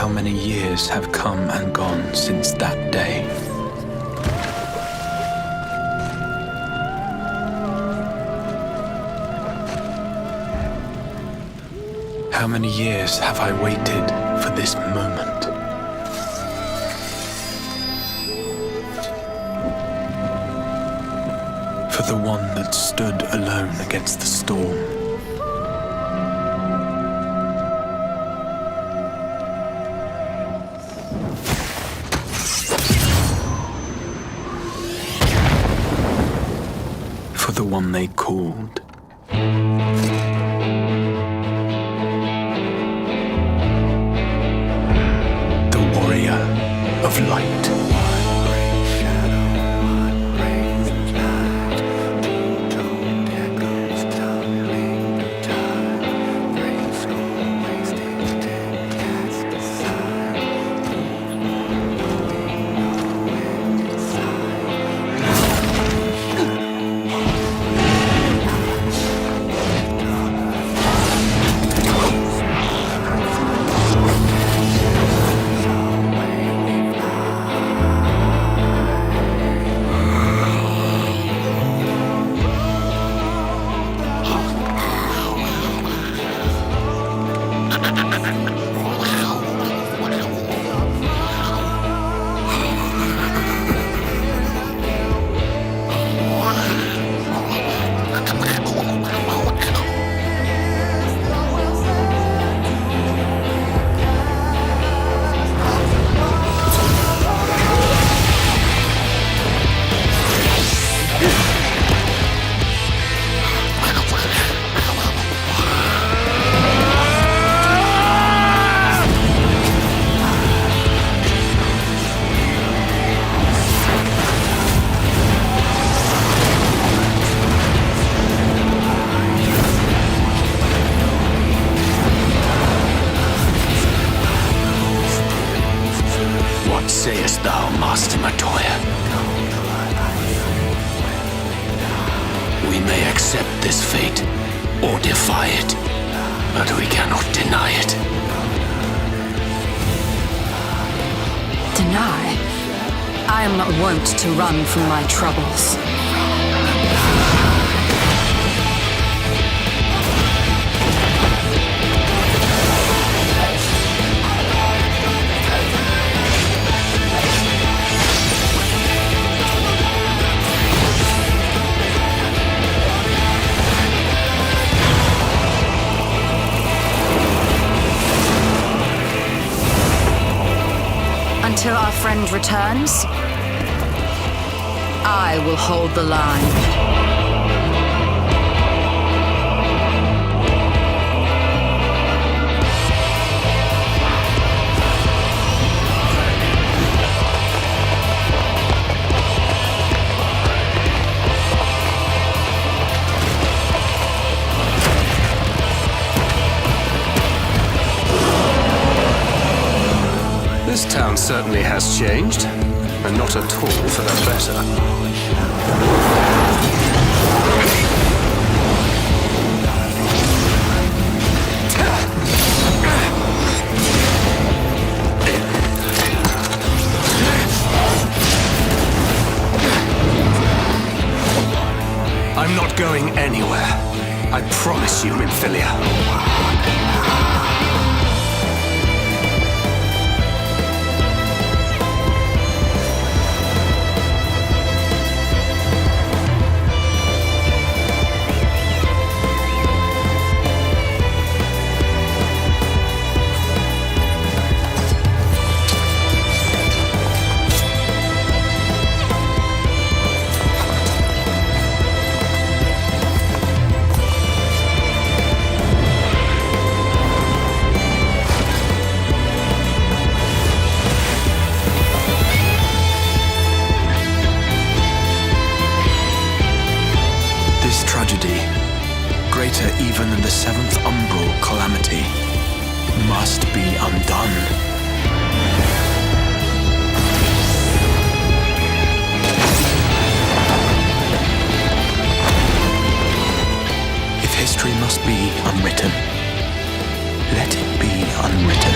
How many years have come and gone since that day? How many years have I waited for this moment? For the one that stood alone against the storm. For the one they called. Of light. To run from my troubles. Until our friend returns, I will hold the line. This town certainly has changed, and not at all for the better. I'm not going anywhere. I promise you, Minfilia. Greater even than the seventh umbral calamity, must be undone. If history must be unwritten, let it be unwritten.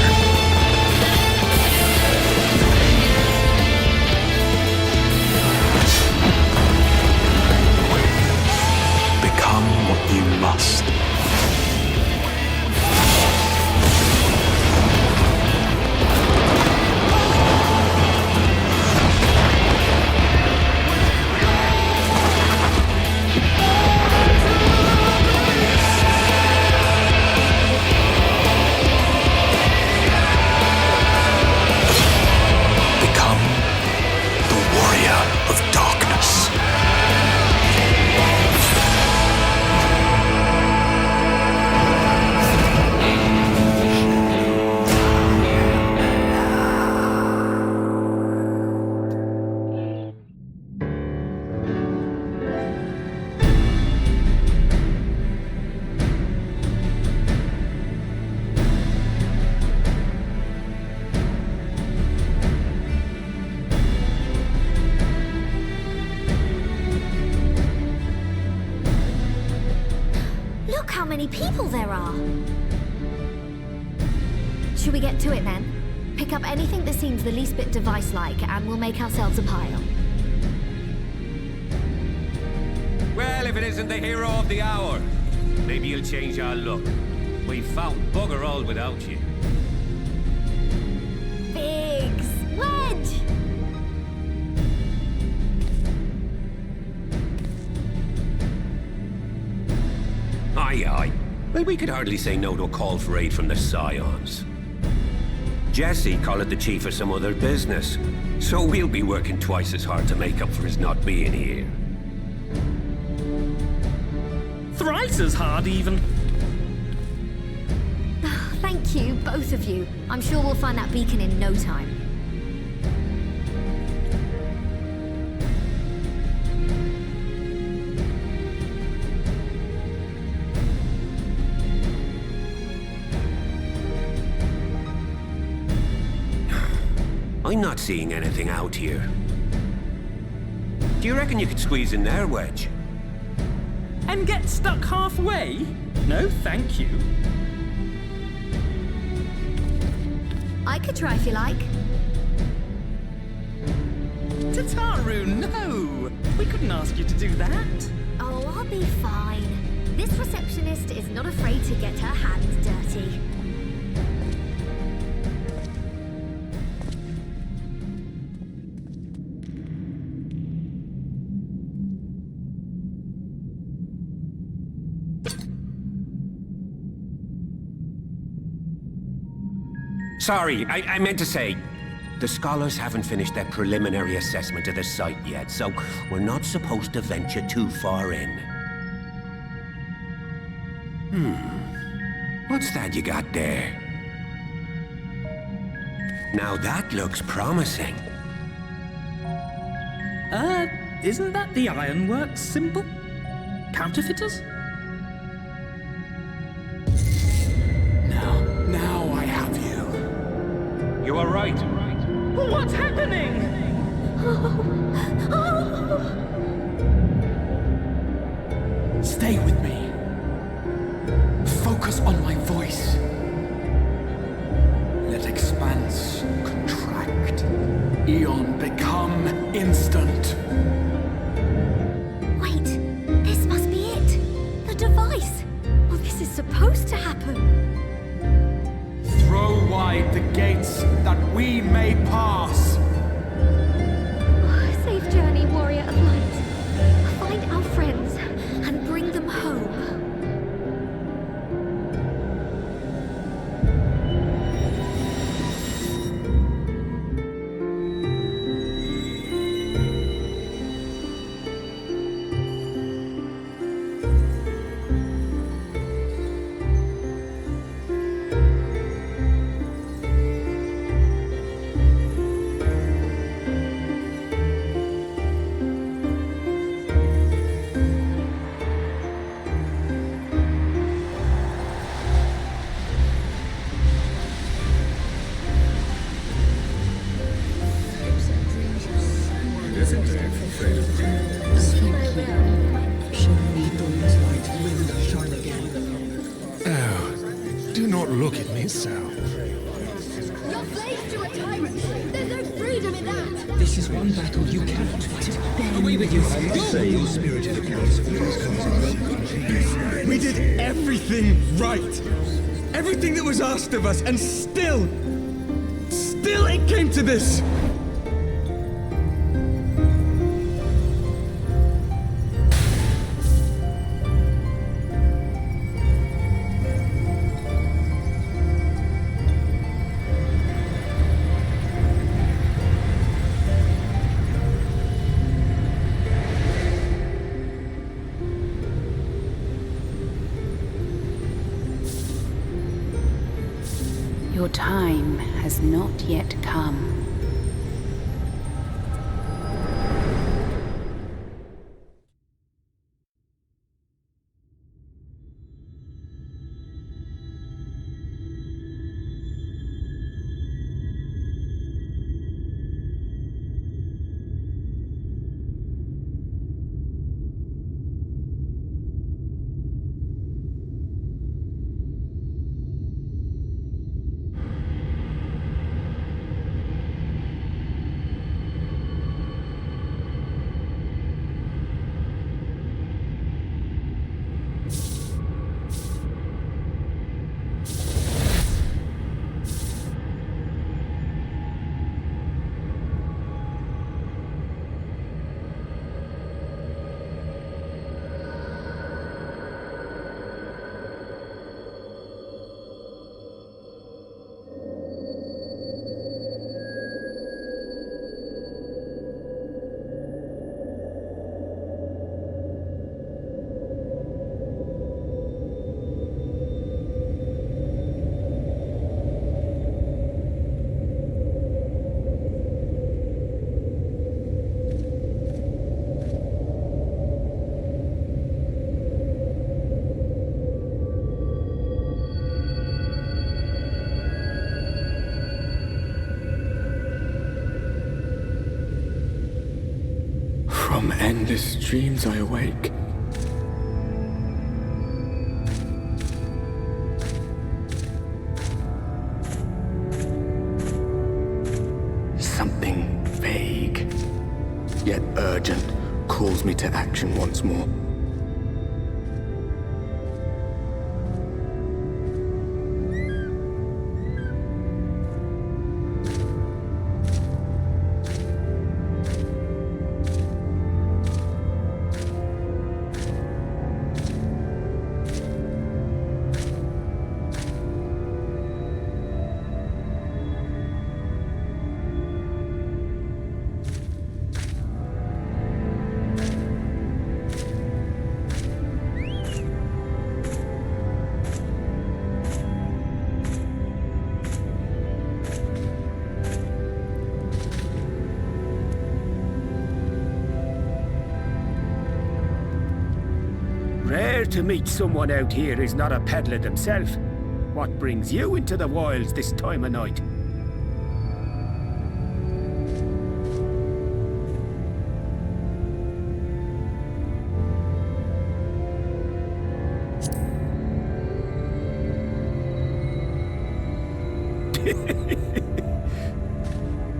many people there are. Should we get to it then? Pick up anything that seems the least bit device-like, and we'll make ourselves a pile. Well, if it isn't the hero of the hour, maybe you'll change our look. We've found bugger all without you. Biggs! Wedge! Aye, aye. Well, we could hardly say no to a call for aid from the Scions. Jesse called it the chief of some other business, so we'll be working twice as hard to make up for his not being here. Thrice as hard, even. Thank you, both of you. I'm sure we'll find that beacon in no time. I'm not seeing anything out here. Do you reckon you could squeeze in there, Wedge? And get stuck halfway? No, thank you. I could try if you like. Tataru, no! We couldn't ask you to do that. Oh, I'll be fine. This receptionist is not afraid to get her hands dirty. Sorry, I meant to say, the scholars haven't finished their preliminary assessment of the site yet, so we're not supposed to venture too far in. What's that you got there? Now that looks promising. Isn't that the ironworks symbol? Counterfeiters? Now I have you. You are right. What's happening? Stay with me. Focus on my voice. Let expanse contract. Eon become instant. Wait, this must be it. The device. Well, this is supposed to happen. Throw wide the gates that we may pass. Safe journey, warrior of light. Find our friends and bring them home. Oh, do not look at me so. You're slaves to a tyrant. There's no freedom in that. This is one battle you cannot fight. Away with you. Same spirited accounts of we did everything right. Everything that was asked of us, and still it came to this. Your time has not yet come. From endless dreams I awake. Something vague, yet urgent, calls me to action once more. Rare to meet someone out here who's not a peddler themself. What brings you into the wilds this time of night?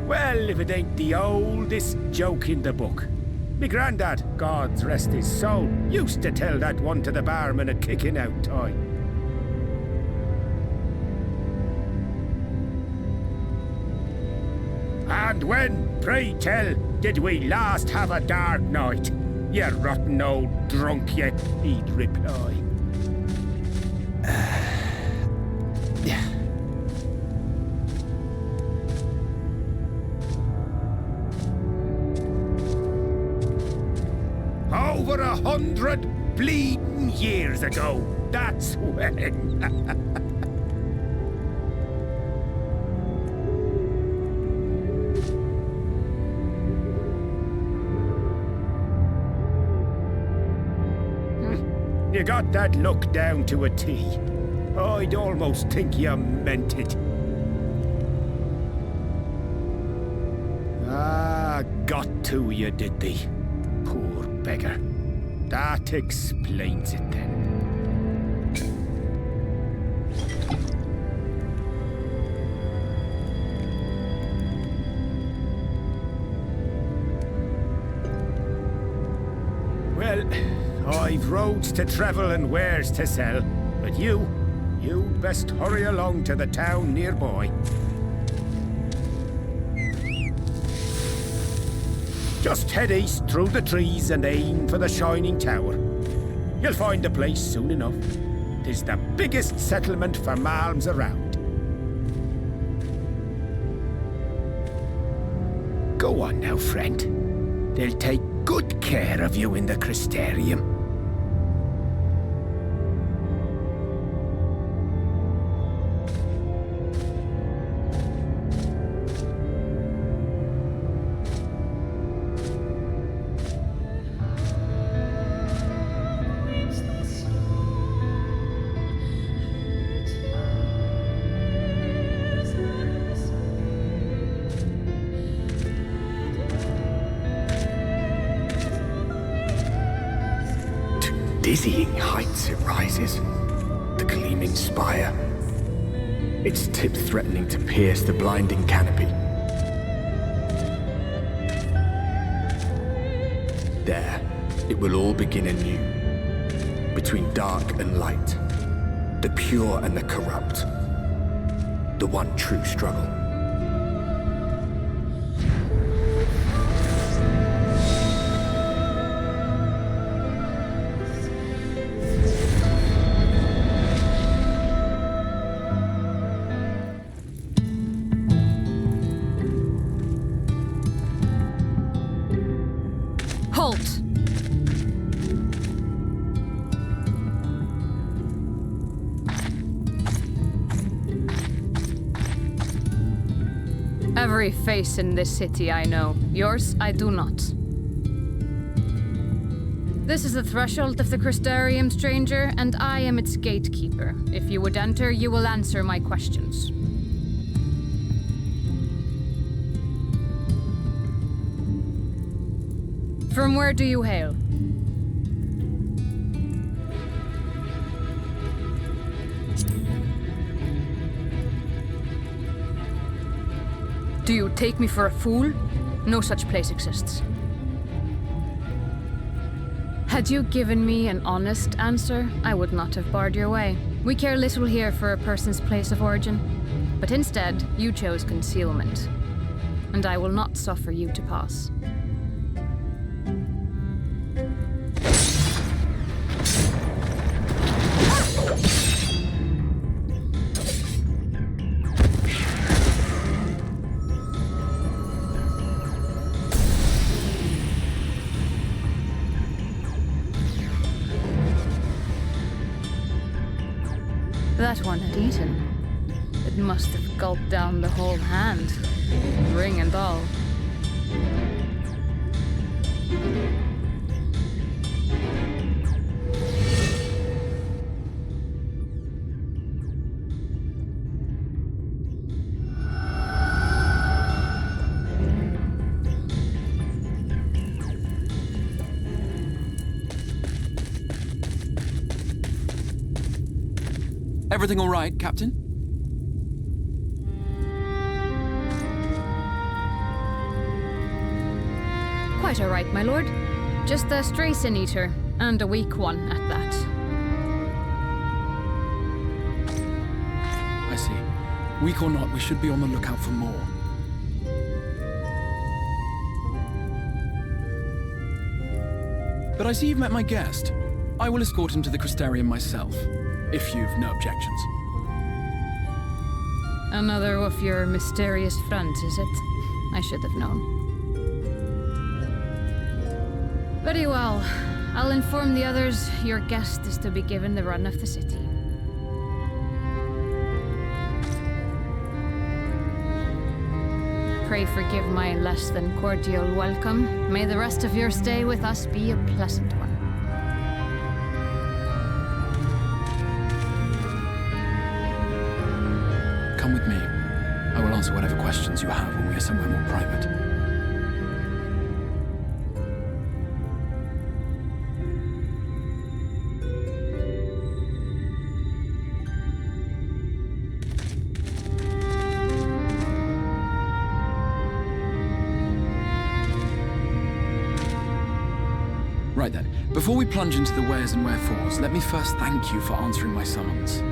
Well, if it ain't the oldest joke in the book. Me grandad, God's rest his soul, used to tell that one to the barman at kicking out time. And when, pray tell, did we last have a dark night? You rotten old drunk, you, he'd reply. Over 100 bleeding years ago, that's when. You got that look down to a T. I'd almost think you meant it. Ah, got to you, did they? Poor beggar. That explains it then. Well, I've roads to travel and wares to sell, but you'd best hurry along to the town nearby. Just head east through the trees and aim for the shining tower. You'll find the place soon enough. 'Tis the biggest settlement for malms around. Go on now, friend. They'll take good care of you in the Crystarium. Dizzying heights it rises, the gleaming spire, its tip threatening to pierce the blinding canopy. There, it will all begin anew, between dark and light, the pure and the corrupt, the one true struggle. Halt! Every face in this city I know. Yours, I do not. This is the threshold of the Crystarium, stranger, and I am its gatekeeper. If you would enter, you will answer my questions. From where do you hail? Do you take me for a fool? No such place exists. Had you given me an honest answer, I would not have barred your way. We care little here for a person's place of origin. But instead, you chose concealment. And I will not suffer you to pass. That one had eaten. It must have gulped down the whole hand, ring and all. Everything all right, Captain? Quite all right, my lord. Just a stray sin-eater, and a weak one at that. I see. Weak or not, we should be on the lookout for more. But I see you've met my guest. I will escort him to the Crystarium myself, if you've no objections. Another of your mysterious friends, is it? I should have known. Very well. I'll inform the others your guest is to be given the run of the city. Pray forgive my less than cordial welcome. May the rest of your stay with us be a pleasant one. Come with me. I will answer whatever questions you have when we are somewhere more private. Right then, before we plunge into the wheres and wherefores, let me first thank you for answering my summons.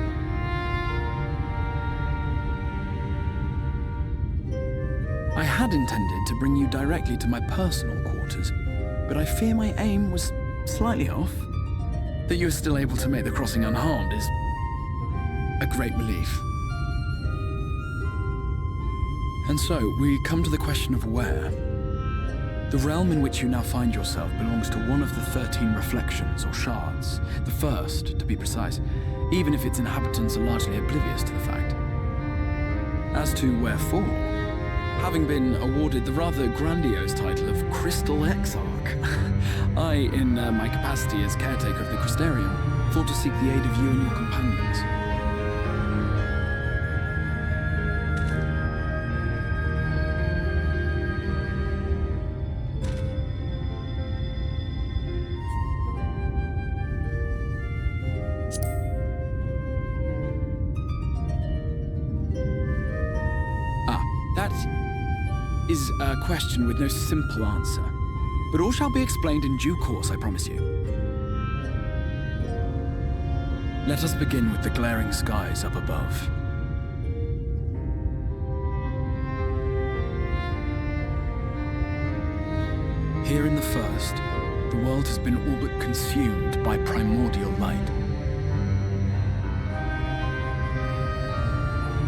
I had intended to bring you directly to my personal quarters, but I fear my aim was slightly off. That you are still able to make the crossing unharmed is a great relief. And so, we come to the question of where. The realm in which you now find yourself belongs to one of the 13 reflections, or shards. The first, to be precise, even if its inhabitants are largely oblivious to the fact. As to wherefore, having been awarded the rather grandiose title of Crystal Exarch, I, in my capacity as caretaker of the Crystarium, thought to seek the aid of you and your companions. Is a question with no simple answer, but all shall be explained in due course, I promise you. Let us begin with the glaring skies up above. Here in the first, the world has been all but consumed by primordial light.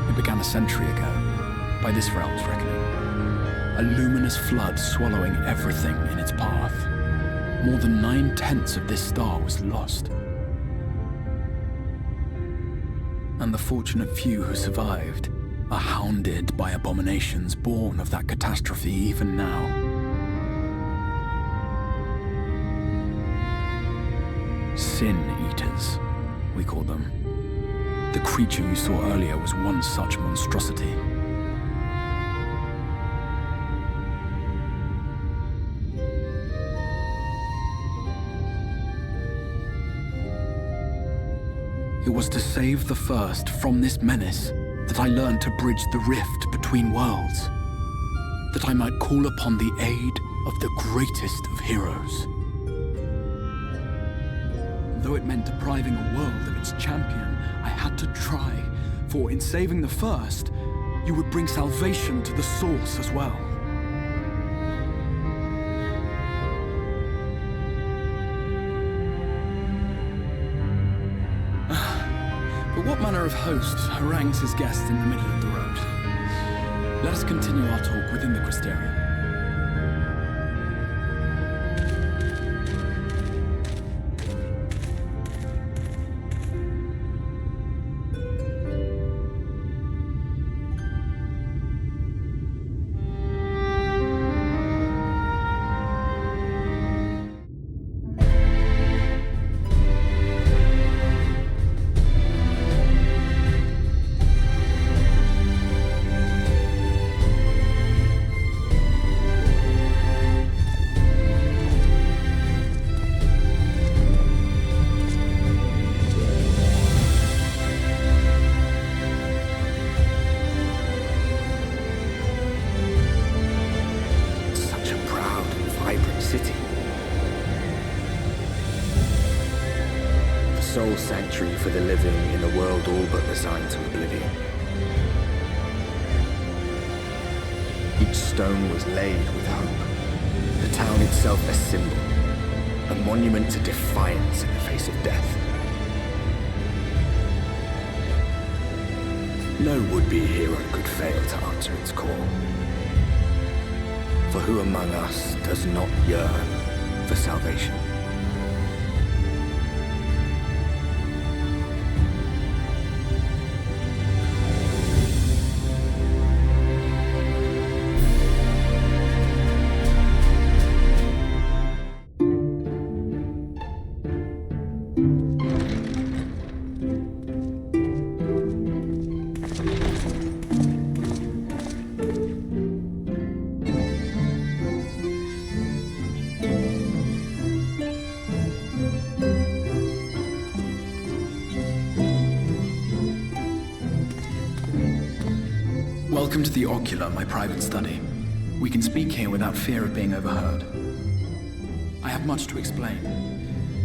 It began a century ago, by this realm's reckoning. A luminous flood swallowing everything in its path. More than 9/10 of this star was lost. And the fortunate few who survived are hounded by abominations born of that catastrophe even now. Sin Eaters, we call them. The creature you saw earlier was one such monstrosity. It was to save the First from this menace that I learned to bridge the rift between worlds, that I might call upon the aid of the greatest of heroes. Though it meant depriving a world of its champion, I had to try, for in saving the First, you would bring salvation to the source as well. But what manner of host harangues his guests in the middle of the road? Let us continue our talk within the Crystarium. Sanctuary for the living in a world all but resigned to oblivion. Each stone was laid with hope, the town itself a symbol, a monument to defiance in the face of death. No would-be hero could fail to answer its call. For who among us does not yearn for salvation? Welcome to the Ocular, my private study. We can speak here without fear of being overheard. I have much to explain,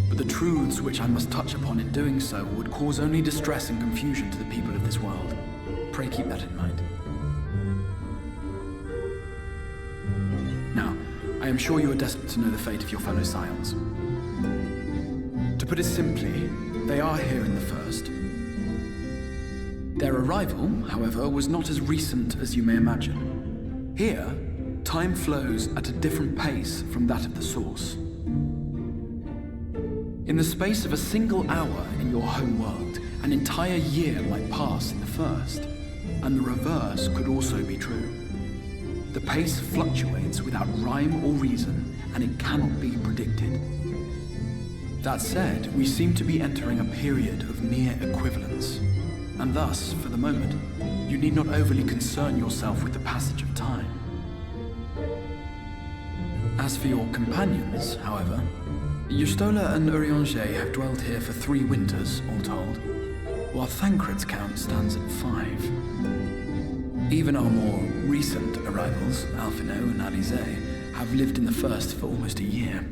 but the truths which I must touch upon in doing so would cause only distress and confusion to the people of this world. Pray keep that in mind. Now, I am sure you are desperate to know the fate of your fellow scions. To put it simply, they are here in the First. Their arrival, however, was not as recent as you may imagine. Here, time flows at a different pace from that of the source. In the space of a single hour in your home world, an entire year might pass in the First, and the reverse could also be true. The pace fluctuates without rhyme or reason, and it cannot be predicted. That said, we seem to be entering a period of near equivalence. And thus, for the moment, you need not overly concern yourself with the passage of time. As for your companions, however, Yustola and Urianger have dwelled here for 3 winters, all told, while Thancred's count stands at 5. Even our more recent arrivals, Alphino and Alize, have lived in the First for almost a year.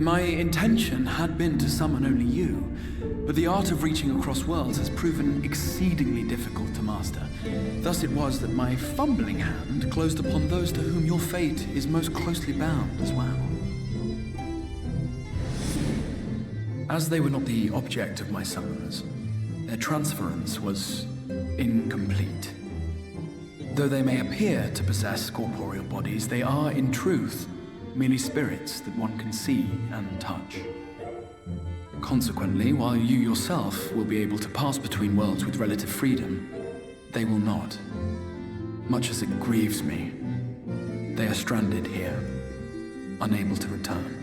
My intention had been to summon only you, but the art of reaching across worlds has proven exceedingly difficult to master. Thus it was that my fumbling hand closed upon those to whom your fate is most closely bound as well. As they were not the object of my summons, their transference was incomplete. Though they may appear to possess corporeal bodies, they are, in truth, merely spirits that one can see and touch. Consequently, while you yourself will be able to pass between worlds with relative freedom, they will not. Much as it grieves me, they are stranded here, unable to return.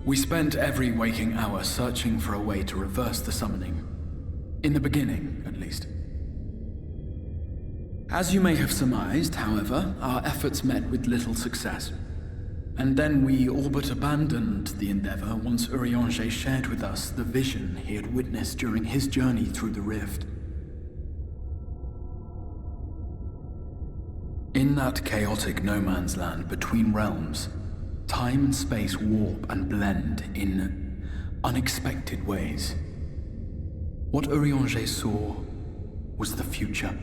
We spent every waking hour searching for a way to reverse the summoning. In the beginning, at least. As you may have surmised, however, our efforts met with little success. And then we all but abandoned the endeavor once Urianger shared with us the vision he had witnessed during his journey through the rift. In that chaotic no-man's land between realms, time and space warp and blend in unexpected ways. What Urianger saw was the future,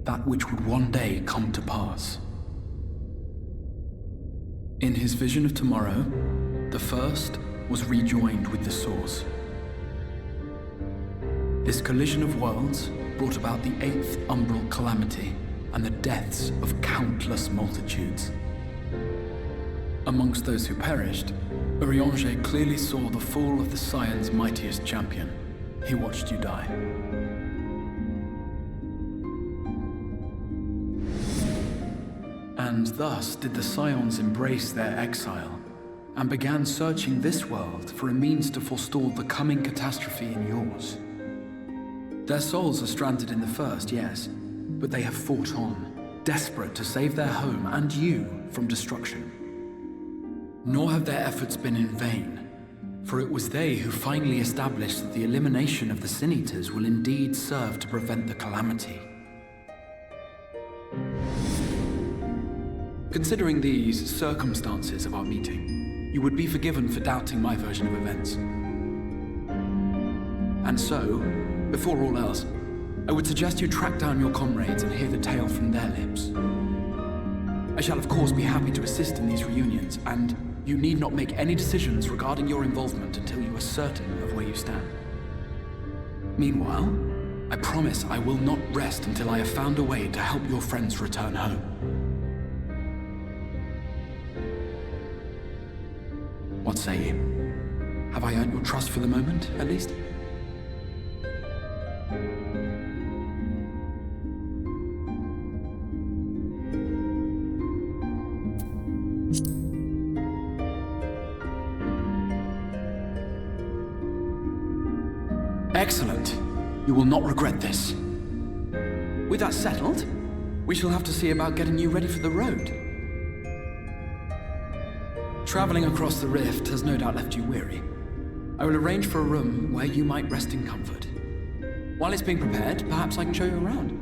that which would one day come to pass. In his vision of tomorrow, the first was rejoined with the source. This collision of worlds brought about the 8th umbral calamity and the deaths of countless multitudes. Amongst those who perished, Urianger clearly saw the fall of the Scion's mightiest champion. He watched you die. And thus did the Scions embrace their exile, and began searching this world for a means to forestall the coming catastrophe in yours. Their souls are stranded in the first, yes, but they have fought on, desperate to save their home and you from destruction. Nor have their efforts been in vain, for it was they who finally established that the elimination of the Sin Eaters will indeed serve to prevent the calamity. Considering these circumstances of our meeting, you would be forgiven for doubting my version of events. And so, before all else, I would suggest you track down your comrades and hear the tale from their lips. I shall of course be happy to assist in these reunions, and you need not make any decisions regarding your involvement until you are certain of where you stand. Meanwhile, I promise I will not rest until I have found a way to help your friends return home. What say you? Have I earned your trust for the moment, at least? Excellent. You will not regret this. With that settled, we shall have to see about getting you ready for the road. Traveling across the rift has no doubt left you weary. I will arrange for a room where you might rest in comfort. While it's being prepared, perhaps I can show you around.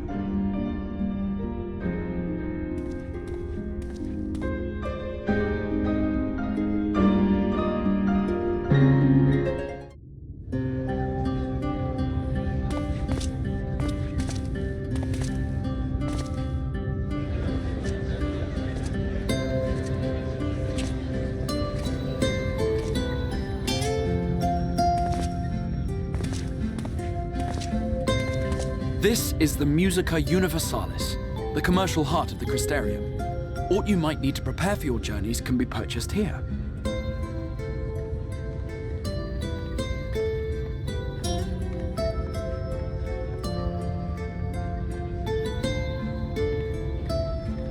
This is the Musica Universalis, the commercial heart of the Crystarium. What you might need to prepare for your journeys can be purchased here.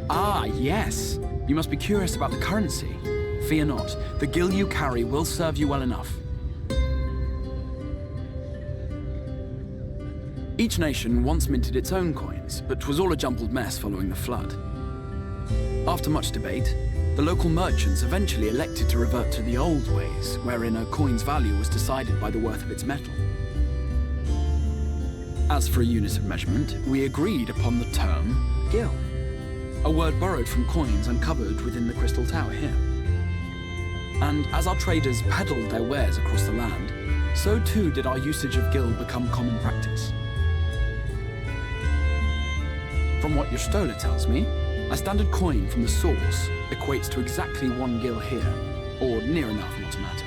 Ah, yes. You must be curious about the currency. Fear not. The gil you carry will serve you well enough. Each nation once minted its own coins, but was all a jumbled mess following the flood. After much debate, the local merchants eventually elected to revert to the old ways, wherein a coin's value was decided by the worth of its metal. As for a unit of measurement, we agreed upon the term gil, a word borrowed from coins uncovered within the Crystal Tower here. And as our traders peddled their wares across the land, so too did our usage of gil become common practice. From what your stola tells me, a standard coin from the source equates to exactly 1 gil here, or near enough not to matter.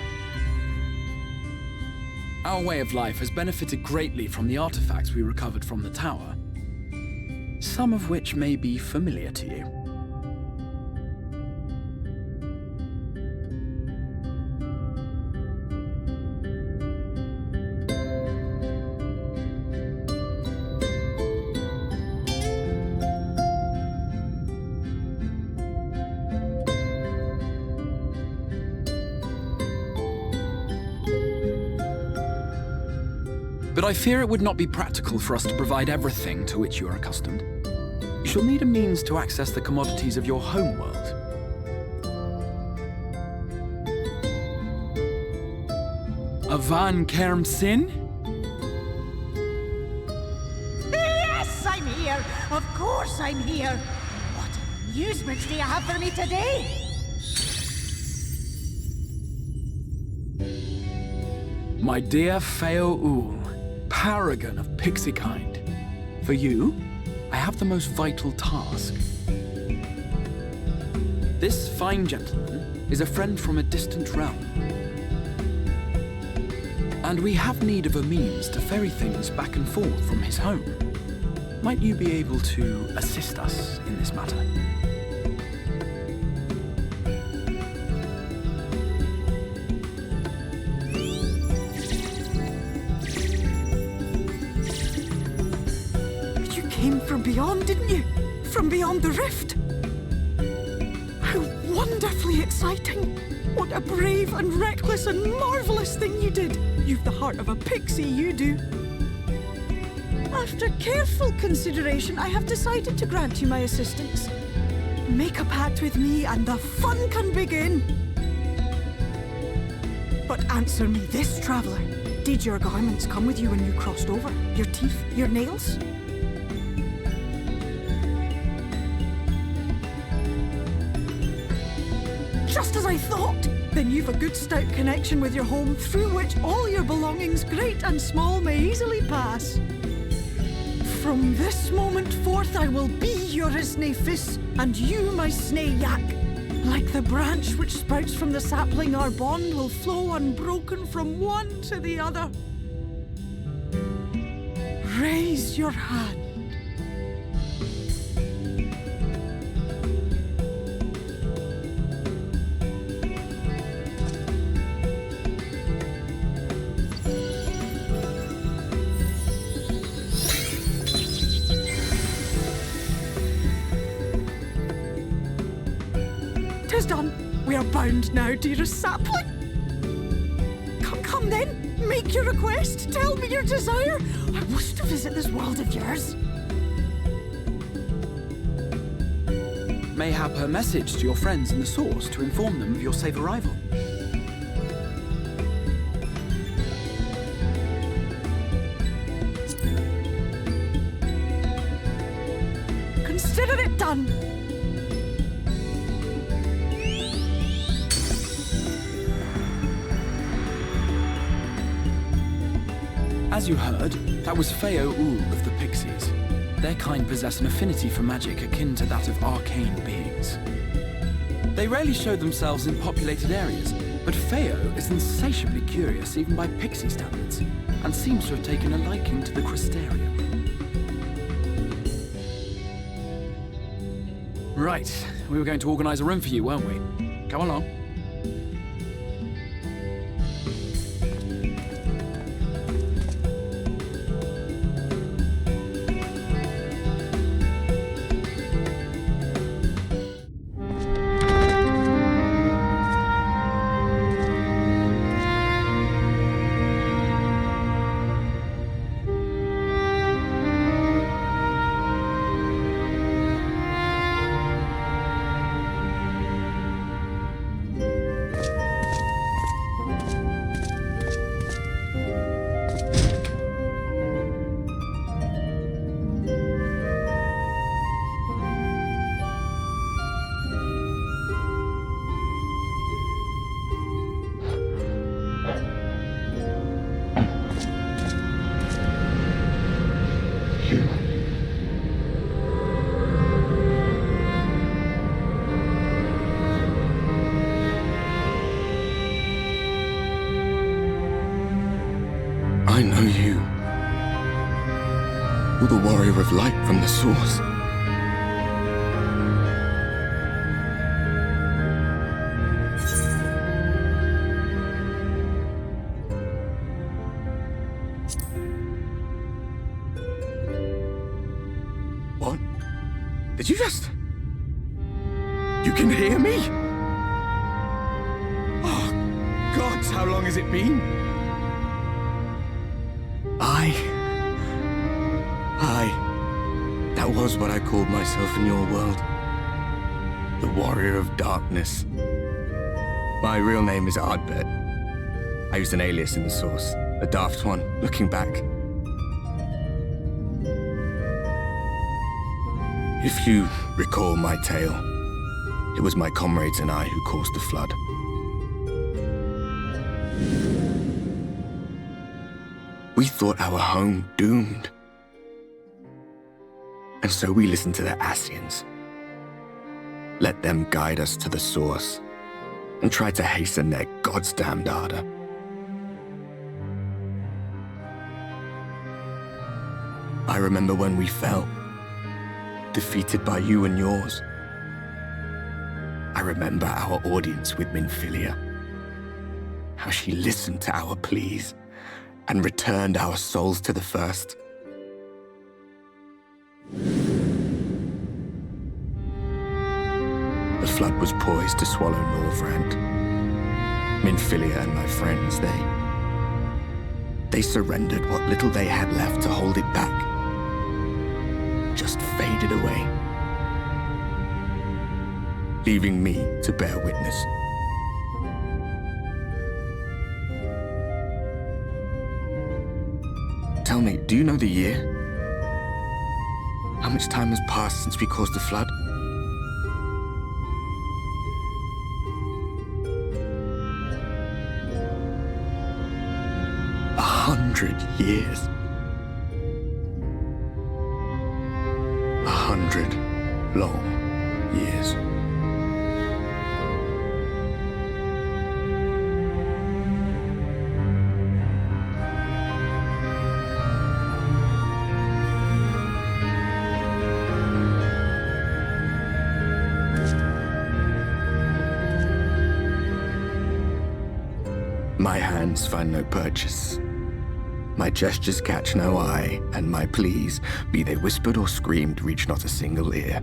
Our way of life has benefited greatly from the artifacts we recovered from the tower, some of which may be familiar to you. But I fear it would not be practical for us to provide everything to which you are accustomed. You shall need a means to access the commodities of your home world. Avan Kerm Sin? Yes, I'm here! Of course I'm here! What amusements do you have for me today? My dear Feo Ul, paragon of pixie kind. For you, I have the most vital task. This fine gentleman is a friend from a distant realm. And we have need of a means to ferry things back and forth from his home. Might you be able to assist us in this matter? You came from beyond, didn't you? From beyond the rift? How wonderfully exciting! What a brave and reckless and marvelous thing you did! You've the heart of a pixie, you do. After careful consideration, I have decided to grant you my assistance. Make a pact with me and the fun can begin. But answer me this, traveller. Did your garments come with you when you crossed over? Your teeth? Your nails? Just as I thought! Then you've a good stout connection with your home through which all your belongings, great and small, may easily pass. From this moment forth I will be your isne fis, and you my snay yak. Like the branch which sprouts from the sapling, our bond will flow unbroken from one to the other. Raise your hand. Done. We are bound now, dearest sapling. Come then, make your request. Tell me your desire. I wish to visit this world of yours. Mayhap her message to your friends in the source to inform them of your safe arrival. Consider it done. As you heard, that was Feo Ul of the Pixies. Their kind possess an affinity for magic akin to that of arcane beings. They rarely show themselves in populated areas, but Feo is insatiably curious even by Pixie standards, and seems to have taken a liking to the Crystarium. Right, we were going to organise a room for you, weren't we? Come along. I know you. You're the warrior of light from the source. What? Did you just... You can hear me? Oh, gods, how long has it been? I That was what I called myself in your world. The Warrior of Darkness. My real name is Ardbert. I used an alias in the source, a daft one, looking back. If you recall my tale, it was my comrades and I who caused the flood. We thought our home doomed. And so we listened to the Ascians. Let them guide us to the source and try to hasten their goddamned ardor. I remember when we fell, defeated by you and yours. I remember our audience with Minfilia, how she listened to our pleas and returned our souls to the first. The flood was poised to swallow Norvrand. Minfilia and my friends, they surrendered what little they had left to hold it back. Just faded away, leaving me to bear witness. Tell me, do you know the year? How much time has passed since we caused the flood? 100 years. 100 long years. My hands find no purchase. My gestures catch no eye, and my pleas, be they whispered or screamed, reach not a single ear.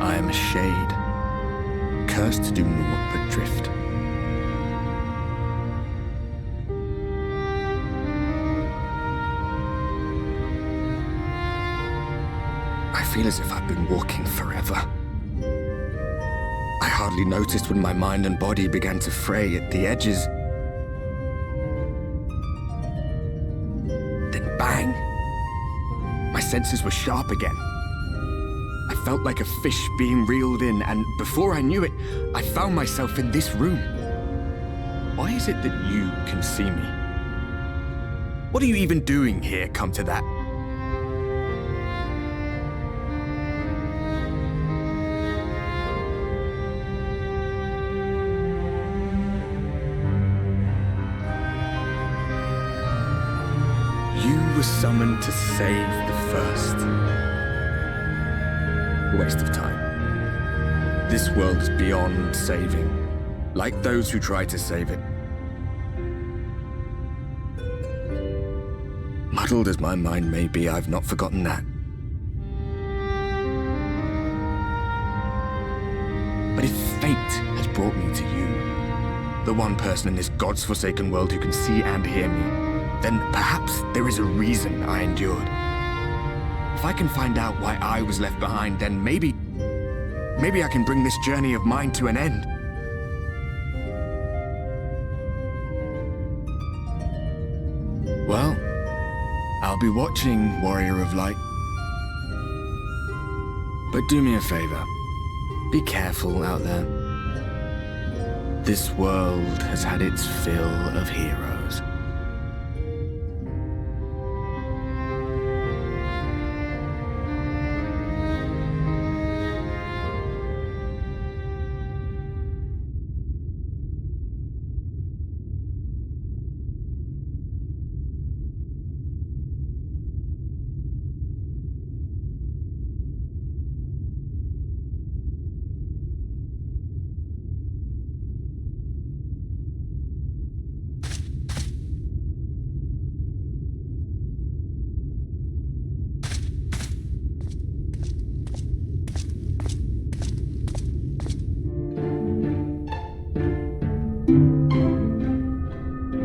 I am a shade, cursed to do naught but drift. I feel as if I've been walking forever. I hardly noticed when my mind and body began to fray at the edges. Then bang! My senses were sharp again. I felt like a fish being reeled in, and before I knew it, I found myself in this room. Why is it that you can see me? What are you even doing here, come to that? Summoned to save the first. A waste of time. This world is beyond saving, like those who try to save it. Muddled as my mind may be, I've not forgotten that. But if fate has brought me to you, the one person in this God's-forsaken world who can see and hear me, then perhaps there is a reason I endured. If I can find out why I was left behind, then maybe I can bring this journey of mine to an end. Well, I'll be watching, Warrior of Light. But do me a favor. Be careful out there. This world has had its fill of heroes.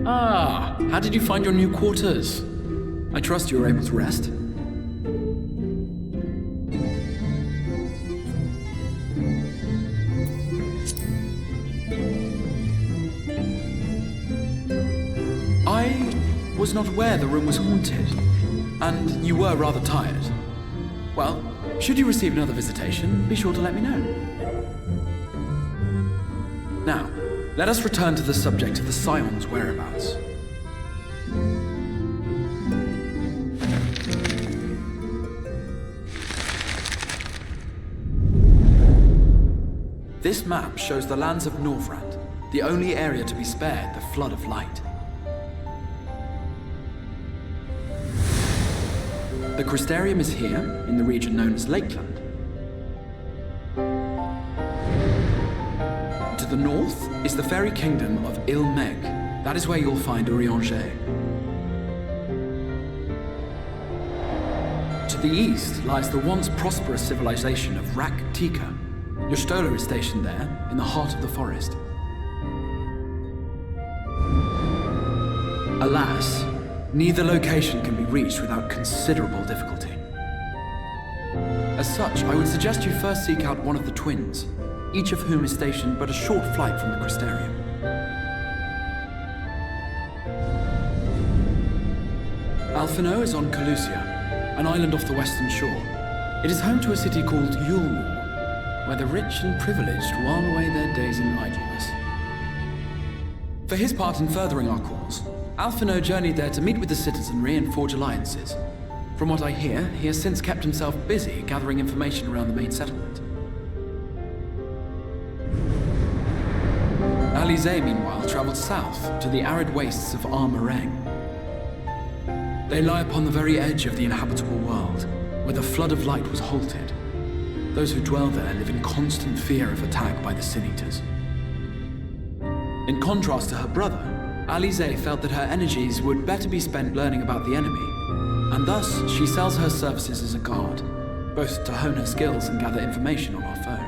Ah, how did you find your new quarters? I trust you were able to rest. I was not aware the room was haunted, and you were rather tired. Well, should you receive another visitation, be sure to let me know. Now, let us return to the subject of the Scion's whereabouts. This map shows the lands of Norvrand, the only area to be spared the flood of light. The Crystarium is here, in the region known as Lakeland. To the north is the fairy kingdom of Il-Meg. That is where you'll find Urianger. To the east lies the once prosperous civilization of Rak-Tika. Your Stola is stationed there, in the heart of the forest. Alas, neither location can be reached without considerable difficulty. As such, I would suggest you first seek out one of the twins, each of whom is stationed but a short flight from the Crystarium. Alphino is on Calusia, an island off the western shore. It is home to a city called Yulmore, where the rich and privileged while away their days in idleness. For his part in furthering our cause, Alphino journeyed there to meet with the citizenry and forge alliances. From what I hear, he has since kept himself busy gathering information around the main settlement. Alize, meanwhile, traveled south to the arid wastes of Armareng. They lie upon the very edge of the inhabitable world, where the flood of light was halted. Those who dwell there live in constant fear of attack by the Sin-Eaters. In contrast to her brother, Alize felt that her energies would better be spent learning about the enemy, and thus she sells her services as a guard, both to hone her skills and gather information on our foe.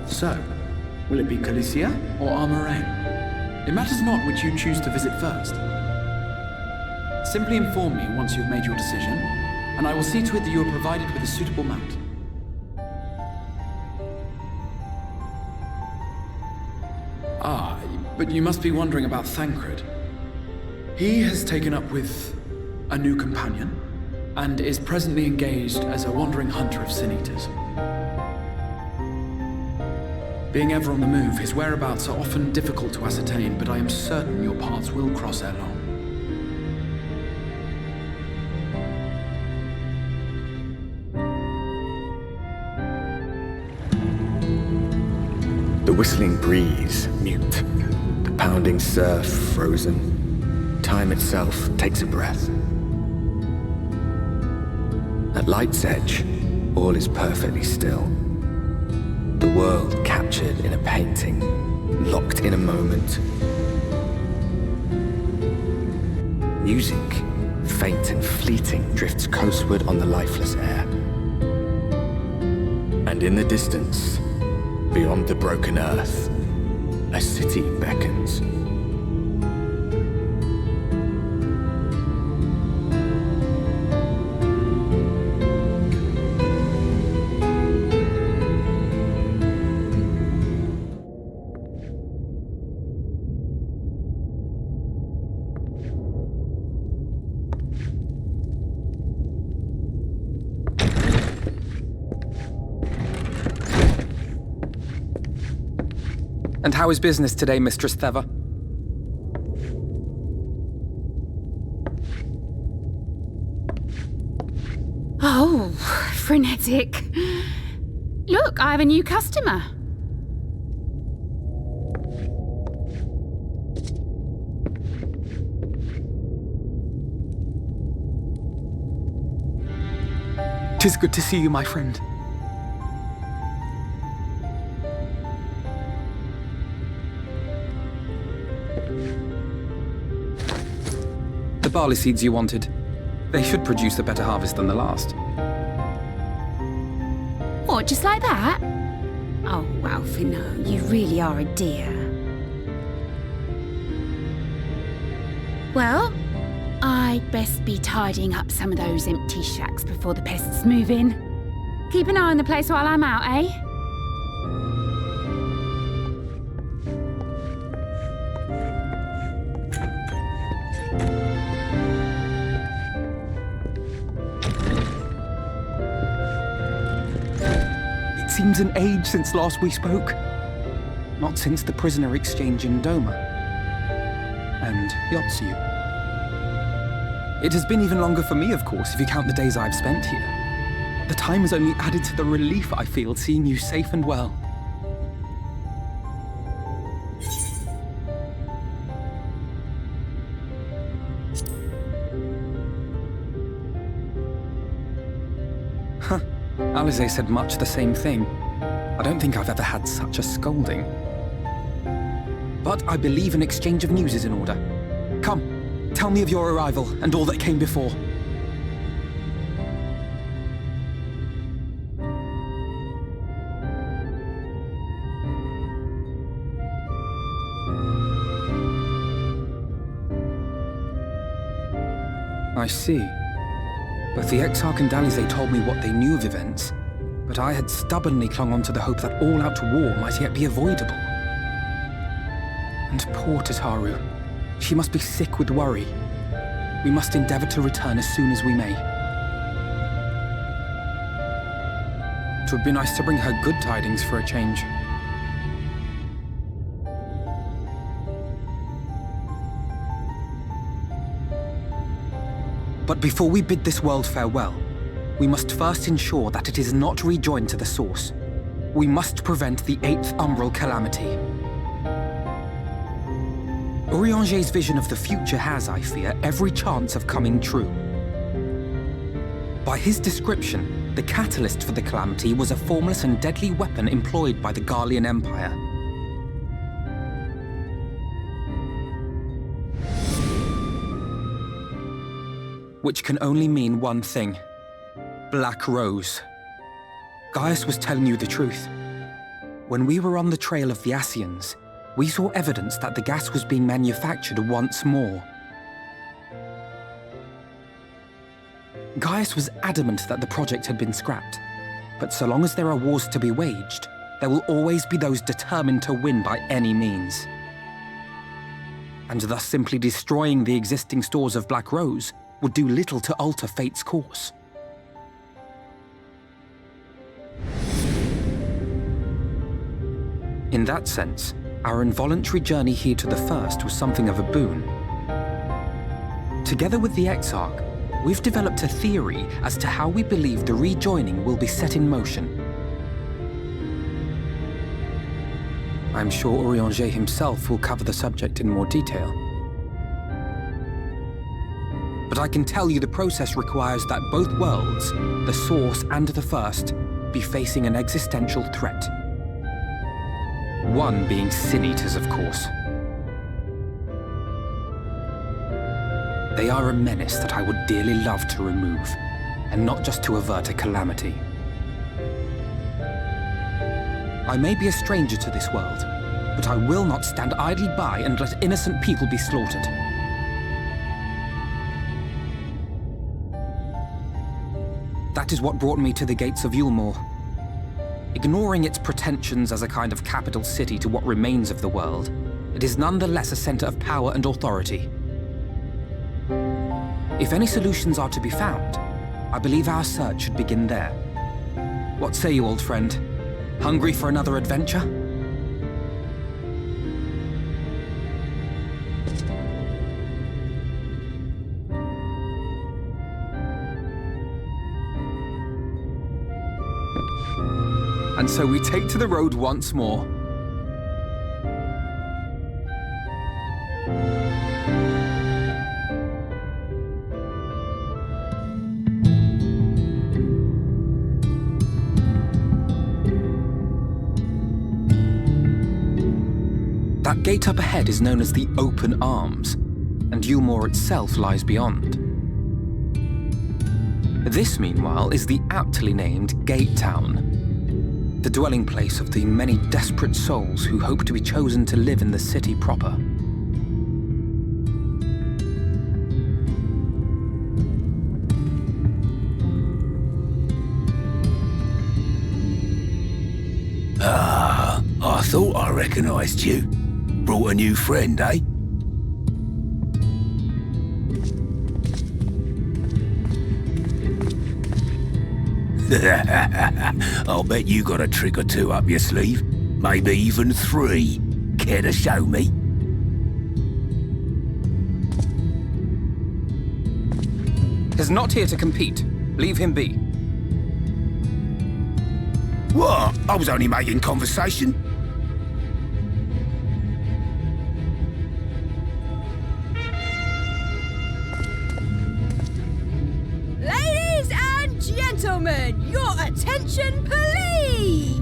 So, will it be Calusia or Armareng? It matters not which you choose to visit first. Simply inform me once you've made your decision, and I will see to it that you are provided with a suitable mount. Ah, but you must be wondering about Thancred. He has taken up with a new companion, and is presently engaged as a wandering hunter of Sin-Eaters. Being ever on the move, his whereabouts are often difficult to ascertain, but I am certain your paths will cross ere long. The whistling breeze, mute. The pounding surf, frozen. Time itself takes a breath. At light's edge, all is perfectly still. The world captured in a painting, locked in a moment. Music, faint and fleeting, drifts coastward on the lifeless air. And in the distance, beyond the broken earth, a city beckons. And how is business today, Mistress Theva? Oh, frenetic. Look, I have a new customer. Tis good to see you, my friend. The barley seeds you wanted. They should produce a better harvest than the last. What, just like that? Oh, Alfino, you really are a dear. Well, I'd best be tidying up some of those empty shacks before the pests move in. Keep an eye on the place while I'm out, eh? It seems an age since last we spoke. Not since the prisoner exchange in Doma. And Yotsu. It has been even longer for me, of course, if you count the days I've spent here. The time has only added to the relief I feel seeing you safe and well. Huh. Alize said much the same thing. I don't think I've ever had such a scolding. But I believe an exchange of news is in order. Come, tell me of your arrival and all that came before. I see. Both the Exarch and Alize told me what they knew of events, but I had stubbornly clung on to the hope that all-out war might yet be avoidable. And poor Tataru. She must be sick with worry. We must endeavor to return as soon as we may. It would be nice to bring her good tidings for a change. But before we bid this world farewell, we must first ensure that it is not rejoined to the source. We must prevent the 8th Umbral calamity. Urianger's vision of the future has, I fear, every chance of coming true. By his description, the catalyst for the calamity was a formless and deadly weapon employed by the Garlean Empire. Which can only mean one thing. Black Rose. Gaius was telling you the truth. When we were on the trail of the Ascians, we saw evidence that the gas was being manufactured once more. Gaius was adamant that the project had been scrapped, but so long as there are wars to be waged, there will always be those determined to win by any means. And thus simply destroying the existing stores of Black Rose would do little to alter fate's course. In that sense, our involuntary journey here to the First was something of a boon. Together with the Exarch, we've developed a theory as to how we believe the rejoining will be set in motion. I'm sure Urianger himself will cover the subject in more detail. But I can tell you the process requires that both worlds, the Source and the First, be facing an existential threat. One being Sin Eaters, of course. They are a menace that I would dearly love to remove, and not just to avert a calamity. I may be a stranger to this world, but I will not stand idly by and let innocent people be slaughtered. That is what brought me to the gates of Yulmore. Ignoring its pretensions as a kind of capital city to what remains of the world, it is nonetheless a center of power and authority. If any solutions are to be found, I believe our search should begin there. What say you, old friend? Hungry for another adventure? And so we take to the road once more. That gate up ahead is known as the Open Arms, and Yulmore itself lies beyond. This, meanwhile, is the aptly named Gate Town, the dwelling place of the many desperate souls who hope to be chosen to live in the city proper. Ah, I thought I recognised you. Brought a new friend, eh? I'll bet you got a trick or two up your sleeve. Maybe even 3. Care to show me? He's not here to compete. Leave him be. What? I was only making conversation. Ladies and gentlemen, your attention, please!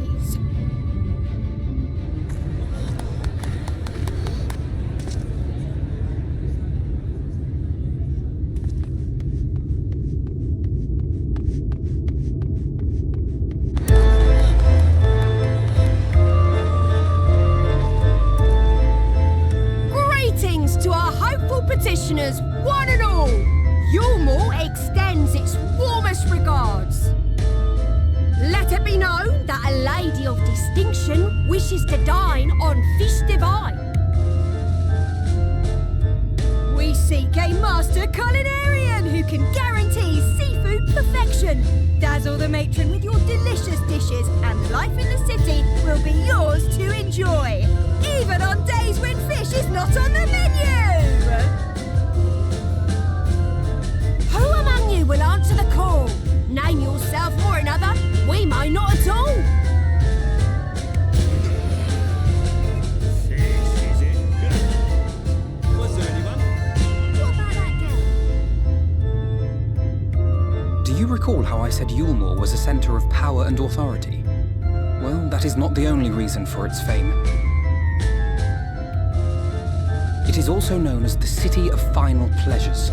To our hopeful petitioners, one and all, Yulmore extends its warmest regards. Let it be known that a lady of distinction wishes to dine on fish divine. We seek a master culinarian who can guarantee seafood perfection. Dazzle the matron with your delicious dishes, and life in the city will be yours to enjoy, even on days when fish is not on the menu. Who among you will answer the call? Name yourself or another. We may not at all. Was there anyone? What about that girl? Do you recall how I said Yulmore was a centre of power and authority? Well, that is not the only reason for its fame. It is also known as the City of Final Pleasures.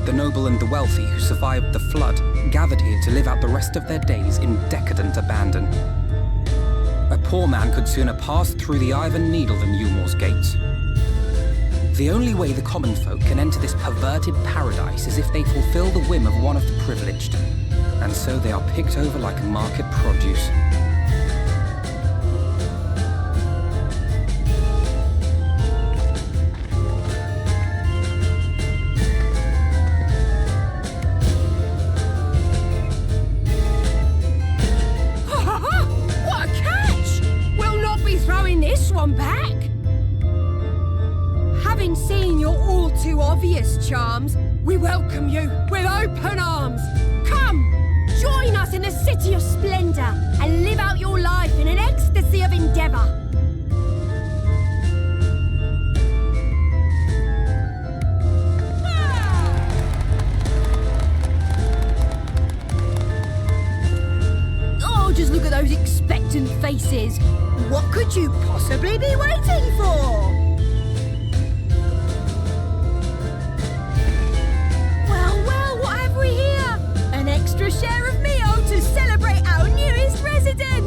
The noble and the wealthy who survived the flood gathered here to live out the rest of their days in decadent abandon. A poor man could sooner pass through the Iron Needle than Yulmore's gates. The only way the common folk can enter this perverted paradise is if they fulfill the whim of one of the privileged, and so they are picked over like market produce. Back? Having seen your all too obvious charms, we welcome you with open arms. Come, join us in the city of splendor and live out your life in an ecstasy of endeavor. Oh, just look at those expectant faces. What could you possibly be waiting for? Well, what have we here? An extra share of meal to celebrate our newest resident!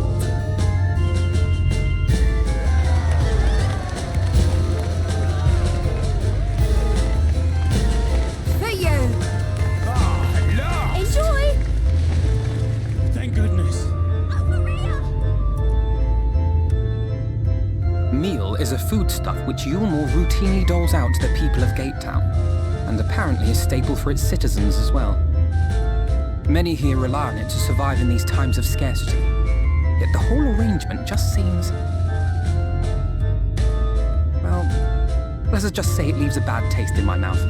For you! Oh, enjoy! Thank goodness. Meal is a foodstuff which Yulmore routinely doles out to the people of Gate Town, and apparently a staple for its citizens as well. Many here rely on it to survive in these times of scarcity, yet the whole arrangement just seems... well, let's just say it leaves a bad taste in my mouth.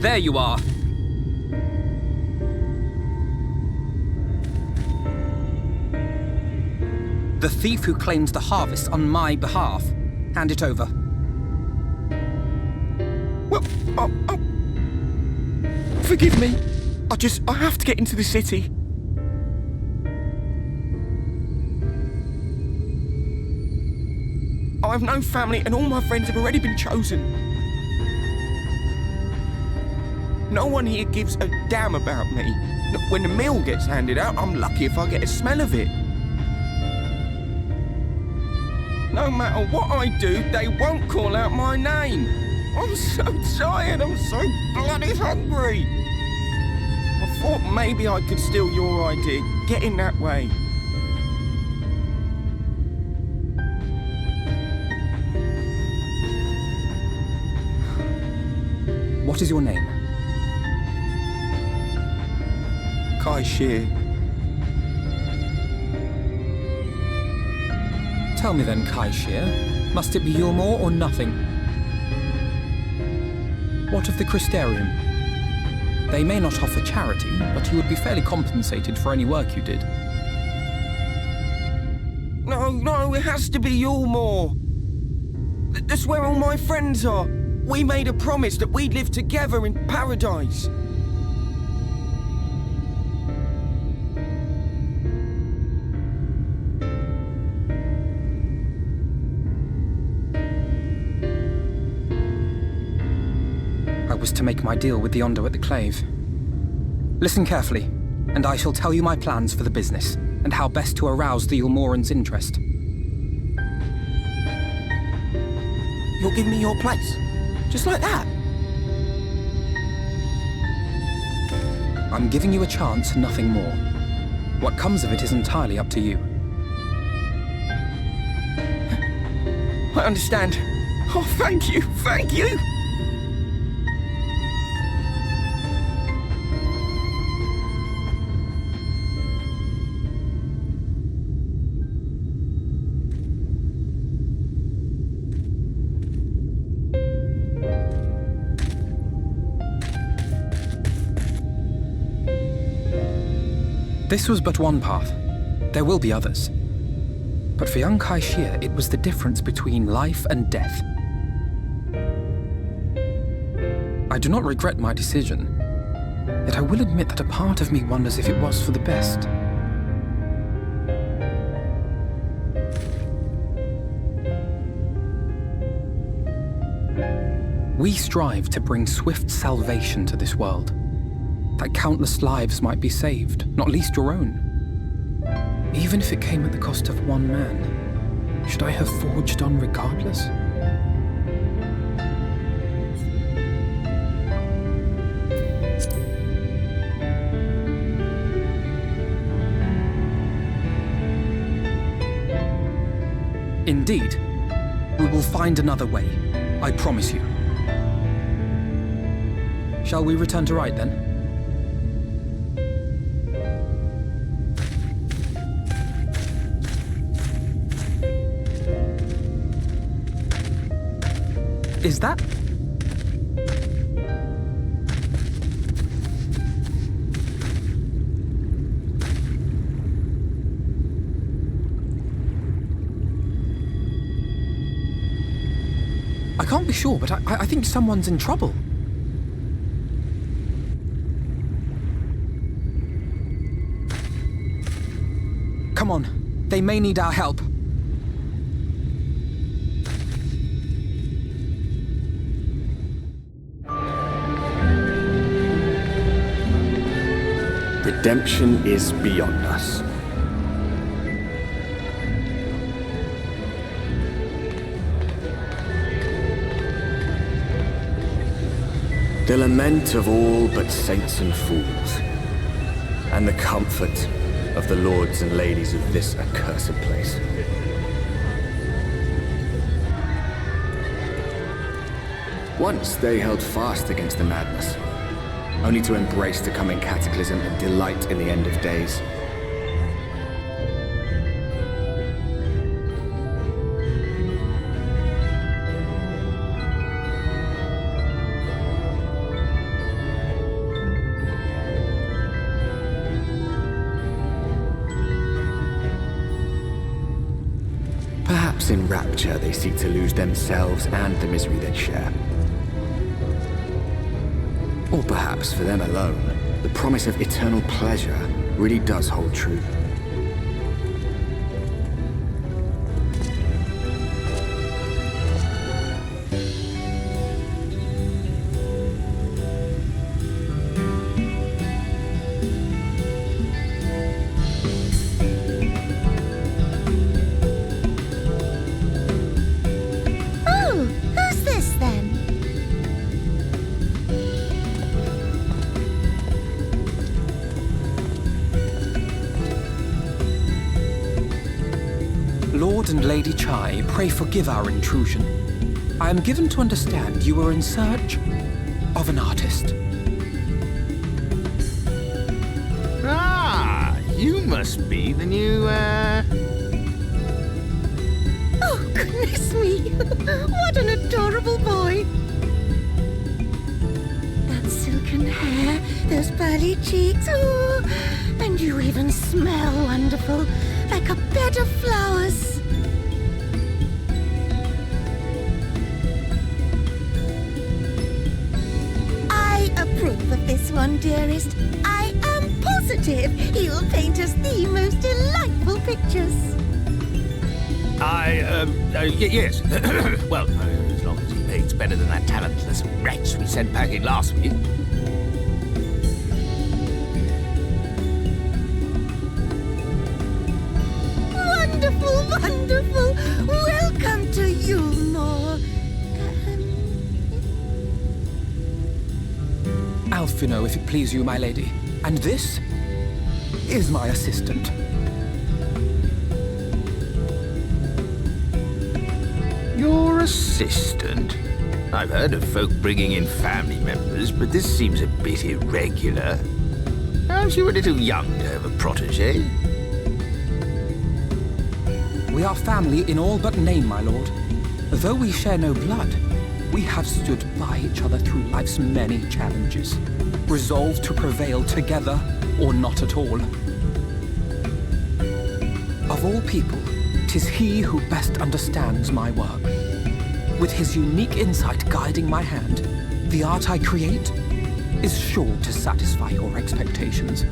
There you are. The thief who claims the harvest on my behalf. Hand it over. Well, forgive me. I have to get into the city. I have no family and all my friends have already been chosen. No one here gives a damn about me. When the meal gets handed out, I'm lucky if I get a smell of it. No matter what I do, they won't call out my name. I'm so tired, I'm so bloody hungry. I thought maybe I could steal your idea, get in that way. What is your name? Kai Shear. Tell me then, Kai Shear, must it be your more or nothing? What of the Christerium? They may not offer charity, but you would be fairly compensated for any work you did. No, it has to be your more. That's where all my friends are. We made a promise that we'd live together in paradise. I was to make my deal with the Ondo at the Clave. Listen carefully, and I shall tell you my plans for the business, and how best to arouse the Ulmoran's interest. You'll give me your place? Just like that? I'm giving you a chance, nothing more. What comes of it is entirely up to you. I understand. Oh, thank you, thank you! This was but one path. There will be others. But for young Kai Shear, it was the difference between life and death. I do not regret my decision, yet I will admit that a part of me wonders if it was for the best. We strive to bring swift salvation to this world, that countless lives might be saved, not least your own. Even if it came at the cost of one man, should I have forged on regardless? Indeed, we will find another way, I promise you. Shall we return to Wright then? Is that? I can't be sure, but I think someone's in trouble. Come on, they may need our help. Redemption is beyond us. The lament of all but saints and fools, and the comfort of the lords and ladies of this accursed place. Once they held fast against the madness, only to embrace the coming cataclysm and delight in the end of days. Perhaps in rapture they seek to lose themselves and the misery they share. Or perhaps for them alone, the promise of eternal pleasure really does hold true. And Lady Chai, pray forgive our intrusion. I am given to understand you are in search of an artist. Ah, you must be the new, Oh, goodness me! What an adorable boy! That silken hair, those pearly cheeks, oh, and you even smell wonderful, like a bed of flowers. Approve of this one, dearest. I am positive he will paint us the most delightful pictures. Yes. Well, as long as he paints better than that talentless wretch we sent packing last week. Wonderful, wonderful. Welcome to Yulmore. Alfino, if it please you, my lady. And this is my assistant. Your assistant? I've heard of folk bringing in family members, but this seems a bit irregular. Aren't you a little young to have a protege? We are family in all but name, my lord. Though we share no blood, we have stood by each other through life's many challenges, resolved to prevail together or not at all. Of all people, 'tis he who best understands my work. With his unique insight guiding my hand, the art I create is sure to satisfy your expectations.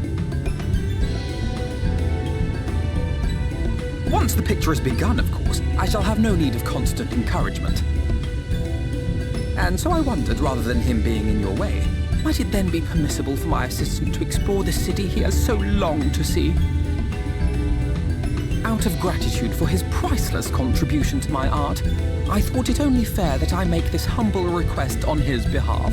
Once the picture has begun, of course, I shall have no need of constant encouragement. And so I wondered, rather than him being in your way, might it then be permissible for my assistant to explore the city he has so longed to see? Out of gratitude for his priceless contribution to my art, I thought it only fair that I make this humble request on his behalf.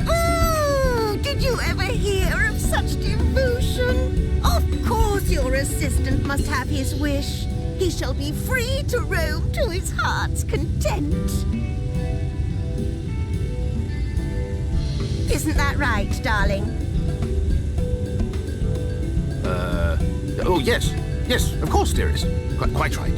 Oh, did you ever hear of such devotion? Of course your assistant must have his wish. He shall be free to roam to his heart's content. Isn't that right, darling? Oh, yes. Yes, of course, dearest. Quite right.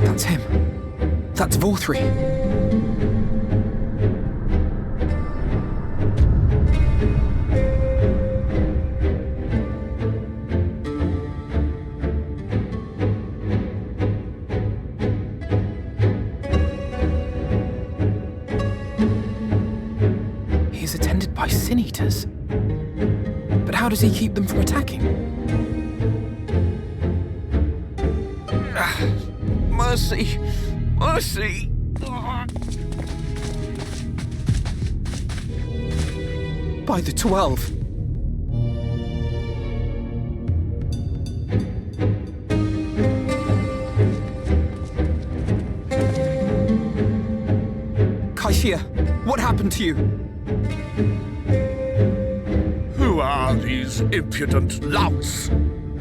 That's him. That's Vorthri. He's attended by sin eaters. But how does he keep them from attacking? Mercy! Mercy! By the 12. Kaishia, what happened to you? Who are these impudent louts?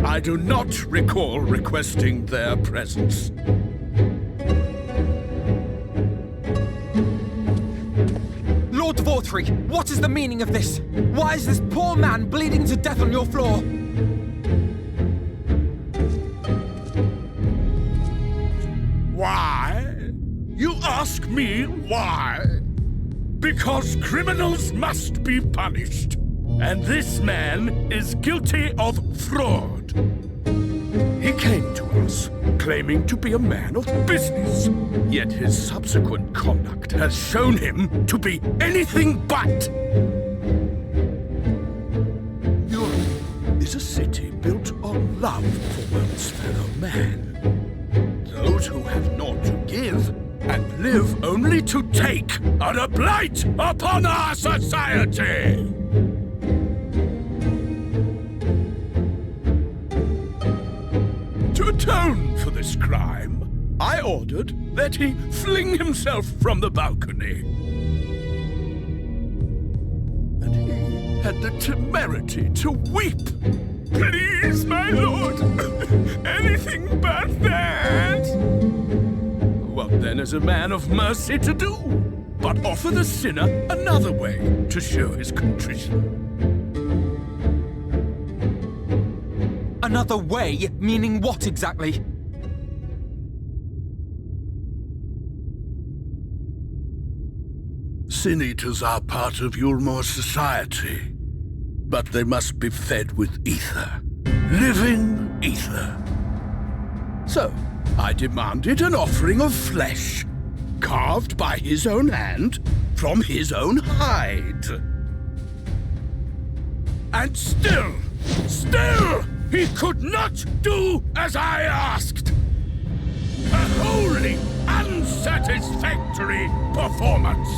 I do not recall requesting their presence. sorcery? What is the meaning of this? Why is this poor man bleeding to death on your floor? Why? You ask me why? Because criminals must be punished. And this man is guilty of fraud. He came to us claiming to be a man of business, yet his subsequent conduct has shown him to be anything but. Europe is a city built on love for one's fellow man. Those who have naught to give and live only to take are a blight upon our society. To atone for this crime, I ordered that he fling himself from the balcony. And he had the temerity to weep. Please, my lord, anything but that. What then is a man of mercy to do, but offer the sinner another way to show his contrition? Another way? Meaning what exactly? Sin-eaters are part of Yulmore society, but they must be fed with ether. Living ether. So, I demanded an offering of flesh, carved by his own hand, from his own hide. And still, he could not do as I asked. A wholly unsatisfactory performance.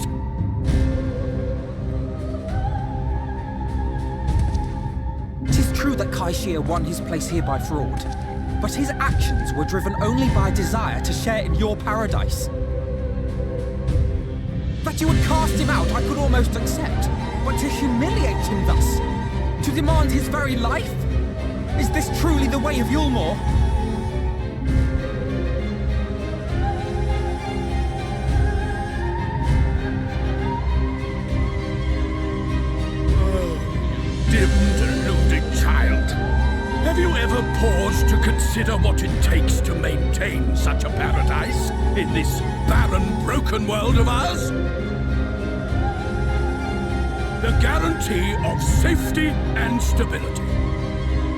It is true that Kaishir won his place here by fraud, but his actions were driven only by a desire to share in your paradise. That you would cast him out I could almost accept, but to humiliate him thus, to demand his very life? Is this truly the way of Yulmore? Dim, deluded child. Have you ever paused to consider what it takes to maintain such a paradise in this barren, broken world of ours? The guarantee of safety and stability.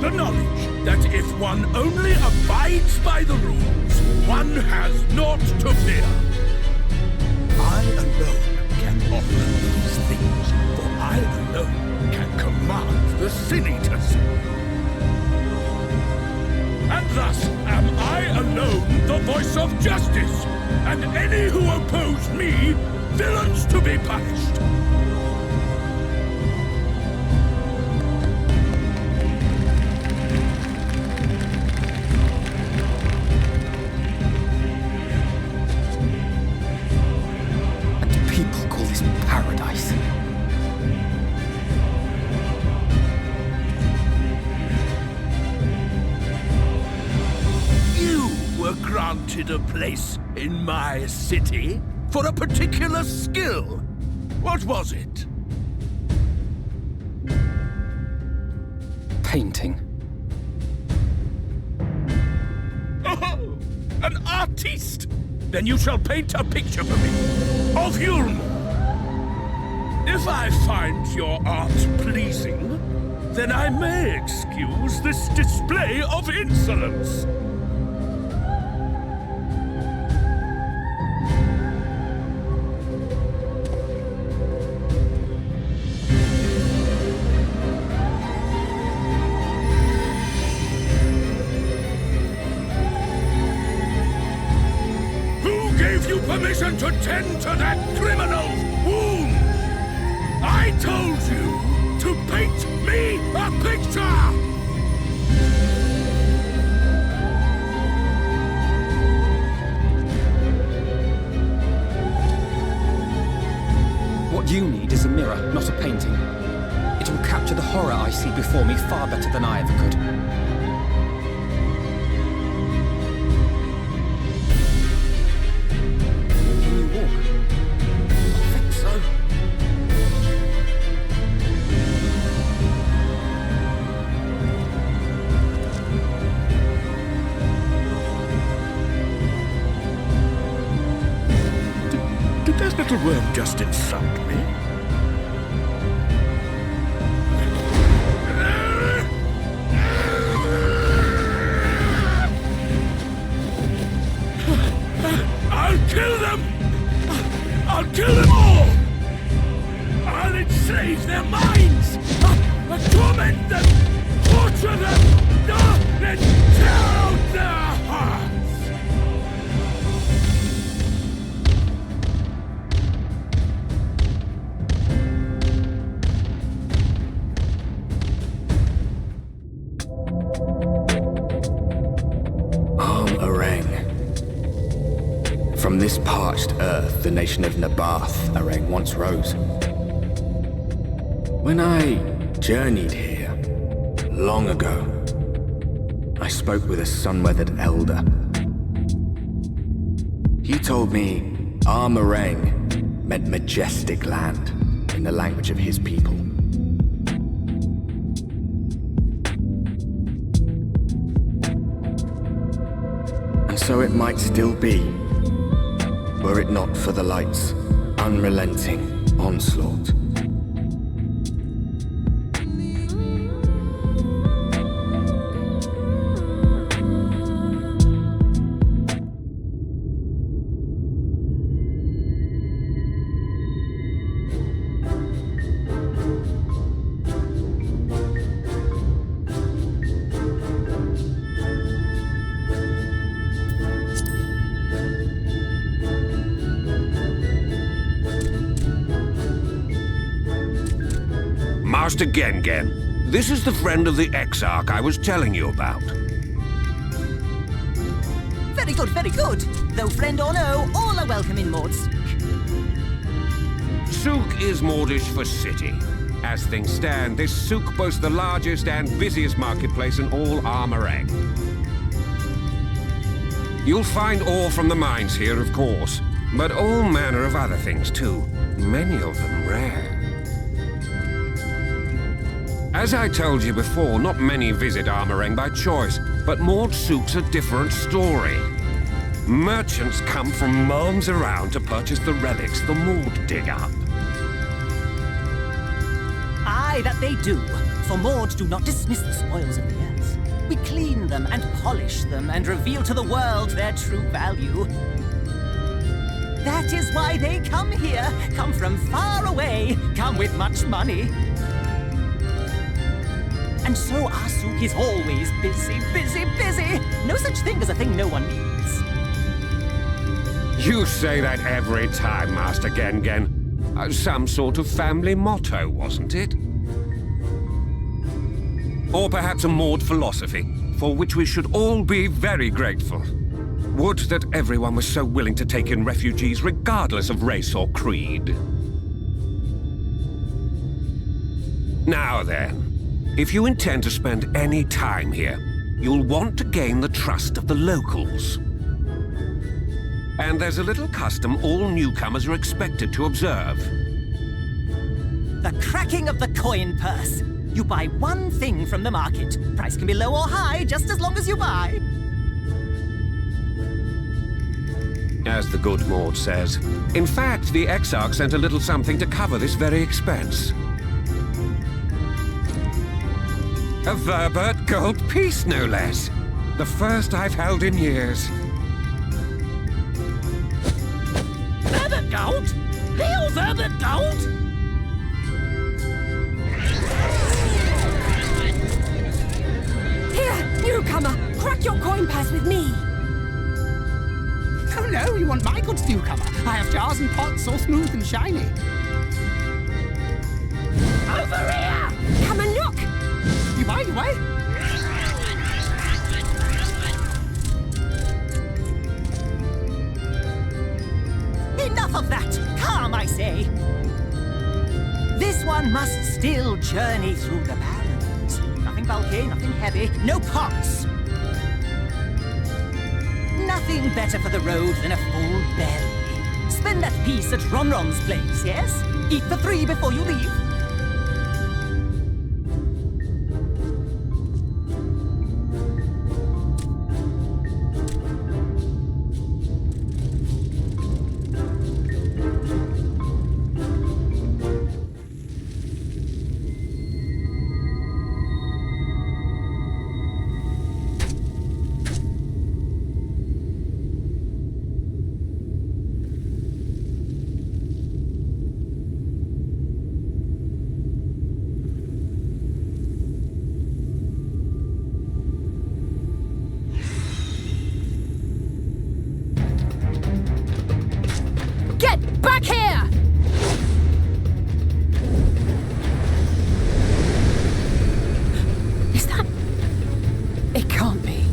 The knowledge that if one only abides by the rules, one has naught to fear. I alone can offer these things, for I alone can command the Sin-eaters. And thus am I alone the voice of justice, and any who oppose me, villains to be punished. Paradise. You were granted a place in my city for a particular skill. What was it? Painting. Oh, an artiste! Then you shall paint a picture for me of Yulmore. If I find your art pleasing, then I may excuse this display of insolence. Who gave you permission to tend to that criminal's wound? I told you to paint me a picture! What you need is a mirror, not a painting. It will capture the horror I see before me far better than I ever could. Can you walk? I think so. little worm just insult me? I'll kill them! I'll kill them all! I'll enslave their minds! I'll torment them! Torture them! And tear out their hearts! From this parched earth, the nation of Nabath, Arang, once rose. When I journeyed here, long ago, I spoke with a sun-weathered elder. He told me Armarang meant majestic land in the language of his people. And so it might still be, were it not for the light's unrelenting onslaught. Master Gengen, this is the friend of the Exarch I was telling you about. Very good, very good. Though friend or no, all are welcome in Maud's. Souk is Mordish for city. As things stand, this souk boasts the largest and busiest marketplace in all Armarang. You'll find ore from the mines here, of course, but all manner of other things too, many of them rare. As I told you before, not many visit Armarang by choice, but Maud Souk's a different story. Merchants come from miles around to purchase the relics the Maud dig up. Aye, that they do. For Maud do not dismiss the spoils of the earth. We clean them and polish them and reveal to the world their true value. That is why they come here, come from far away, come with much money. And so our souk is always busy, busy, busy. No such thing as a thing no one needs. You say that every time, Master Gengen. Some sort of family motto, wasn't it? Or perhaps a Maud philosophy, for which we should all be very grateful. Would that everyone was so willing to take in refugees regardless of race or creed. Now then. If you intend to spend any time here, you'll want to gain the trust of the locals. And there's a little custom all newcomers are expected to observe. The cracking of the coin purse. You buy one thing from the market. Price can be low or high, just as long as you buy. As the good Maud says. In fact, the Exarch sent a little something to cover this very expense. A Verbert gold piece, no less. The first I've held in years. Verbert gold? Real Verbert gold? Here, newcomer, crack your coin purse with me. Oh no, you want my goods, newcomer. I have jars and pots all smooth and shiny. Over here! Come and look! You buy, you buy. Enough of that! Calm, I say! This one must still journey through the barrens. Nothing bulky, nothing heavy, no pots. Nothing better for the road than a full belly. Spend that piece at Ronron's place, yes? Eat for 3 before you leave. Get back here! Is that... It can't be.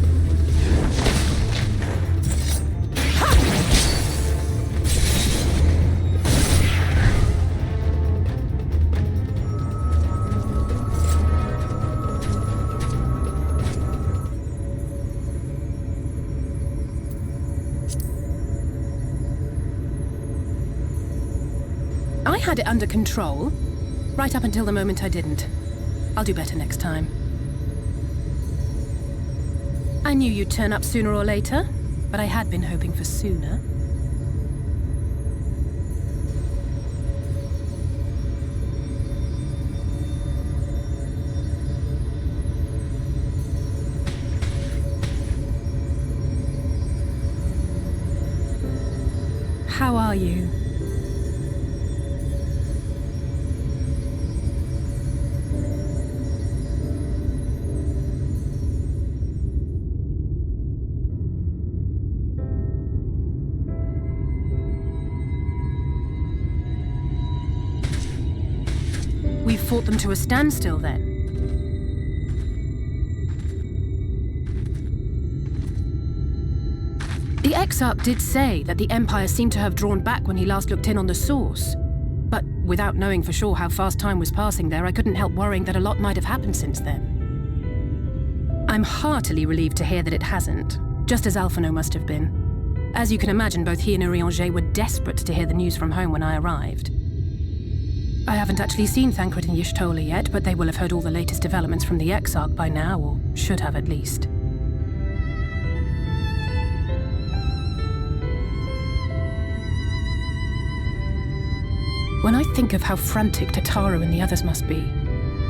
I had it under control, right up until the moment I didn't. I'll do better next time. I knew you'd turn up sooner or later, but I had been hoping for sooner. How are you? We've fought them to a standstill, then. The Exarch did say that the Empire seemed to have drawn back when he last looked in on the source. But without knowing for sure how fast time was passing there, I couldn't help worrying that a lot might have happened since then. I'm heartily relieved to hear that it hasn't, just as Alphino must have been. As you can imagine, both he and Urianger were desperate to hear the news from home when I arrived. I haven't actually seen Thancred and Y'shtola yet, but they will have heard all the latest developments from the Exarch by now, or should have at least. When I think of how frantic Tataru and the others must be,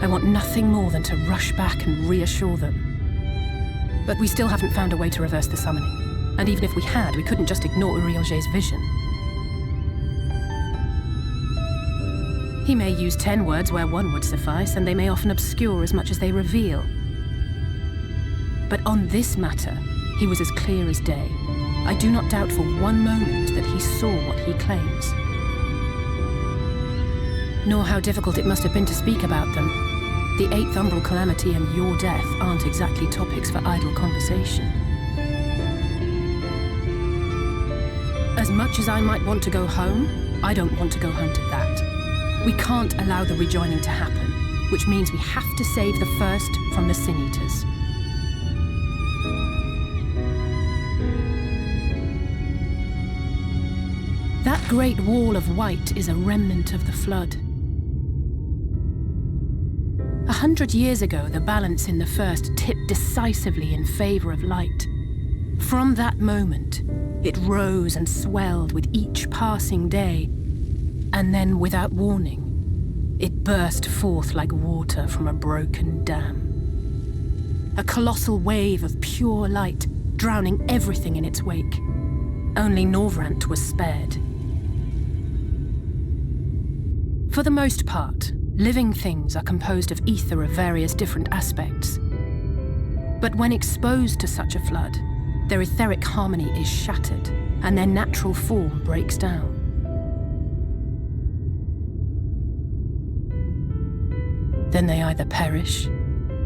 I want nothing more than to rush back and reassure them. But we still haven't found a way to reverse the summoning, and even if we had, we couldn't just ignore Urianger's vision. He may use 10 words where one would suffice, and they may often obscure as much as they reveal. But on this matter, he was as clear as day. I do not doubt for one moment that he saw what he claims. Nor how difficult it must have been to speak about them. The 8th Umbral Calamity and your death aren't exactly topics for idle conversation. As much as I might want to go home, I don't want to go home to that. We can't allow the rejoining to happen, which means we have to save the first from the Sin Eaters. That great wall of white is a remnant of the flood. 100 years ago, the balance in the first tipped decisively in favor of light. From that moment, it rose and swelled with each passing day, and then, without warning, it burst forth like water from a broken dam. A colossal wave of pure light, drowning everything in its wake. Only Norvrant was spared. For the most part, living things are composed of ether of various different aspects. But when exposed to such a flood, their etheric harmony is shattered, and their natural form breaks down. Then they either perish,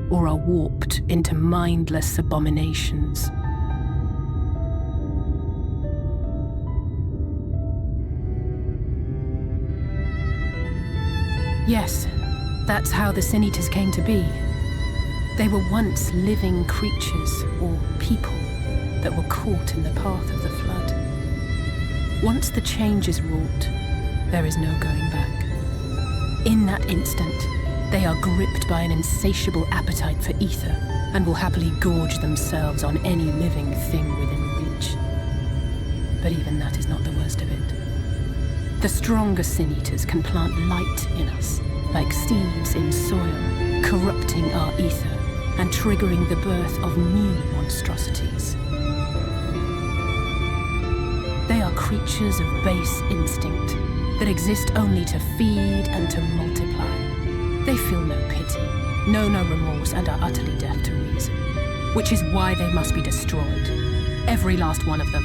or are warped into mindless abominations. Yes, that's how the Sin Eaters came to be. They were once living creatures, or people, that were caught in the path of the flood. Once the change is wrought, there is no going back. In that instant, they are gripped by an insatiable appetite for ether, and will happily gorge themselves on any living thing within reach. But even that is not the worst of it. The stronger Sin Eaters can plant light in us, like seeds in soil, corrupting our ether, and triggering the birth of new monstrosities. They are creatures of base instinct, that exist only to feed and to multiply. They feel no pity, know no remorse, and are utterly deaf to reason. Which is why they must be destroyed. Every last one of them.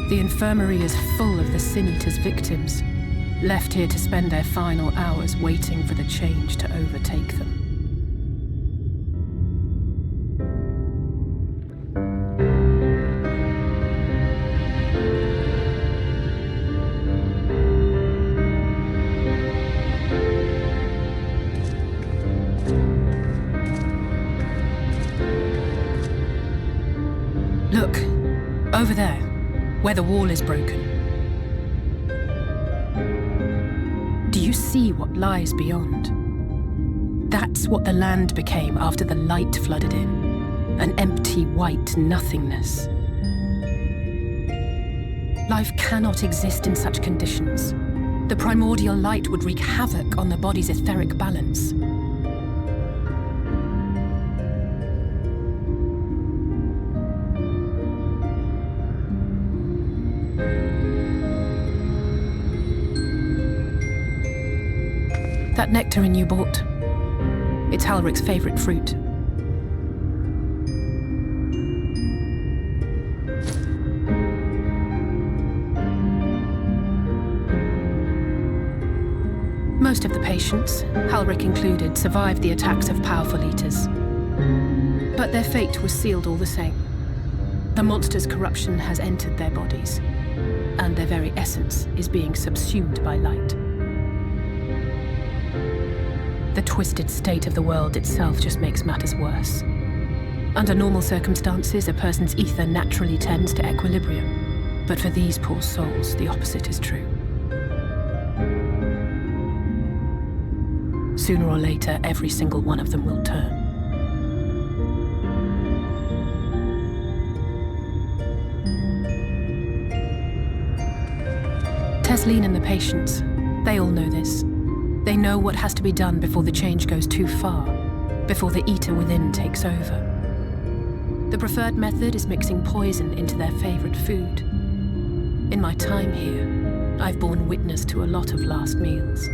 The infirmary is full of the Sin Eater's victims, left here to spend their final hours waiting for the change to overtake them. Look, over there, where the wall is broken. Do you see what lies beyond? That's what the land became after the light flooded in. An empty white nothingness. Life cannot exist in such conditions. The primordial light would wreak havoc on the body's etheric balance. That nectarine you bought, it's Halric's favorite fruit. Most of the patients, Halric included, survived the attacks of powerful eaters. But their fate was sealed all the same. The monster's corruption has entered their bodies, and their very essence is being subsumed by light. The twisted state of the world itself just makes matters worse. Under normal circumstances, a person's ether naturally tends to equilibrium. But for these poor souls, the opposite is true. Sooner or later, every single one of them will turn. Tesleen and the patients, they all know this. They know what has to be done before the change goes too far, before the eater within takes over. The preferred method is mixing poison into their favorite food. In my time here, I've borne witness to a lot of last meals.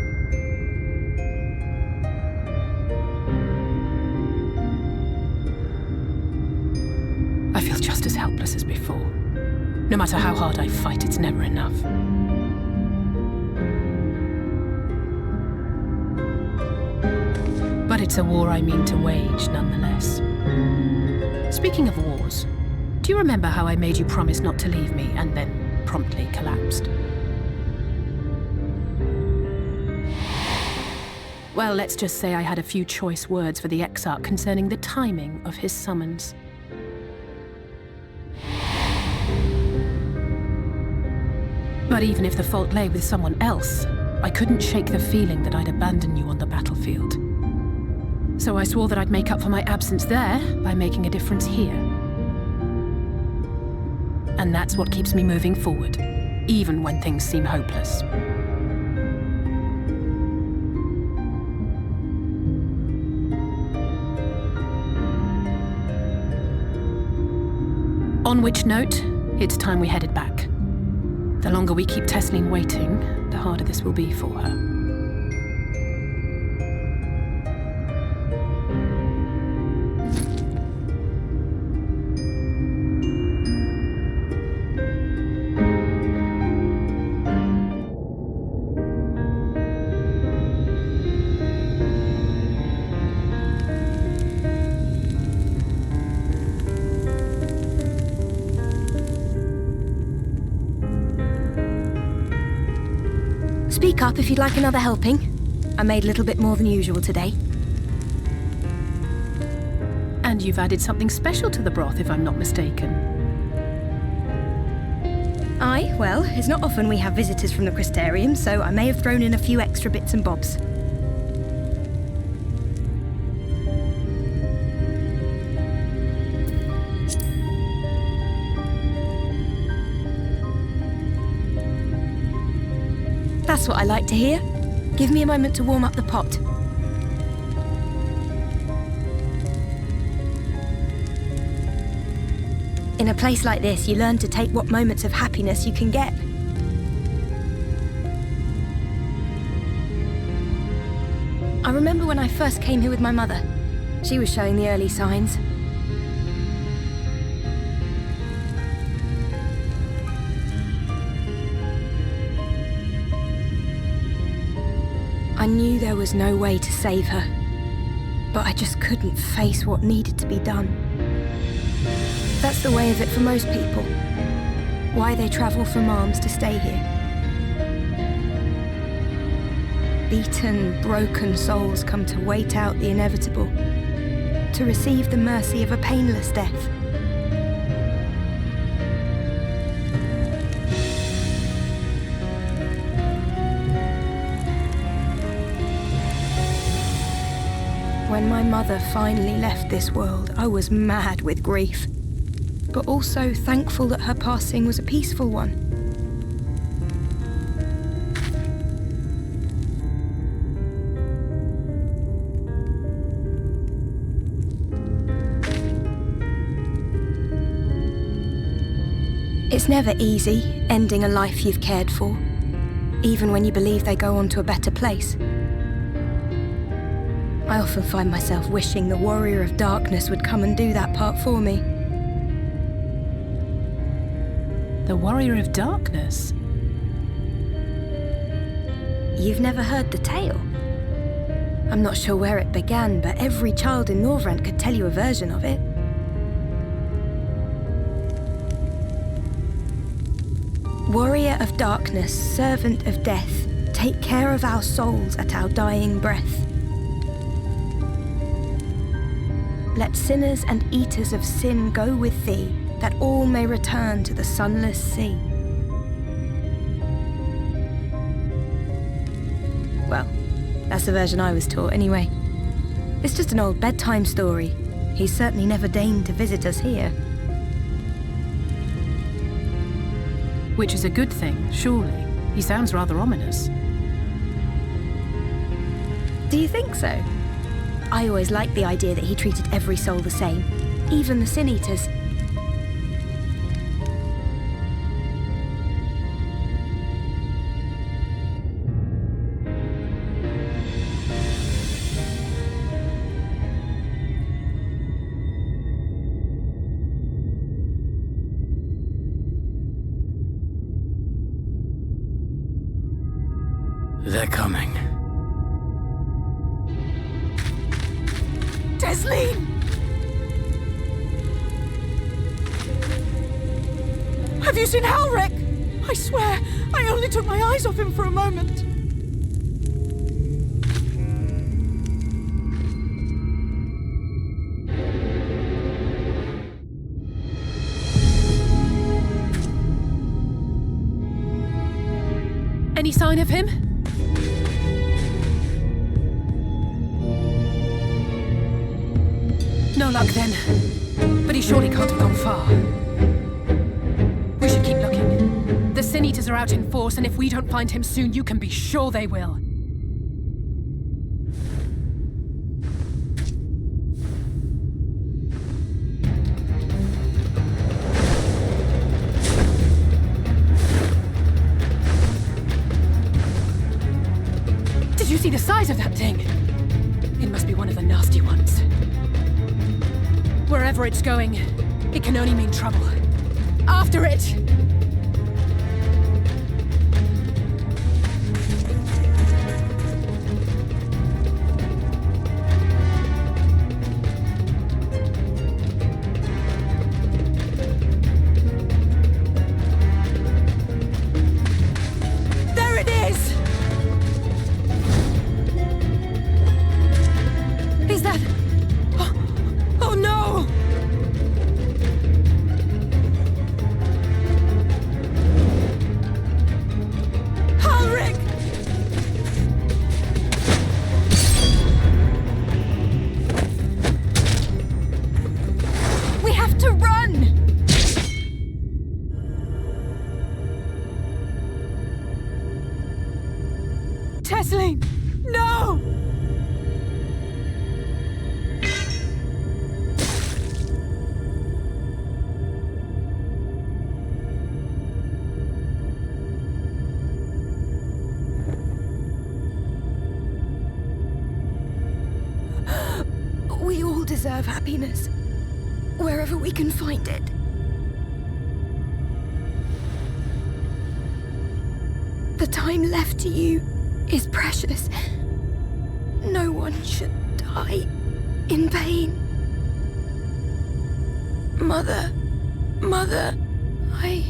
I feel just as helpless as before. No matter how hard I fight, it's never enough. But it's a war I mean to wage, nonetheless. Speaking of wars, do you remember how I made you promise not to leave me and then promptly collapsed? Well, let's just say I had a few choice words for the Exarch concerning the timing of his summons. But even if the fault lay with someone else, I couldn't shake the feeling that I'd abandon you on the battlefield. So I swore that I'd make up for my absence there by making a difference here. And that's what keeps me moving forward, even when things seem hopeless. On which note, it's time we headed back. The longer we keep Tesleen waiting, the harder this will be for her. Speak up if you'd like another helping. I made a little bit more than usual today. And you've added something special to the broth, if I'm not mistaken. Aye, well, it's not often we have visitors from the Crystarium, so I may have thrown in a few extra bits and bobs. That's what I like to hear. Give me a moment to warm up the pot. In a place like this, you learn to take what moments of happiness you can get. I remember when I first came here with my mother. She was showing the early signs. knew there was no way to save her, but I just couldn't face what needed to be done. That's the way of it for most people. Why they travel from arms to stay here. Beaten, broken souls come to wait out the inevitable, to receive the mercy of a painless death. When my mother finally left this world, I was mad with grief, but also thankful that her passing was a peaceful one. It's never easy, ending a life you've cared for, even when you believe they go on to a better place. I often find myself wishing the Warrior of Darkness would come and do that part for me. The Warrior of Darkness? You've never heard the tale? I'm not sure where it began, but every child in Norvrent could tell you a version of it. Warrior of Darkness, servant of death, take care of our souls at our dying breath. Let sinners and eaters of sin go with thee, that all may return to the sunless sea. Well, that's the version I was taught anyway. It's just an old bedtime story. He's certainly never deigned to visit us here. Which is a good thing, surely. He sounds rather ominous. Do you think so? I always liked the idea that he treated every soul the same, even the Sin Eaters. They're coming. Tesleen! Have you seen Halric? I swear, I only took my eyes off him for a moment. Any sign of him? No luck then. But he surely can't have gone far. We should keep looking. The Sin Eaters are out in force, and if we don't find him soon, you can be sure they will. Did you see the size of that thing? It must be one of the nasty ones. Wherever it's going, it can only mean trouble. After it! There it is! Is that... Oh no! Halric! We have to run! Tesleen! No! We all deserve happiness, wherever we can find it. The time left to you is precious, No one should die in pain. Mother, I...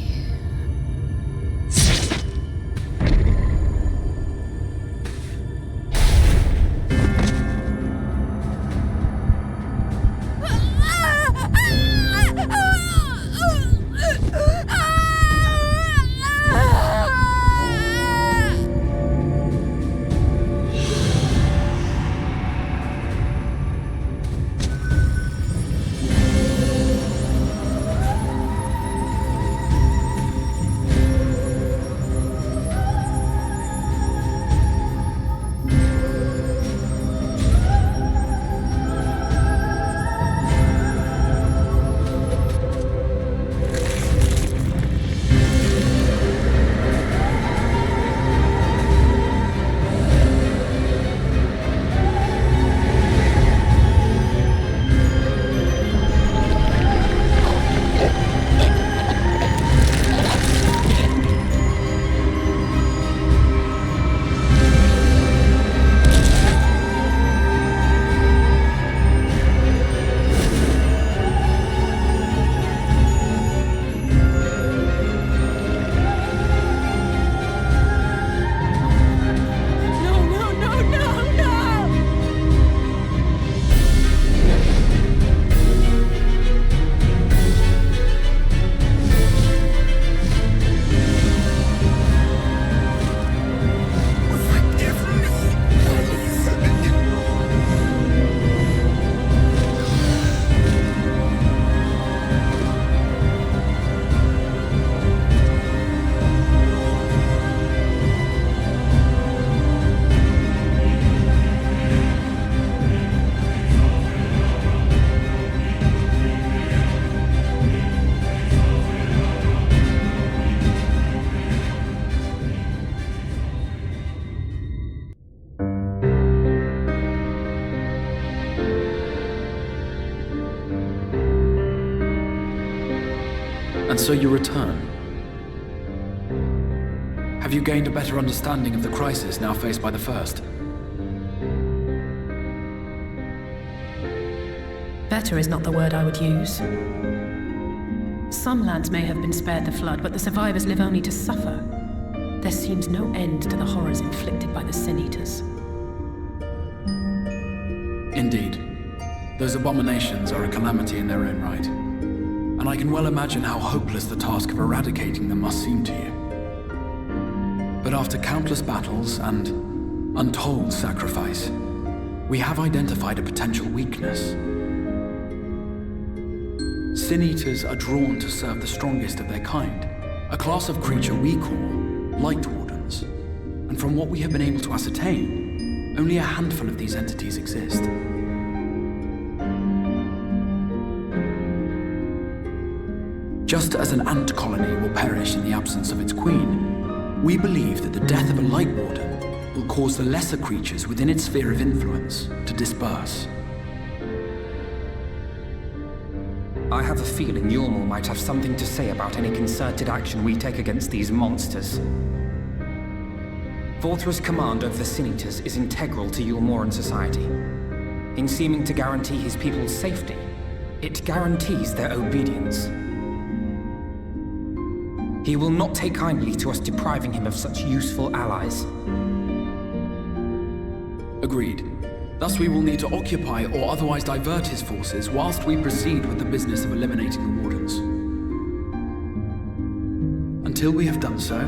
And so you return. Have you gained a better understanding of the crisis now faced by the First? Better is not the word I would use. Some lands may have been spared the flood, but the survivors live only to suffer. There seems no end to the horrors inflicted by the Sin Eaters. Indeed. Those abominations are a calamity in their own right. And I can well imagine how hopeless the task of eradicating them must seem to you. But after countless battles and untold sacrifice, we have identified a potential weakness. Sin Eaters are drawn to serve the strongest of their kind, a class of creature we call Light Wardens. And from what we have been able to ascertain, only a handful of these entities exist. Just as an ant colony will perish in the absence of its queen, we believe that the death of a Light Warden will cause the lesser creatures within its sphere of influence to disperse. I have a feeling Yulmul might have something to say about any concerted action we take against these monsters. Vorthra's command over the Sin Eaters is integral to Yulmoran society. In seeming to guarantee his people's safety, it guarantees their obedience. He will not take kindly to us depriving him of such useful allies. Agreed. Thus we will need to occupy or otherwise divert his forces whilst we proceed with the business of eliminating the Wardens. Until we have done so,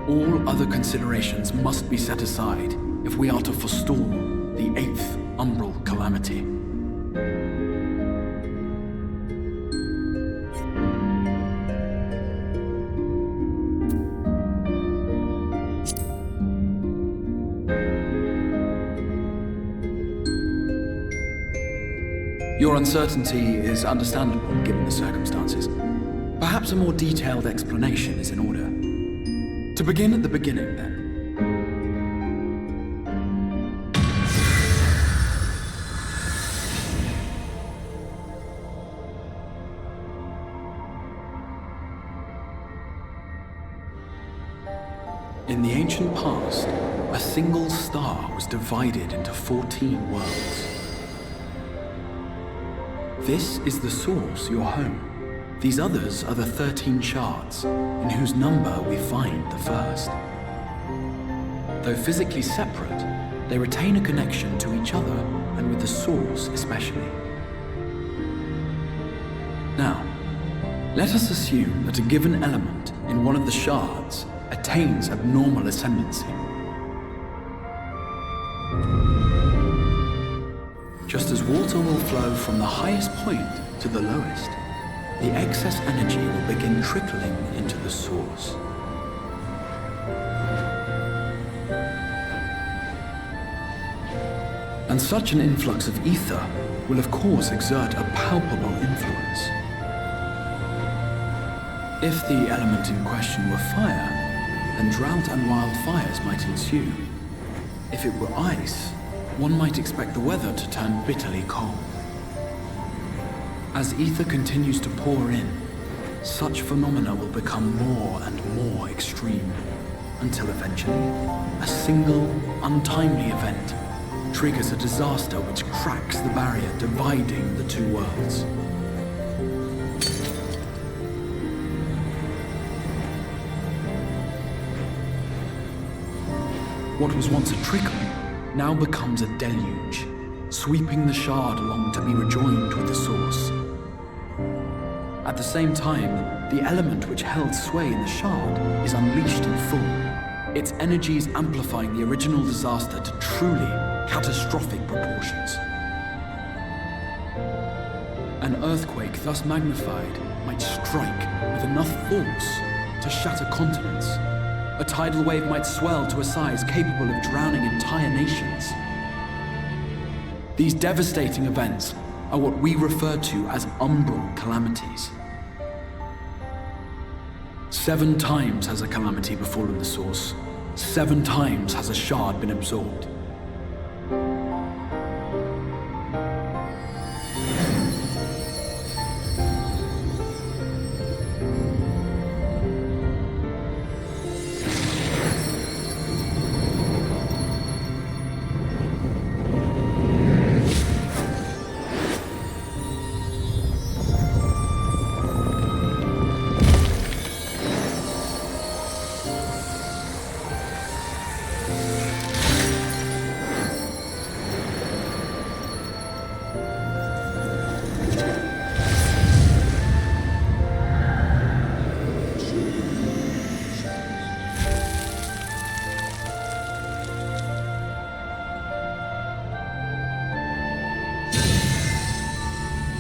all other considerations must be set aside if we are to forestall the 8th Umbral Calamity. Your uncertainty is understandable given the circumstances. Perhaps a more detailed explanation is in order. To begin at the beginning, then. In the ancient past, a single star was divided into 14 worlds. This is the source, your home. These others are the 13 shards, in whose number we find the first. Though physically separate, they retain a connection to each other, and with the source especially. Now, let us assume that a given element in one of the shards attains abnormal ascendancy. Just as water will flow from the highest point to the lowest, the excess energy will begin trickling into the source. And such an influx of ether will of course exert a palpable influence. If the element in question were fire, then drought and wildfires might ensue. If it were ice, one might expect the weather to turn bitterly cold. As ether continues to pour in, such phenomena will become more and more extreme, until eventually, a single, untimely event triggers a disaster which cracks the barrier dividing the two worlds. What was once a trickle now becomes a deluge, sweeping the shard along to be rejoined with the source. At the same time, the element which held sway in the shard is unleashed in full, its energies amplifying the original disaster to truly catastrophic proportions. An earthquake thus magnified might strike with enough force to shatter continents. A tidal wave might swell to a size capable of drowning entire nations. These devastating events are what we refer to as umbral calamities. 7 times has a calamity befallen the source. 7 times has a shard been absorbed.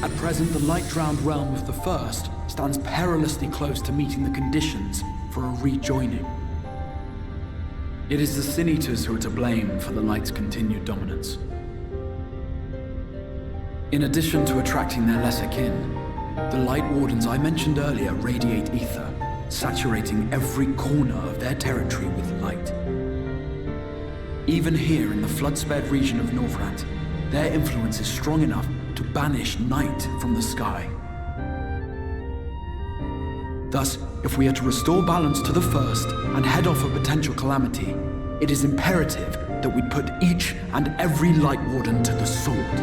At present, the light-drowned realm of the First stands perilously close to meeting the conditions for a rejoining. It is the Sin Eaters who are to blame for the Light's continued dominance. In addition to attracting their lesser kin, the Light Wardens I mentioned earlier radiate ether, saturating every corner of their territory with light. Even here in the flood-spared region of Northrant, their influence is strong enough to banish night from the sky. Thus, if we are to restore balance to the First and head off a potential calamity, it is imperative that we put each and every Light Warden to the sword.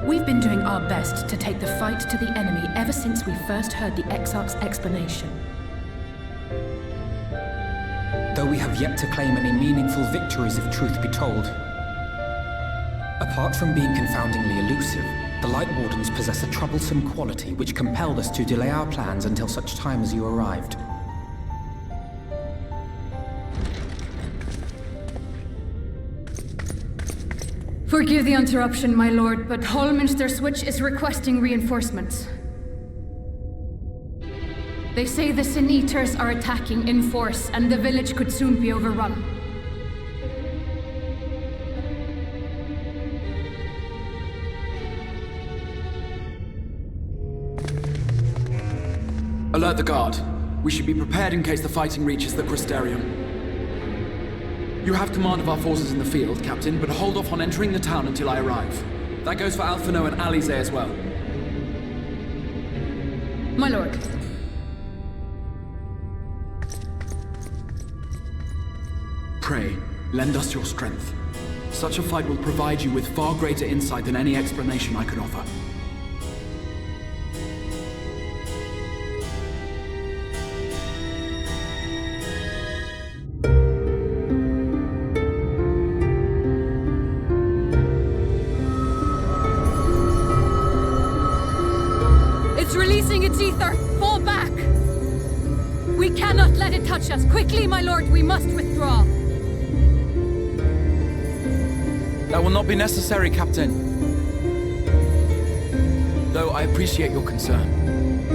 We've been doing our best to take the fight to the enemy ever since we first heard the Exarch's explanation. Though we have yet to claim any meaningful victories if truth be told. Apart from being confoundingly elusive, the Light Wardens possess a troublesome quality which compelled us to delay our plans until such time as you arrived. Forgive the interruption, my lord, but Hallminster Switch is requesting reinforcements. They say the Sin Eaters are attacking in force, and the village could soon be overrun. Alert the guard. We should be prepared in case the fighting reaches the Crystarium. You have command of our forces in the field, Captain, but hold off on entering the town until I arrive. That goes for Alphino and Alize as well. My lord. pray, lend us your strength. Such a fight will provide you with far greater insight than any explanation I could offer. It's releasing its ether! Fall back! We cannot let it touch us! Quickly, my lord, we must withdraw! That will not be necessary, Captain. Though I appreciate your concern.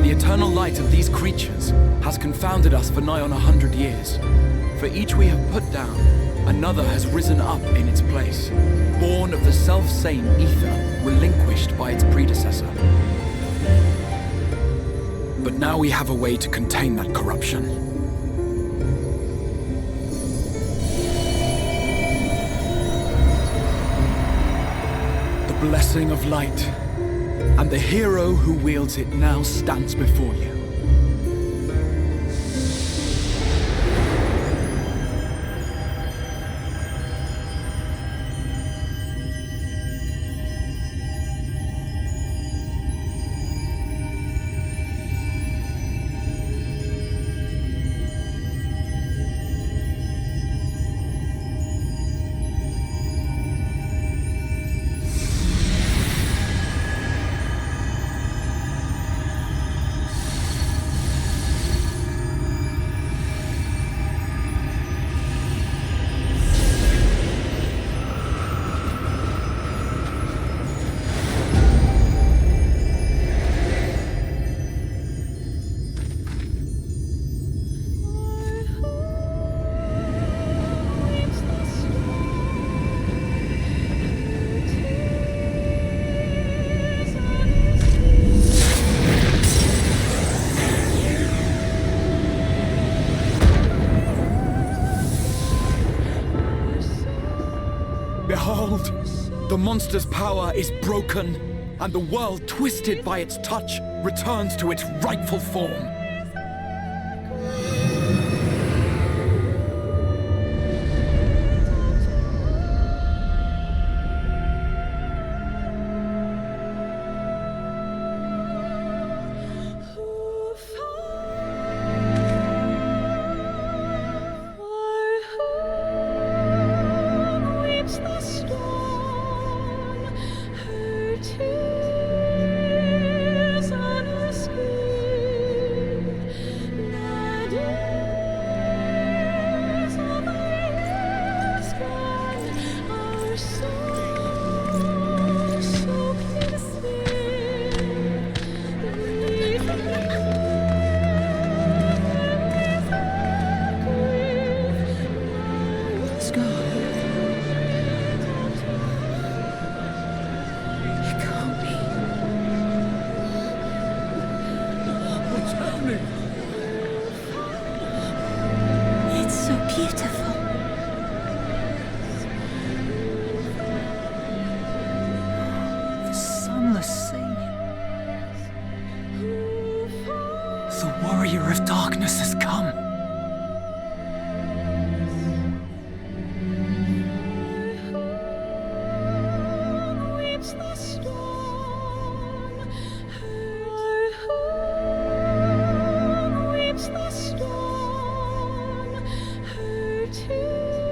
The eternal light of these creatures has confounded us for nigh on 100 years. For each we have put down, another has risen up in its place, born of the self-same ether relinquished by its predecessor. But now we have a way to contain that corruption. The blessing of light, and the hero who wields it now stands before you. Behold, the monster's power is broken, and the world, twisted by its touch, returns to its rightful form.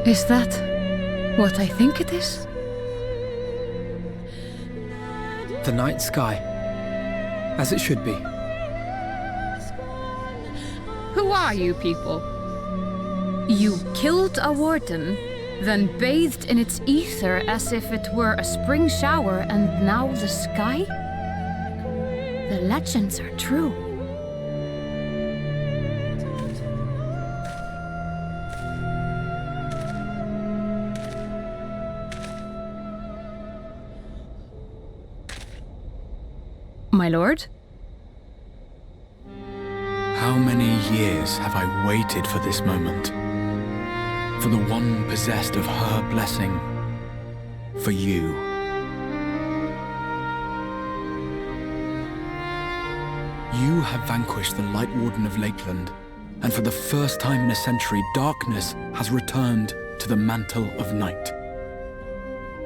Is that what I think it is? The night sky, as it should be. Who are you people? You killed a warden, then bathed in its ether as if it were a spring shower, and now the sky? The legends are true. My lord? How many years have I waited for this moment? For the one possessed of her blessing. For you. You have vanquished the Light Warden of Lakeland, and for the first time in a century, darkness has returned to the mantle of night.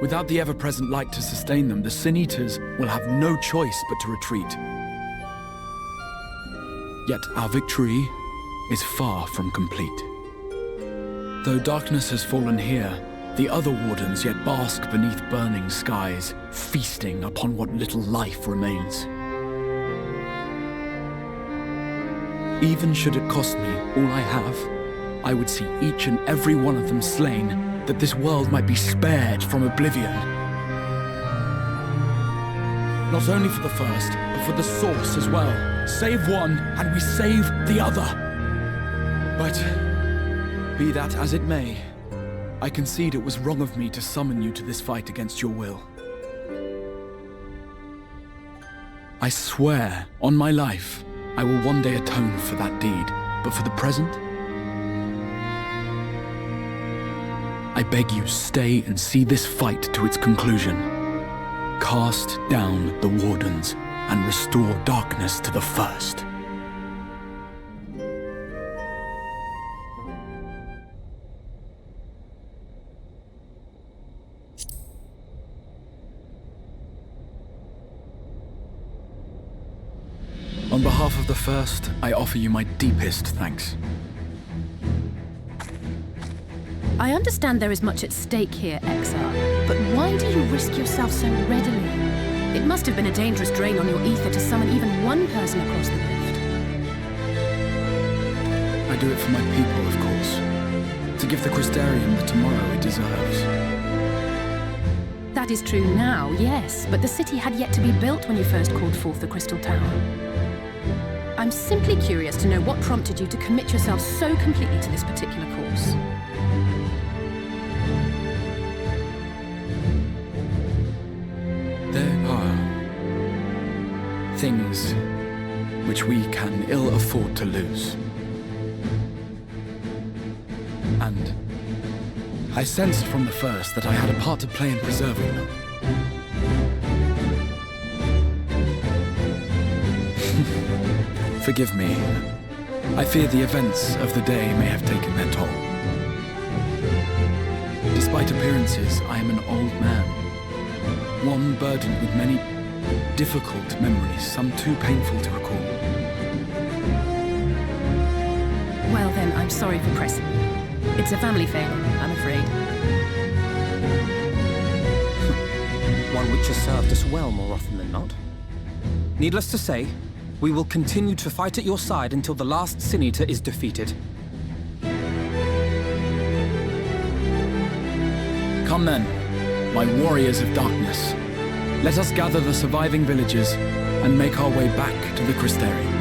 Without the ever-present light to sustain them, the Sin Eaters will have no choice but to retreat. Yet our victory is far from complete. Though darkness has fallen here, the other wardens yet bask beneath burning skies, feasting upon what little life remains. Even should it cost me all I have, I would see each and every one of them slain, that this world might be spared from oblivion. Not only for the first, but for the source as well. Save one, and we save the other. But, be that as it may, I concede it was wrong of me to summon you to this fight against your will. I swear, on my life, I will one day atone for that deed, but for the present, I beg you stay and see this fight to its conclusion. Cast down the wardens and restore darkness to the first. On behalf of the first, I offer you my deepest thanks. I understand there is much at stake here, Exar, but why do you risk yourself so readily? It must have been a dangerous drain on your ether to summon even one person across the rift. I do it for my people, of course. To give the Crystarium the tomorrow it deserves. That is true now, yes, but the city had yet to be built when you first called forth the Crystal Tower. I'm simply curious to know what prompted you to commit yourself so completely to this particular course. There are things which we can ill afford to lose. And I sensed from the first that I had a part to play in preserving them. Forgive me. I fear the events of the day may have taken their toll. Despite appearances, I am an old man. One burdened with many difficult memories, some too painful to recall. Well then, I'm sorry for pressing you. It's a family failing, I'm afraid. One which has served us well more often than not. Needless to say, we will continue to fight at your side until the last Sin Eater is defeated. Come then, my warriors of darkness. Let us gather the surviving villages and make our way back to the Crystarium.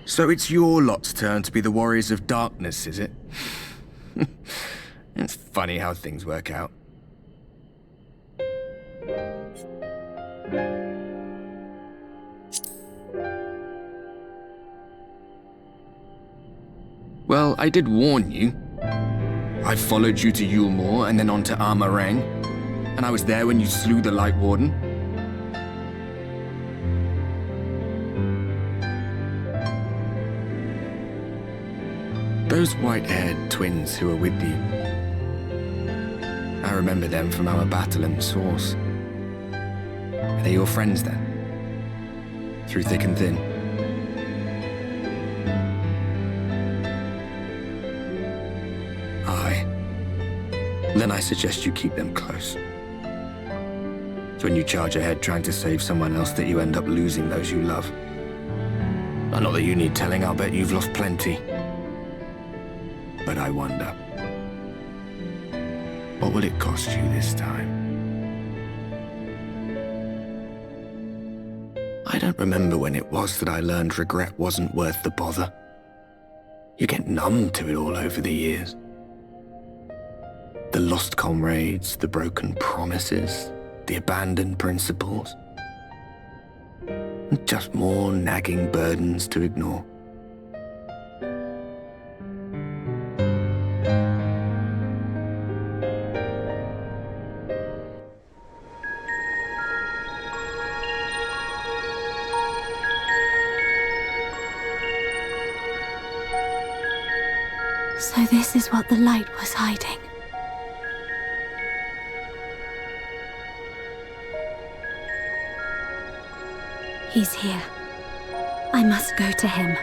So it's your lot's turn to be the warriors of darkness, is it? It's funny how things work out. Well, I did warn you. I followed you to Yulmore and then on to Armarang, and I was there when you slew the Light Warden. Those white-haired twins who were with you. I remember them from our battle in the Source. Are they your friends then? Through thick and thin? Aye. Then I suggest you keep them close. It's when you charge ahead trying to save someone else that you end up losing those you love. Not that you need telling, I'll bet you've lost plenty. But I wonder, what will it cost you this time? I don't remember when it was that I learned regret wasn't worth the bother. You get numb to it all over the years. The lost comrades, the broken promises, the abandoned principles. Just more nagging burdens to ignore. So this is what the light was hiding. He's here. I must go to him.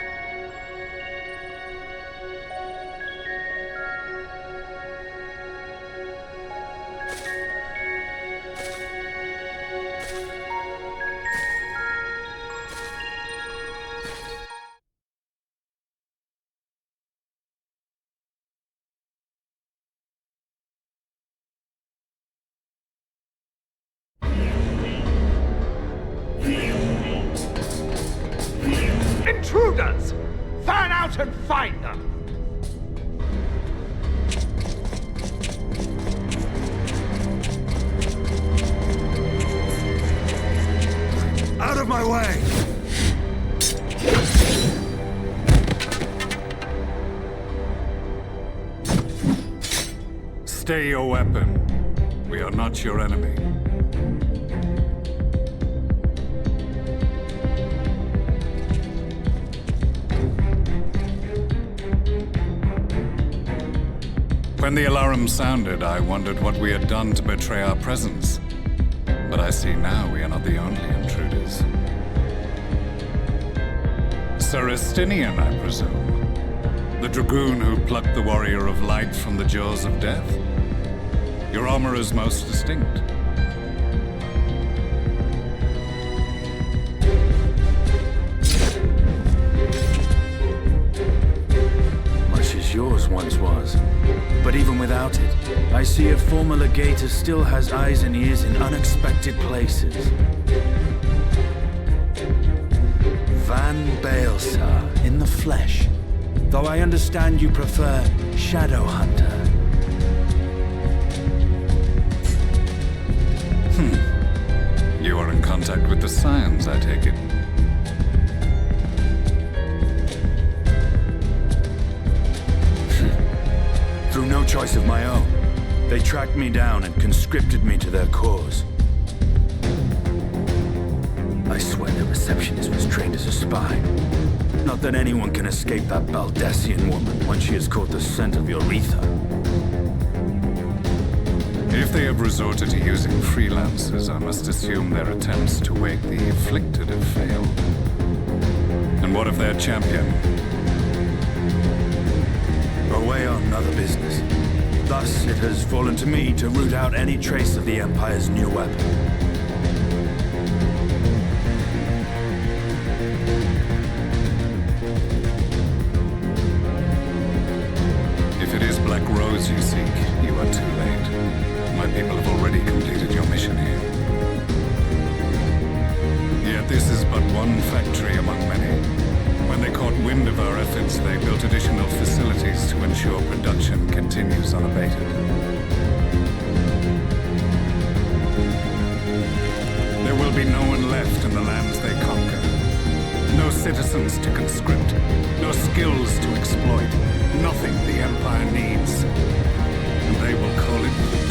Intruders! Fan out and find them! Out of my way! Stay your weapon. We are not your enemy. When the alarm sounded, I wondered what we had done to betray our presence. But I see now we are not the only intruders. Sir Estinian, I presume. The dragoon who plucked the warrior of light from the jaws of death. Your armor is most distinct. Much as yours once was. But even without it, I see a former legator still has eyes and ears in unexpected places. Van Baelsar, in the flesh. Though I understand you prefer Shadow Hunter. You are in contact with the Scions, I take it. Through no choice of my own, they tracked me down and conscripted me to their cause. I swear the receptionist was trained as a spy. Not that anyone can escape that Baldessian woman once she has caught the scent of your ether. If they have resorted to using freelancers, I must assume their attempts to wake the afflicted have failed. And what of their champion? Away on other business. Thus, it has fallen to me to root out any trace of the Empire's new weapon. If it is Black Rose you seek, you are too late. My people have already completed your mission here. Yet this is but one factory among many. When they caught wind of our efforts, they built additional facilities to ensure production continues unabated. There will be no one left in the lands they conquer. No citizens to conscript, no skills to exploit, nothing the Empire needs. And they will call it victory.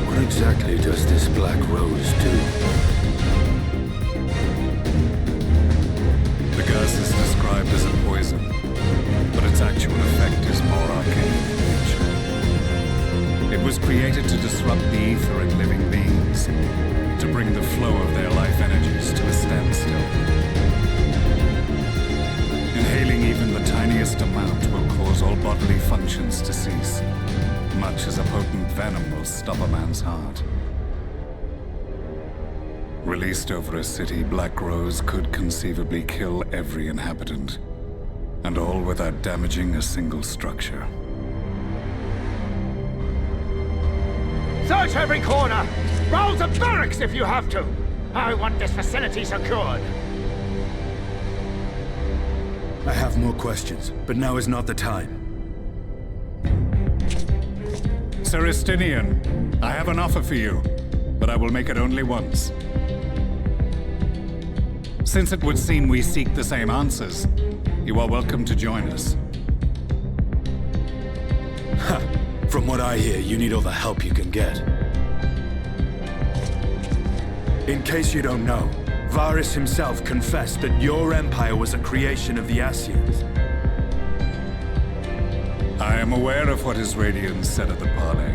What exactly does this Black Rose do? The gas is described as a poison, but its actual effect is more arcane in nature. It was created to disrupt the ether in living beings, to bring the flow of their life energies to a standstill. Inhaling even the tiniest amount will cause all bodily functions to cease, much as a potent venom will stop a man's heart. Released over a city, Black Rose could conceivably kill every inhabitant, and all without damaging a single structure. Search every corner! Rouse the barracks if you have to! I want this facility secured! I have more questions, but now is not the time. Sir Estinian, I have an offer for you, but I will make it only once. Since it would seem we seek the same answers, you are welcome to join us. Ha! From what I hear, you need all the help you can get. In case you don't know, Varus himself confessed that your empire was a creation of the Asians. I am aware of what his Radiance said at the parley.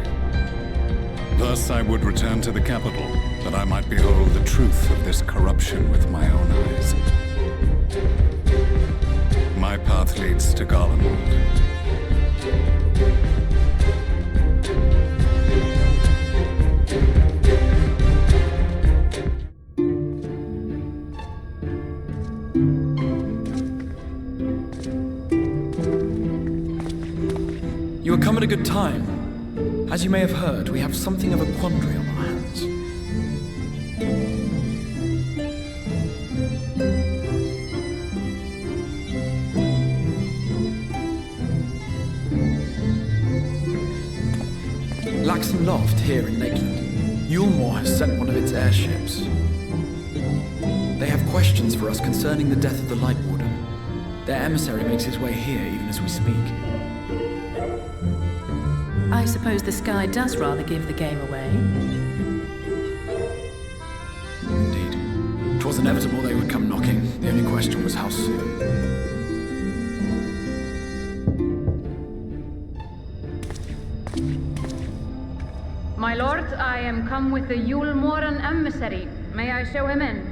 Thus I would return to the capital, that I might behold the truth of this corruption with my own eyes. My path leads to Garlemald. You have come at a good time. As you may have heard, we have something of a quandary on our hands. Laxon Loft here in Lakeland. Yulmore has sent one of its airships. They have questions for us concerning the death of the Light Warden. Their emissary makes his way here even as we speak. I suppose the sky does rather give the game away. Indeed. 'Twas inevitable they would come knocking. The only question was how soon. My lord, I am come with the Yulmoran emissary. May I show him in?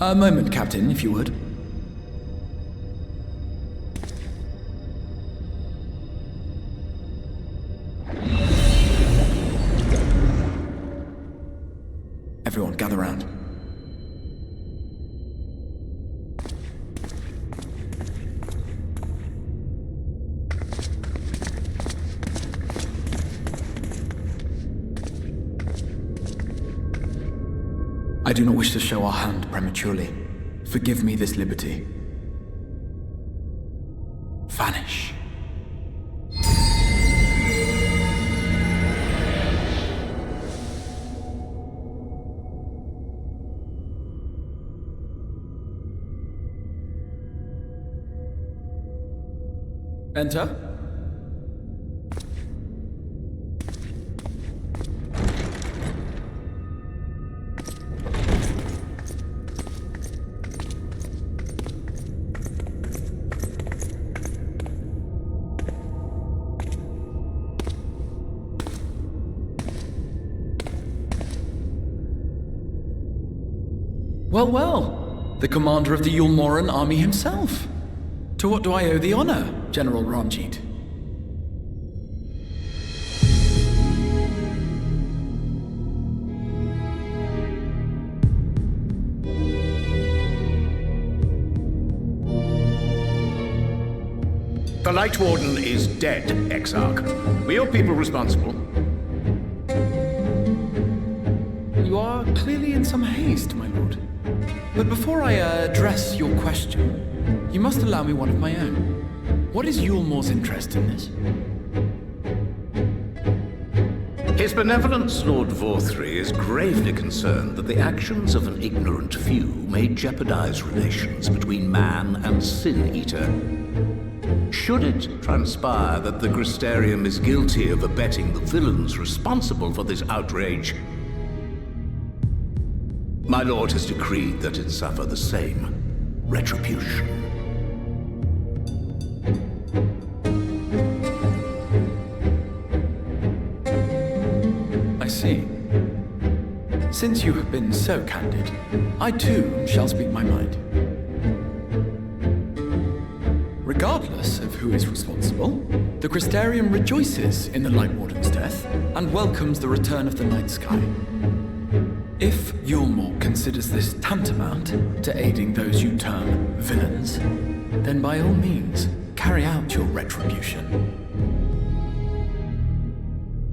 A moment, Captain, if you would. Everyone, gather round. I do not wish to show our hand prematurely. Forgive me this liberty. Vanish. Enter. Well, well. The commander of the Yulmoran army himself. To what do I owe the honor, General Ranjit? The Light Warden is dead, Exarch. Were your people responsible? You are clearly in some haste, my lord. But before I address your question, you must allow me one of my own. What is Yulmore's interest in this? His Benevolence, Lord Vorthry, is gravely concerned that the actions of an ignorant few may jeopardize relations between man and Sin Eater. Should it transpire that the Crystarium is guilty of abetting the villains responsible for this outrage, my lord has decreed that it suffer the same retribution. I see. Since you have been so candid, I too shall speak my mind. Regardless of who is responsible, the Crystarium rejoices in the Light Warden's death and welcomes the return of the night sky. If Yulmore considers this tantamount to aiding those you term villains, then by all means, carry out your retribution.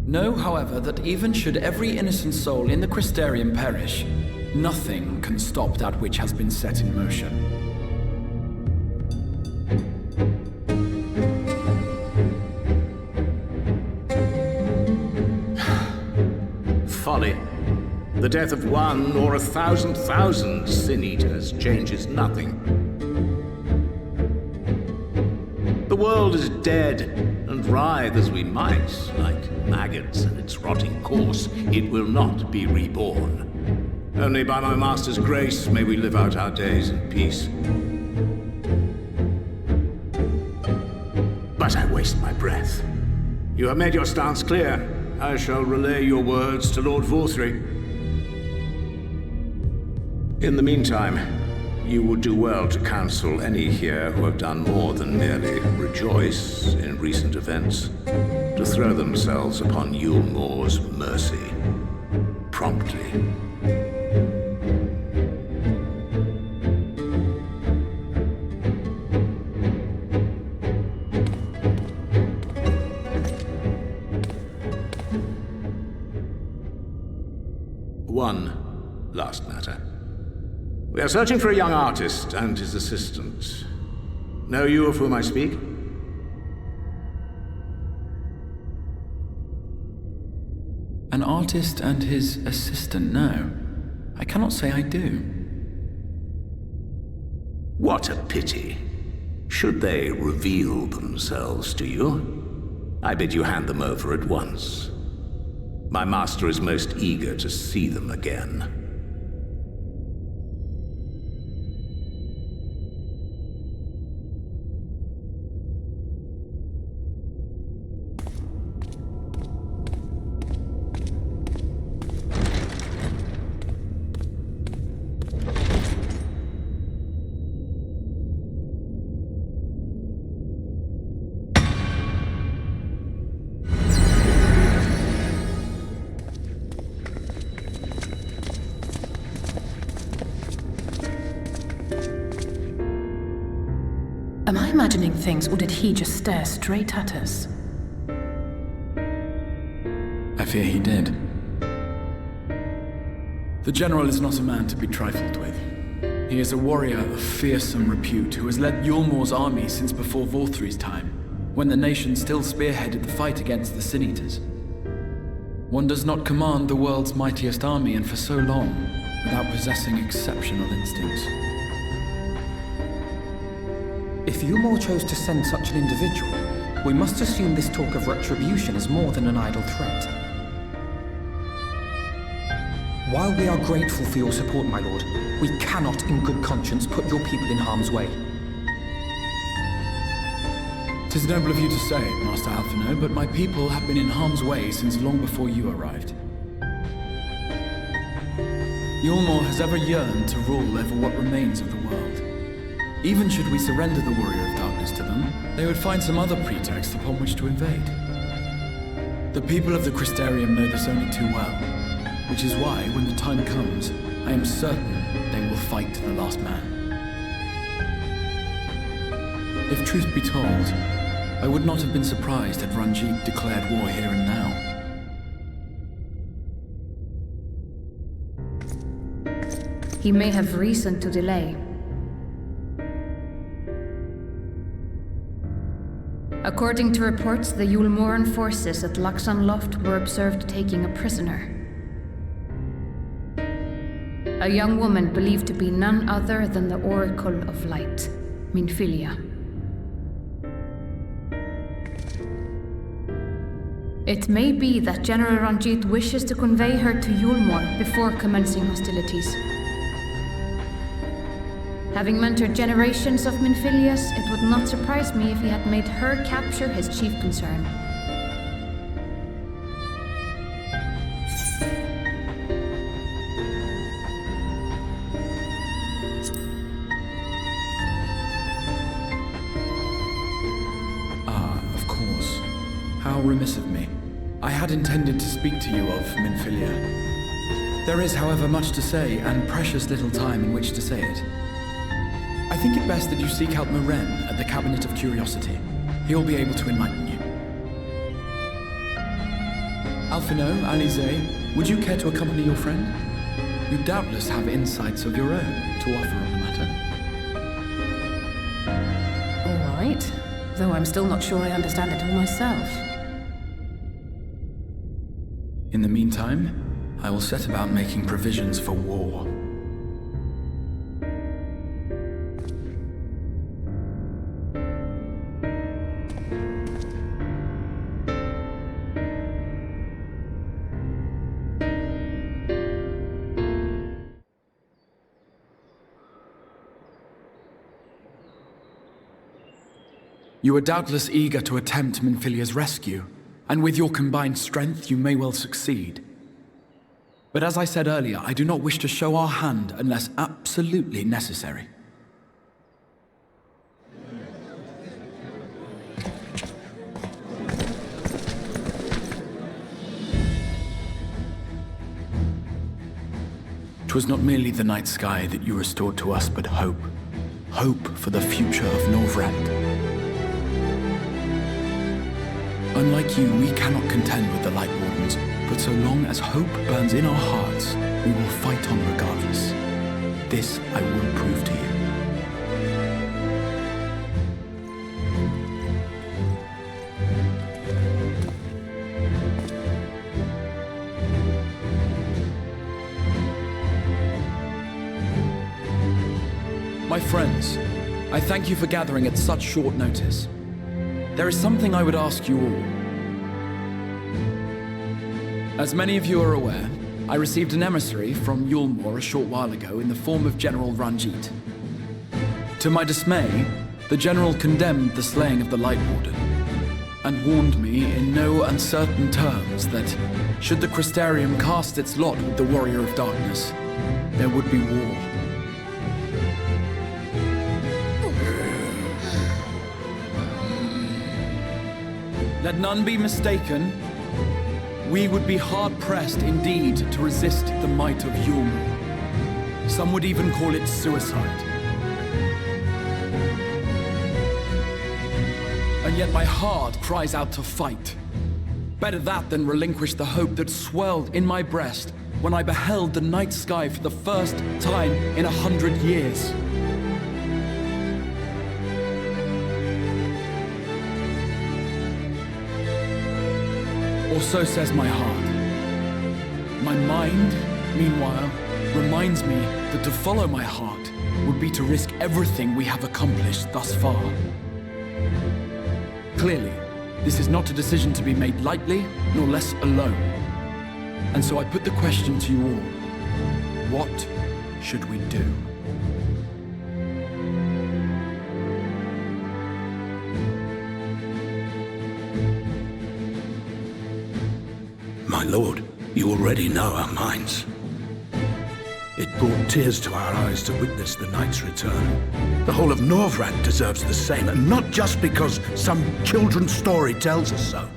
Know, however, that even should every innocent soul in the Crystarium perish, nothing can stop that which has been set in motion. Folly. The death of one or 1,000,000 sin-eaters changes nothing. The world is dead, and writhe as we might, like maggots in its rotting course, it will not be reborn. Only by my master's grace may we live out our days in peace. But I waste my breath. You have made your stance clear. I shall relay your words to Lord Vorthry. In the meantime, you would do well to counsel any here who have done more than merely rejoice in recent events, to throw themselves upon Yulmore's mercy, promptly. One last matter. We are searching for a young artist and his assistant. Know you of whom I speak? An artist and his assistant, no. I cannot say I do. What a pity. Should they reveal themselves to you, I bid you hand them over at once. My master is most eager to see them again. Am I imagining things, or did he just stare straight at us? I fear he did. The General is not a man to be trifled with. He is a warrior of fearsome repute who has led Yulmore's army since before Vorthry's time, when the nation still spearheaded the fight against the Sin-Eaters. One does not command the world's mightiest army, and for so long, without possessing exceptional instincts. If Yulmore chose to send such an individual, we must assume this talk of retribution is more than an idle threat. While we are grateful for your support, my lord, we cannot in good conscience put your people in harm's way. 'Tis noble of you to say, Master Alphino, but my people have been in harm's way since long before you arrived. Yulmore has ever yearned to rule over what remains of the world. Even should we surrender the Warrior of Darkness to them, they would find some other pretext upon which to invade. The people of the Crystarium know this only too well, which is why, when the time comes, I am certain they will fight to the last man. If truth be told, I would not have been surprised had Ranjit declared war here and now. He may have reason to delay. According to reports, the Yulmoran forces at Laxan Loft were observed taking a prisoner. A young woman believed to be none other than the Oracle of Light, Minfilia. It may be that General Ranjit wishes to convey her to Yulmore before commencing hostilities. Having mentored generations of Minfilias, it would not surprise me if he had made her capture his chief concern. Of course. How remiss of me. I had intended to speak to you of Minfilia. There is, however, much to say, and precious little time in which to say it. I think it best that you seek out Maren at the Cabinet of Curiosity. He'll be able to enlighten you. Alphino, Alize, would you care to accompany your friend? You doubtless have insights of your own to offer on the matter. All right, though I'm still not sure I understand it all myself. In the meantime, I will set about making provisions for war. You are doubtless eager to attempt Minfilia's rescue, and with your combined strength you may well succeed. But as I said earlier, I do not wish to show our hand unless absolutely necessary. "'Twas not merely the night sky that you restored to us, but hope. Hope for the future of Norvrand. Unlike you, we cannot contend with the Light Wardens, but so long as hope burns in our hearts, we will fight on regardless. This I will prove to you." My friends, I thank you for gathering at such short notice. There is something I would ask you all. As many of you are aware, I received an emissary from Yulmore a short while ago in the form of General Ranjit. To my dismay, the General condemned the slaying of the Light Warden, and warned me in no uncertain terms that, should the Crystarium cast its lot with the Warrior of Darkness, there would be war. Let none be mistaken. We would be hard-pressed indeed to resist the might of Yulmore. Some would even call it suicide. And yet my heart cries out to fight. Better that than relinquish the hope that swelled in my breast when I beheld the night sky for the first time in 100 years. Or so says my heart. My mind, meanwhile, reminds me that to follow my heart would be to risk everything we have accomplished thus far. Clearly, this is not a decision to be made lightly, nor less alone. And so I put the question to you all. What should we do? My lord, you already know our minds. It brought tears to our eyes to witness the knight's return. The whole of Norvrand deserves the same, and not just because some children's story tells us so.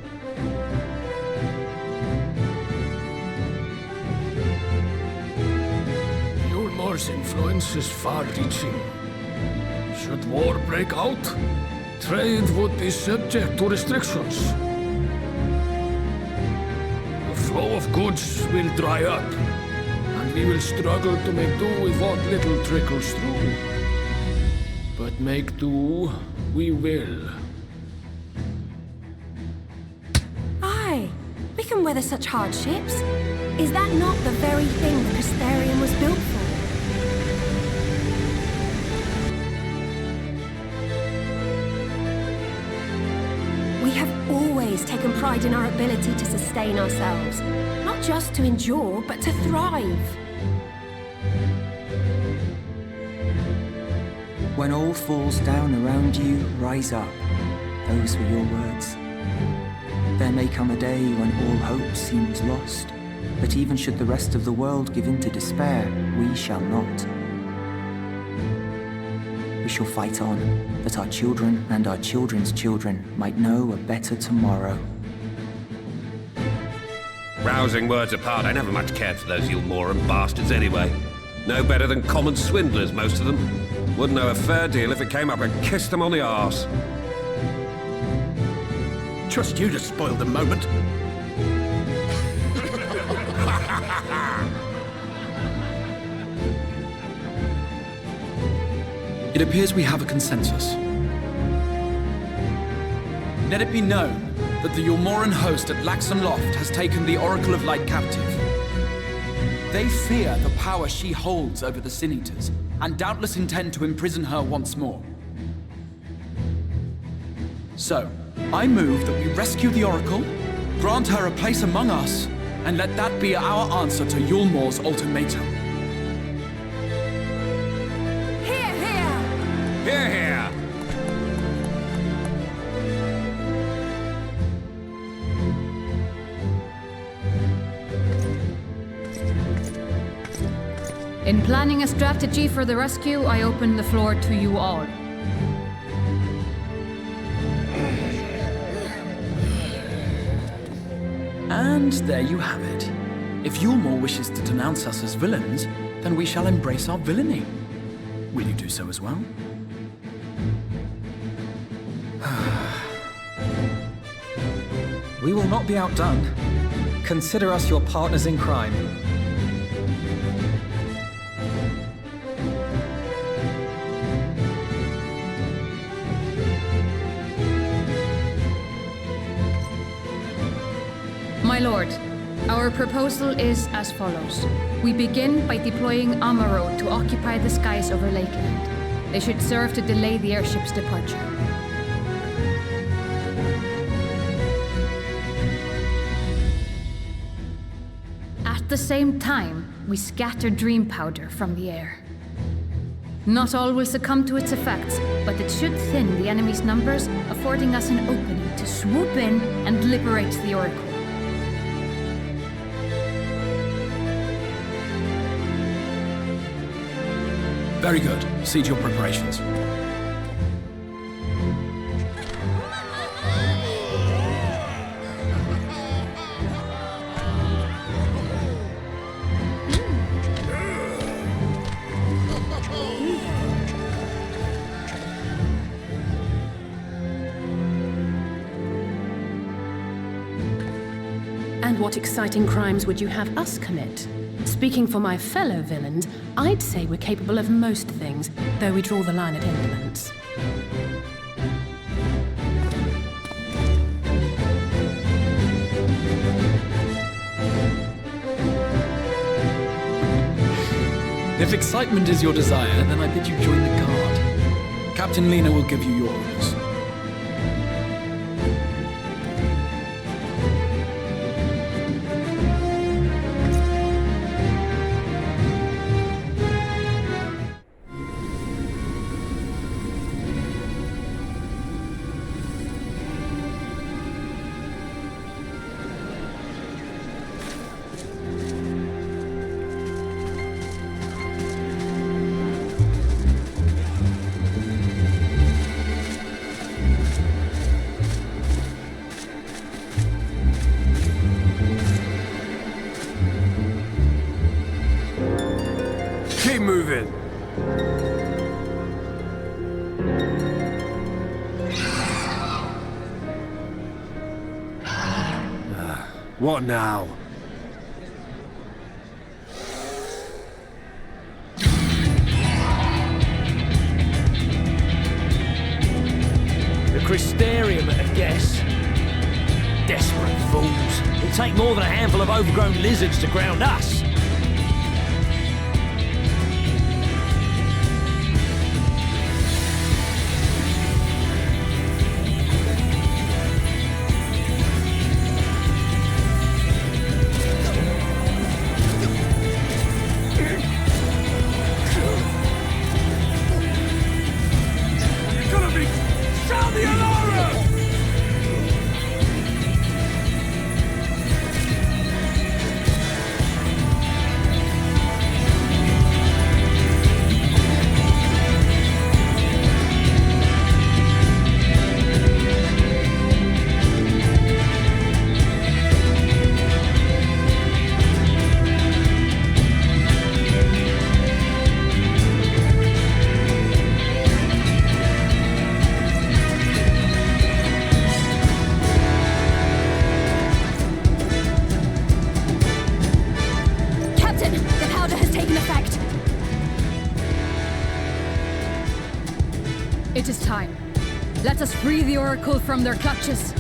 Yulmore's influence is far-reaching. Should war break out, trade would be subject to restrictions. The flow of goods will dry up, and we will struggle to make do with what little trickles through. But make do we will. Aye, we can weather such hardships. Is that not the very thing the Crystarium was built for? We have always taken pride in our ability to sustain ourselves. Not just to endure, but to thrive. When all falls down around you, rise up. Those were your words. There may come a day when all hope seems lost, but even should the rest of the world give in to despair, we shall not. We shall fight on, that our children and our children's children might know a better tomorrow. Rousing words apart, I never much cared for those Yulmoran bastards anyway. No better than common swindlers, most of them. Wouldn't know a fair deal if it came up and kissed them on the arse. Trust you to spoil the moment. It appears we have a consensus. Let it be known that the Yulmoran host at Laxon Loft has taken the Oracle of Light captive. They fear the power she holds over the Sin Eaters, and doubtless intend to imprison her once more. So, I move that we rescue the Oracle, grant her a place among us, and let that be our answer to Yulmor's ultimatum. Hear, hear! Hear, hear! In planning a strategy for the rescue, I open the floor to you all. And there you have it. If Yulmor wishes to denounce us as villains, then we shall embrace our villainy. Will you do so as well? We will not be outdone. Consider us your partners in crime. My lord, our proposal is as follows. We begin by deploying Amaro to occupy the skies over Lakeland. They should serve to delay the airship's departure. At the same time, we scatter dream powder from the air. Not all will succumb to its effects, but it should thin the enemy's numbers, affording us an opening to swoop in and liberate the Oracle. Very good. See to your preparations. And what exciting crimes would you have us commit? Speaking for my fellow villains, I'd say we're capable of most things, though we draw the line at indolence. If excitement is your desire, then I bid you join the guard. Captain Lena will give you your orders. Keep moving. What now? The Crystarium, I guess. Desperate fools. It'll take more than a handful of overgrown lizards to ground us. Let us free the Oracle from their clutches.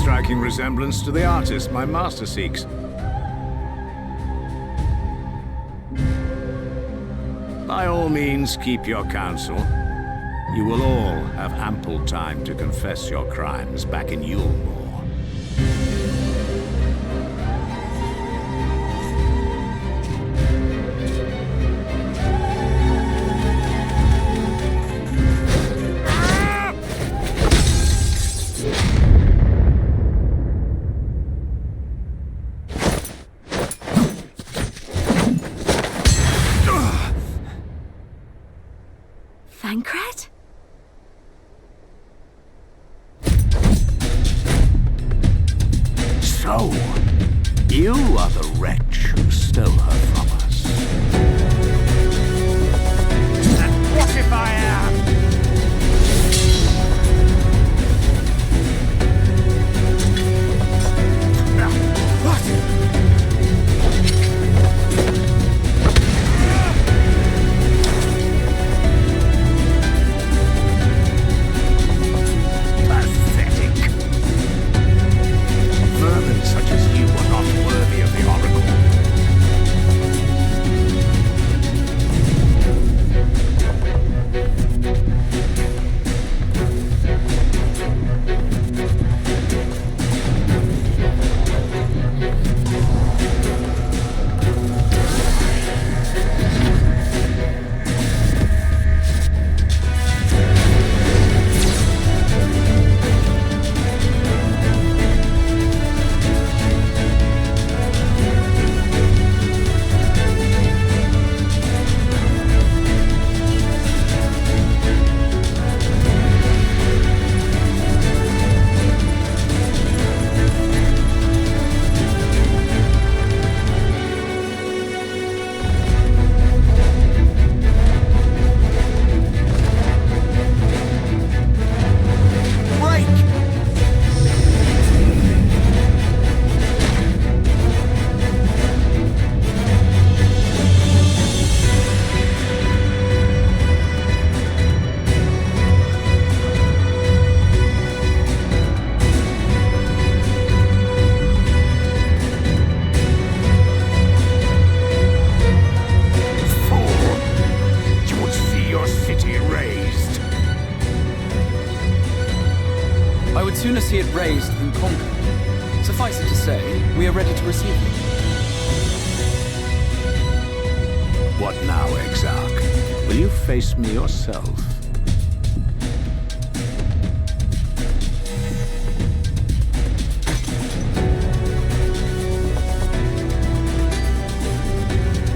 Striking resemblance to the artist my master seeks. By all means, keep your counsel. You will all have ample time to confess your crimes back in Yulmore. Sooner see it raised than conquered. Suffice it to say, we are ready to receive you. What now, Exarch? Will you face me yourself?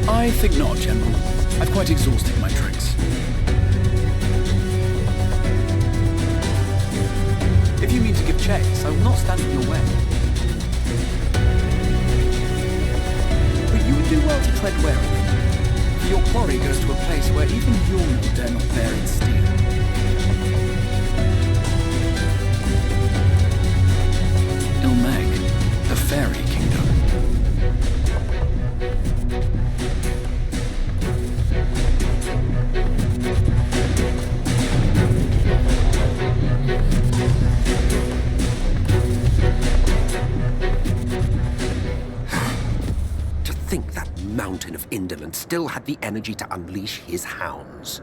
I think not, General. I've quite exhausted my tricks. If you mean to give chase, I will not stand in your way. But you would do well to tread warily, for your quarry goes to a place where even Yulmore dare not bear its steel. Ilmeg, the fairy kingdom. still had the energy to unleash his hounds.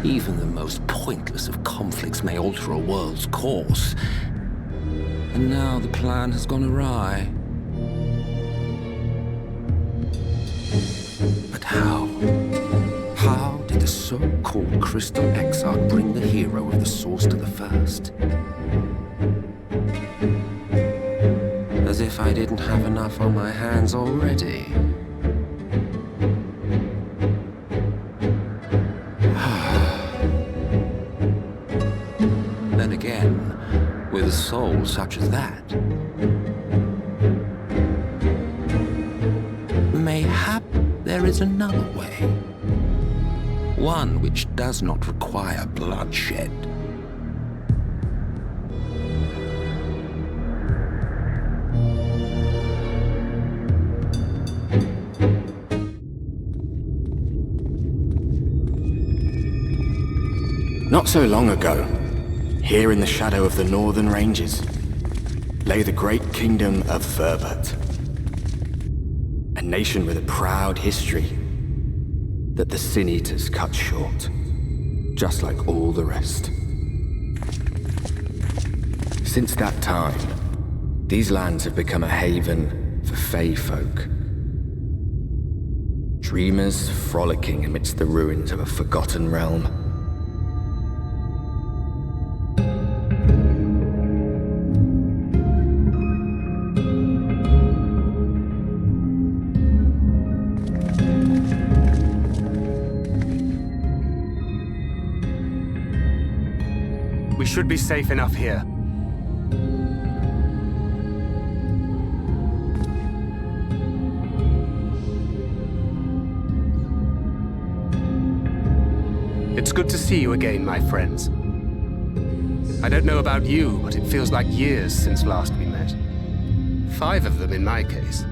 Even the most pointless of conflicts may alter a world's course. And now the plan has gone awry. But how? How did the so-called Crystal Exarch bring the hero of the source to the first? As if I didn't have enough on my hands already. Then again, with a soul such as that, mayhap there is another way. One which does not require bloodshed. Not so long ago, here in the shadow of the northern ranges, lay the great kingdom of Verbert. A nation with a proud history that the Sin Eaters cut short, just like all the rest. Since that time, these lands have become a haven for Fey folk. Dreamers frolicking amidst the ruins of a forgotten realm. Should be safe enough here. It's good to see you again, my friends. I don't know about you, but it feels like years since last we met. 5 of them in my case.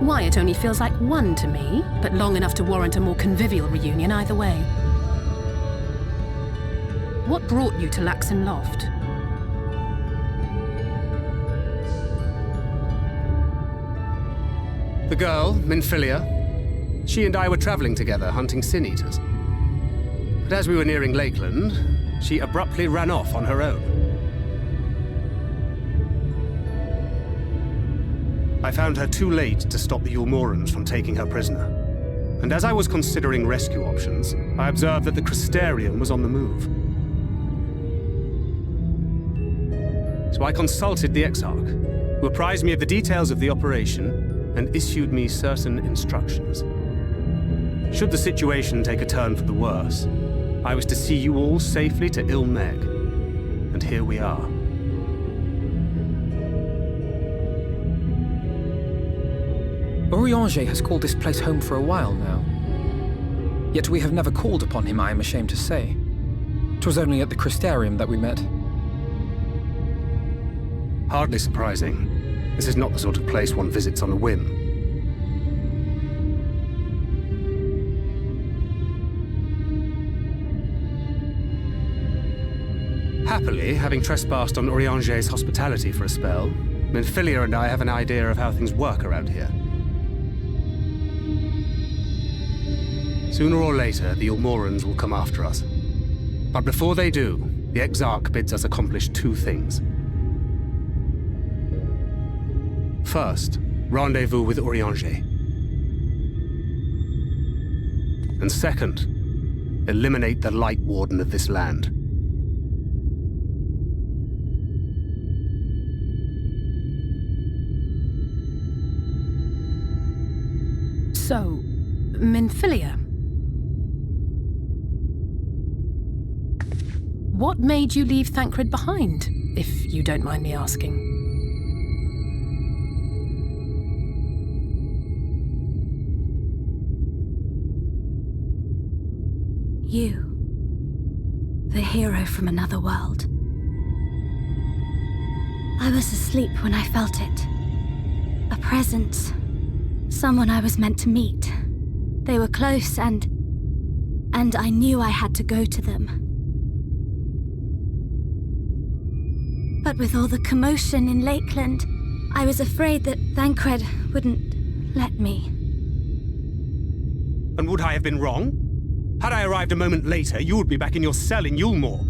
Why, it only feels like 1 to me, but long enough to warrant a more convivial reunion either way. What brought you to Laxon Loft? The girl, Minfilia, she and I were traveling together, hunting Sin Eaters. But as we were nearing Lakeland, she abruptly ran off on her own. I found her too late to stop the Ulmorans from taking her prisoner. And as I was considering rescue options, I observed that the Crystarium was on the move. So I consulted the Exarch, who apprised me of the details of the operation and issued me certain instructions. Should the situation take a turn for the worse, I was to see you all safely to Ilmeg. And here we are. Orianger has called this place home for a while now. Yet we have never called upon him, I am ashamed to say. 'Twas only at the Crystarium that we met. Hardly surprising. This is not the sort of place one visits on a whim. Happily, having trespassed on Orianger's hospitality for a spell, Minfilia and I have an idea of how things work around here. Sooner or later, the Ulmorans will come after us. But before they do, the Exarch bids us accomplish 2 things. First, rendezvous with Orianger. And second, eliminate the Light Warden of this land. So, Minfilia. What made you leave Thancred behind, if you don't mind me asking? You. The hero from another world. I was asleep when I felt it. A presence. Someone I was meant to meet. They were close and I knew I had to go to them. But with all the commotion in Lakeland, I was afraid that Thancred wouldn't let me. And would I have been wrong? Had I arrived a moment later, you would be back in your cell in Yulmore.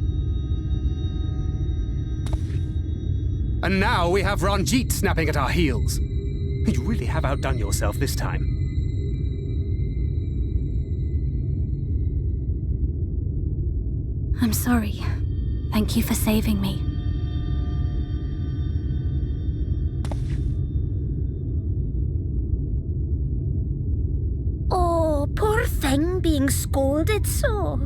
And now we have Ranjit snapping at our heels. You really have outdone yourself this time. I'm sorry. Thank you for saving me. Oh, poor thing being scolded so.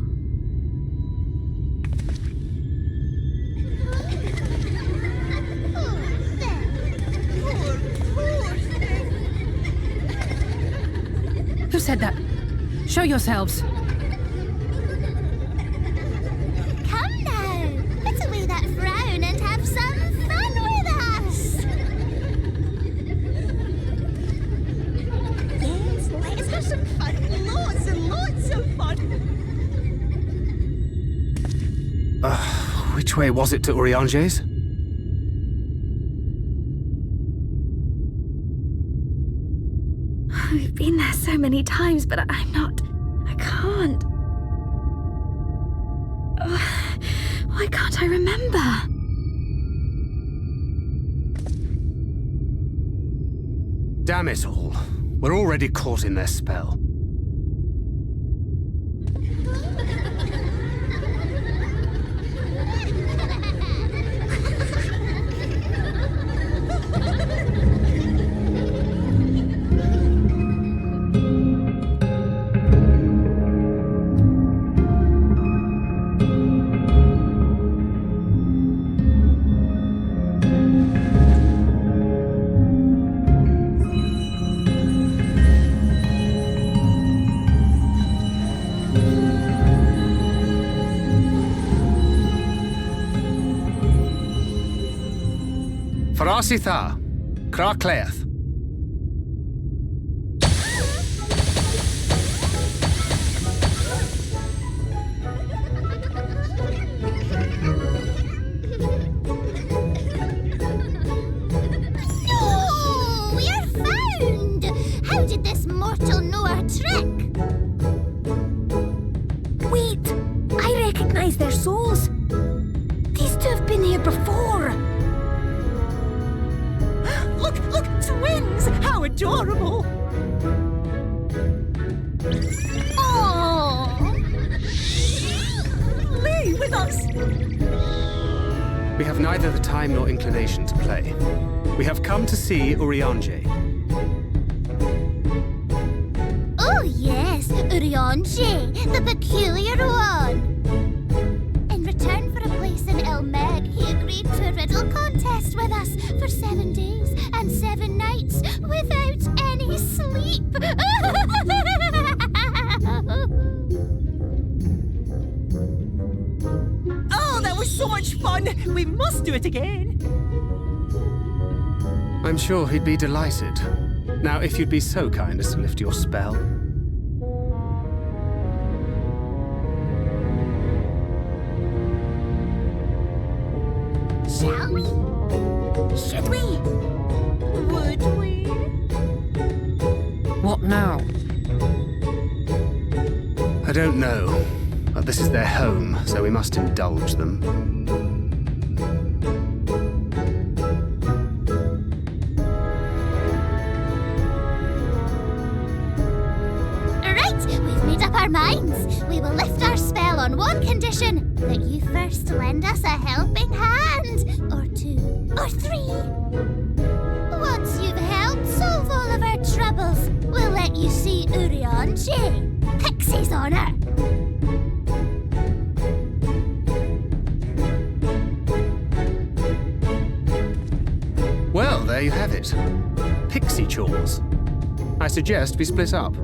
Who said that? Show yourselves. Come now, put away that frown and have some fun with us. Yes, let's have some fun. Lots and lots of fun. Which way was it to Urianger's? We've been there so many times, but I'm not... I can't. Why can't I remember? Damn it all. We're already caught in their spell. Farasitha, Krakleath. No, we're found. How did this mortal know our trick? Wait, I recognize their souls. These two have been here before. Look, twins! How adorable! Oh! Lee, with us! We have neither the time nor inclination to play. We have come to see Urianger. Oh yes, Urianger, the peculiar one. In return for a place in Elmeg, he agreed to a riddle contest with us for 7 days and 7 nights without any sleep. Oh, that was so much fun! We must do it again! I'm sure he'd be delighted. Now, if you'd be so kind as to lift your spell. Shall we? Should we? Would we? What now? I don't know, but this is their home, so we must indulge them. Right, we've made up our minds. We will lift our spell on one condition, that you first lend us a helping hand, or 2, or 3. Once you've helped solve all of our troubles, we'll let you see Urianger. Pixie's honor. Well, there you have it. Pixie chores. I suggest we split up.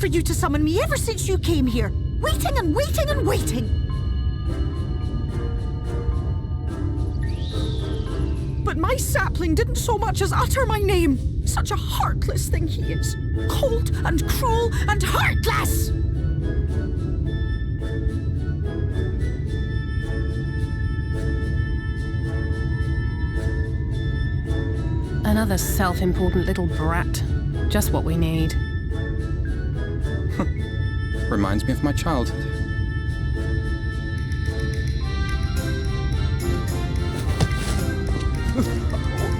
for you to summon me ever since you came here. Waiting and waiting and waiting. But my sapling didn't so much as utter my name. Such a heartless thing he is. Cold and cruel and heartless! Another self-important little brat. Just what we need. Reminds me of my childhood.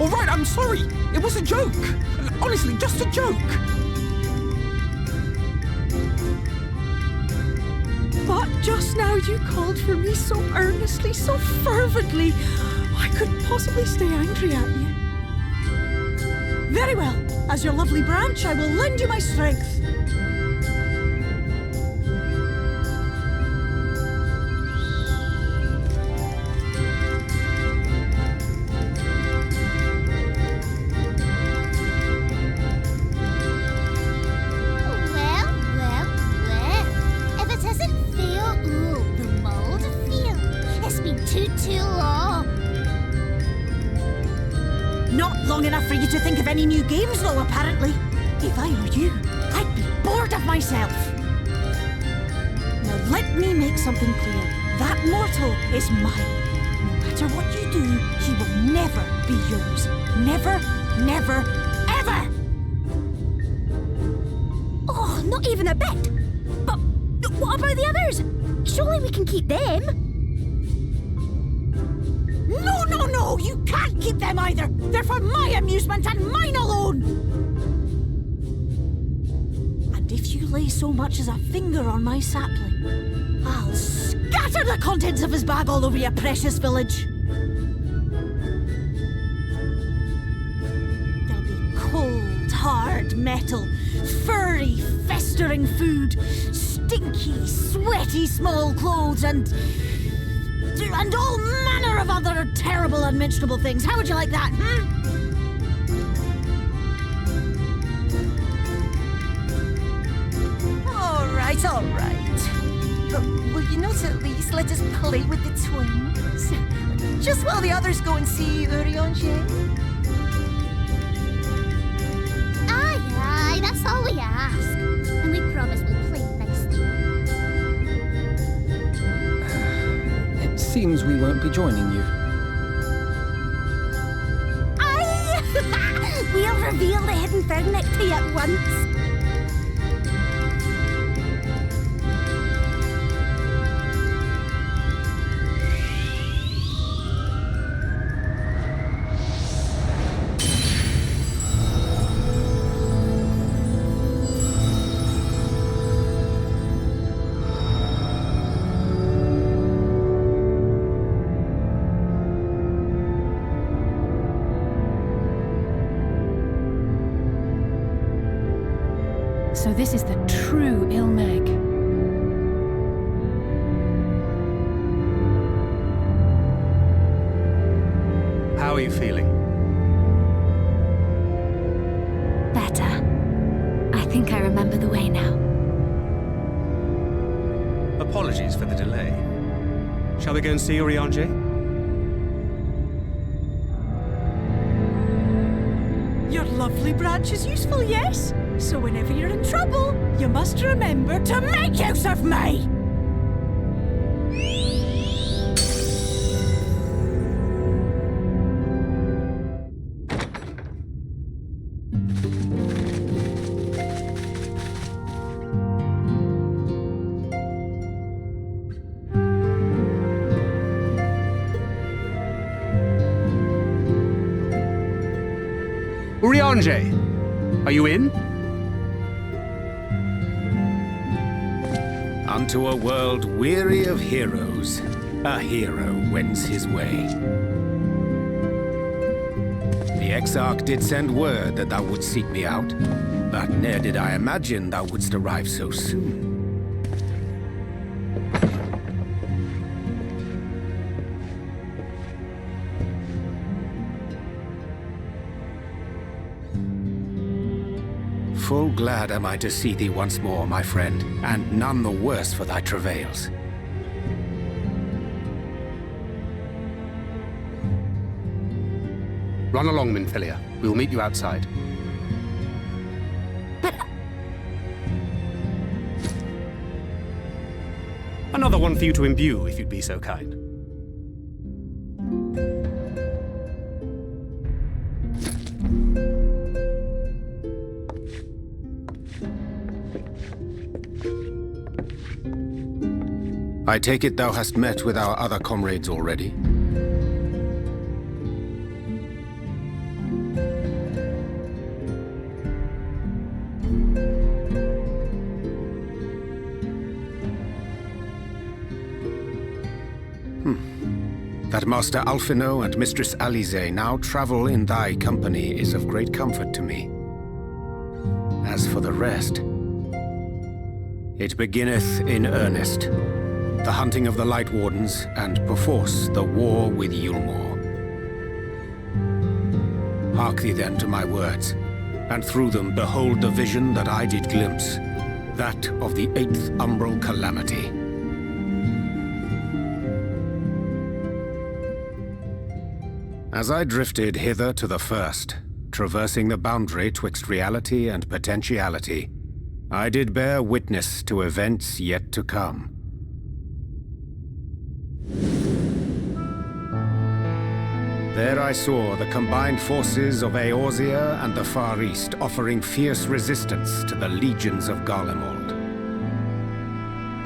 All right, I'm sorry. It was a joke. Honestly, just a joke. But just now you called for me so earnestly, so fervently. I couldn't possibly stay angry at you. Very well. As your lovely branch, I will lend you my strength. To think of any new games, though, apparently. If I were you, I'd be bored of myself. Now let me make something clear. That mortal is mine. No matter what you do, he will never be yours. Never, never, ever! Oh, not even a bit. But what about the others? Surely we can keep them. No, no, no! You can't keep them either! They're for my amusement and mine alone! And if you lay so much as a finger on my sapling, I'll scatter the contents of his bag all over your precious village. There'll be cold, hard metal, furry, festering food, stinky, sweaty small clothes, and all manner of other terrible, unmentionable things. How would you like that, All right. But will you not at least let us play with the twins? Just while the others go and see Uriange? Aye, that's all we ask. And we promise we'll play nicely. It seems we won't be joining you. Aye! We'll reveal the hidden verdict to you at once. So this is the true Ilmeg. How are you feeling? Better. I think I remember the way now. Apologies for the delay. Shall we go and see Uriange? Your lovely branch is useful, yes? So whenever you're in trouble, you must remember to make use of me! Uriange, are you in? Unto a world weary of heroes, a hero wends his way. The Exarch did send word that thou wouldst seek me out, but ne'er did I imagine thou wouldst arrive so soon. Full glad am I to see thee once more, my friend, and none the worse for thy travails. Run along, Minfilia. We will meet you outside. Another one for you to imbue, if you'd be so kind. I take it thou hast met with our other comrades already? That Master Alphino and Mistress Alize now travel in thy company is of great comfort to me. As for the rest, it beginneth in earnest. The hunting of the Light Wardens, and perforce the war with Yulmore. Hark thee then to my words, and through them behold the vision that I did glimpse, that of the 8th umbral calamity. As I drifted hither to the first, traversing the boundary twixt reality and potentiality, I did bear witness to events yet to come. There I saw the combined forces of Eorzea and the Far East offering fierce resistance to the legions of Garlemald.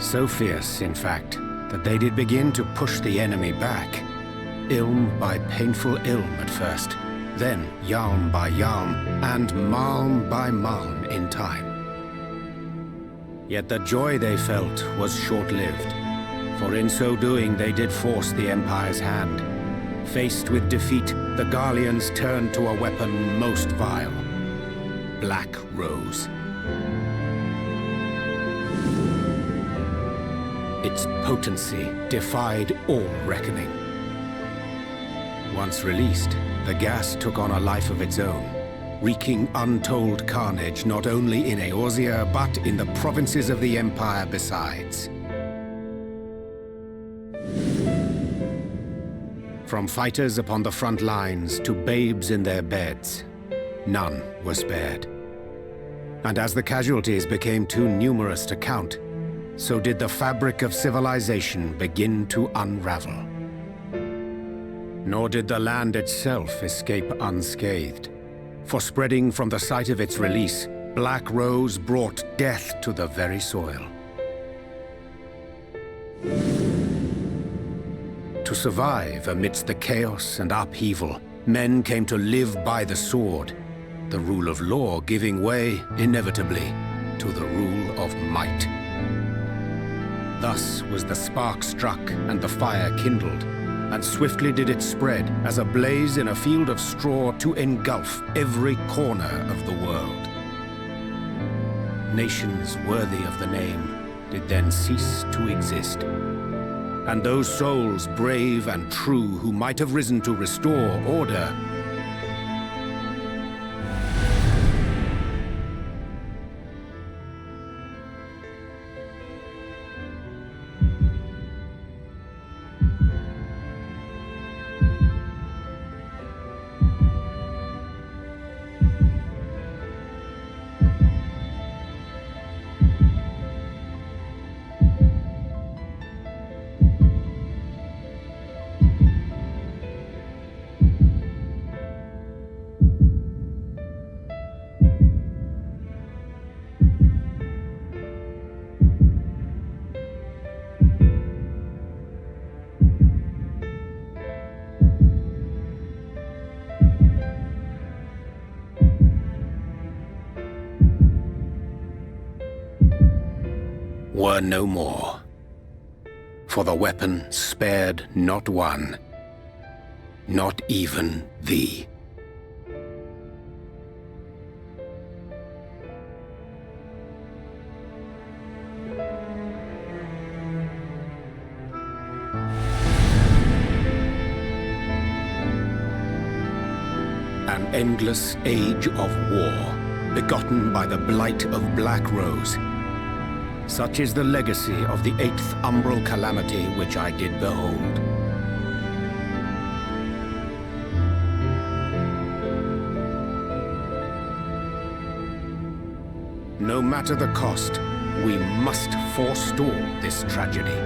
So fierce, in fact, that they did begin to push the enemy back. Ilm by painful ilm at first, then yalm by yalm, and malm by malm in time. Yet the joy they felt was short-lived, for in so doing they did force the Empire's hand. Faced with defeat, the Garleans turned to a weapon most vile, Black Rose. Its potency defied all reckoning. Once released, the gas took on a life of its own, wreaking untold carnage not only in Eorzea, but in the provinces of the Empire besides. From fighters upon the front lines to babes in their beds, none were spared. And as the casualties became too numerous to count, so did the fabric of civilization begin to unravel. Nor did the land itself escape unscathed, for spreading from the site of its release, Black Rose brought death to the very soil. To survive amidst the chaos and upheaval, men came to live by the sword, the rule of law giving way, inevitably, to the rule of might. Thus was the spark struck and the fire kindled, and swiftly did it spread as a blaze in a field of straw to engulf every corner of the world. Nations worthy of the name did then cease to exist, and those souls brave and true who might have risen to restore order were no more, for the weapon spared not one, not even thee. An endless age of war, begotten by the blight of Black Rose. Such is the legacy of the 8th umbral calamity which I did behold. No matter the cost, we must forestall this tragedy.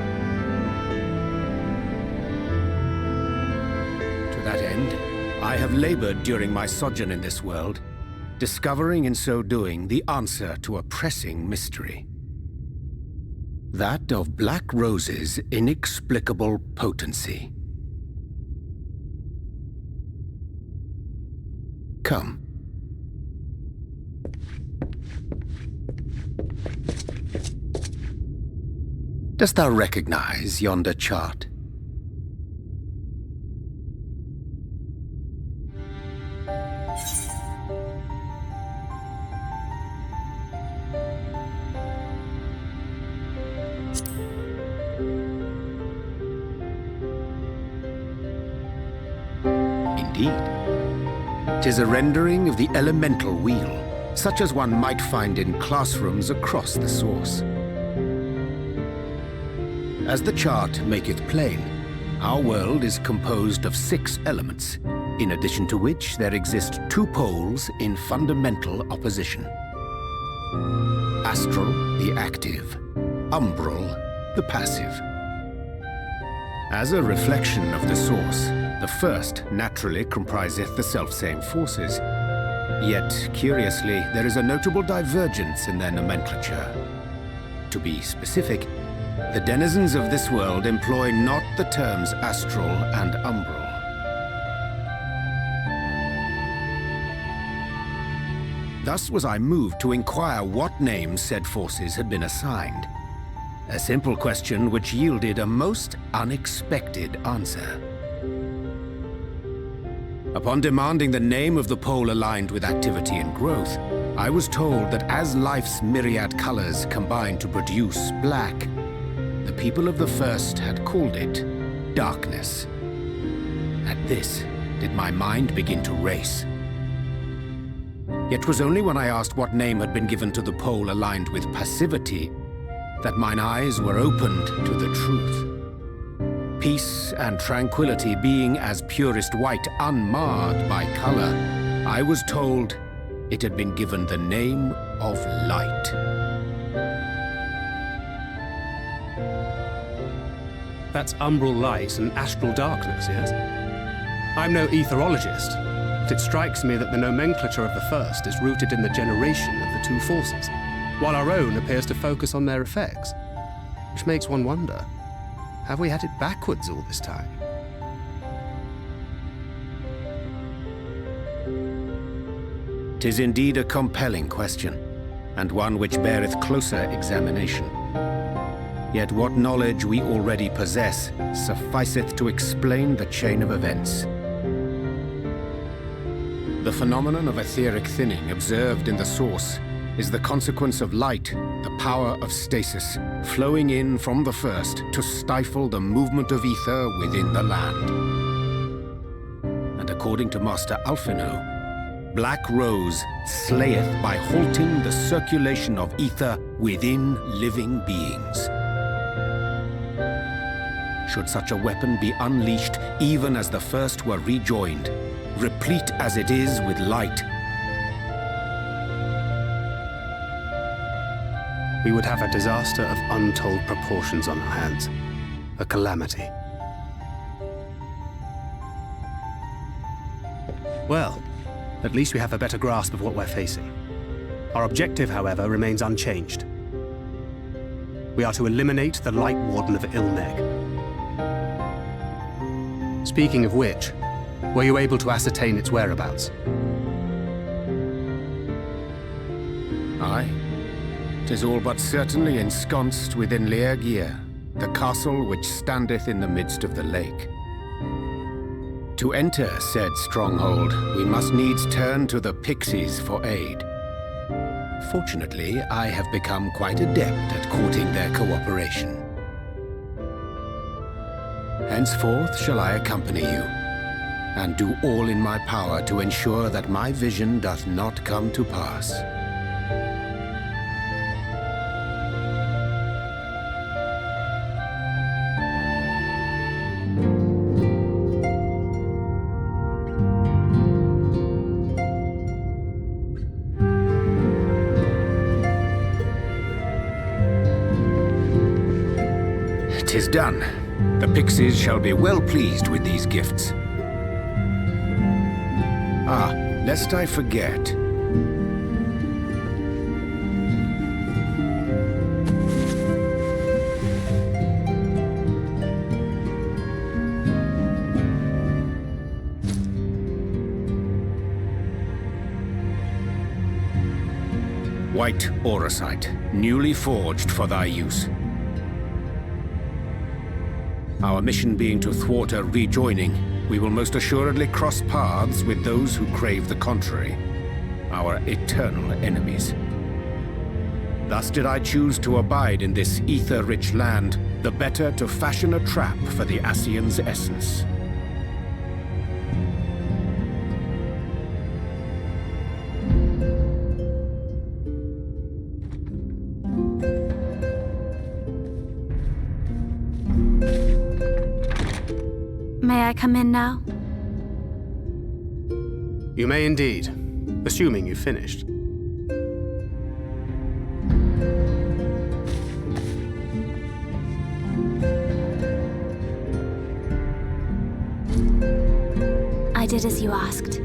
To that end, I have labored during my sojourn in this world, discovering in so doing the answer to a pressing mystery. That of Black Rose's inexplicable potency. Come. Dost thou recognize yonder chart? Indeed. 'Tis a rendering of the elemental wheel, such as one might find in classrooms across the source. As the chart maketh plain, our world is composed of 6 elements, in addition to which there exist 2 poles in fundamental opposition. Astral, the active; umbral, the passive. As a reflection of the source, the first naturally compriseth the selfsame forces. Yet, curiously, there is a notable divergence in their nomenclature. To be specific, the denizens of this world employ not the terms astral and umbral. Thus was I moved to inquire what names said forces had been assigned. A simple question which yielded a most unexpected answer. Upon demanding the name of the pole aligned with activity and growth, I was told that as life's myriad colors combine to produce black, the people of the first had called it darkness. At this, did my mind begin to race. Yet 'twas only when I asked what name had been given to the pole aligned with passivity that mine eyes were opened to the truth. Peace and tranquility being as purest white, unmarred by color, I was told it had been given the name of light. That's umbral light and astral darkness, yes? I'm no etherologist, but it strikes me that the nomenclature of the first is rooted in the generation of the 2 forces, while our own appears to focus on their effects. Which makes one wonder, have we had it backwards all this time? "'Tis indeed a compelling question, and one which beareth closer examination. Yet what knowledge we already possess sufficeth to explain the chain of events. The phenomenon of etheric thinning observed in the source is the consequence of light, the power of stasis, flowing in from the first to stifle the movement of ether within the land. And according to Master Alphino, Black Rose slayeth by halting the circulation of ether within living beings. Should such a weapon be unleashed even as the first were rejoined, replete as it is with light, we would have a disaster of untold proportions on our hands. A calamity. Well, at least we have a better grasp of what we're facing. Our objective, however, remains unchanged. We are to eliminate the Light Warden of Ilneg. Speaking of which, were you able to ascertain its whereabouts? Aye. 'Tis all but certainly ensconced within Leargear, the castle which standeth in the midst of the lake. To enter said stronghold, we must needs turn to the pixies for aid. Fortunately, I have become quite adept at courting their cooperation. Henceforth shall I accompany you. and do all in my power to ensure that my vision doth not come to pass. "'Tis done. The pixies shall be well pleased with these gifts. Ah, lest I forget. White auracite, newly forged for thy use. Our mission being to thwart a rejoining, we will most assuredly cross paths with those who crave the contrary, our eternal enemies. Thus did I choose to abide in this ether-rich land, the better to fashion a trap for the Ascian's essence. May I come in now? You may indeed, assuming you've finished. I did as you asked.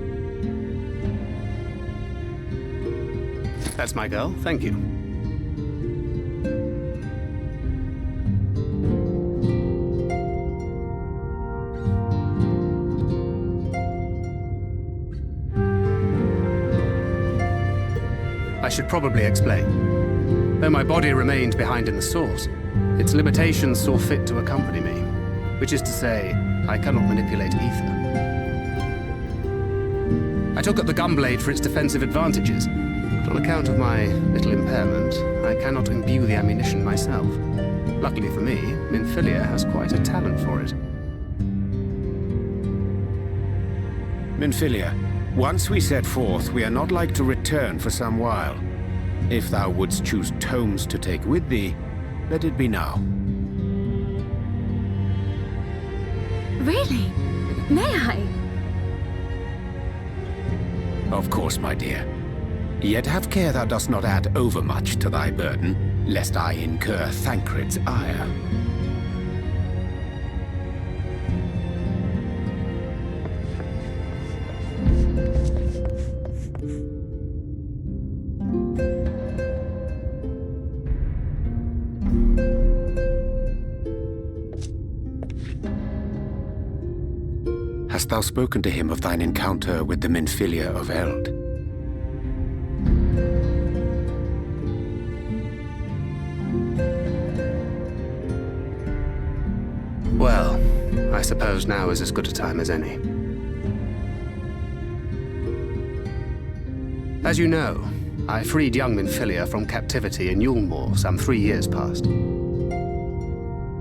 That's my girl, thank you. I should probably explain. Though my body remained behind in the source, its limitations saw fit to accompany me, which is to say, I cannot manipulate ether. I took up the gunblade for its defensive advantages, but on account of my little impairment, I cannot imbue the ammunition myself. Luckily for me, Minfilia has quite a talent for it. Minfilia, once we set forth, we are not like to return for some while. If thou wouldst choose tomes to take with thee, let it be now. Really? May I? Of course, my dear. Yet have care thou dost not add overmuch to thy burden, lest I incur Thancred's ire. Hast thou spoken to him of thine encounter with the Minfilia of Eld? Well, I suppose now is as good a time as any. As you know, I freed young Minfilia from captivity in Yulmore some 3 years past.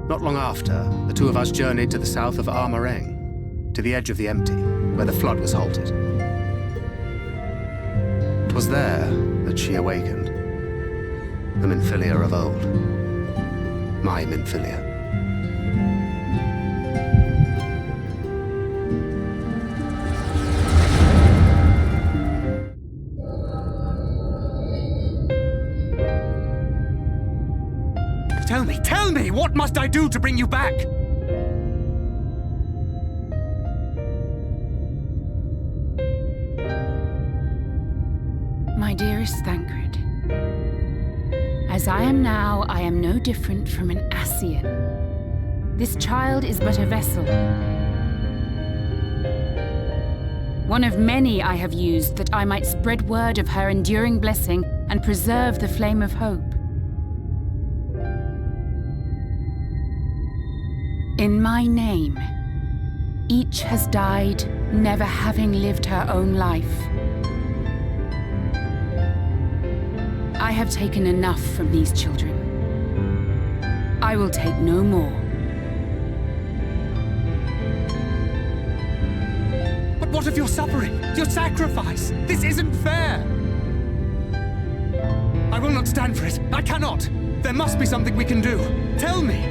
Not long after, the two of us journeyed to the south of Armareng, to the edge of the Empty, where the flood was halted. 'Twas there that she awakened. The Minfilia of old. My Minfilia. Tell me, what must I do to bring you back? My dearest Thancred, as I am now, I am no different from an Ascian. This child is but a vessel. One of many I have used that I might spread word of her enduring blessing and preserve the flame of hope. In my name, each has died, never having lived her own life. I have taken enough from these children. I will take no more. part of your suffering, your sacrifice. This isn't fair. I will not stand for it. I cannot. There must be something we can do. Tell me.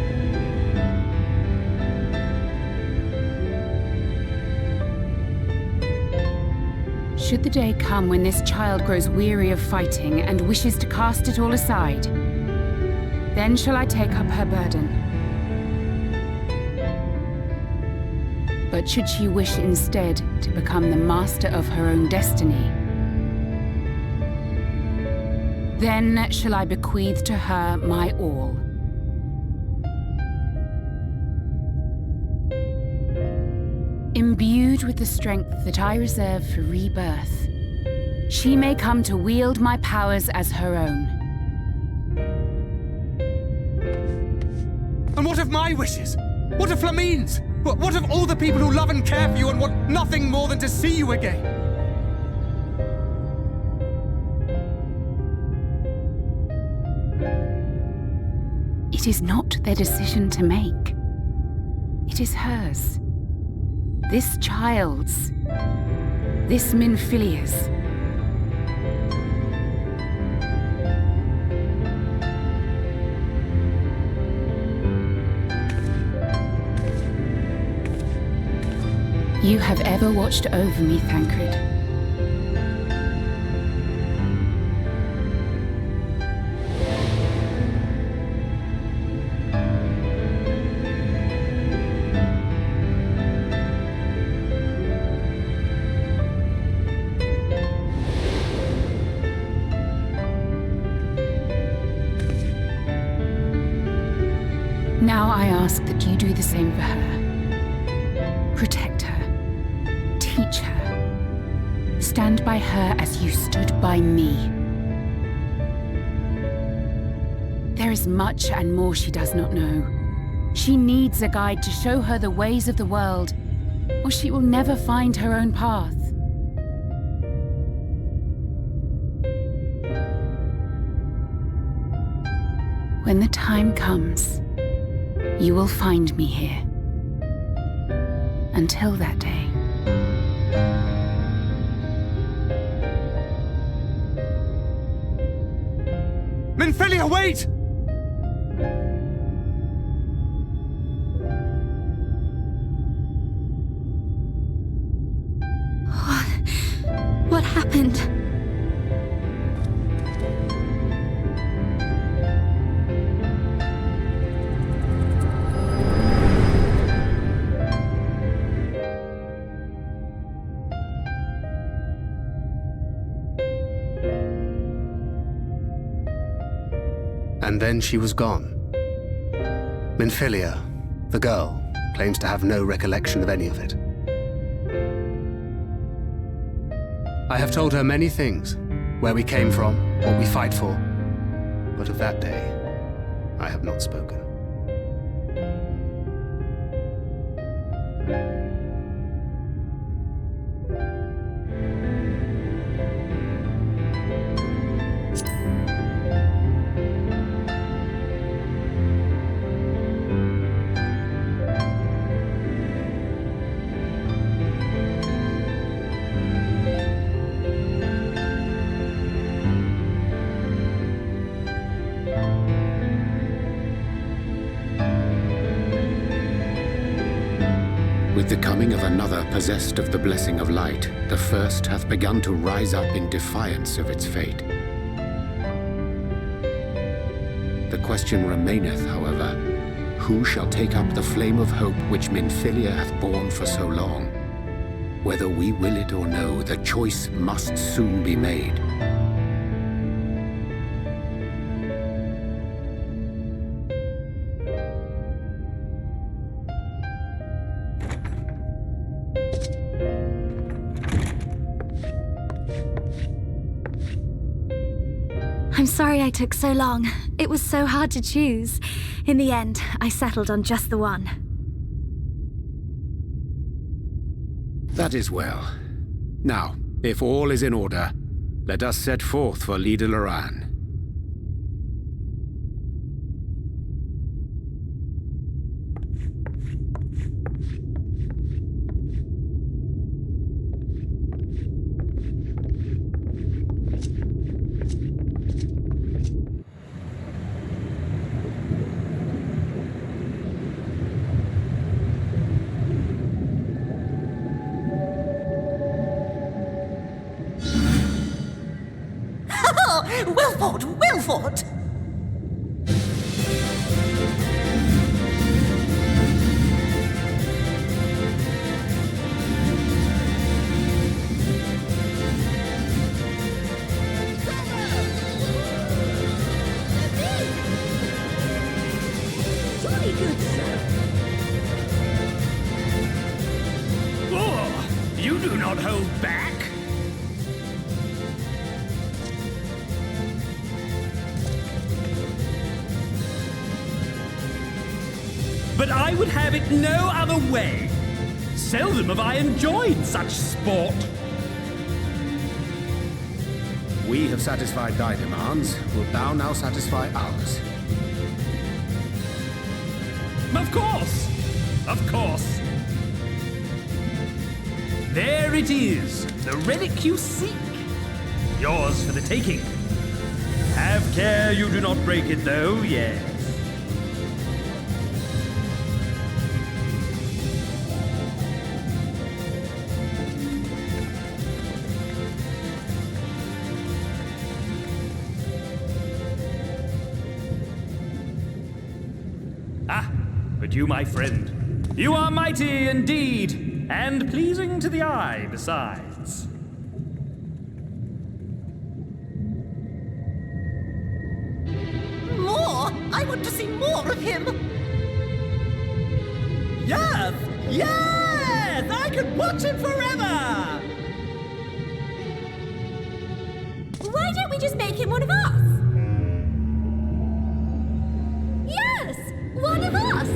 Should the day come when this child grows weary of fighting and wishes to cast it all aside, then shall I take up her burden. But should she wish instead to become the master of her own destiny, then shall I bequeath to her my all. Imbued with the strength that I reserve for rebirth, she may come to wield my powers as her own. And what of my wishes? What of Flamine's? What of all the people who love and care for you and want nothing more than to see you again? It is not their decision to make. It is hers. This child's. This Minfilia's. You have ever watched over me, Thancred. Now I ask that you do the same for her. Protect her. Teach her. Stand by her as you stood by me. There is much and more she does not know. She needs a guide to show her the ways of the world, or she will never find her own path. When the time comes, you will find me here. Until that day. Minfilia, wait! What happened? And then she was gone. Minfilia, the girl, claims to have no recollection of any of it. I have told her many things, where we came from, what we fight for, but of that day, I have not spoken. With the coming of another possessed of the blessing of light, the first hath begun to rise up in defiance of its fate. The question remaineth, however, who shall take up the flame of hope which Minfilia hath borne for so long? Whether we will it or no, the choice must soon be made. I'm sorry I took so long. It was so hard to choose. In the end, I settled on just the one. That is well. Now, if all is in order, let us set forth for Leader Loran. Wilford! Wilford! Jolly good, sir. Oh, you do not hold back. But I would have it no other way. Seldom have I enjoyed such sport. We have satisfied thy demands. Wilt thou now satisfy ours? Of course! Of course! There it is, the relic you seek. Yours for the taking. Have care you do not break it, though, yes. But you, my friend, you are mighty indeed, and pleasing to the eye besides. More? I want to see more of him! Yes! Yes! I could watch him forever! Why don't we just make him one of us? Yes! One of us!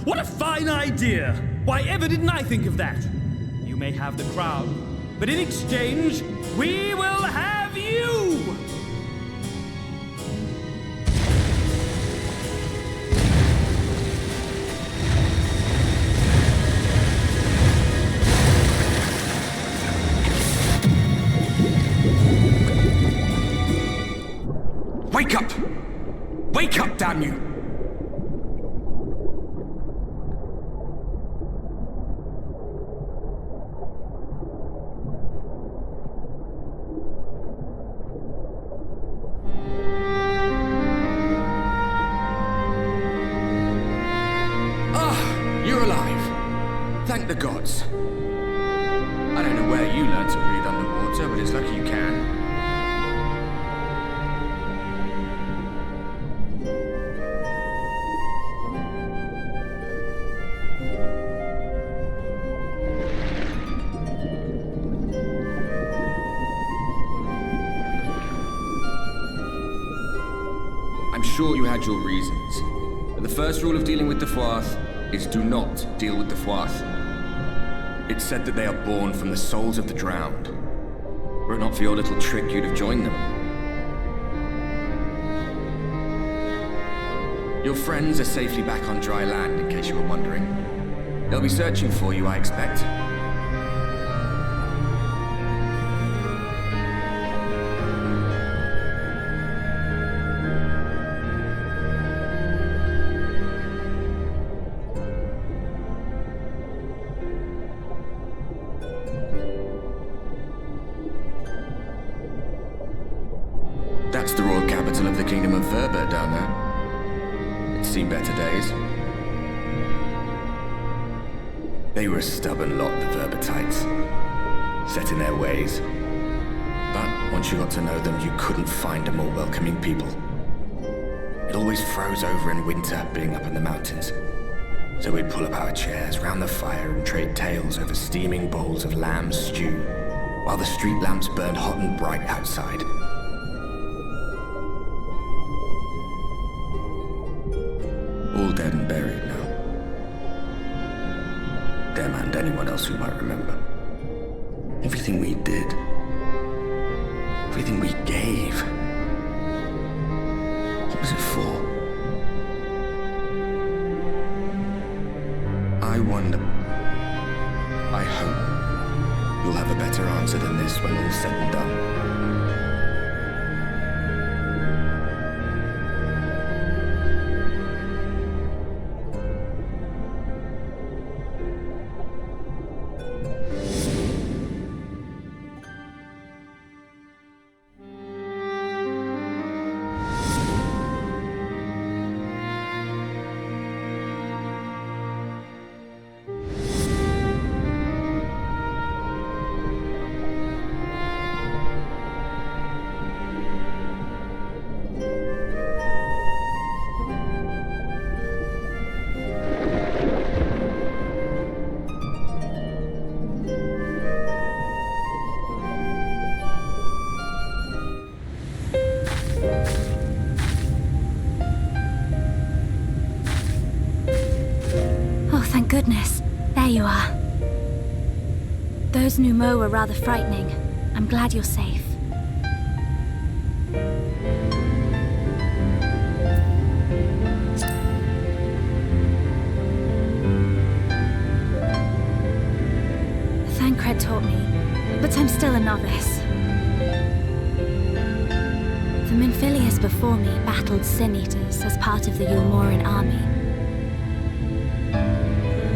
What a fine idea! Why ever didn't I think of that? You may have the crown, but in exchange, we will have you! Wake up! Wake up, damn you! You're alive. Thank the gods. I don't know where you learned to breathe underwater, but it's lucky you can. I'm sure you had your reasons. But the first rule of dealing with the Froth is do not deal with the Froth. It's said that they are born from the souls of the drowned. Were it not for your little trick, you'd have joined them. Your friends are safely back on dry land, in case you were wondering. They'll be searching for you, I expect. That's the royal capital of the Kingdom of Verber down there. It's seen better days. They were a stubborn lot, the Verbertites. Set in their ways. But once you got to know them, you couldn't find a more welcoming people. It always froze over in winter, being up in the mountains. So we'd pull up our chairs round the fire and trade tales over steaming bowls of lamb stew, while the street lamps burned hot and bright outside. All dead and buried now. Them and anyone else who might remember. Everything we did. Everything we gave. What was it for? I wonder. I hope you'll have a better answer than this when all's said and done. Those Numo were rather frightening. I'm glad you're safe. Thancred taught me, but I'm still a novice. The Minfilius before me battled Sin-Eaters as part of the Yulmoran army.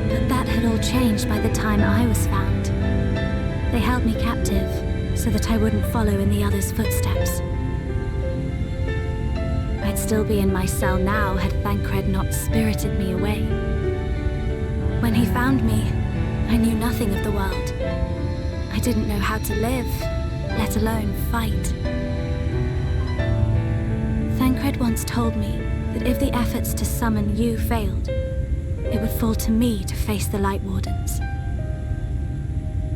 But that had all changed by the time I was found. They held me captive, so that I wouldn't follow in the others' footsteps. I'd still be in my cell now had Thancred not spirited me away. When he found me, I knew nothing of the world. I didn't know how to live, let alone fight. Thancred once told me that if the efforts to summon you failed, it would fall to me to face the Light Wardens.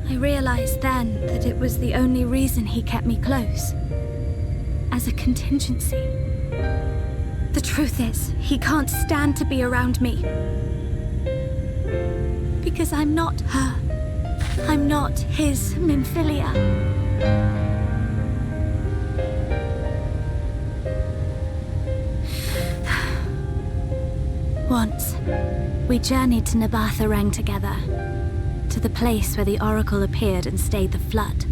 I realized then that it was the only reason he kept me close. As a contingency. The truth is, he can't stand to be around me. Because I'm not her. I'm not his Minfilia. Once, we journeyed to Nabatha together, to the place where the Oracle appeared and stayed the flood.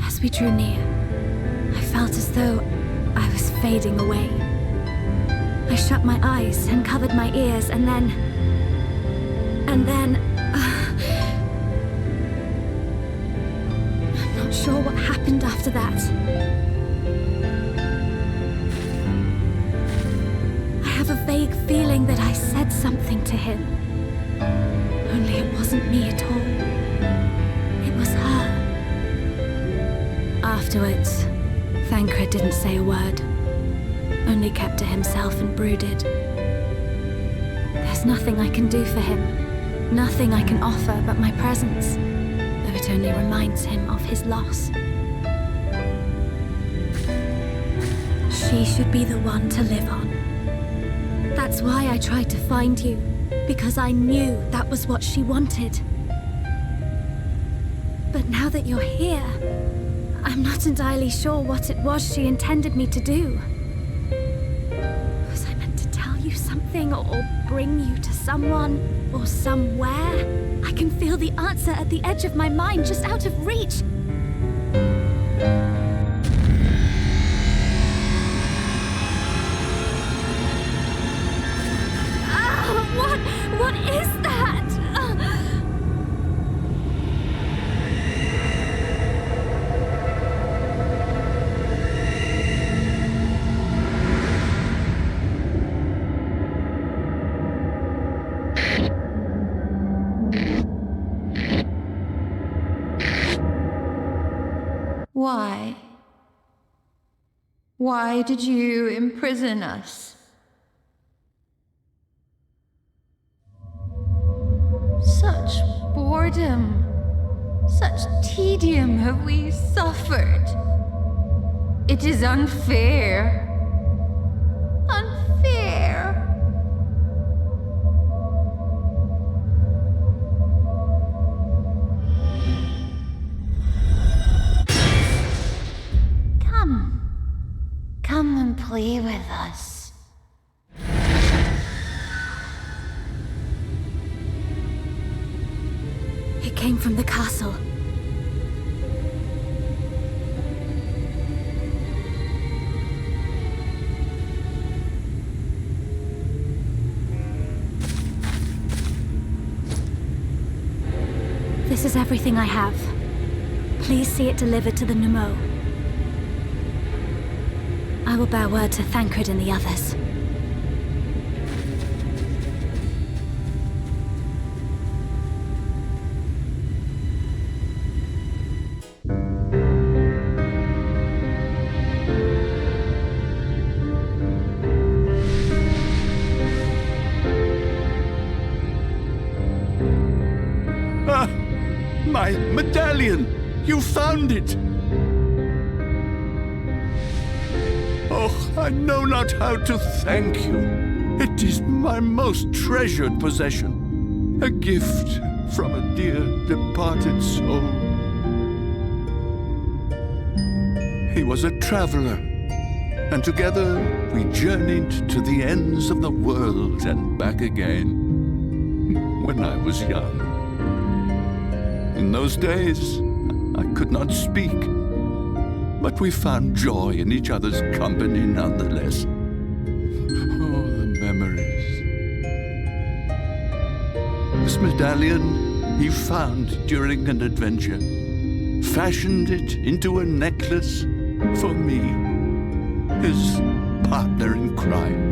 As we drew near, I felt as though I was fading away. I shut my eyes and covered my ears, and then... I'm not sure what happened after that. I have a vague feeling that I said something to him. Only it wasn't me at all. It was her. Afterwards, Thancred didn't say a word. Only kept to himself and brooded. There's nothing I can do for him. Nothing I can offer but my presence, though it only reminds him of his loss. She should be the one to live on. That's why I tried to find you, because I knew that was what she wanted. But now that you're here, I'm not entirely sure what it was she intended me to do. Was I meant to tell you something, or bring you to someone, or somewhere? I can feel the answer at the edge of my mind, just out of reach. What is that? Why? Why did you imprison us? Such boredom, such tedium have we suffered. It is unfair. Unfair. Come and play with us. It came from the castle. This is everything I have. Please see it delivered to the Numo. I will bear word to Thancred and the others. Ah! My medallion! You found it! Oh, I know not how to thank you. It is my most treasured possession. A gift from a dear departed soul. He was a traveler, and together we journeyed to the ends of the world and back again when I was young. In those days, I could not speak, but we found joy in each other's company nonetheless. Oh, the memories. This medallion he found during an adventure, fashioned it into a necklace for me, his partner in crime.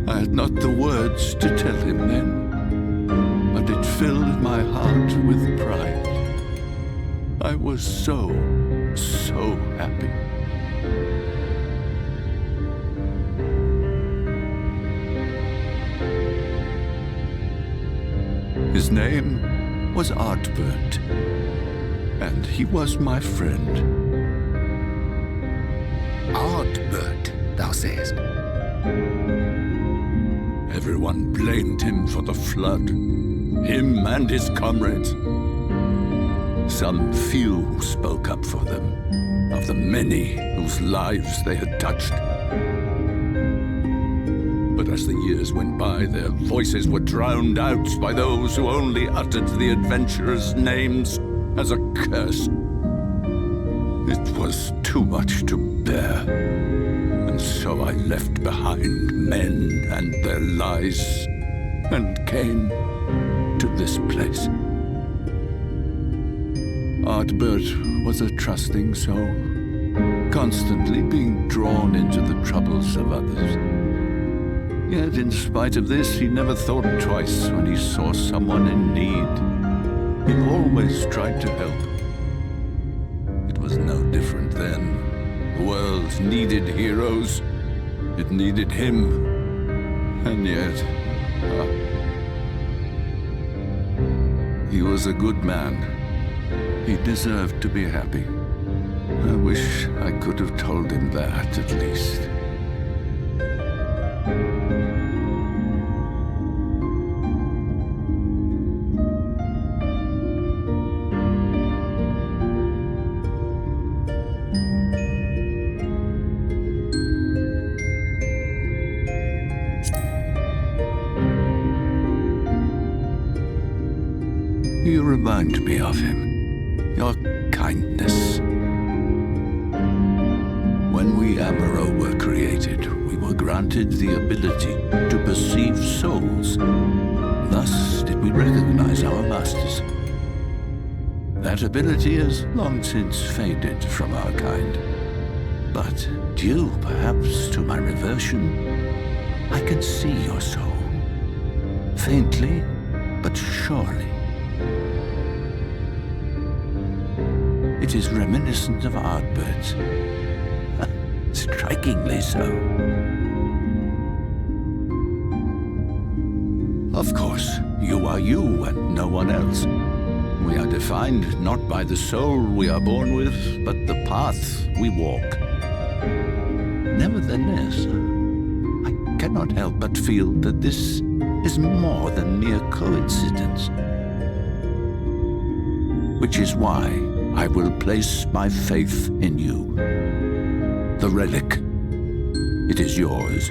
I had not the words to tell him then, but it filled my heart with pride. I was so happy. His name was Artbert, and he was my friend. Artbert, thou sayest? Everyone blamed him for the flood, him and his comrades. Some few spoke up for them, of the many whose lives they had touched. But as the years went by, their voices were drowned out by those who only uttered the adventurers' names as a curse. It was too much to bear, and so I left behind men and their lies, and came to this place. Artbert was a trusting soul, constantly being drawn into the troubles of others. Yet in spite of this, he never thought twice when he saw someone in need. He always tried to help. It was no different then. The world needed heroes. It needed him. And yet, he was a good man. He deserved to be happy. I wish I could have told him that, at least. You remind me of him. Your kindness. When we Amaro were created, we were granted the ability to perceive souls. Thus did we recognize our masters. That ability has long since faded from our kind. But due perhaps to my reversion, I can see your soul. Faintly, but surely. It is reminiscent of Artbert's. Strikingly so. Of course, you are you and no one else. We are defined not by the soul we are born with, but the path we walk. Nevertheless, I cannot help but feel that this is more than mere coincidence. Which is why I will place my faith in you. The relic. It is yours.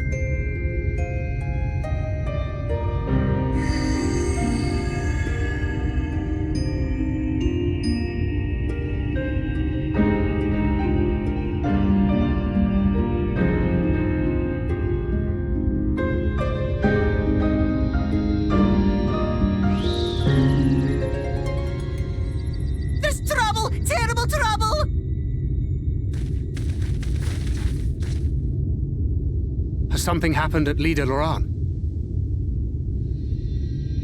Something happened at Lida Loran.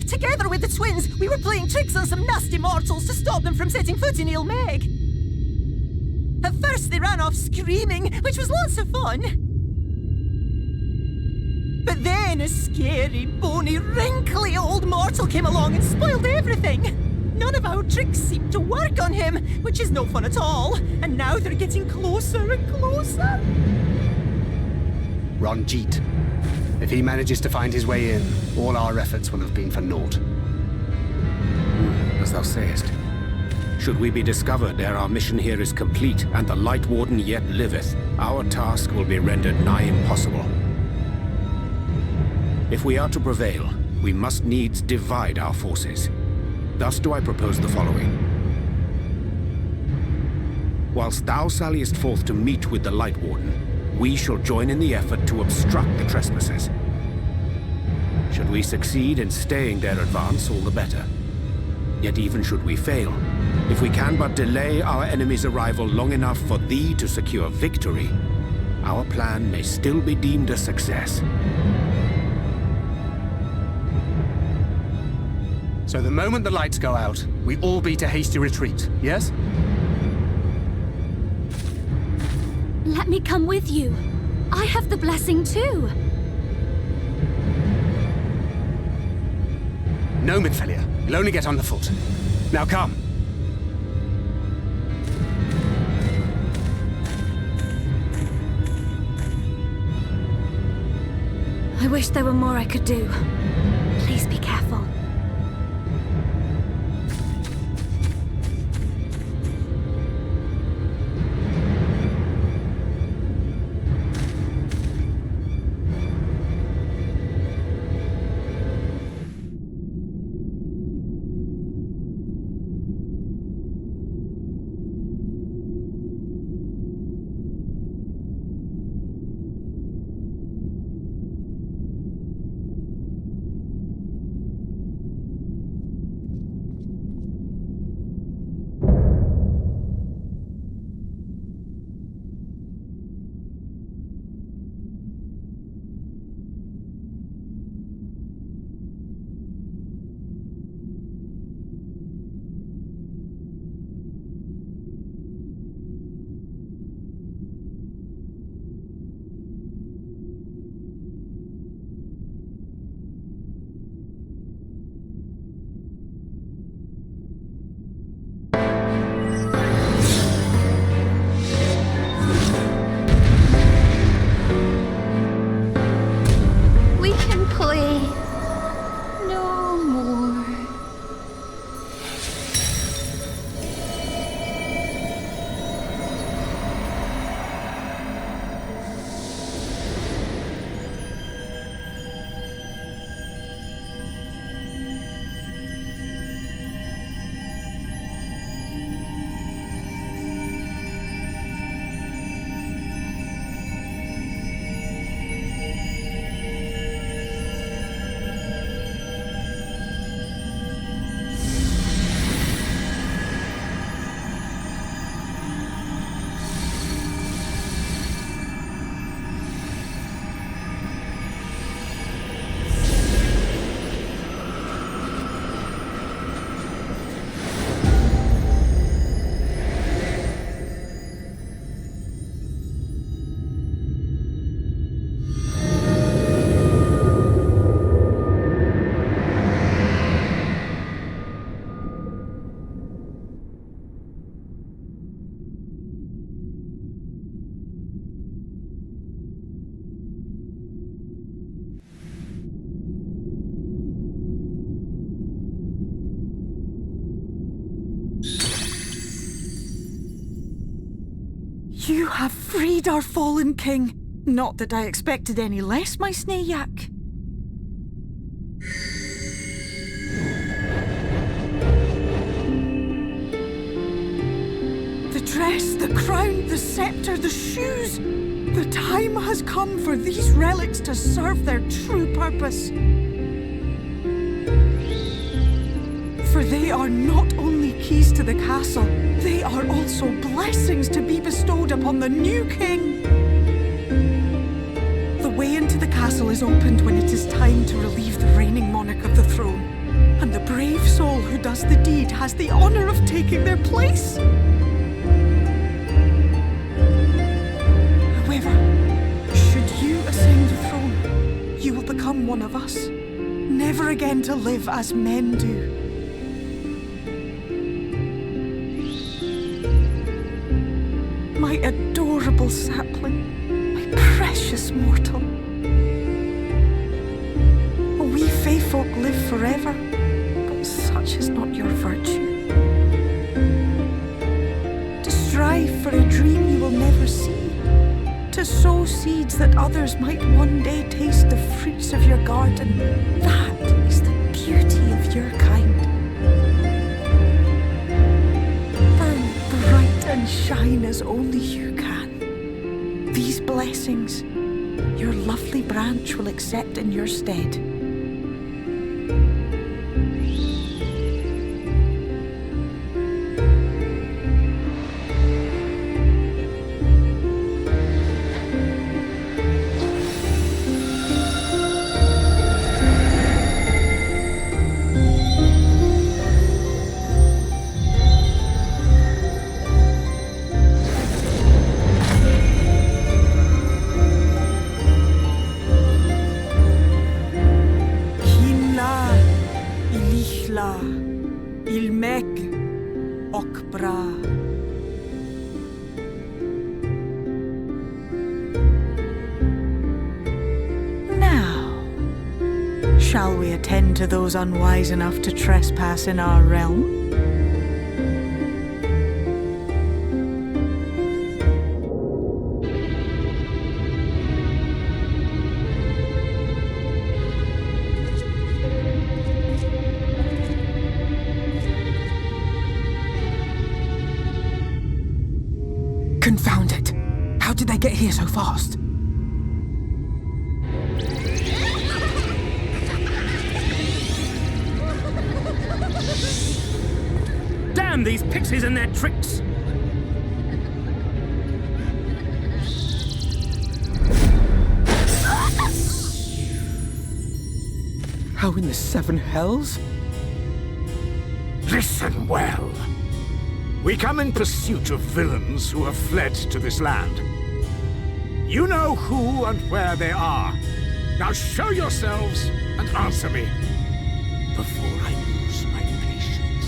Together with the twins, we were playing tricks on some nasty mortals to stop them from setting foot in Ilmeg. At first they ran off screaming, which was lots of fun. But then a scary, bony, wrinkly old mortal came along and spoiled everything. None of our tricks seemed to work on him, which is no fun at all. And now they're getting closer and closer. Ranjit. If he manages to find his way in, all our efforts will have been for naught. as thou sayest. Should we be discovered ere our mission here is complete, and the Light Warden yet liveth, our task will be rendered nigh impossible. If we are to prevail, we must needs divide our forces. Thus do I propose the following. Whilst thou salliest forth to meet with the Light Warden, we shall join in the effort to obstruct the trespassers. Should we succeed in staying their advance, all the better. Yet even should we fail, if we can but delay our enemy's arrival long enough for thee to secure victory, our plan may still be deemed a success. So the moment the lights go out, we all beat a hasty retreat, yes? Let me come with you. I have the blessing too. No, Midfelia. You'll only get underfoot. Now come. I wish there were more I could do. Please be careful. You have freed our fallen king. Not that I expected any less, my Snayak. The dress, the crown, the scepter, the shoes. The time has come for these relics to serve their true purpose. For they are not only keys to the castle, they are also blessings to be bestowed upon the new king. The way into the castle is opened when it is time to relieve the reigning monarch of the throne, and the brave soul who does the deed has the honor of taking their place. However, should you ascend the throne, you will become one of us, never again to live as men do. My adorable sapling, my precious mortal. We fae folk live forever, but such is not your virtue. to sow seeds that others might one day taste the fruits of your garden. That is the beauty of your kind. Burn bright and shine as only you can. These blessings, your lovely branch will accept in your stead. Shall we attend to those unwise enough to trespass in our realm? Confound it! How did they get here so fast? Damn these pixies and their tricks! How in the seven hells? Listen well. We come in pursuit of villains who have fled to this land. You know who and where they are. Now show yourselves and answer me before I lose my patience.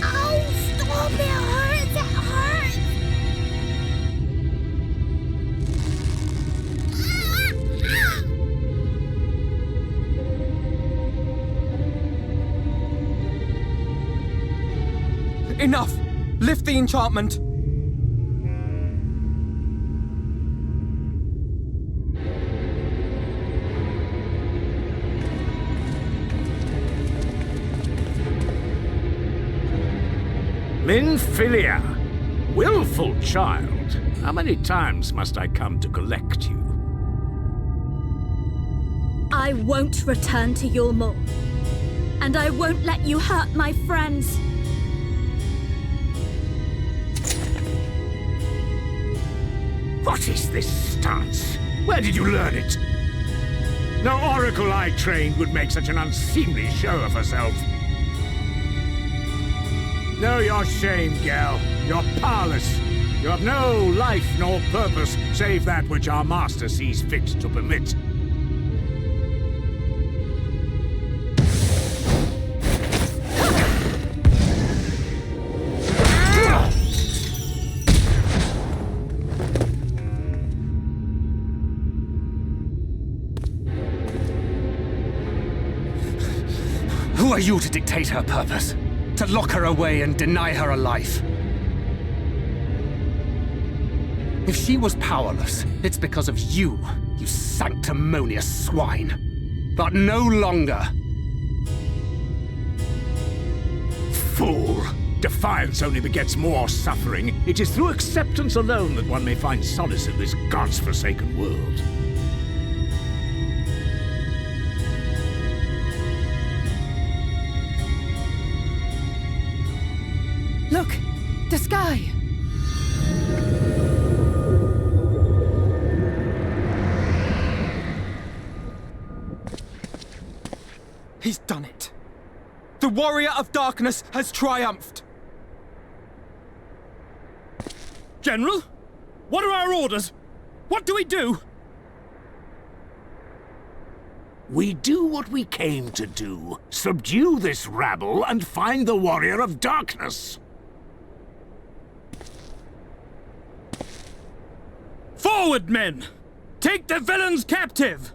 Oh, stop! It hurts! It hurts! Enough! Lift the enchantment! Minfilia, willful child. How many times must I come to collect you? I won't return to your maw. And I won't let you hurt my friends. What is this stance? Where did you learn it? No oracle I trained would make such an unseemly show of herself. Know your shame, gal. You're powerless. You have no life nor purpose, save that which our master sees fit to permit. Who are you to dictate her purpose? To lock her away and deny her a life? If she was powerless, it's because of you, you sanctimonious swine. But no longer. Fool! Defiance only begets more suffering. It is through acceptance alone that one may find solace in this god's-forsaken world. Look! The sky! He's done it. The warrior of darkness has triumphed. General? What are our orders? What do we do? We do what we came to do. Subdue this rabble and find the warrior of darkness. Forward, men! Take the villains captive!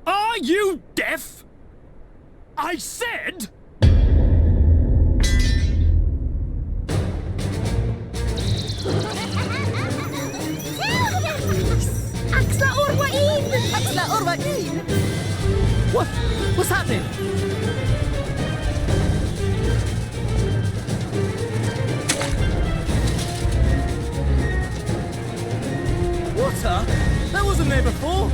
Are you deaf? I said... What's happening? Water? That wasn't there before.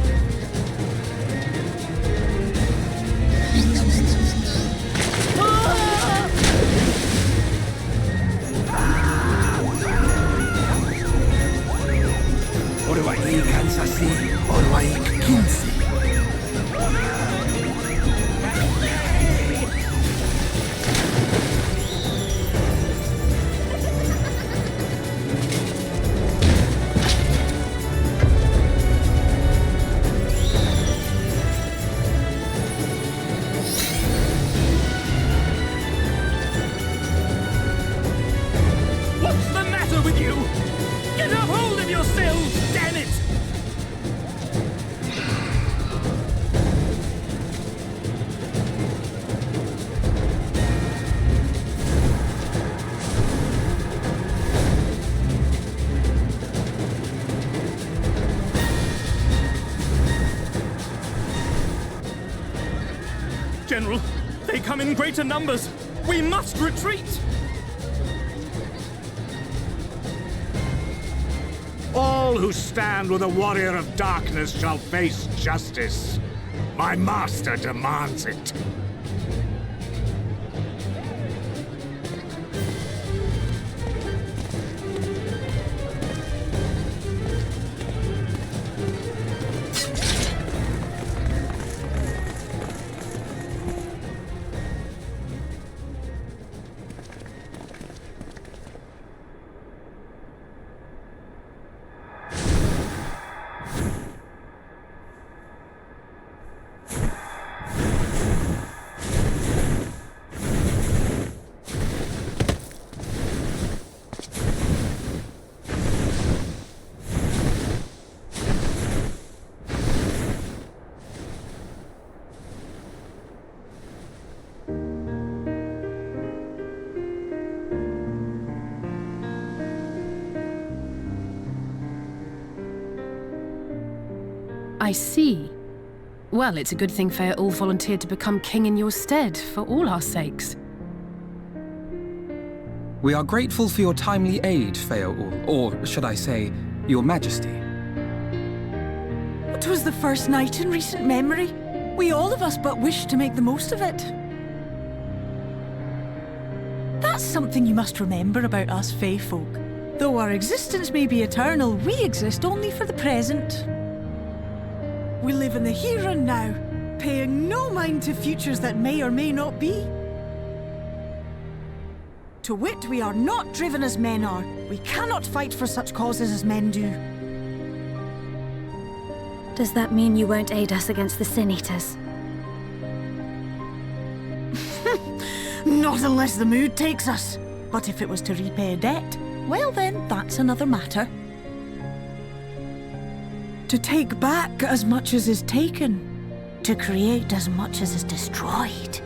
Orwai Kansasi, Orwai Kinsi. General, they come in greater numbers. We must retreat. All who stand with a warrior of darkness shall face justice. My master demands it. I see. Well, it's a good thing Feyre all volunteered to become king in your stead, for all our sakes. We are grateful for your timely aid, Feyre, or should I say, your majesty. It was the first night in recent memory. We all of us but wish to make the most of it. That's something you must remember about us Fey folk. Though our existence may be eternal, we exist only for the present. We live in the here and now, paying no mind to futures that may or may not be. To wit, we are not driven as men are. We cannot fight for such causes as men do. Does that mean you won't aid us against the Sin Eaters? Not unless the mood takes us. But if it was to repay a debt, well then, that's another matter. To take back as much as is taken. To create as much as is destroyed.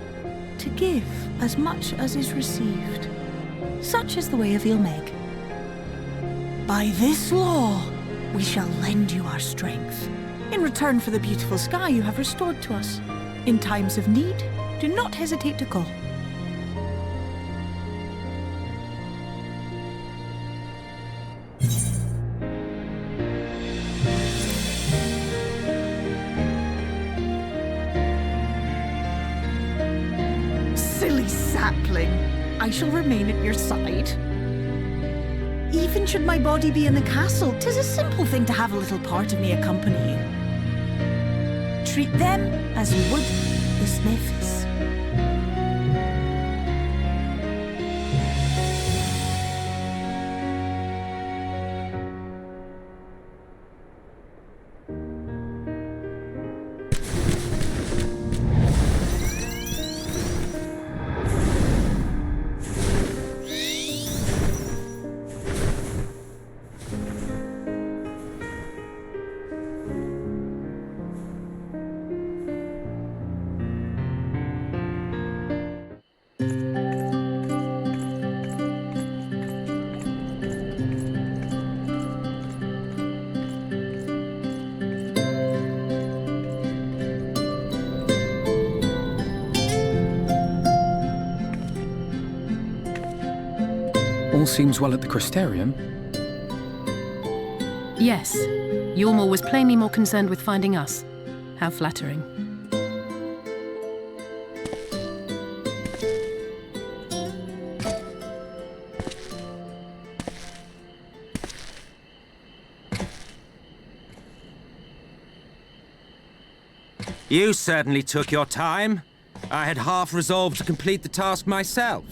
To give as much as is received. Such is the way of Ilmeg. By this law, we shall lend you our strength. In return for the beautiful sky you have restored to us. In times of need, do not hesitate to call. I shall remain at your side. Even should my body be in the castle, 'tis a simple thing to have a little part of me accompany you. Treat them as you would the smiths. All seems well at the Crystarium. Yes. Yormul was plainly more concerned with finding us. How flattering. You certainly took your time. I had half resolved to complete the task myself.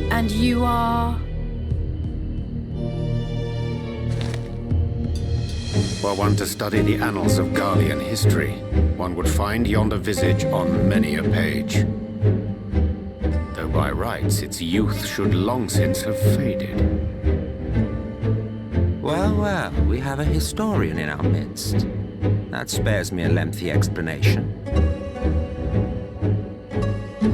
And you are... Were one to study the annals of Garlean history, one would find yonder visage on many a page. Though by rights its youth should long since have faded. Well, well, we have a historian in our midst. That spares me a lengthy explanation.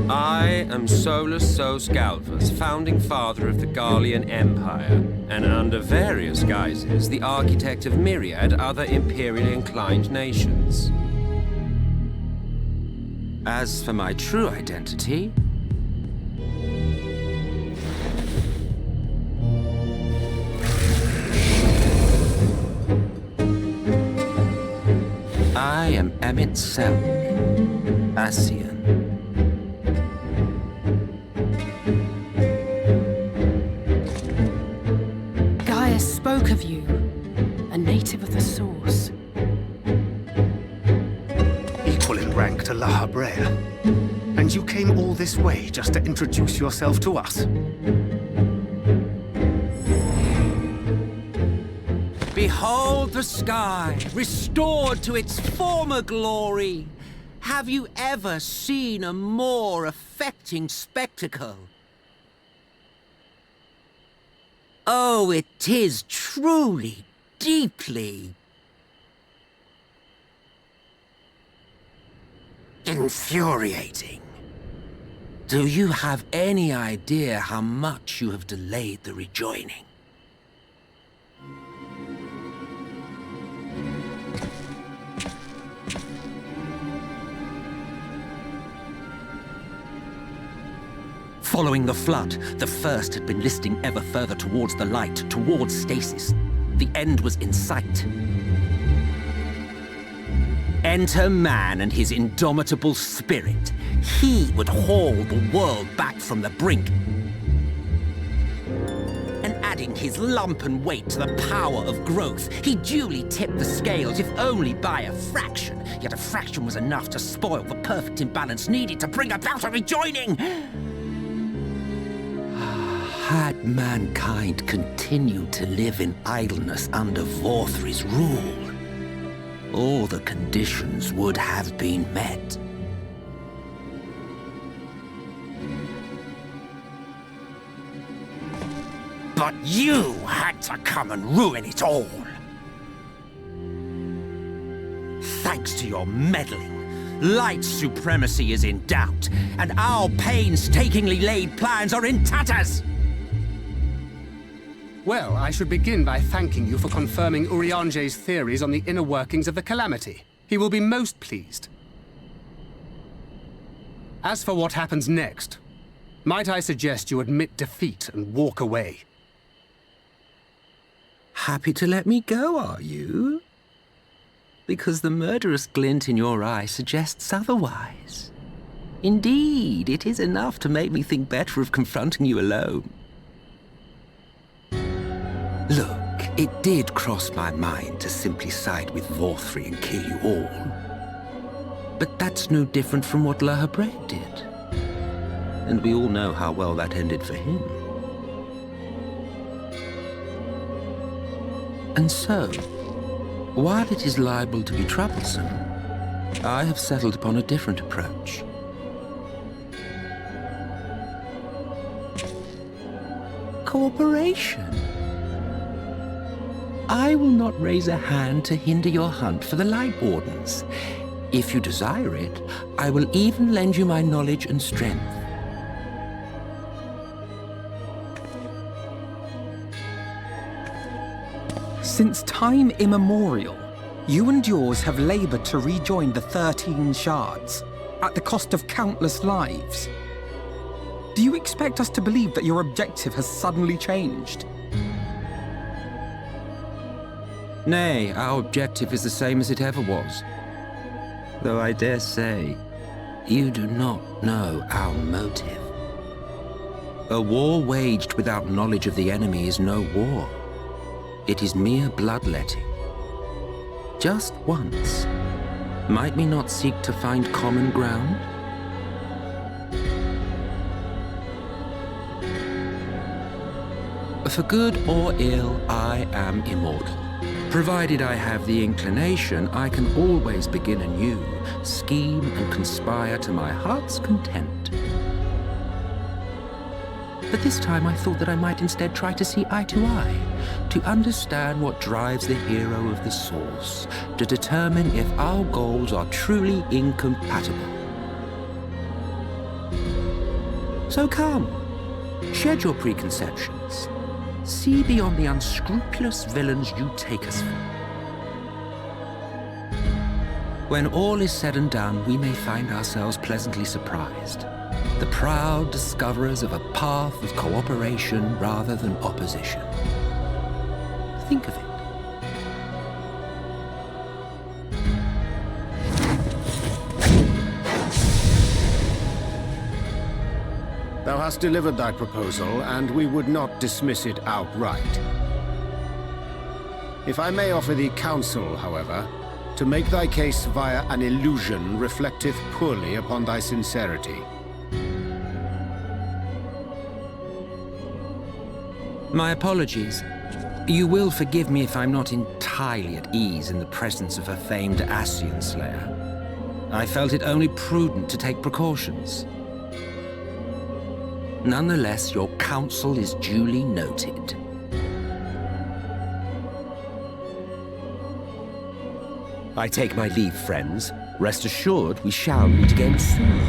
I am Solus Sos Galvus, founding father of the Garlean Empire, and under various guises, the architect of myriad other imperially inclined nations. As for my true identity, I am Emmett Selk, Asian. Gaius spoke of you, a native of the Source. Equal in rank to La Habrea. And you came all this way just to introduce yourself to us? Behold the sky, restored to its former glory. Have you ever seen a more affecting spectacle? Oh, it is truly, deeply infuriating. Do you have any idea how much you have delayed the rejoining? Following the flood, the First had been listing ever further towards the light, towards stasis. The end was in sight. Enter man and his indomitable spirit. He would haul the world back from the brink. And adding his lumpen weight to the power of growth, he duly tipped the scales, if only by a fraction. Yet a fraction was enough to spoil the perfect imbalance needed to bring about a rejoining. Had mankind continued to live in idleness under Vorthri's rule, all the conditions would have been met. But you had to come and ruin it all. Thanks to your meddling, light supremacy is in doubt, and our painstakingly laid plans are in tatters. Well, I should begin by thanking you for confirming Urianger's theories on the inner workings of the Calamity. He will be most pleased. As for what happens next, might I suggest you admit defeat and walk away? Happy to let me go, are you? Because the murderous glint in your eye suggests otherwise. Indeed, it is enough to make me think better of confronting you alone. Look, it did cross my mind to simply side with Vorthri and kill you all. But that's no different from what La Habrea did. And we all know how well that ended for him. And so, while it is liable to be troublesome, I have settled upon a different approach. Cooperation. I will not raise a hand to hinder your hunt for the Light Wardens. If you desire it, I will even lend you my knowledge and strength. Since time immemorial, you and yours have labored to rejoin the 13 shards, at the cost of countless lives. Do you expect us to believe that your objective has suddenly changed? Nay, our objective is the same as it ever was. Though I dare say, you do not know our motive. A war waged without knowledge of the enemy is no war. It is mere bloodletting. Just once, might we not seek to find common ground? For good or ill, I am immortal. Provided I have the inclination, I can always begin anew, scheme and conspire to my heart's content. But this time I thought that I might instead try to see eye to eye, to understand what drives the hero of the source, to determine if our goals are truly incompatible. So come, shed your preconceptions. See beyond the unscrupulous villains you take us for. When all is said and done, we may find ourselves pleasantly surprised. The proud discoverers of a path of cooperation rather than opposition. Think of it. Thou hast delivered thy proposal, and we would not dismiss it outright. If I may offer thee counsel, however, to make thy case via an illusion reflecteth poorly upon thy sincerity. My apologies. You will forgive me if I'm not entirely at ease in the presence of a famed Ascian slayer. I felt it only prudent to take precautions. Nonetheless, your counsel is duly noted. I take my leave, friends. Rest assured, we shall meet again soon.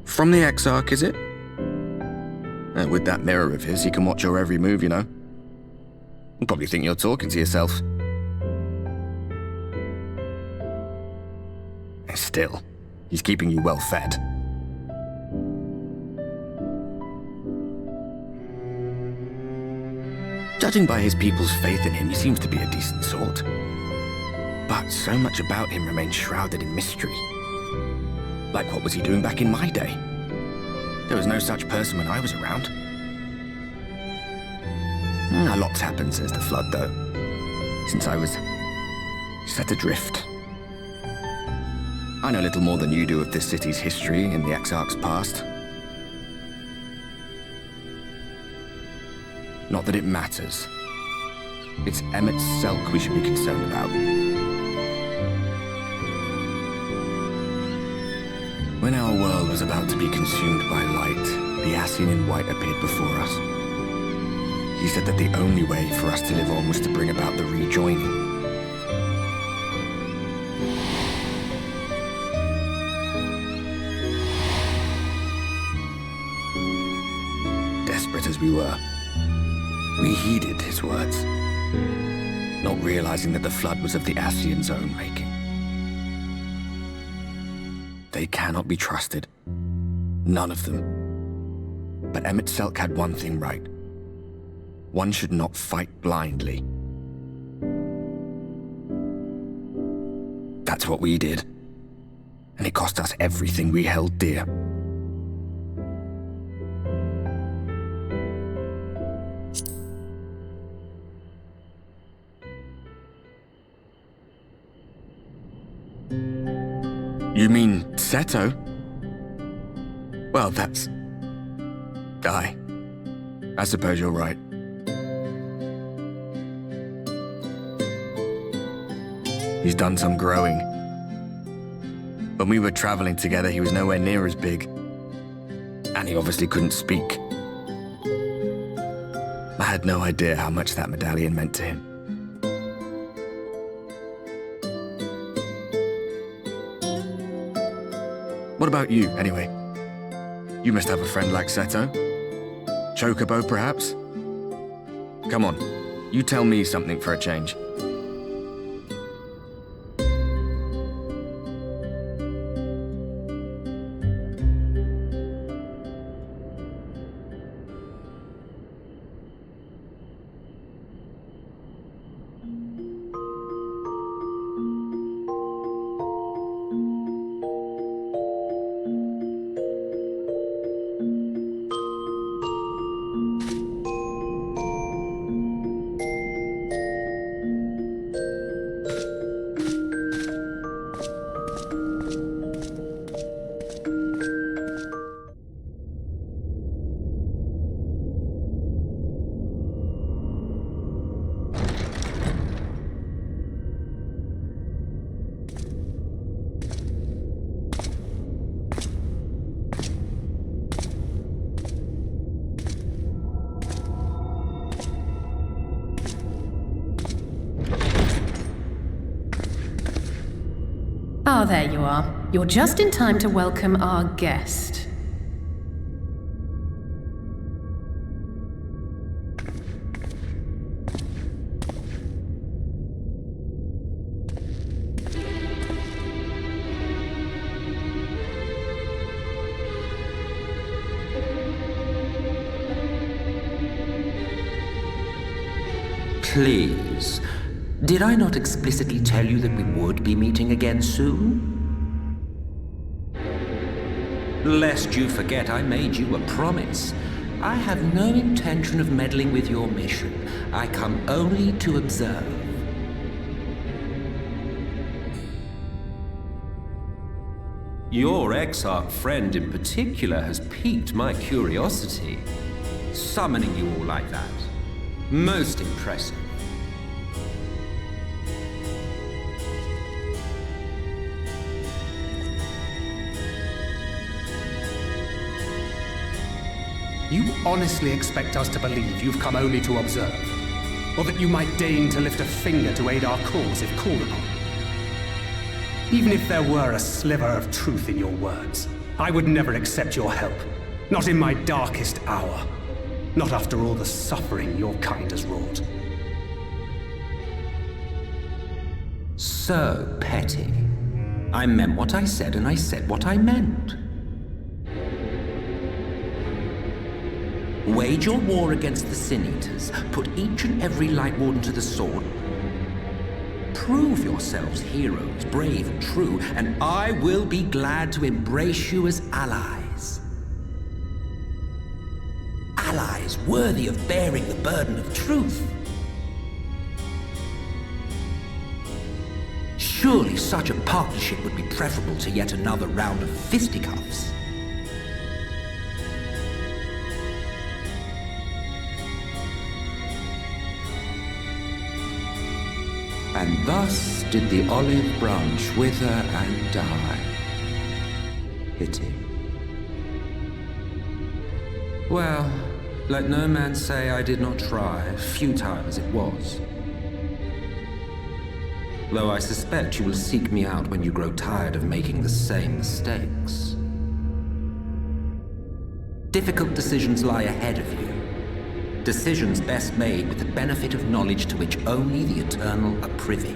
From the Exarch, is it? With that mirror of his, he can watch your every move, you know. He'll probably think you're talking to yourself. Still, he's keeping you well fed. Judging by his people's faith in him, he seems to be a decent sort. But so much about him remains shrouded in mystery. Like, what was he doing back in my day? There was no such person when I was around. A lot's happened since the flood, though. Since I was set adrift. I know little more than you do of this city's history and the Exarch's past. Not that it matters. It's Emmett Selk we should be concerned about. When our world was about to be consumed by light, the Ascian in white appeared before us. He said that the only way for us to live on was to bring about the rejoining. Desperate as we were, we heeded his words, not realizing that the flood was of the Ascian's own making. They cannot be trusted. None of them. But Emmett Selk had one thing right. One should not fight blindly. That's what we did. And it cost us everything we held dear. You mean Seto? Well, that's... I suppose you're right. He's done some growing. When we were traveling together, he was nowhere near as big. And he obviously couldn't speak. I had no idea how much that medallion meant to him. What about you, anyway? You must have a friend like Seto? Chocobo, perhaps? Come on, you tell me something for a change. Ah, there you are. You're just in time to welcome our guest. Please. Did I not explicitly tell you that we would be meeting again soon? Lest you forget, I made you a promise. I have no intention of meddling with your mission. I come only to observe. Your Exarch friend in particular has piqued my curiosity. Summoning you all like that. Most impressive. You honestly expect us to believe you've come only to observe? Or that you might deign to lift a finger to aid our cause if called upon? Even if there were a sliver of truth in your words, I would never accept your help. Not in my darkest hour. Not after all the suffering your kind has wrought. So petty. I meant what I said, and I said what I meant. Wage your war against the Sin Eaters. Put each and every Light Warden to the sword. Prove yourselves heroes, brave and true, and I will be glad to embrace you as allies. Allies worthy of bearing the burden of truth. Surely such a partnership would be preferable to yet another round of fisticuffs. And thus did the olive branch wither and die. Pity. Well, let no man say I did not try, futile as it was. Though I suspect you will seek me out when you grow tired of making the same mistakes. Difficult decisions lie ahead of you. Decisions best made with the benefit of knowledge to which only the eternal are privy.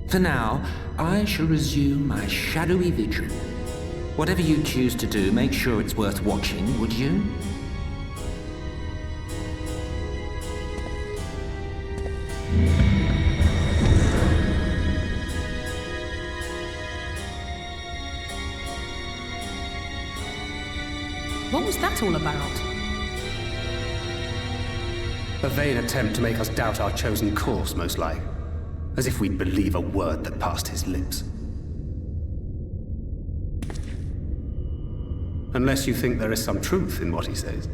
For now, I shall resume my shadowy vigil. Whatever you choose to do, make sure it's worth watching, would you? What was that all about? A vain attempt to make us doubt our chosen course, most like. As if we'd believe a word that passed his lips. Unless you think there is some truth in what he says.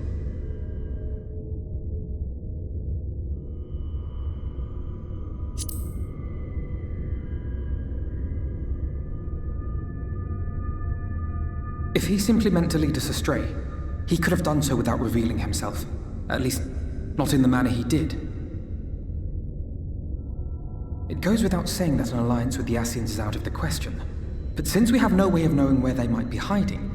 If he simply meant to lead us astray, he could have done so without revealing himself. At least, not in the manner he did. It goes without saying that an alliance with the Ascians is out of the question. But since we have no way of knowing where they might be hiding,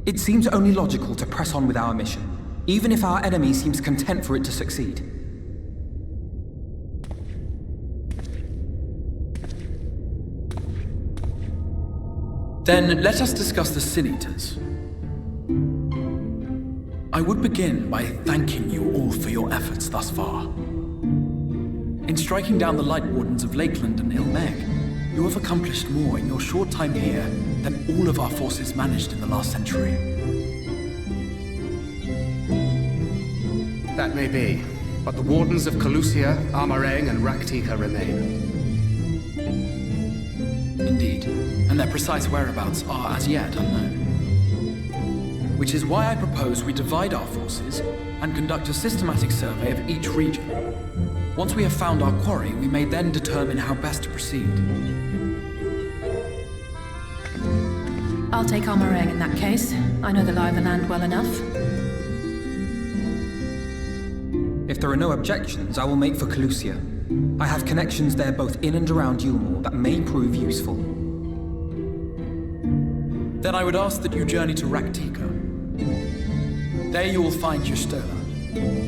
it seems only logical to press on with our mission, even if our enemy seems content for it to succeed. Then let us discuss the Sin Eaters. I would begin by thanking you all for your efforts thus far. In striking down the Light Wardens of Lakeland and Ilmeg, you have accomplished more in your short time here than all of our forces managed in the last century. That may be, but the Wardens of Calusia, Armarang, and Rechtliche remain. Indeed, and their precise whereabouts are as yet unknown. Which is why I propose we divide our forces and conduct a systematic survey of each region. Once we have found our quarry, we may then determine how best to proceed. I'll take Armarang in that case. I know the lie of the land well enough. If there are no objections, I will make for Calusia. I have connections there both in and around Yulmore that may prove useful. Then I would ask that you journey to Rechtliche. There you will find Justola.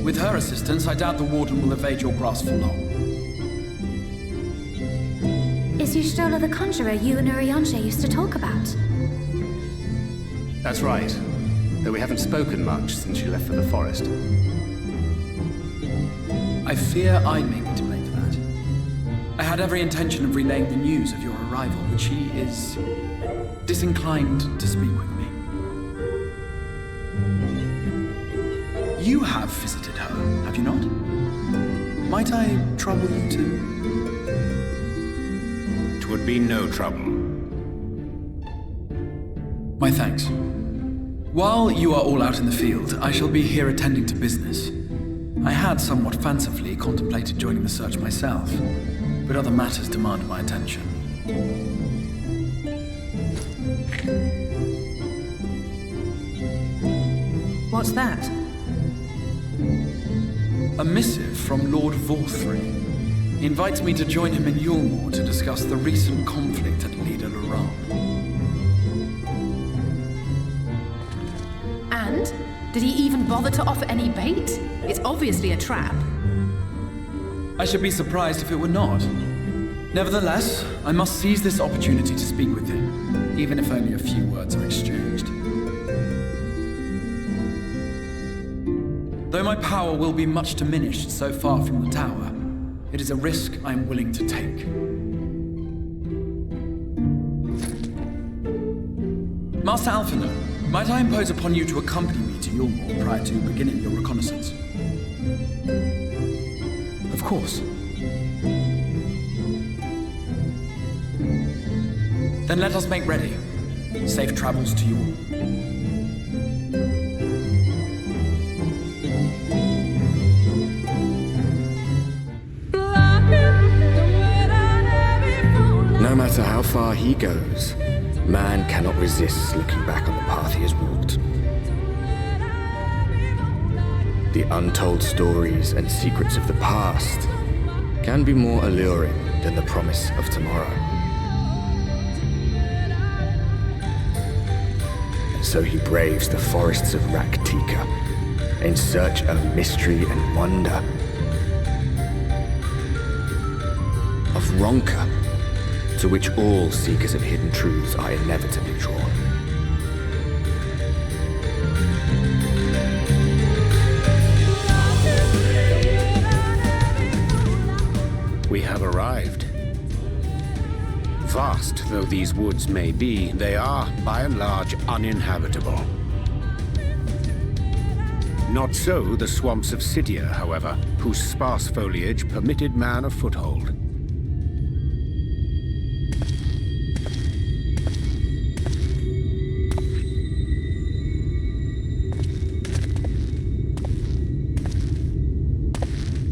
With her assistance, I doubt the Warden will evade your grasp for long. Is Justola the conjurer you and Urianger used to talk about? That's right, though we haven't spoken much since you left for the forest. I fear I may be to blame for that. I had every intention of relaying the news of your arrival, but she is disinclined to speak with me. You have visited her, have you not? Might I trouble you too? It would be no trouble. My thanks. While you are all out in the field, I shall be here attending to business. I had somewhat fancifully contemplated joining the search myself, but other matters demand my attention. What's that? A missive from Lord Vorthry. He invites me to join him in Yulmore to discuss the recent conflict at Lida Luram. And? Did he even bother to offer any bait? It's obviously a trap. I should be surprised if it were not. Nevertheless, I must seize this opportunity to speak with him, even if only a few words are exchanged. Though my power will be much diminished so far from the tower, it is a risk I am willing to take. Master Alphinaud, might I impose upon you to accompany me to Yulmore prior to beginning your reconnaissance? Of course. Then let us make ready. Safe travels to Yulmore. No matter how far he goes, man cannot resist looking back on the path he has walked. The untold stories and secrets of the past can be more alluring than the promise of tomorrow. And so he braves the forests of Rechtliche in search of mystery and wonder. Of Ronka, to which all seekers of hidden truths are inevitably drawn. We have arrived. Vast though these woods may be, they are, by and large, uninhabitable. Not so the swamps of Cydia, however, whose sparse foliage permitted man a foothold.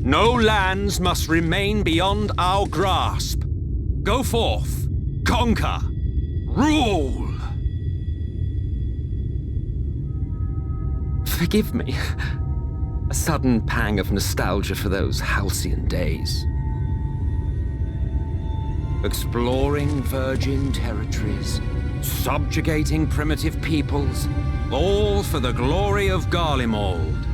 No lands must remain beyond our grasp. Go forth, conquer, rule! Forgive me. A sudden pang of nostalgia for those halcyon days. Exploring virgin territories, subjugating primitive peoples, all for the glory of Garlemald.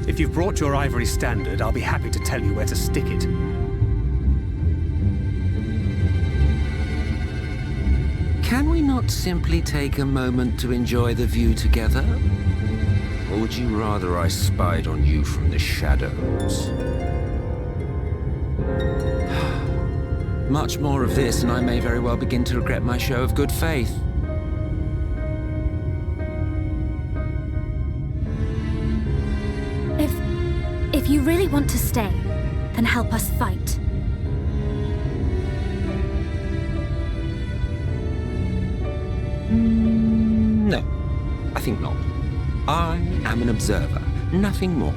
If you've brought your ivory standard, I'll be happy to tell you where to stick it. Can we not simply take a moment to enjoy the view together? Or would you rather I spied on you from the shadows? Much more of this, and I may very well begin to regret my show of good faith. If you really want to stay, then help us fight. No, I think not. I am an observer, nothing more.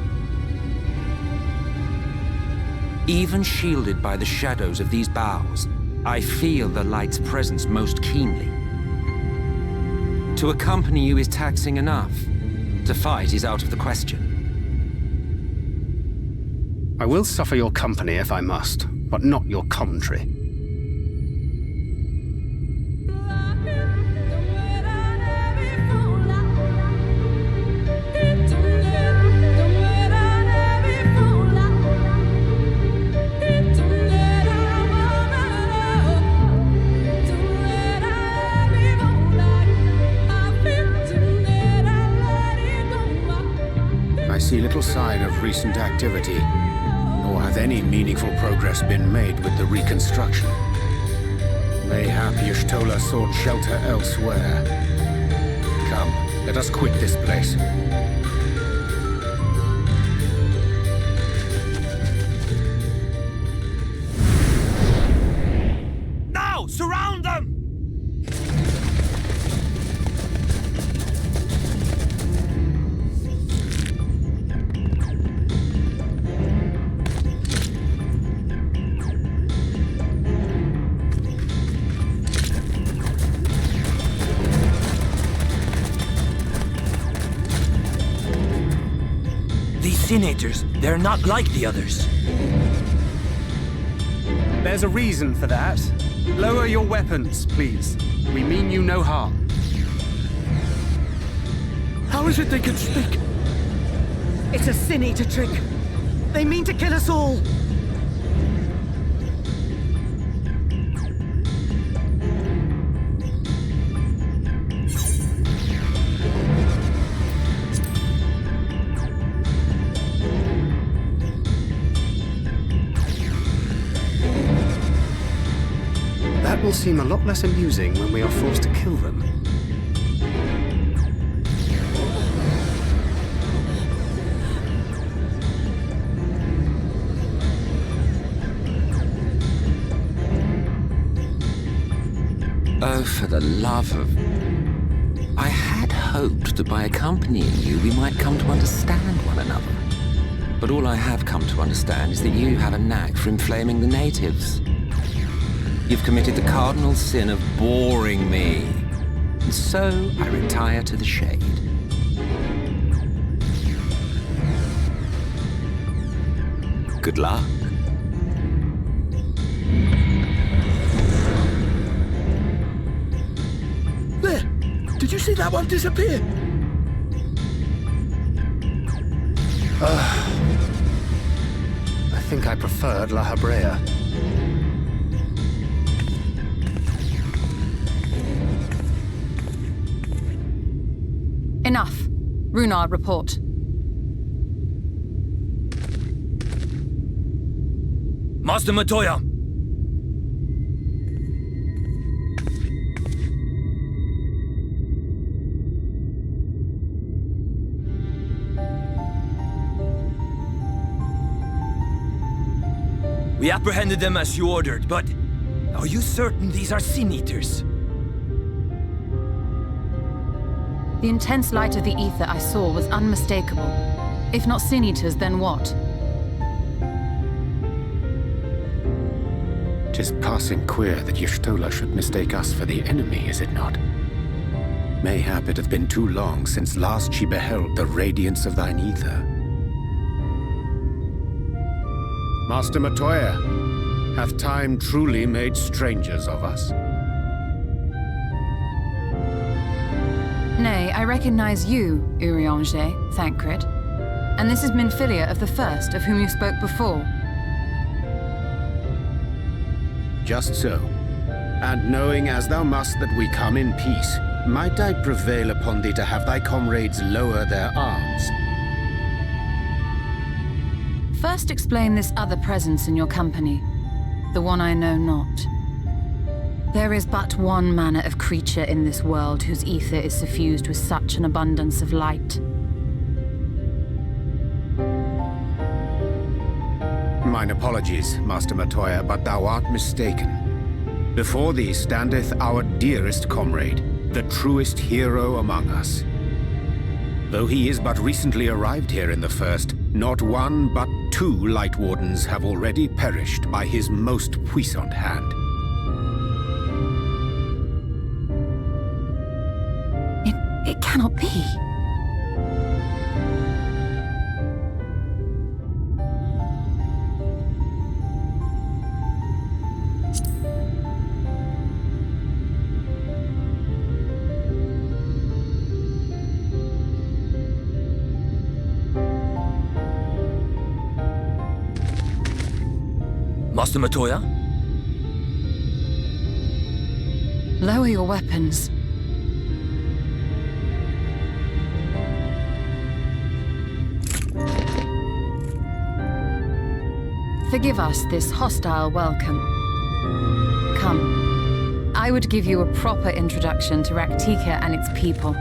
Even shielded by the shadows of these boughs, I feel the light's presence most keenly. To accompany you is taxing enough. To fight is out of the question. I will suffer your company if I must, but not your commentary. I see little sign of recent activity. Nor hath any meaningful progress been made with the reconstruction. Mayhap Y'shtola sought shelter elsewhere. Come, let us quit this place. Now! Surround them! Senators, they're not like the others. There's a reason for that. Lower your weapons, please. We mean you no harm. How is it they can speak? It's a Sin Eater trick. They mean to kill us all. That will seem a lot less amusing when we are forced to kill them. Oh, for the love of... I had hoped that by accompanying you, we might come to understand one another. But all I have come to understand is that you have a knack for inflaming the natives. You've committed the cardinal sin of boring me. And so I retire to the shade. Good luck. There! Did you see that one disappear? I think I preferred La Habrea. Enough. Runar, report. Master Matoya! We apprehended them as you ordered, but are you certain these are Sin Eaters? The intense light of the ether I saw was unmistakable. If not Sin Eaters, then what? Tis passing queer that Y'shtola should mistake us for the enemy, is it not? Mayhap it hath been too long since last she beheld the radiance of thine ether. Master Matoya, hath time truly made strangers of us? Nay, I recognize you, Urianger, Thancred. And this is Minfilia of the First, of whom you spoke before. Just so. And knowing as thou must that we come in peace, might I prevail upon thee to have thy comrades lower their arms? First explain this other presence in your company, the one I know not. There is but one manner of creature in this world whose ether is suffused with such an abundance of light. Mine apologies, Master Matoya, but thou art mistaken. Before thee standeth our dearest comrade, the truest hero among us. Though he is but recently arrived here in the First, not one but 2 Light Wardens have already perished by his most puissant hand. It cannot be. Master Matoya? Lower your weapons. Forgive us this hostile welcome. Come, I would give you a proper introduction to Rechtliche and its people.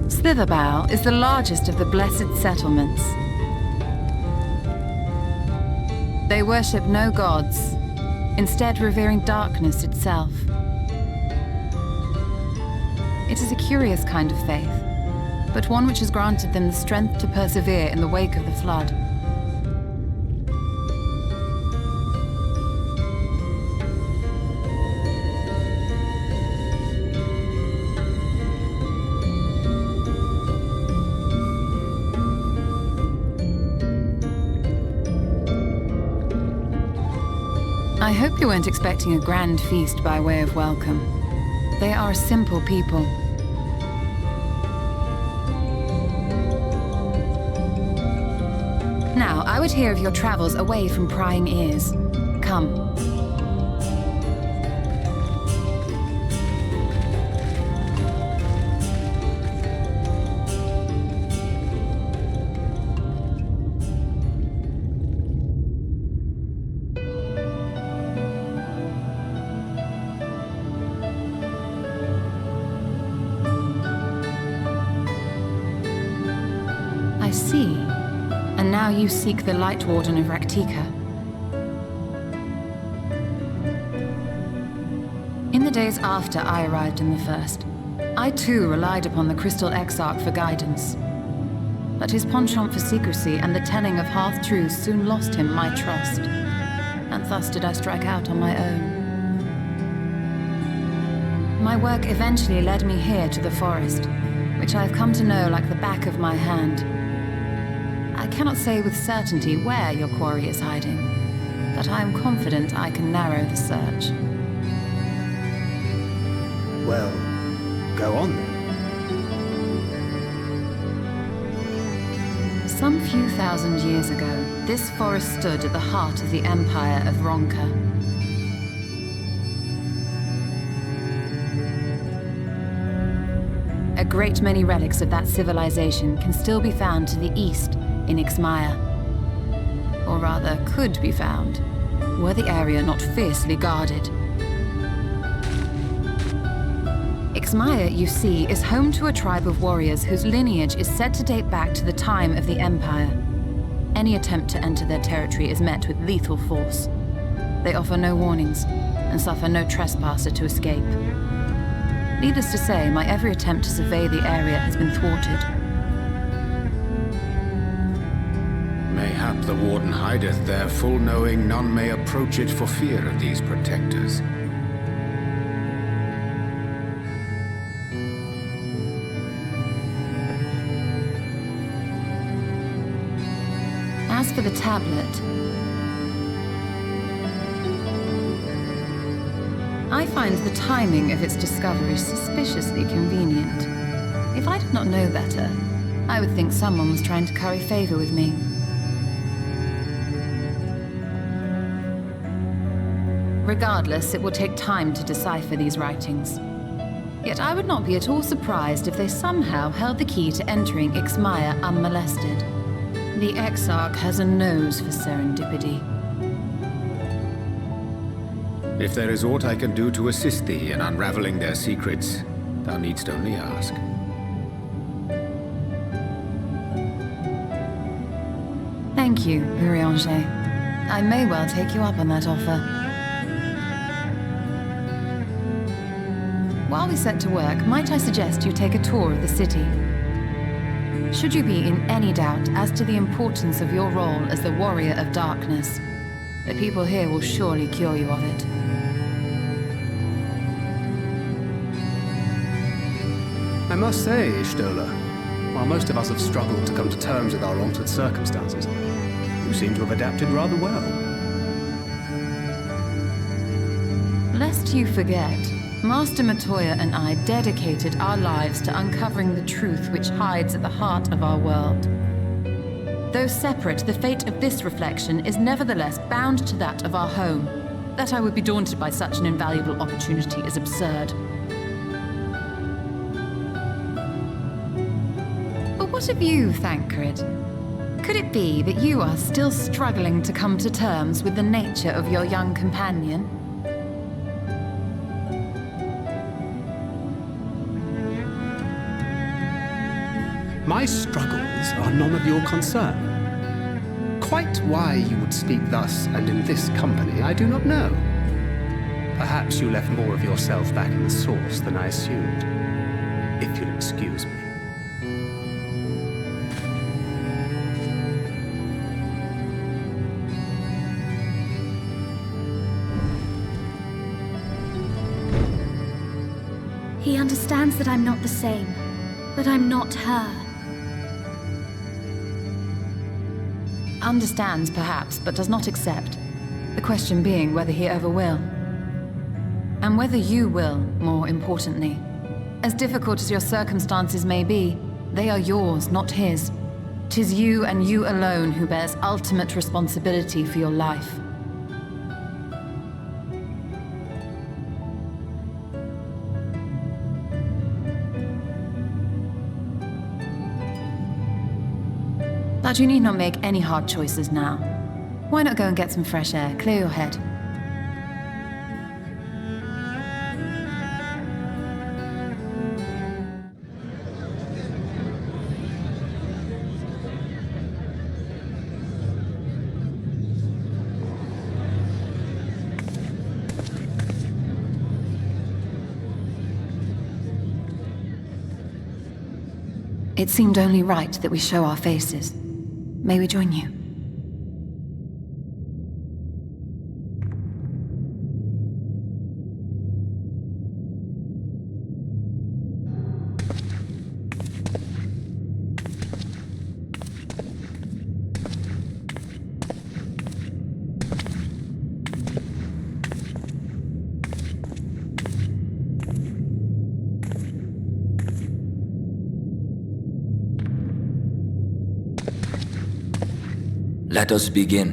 Slitherbow is the largest of the blessed settlements. They worship no gods, instead revering darkness itself. It is a curious kind of faith, but one which has granted them the strength to persevere in the wake of the flood. I hope you weren't expecting a grand feast by way of welcome. They are a simple people. Now, I would hear of your travels away from prying ears. Come. I see. And now you seek the Light Warden of Rechtliche. In the days after I arrived in the First, I too relied upon the Crystal Exarch for guidance. But his penchant for secrecy and the telling of half-truths soon lost him my trust. And thus did I strike out on my own. My work eventually led me here to the forest, which I have come to know like the back of my hand. I cannot say with certainty where your quarry is hiding, but I am confident I can narrow the search. Well, go on then. Some few thousand years ago, this forest stood at the heart of the Empire of Ronka. A great many relics of that civilization can still be found to the east in Ixmaya. Or rather, could be found, were the area not fiercely guarded. Ixmaya, you see, is home to a tribe of warriors whose lineage is said to date back to the time of the Empire. Any attempt to enter their territory is met with lethal force. They offer no warnings, and suffer no trespasser to escape. Needless to say, my every attempt to survey the area has been thwarted. Mayhap the Warden hideth there, full knowing none may approach it for fear of these protectors. As for the tablet, I find the timing of its discovery suspiciously convenient. If I did not know better, I would think someone was trying to curry favor with me. Regardless, it will take time to decipher these writings. Yet I would not be at all surprised if they somehow held the key to entering Ixmaya unmolested. The Exarch has a nose for serendipity. If there is aught I can do to assist thee in unraveling their secrets, thou needst only ask. Thank you, Urianger. I may well take you up on that offer. While we set to work, might I suggest you take a tour of the city? Should you be in any doubt as to the importance of your role as the Warrior of Darkness, the people here will surely cure you of it. I must say, Ishtola, while most of us have struggled to come to terms with our altered circumstances, you seem to have adapted rather well. Lest you forget, Master Matoya and I dedicated our lives to uncovering the truth which hides at the heart of our world. Though separate, the fate of this reflection is nevertheless bound to that of our home. That I would be daunted by such an invaluable opportunity is absurd. But what of you, Thancred? Could it be that you are still struggling to come to terms with the nature of your young companion? My struggles are none of your concern. Quite why you would speak thus and in this company, I do not know. Perhaps you left more of yourself back in the source than I assumed, if you'll excuse me. He understands that I'm not the same, that I'm not her. Understands, perhaps, but does not accept. The question being whether he ever will. And whether you will, more importantly. As difficult as your circumstances may be, they are yours, not his. 'Tis you and you alone who bears ultimate responsibility for your life. But you need not make any hard choices now. Why not go and get some fresh air, clear your head? It seemed only right that we show our faces. May we join you? Let us begin.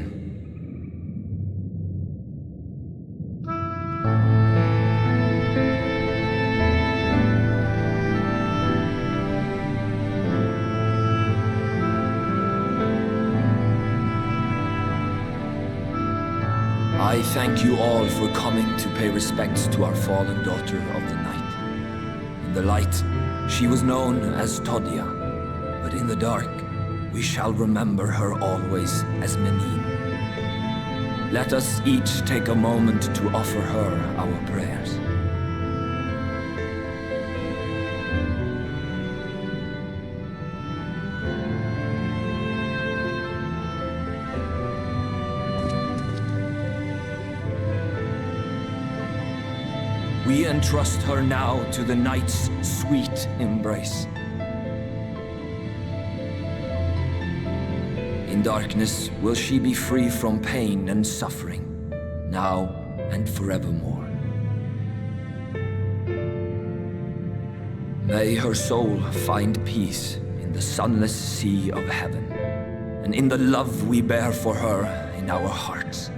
I thank you all for coming to pay respects to our fallen daughter of the night. In the light, she was known as Todia, but in the dark, we shall remember her always as Menine. Let us each take a moment to offer her our prayers. We entrust her now to the night's sweet embrace. In darkness will she be free from pain and suffering, now and forevermore. May her soul find peace in the sunless sea of heaven, and in the love we bear for her in our hearts.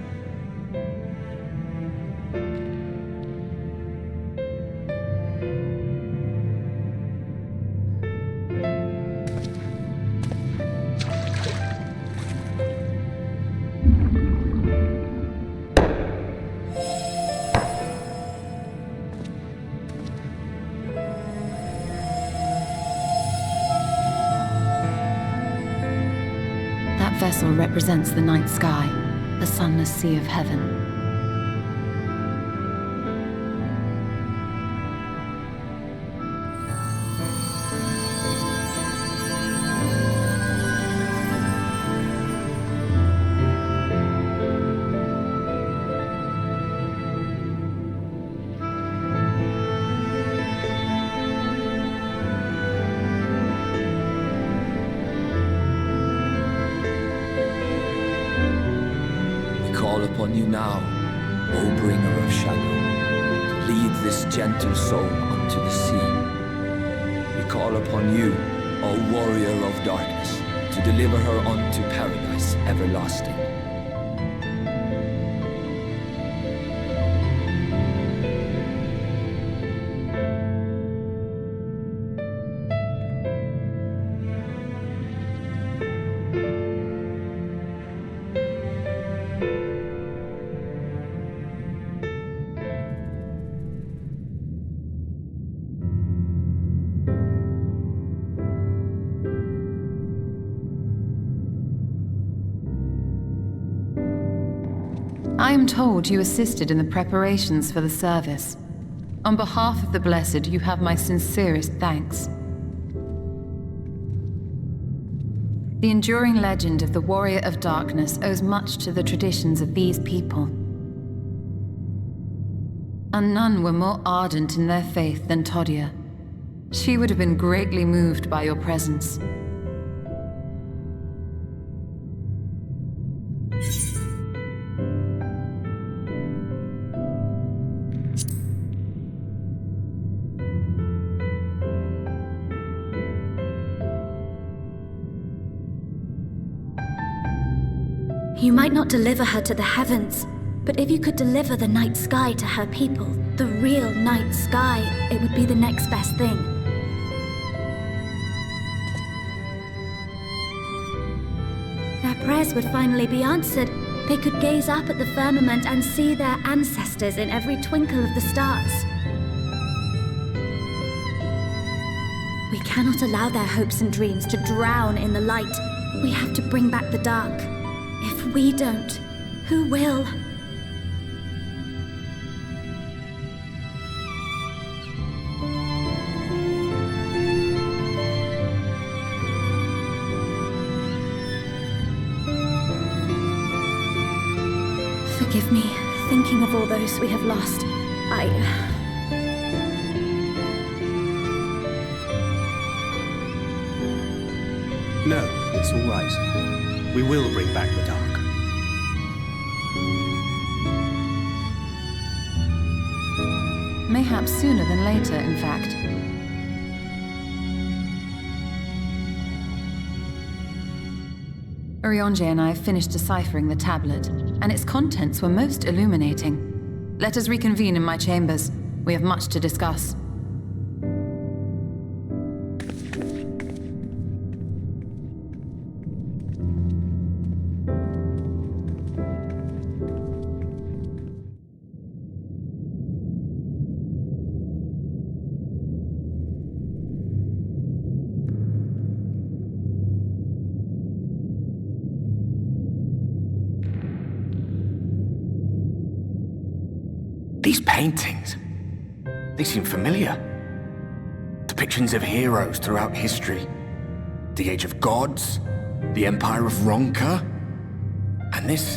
Vessel represents the night sky, the sunless sea of heaven. Upon you now, O bringer of shadow, to lead this gentle soul unto the sea. We call upon you, O warrior of darkness, to deliver her unto paradise everlasting. I am told you assisted in the preparations for the service. On behalf of the Blessed, you have my sincerest thanks. The enduring legend of the Warrior of Darkness owes much to the traditions of these people. And none were more ardent in their faith than Todia. She would have been greatly moved by your presence. You might not deliver her to the heavens, but if you could deliver the night sky to her people, the real night sky, it would be the next best thing. Their prayers would finally be answered. They could gaze up at the firmament and see their ancestors in every twinkle of the stars. We cannot allow their hopes and dreams to drown in the light. We have to bring back the dark. If we don't, who will? Forgive me, thinking of all those we have lost. No, it's all right. We will bring back the dark. Mayhaps sooner than later, in fact. Urianger and I finished deciphering the tablet, and its contents were most illuminating. Let us reconvene in my chambers. We have much to discuss. These paintings, they seem familiar. Depictions of heroes throughout history. The Age of Gods, the Empire of Ronka, and this.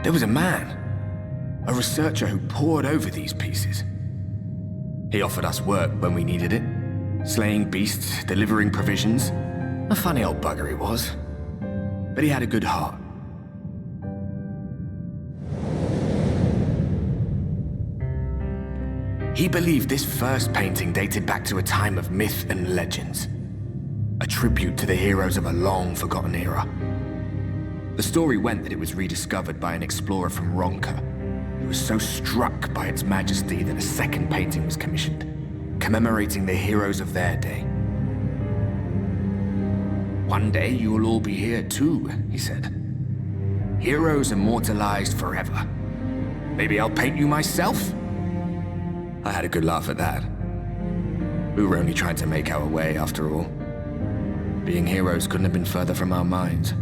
There was a man, a researcher who pored over these pieces. He offered us work when we needed it, slaying beasts, delivering provisions. A funny old bugger he was, but he had a good heart. He believed this first painting dated back to a time of myth and legends, a tribute to the heroes of a long-forgotten era. The story went that it was rediscovered by an explorer from Ronka, who was so struck by its majesty that a second painting was commissioned, commemorating the heroes of their day. One day you will all be here too, he said. Heroes immortalized forever. Maybe I'll paint you myself? I had a good laugh at that. We were only trying to make our way after all. Being heroes couldn't have been further from our minds.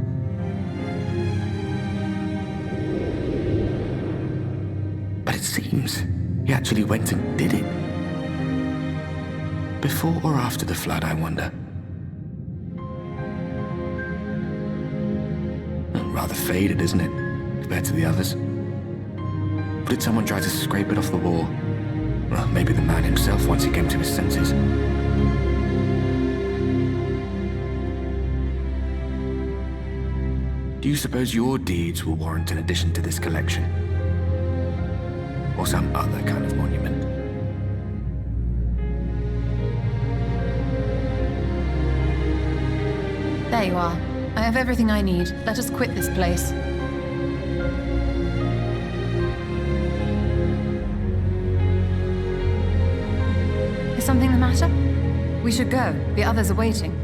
But it seems he actually went and did it. Before or after the flood, I wonder. Rather faded, isn't it, compared to the others? Or did someone try to scrape it off the wall? Well, maybe the man himself once he came to his senses. Do you suppose your deeds will warrant an addition to this collection? Or some other kind of monument? There you are. I have everything I need. Let us quit this place. Is something the matter? We should go. The others are waiting.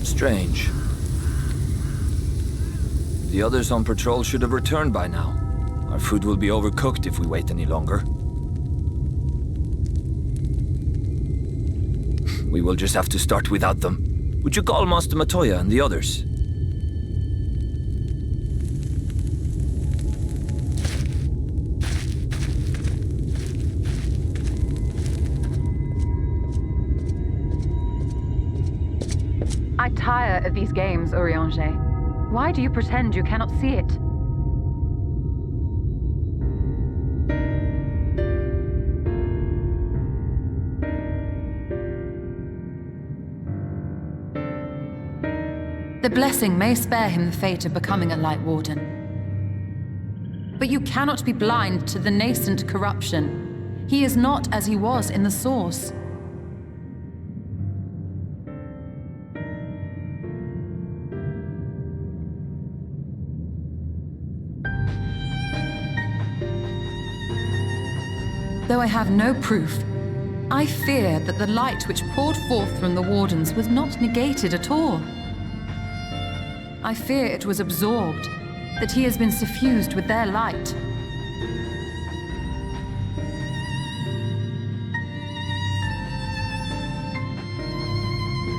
Strange. The others on patrol should have returned by now. Our food will be overcooked if we wait any longer. We will just have to start without them. Would you call Master Matoya and the others? I tire of these games, Urianger. Why do you pretend you cannot see it? The blessing may spare him the fate of becoming a Light Warden. But you cannot be blind to the nascent corruption. He is not as he was in the source. Though I have no proof, I fear that the light which poured forth from the Wardens was not negated at all. I fear it was absorbed, that he has been suffused with their light.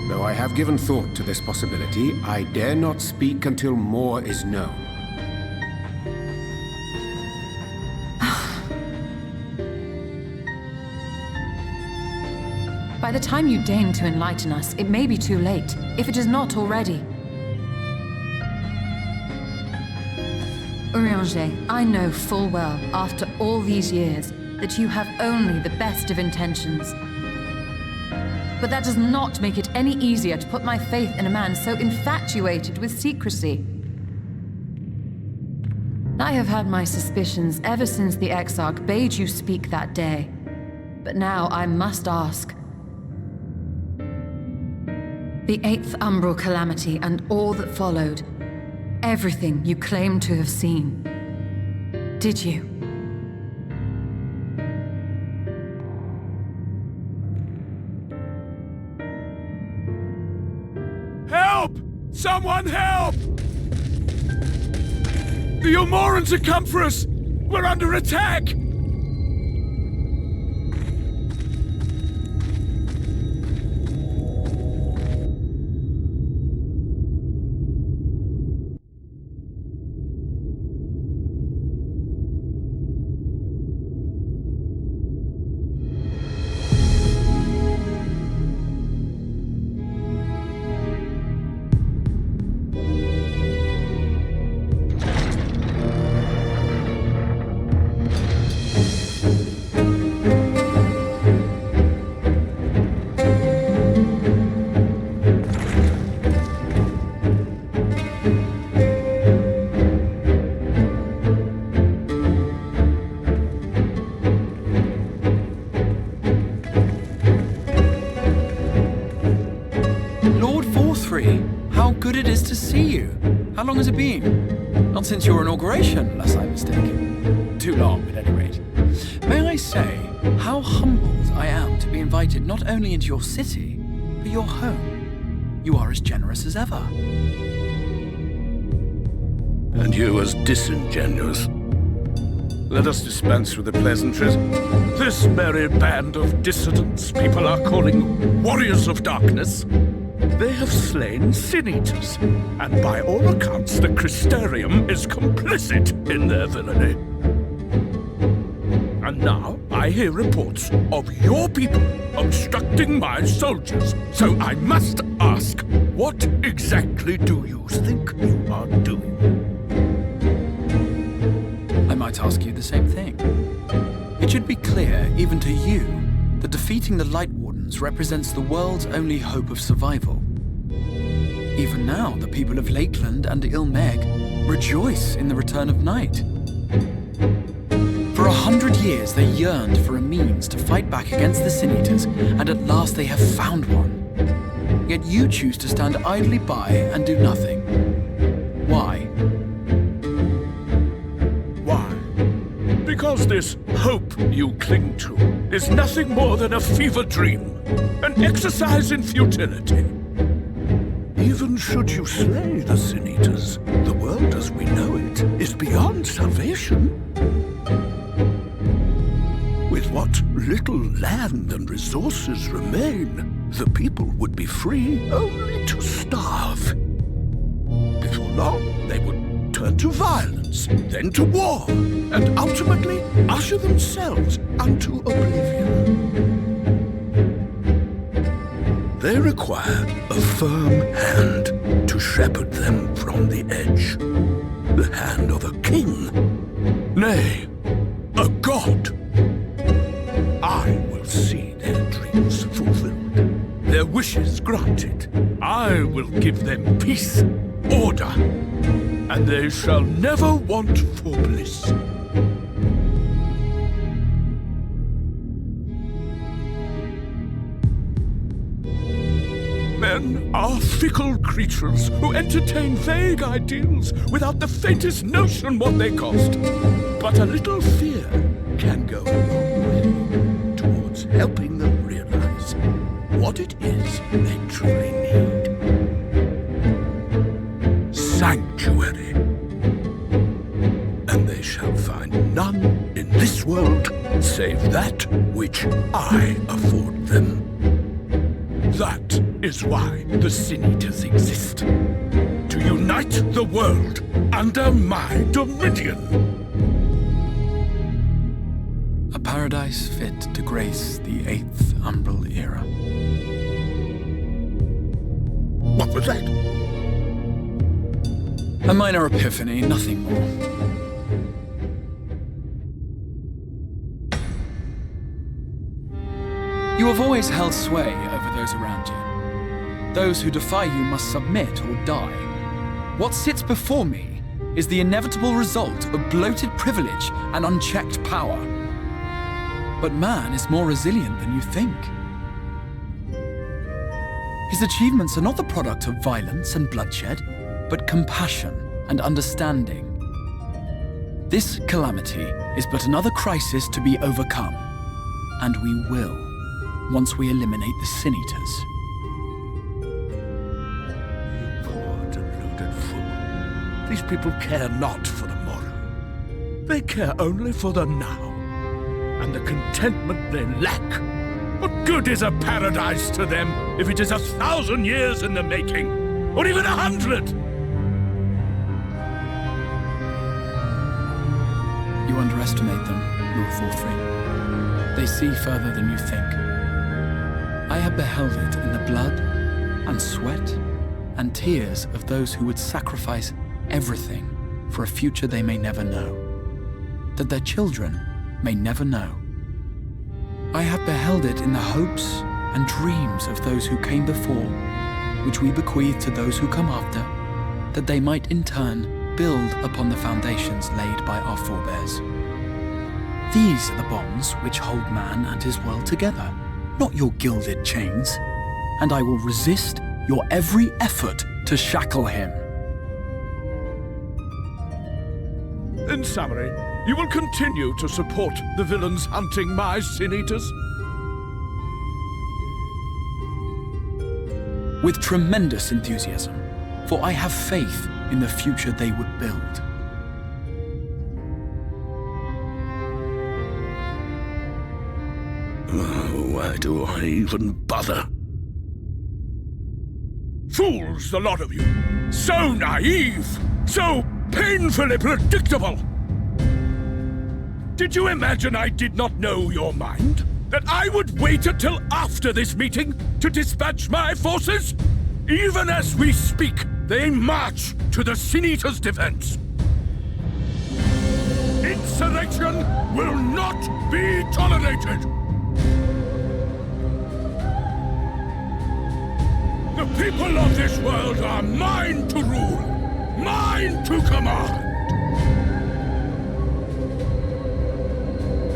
Though I have given thought to this possibility, I dare not speak until more is known. By the time you deign to enlighten us, it may be too late, if it is not already. Urianger, I know full well, after all these years, that you have only the best of intentions. But that does not make it any easier to put my faith in a man so infatuated with secrecy. I have had my suspicions ever since the Exarch bade you speak that day. But now I must ask. The 8th Umbral Calamity and all that followed, everything you claim to have seen. Did you? Help! Someone help! The Umorans have come for us! We're under attack! How good it is to see you. How long has it been? Not since your inauguration, unless I'm mistaken. Too long, at any rate. May I say how humbled I am to be invited not only into your city, but your home. You are as generous as ever. And you as disingenuous. Let us dispense with the pleasantries. This merry band of dissidents people are calling warriors of darkness. They have slain sin-eaters, and by all accounts the Crystarium is complicit in their villainy. And now I hear reports of your people obstructing my soldiers, so I must ask, what exactly do you think you are doing? I might ask you the same thing. It should be clear, even to you, that defeating the Light Wardens represents the world's only hope of survival. Even now, the people of Lakeland and Ilmeg rejoice in the return of night. For 100 years, they yearned for a means to fight back against the Sin-Eaters, and at last they have found one. Yet you choose to stand idly by and do nothing. Why? Why? Because this hope you cling to is nothing more than a fever dream, an exercise in futility. Even should you slay the Sin-Eaters, the world as we know it is beyond salvation. With what little land and resources remain, the people would be free only to starve. Before long, they would turn to violence, then to war, and ultimately usher themselves unto oblivion. They require a firm hand to shepherd them from the edge. The hand of a king. Nay, a god. I will see their dreams fulfilled, their wishes granted. I will give them peace, order, and they shall never want for bliss. Men are fickle creatures who entertain vague ideals without the faintest notion what they cost. But a little fear can go a long way towards helping them realize what it is they truly need. Sanctuary. none in this world save that which I afford them. That is why the Sin-Eaters exist. To unite the world under my dominion. A paradise fit to grace the 8th Umbral era. What was that? A minor epiphany, nothing more. You have always held sway over those around you. Those who defy you must submit or die. What sits before me is the inevitable result of bloated privilege and unchecked power. But man is more resilient than you think. His achievements are not the product of violence and bloodshed, but compassion and understanding. This calamity is but another crisis to be overcome, and we will, once we eliminate the Sin-Eaters. You poor deluded fool. These people care not for the morrow. They care only for the now, and the contentment they lack. What good is a paradise to them if it is 1,000 years in the making, or even 100? You underestimate them, Lord Forthry. They see further than you think. I have beheld it in the blood and sweat and tears of those who would sacrifice everything for a future they may never know, that their children may never know. I have beheld it in the hopes and dreams of those who came before, which we bequeath to those who come after, that they might in turn build upon the foundations laid by our forebears. These are the bonds which hold man and his world together, not your gilded chains, and I will resist your every effort to shackle him. In summary, you will continue to support the villains hunting my Sin-Eaters? With tremendous enthusiasm, for I have faith in the future they would build. Why do I even bother? Fools, the lot of you! So naive! So painfully predictable! Did you imagine I did not know your mind? That I would wait until after this meeting to dispatch my forces? Even as we speak, they march to the Sin-Eaters' defense. Insurrection will not be tolerated! The people of this world are mine to rule, mine to command.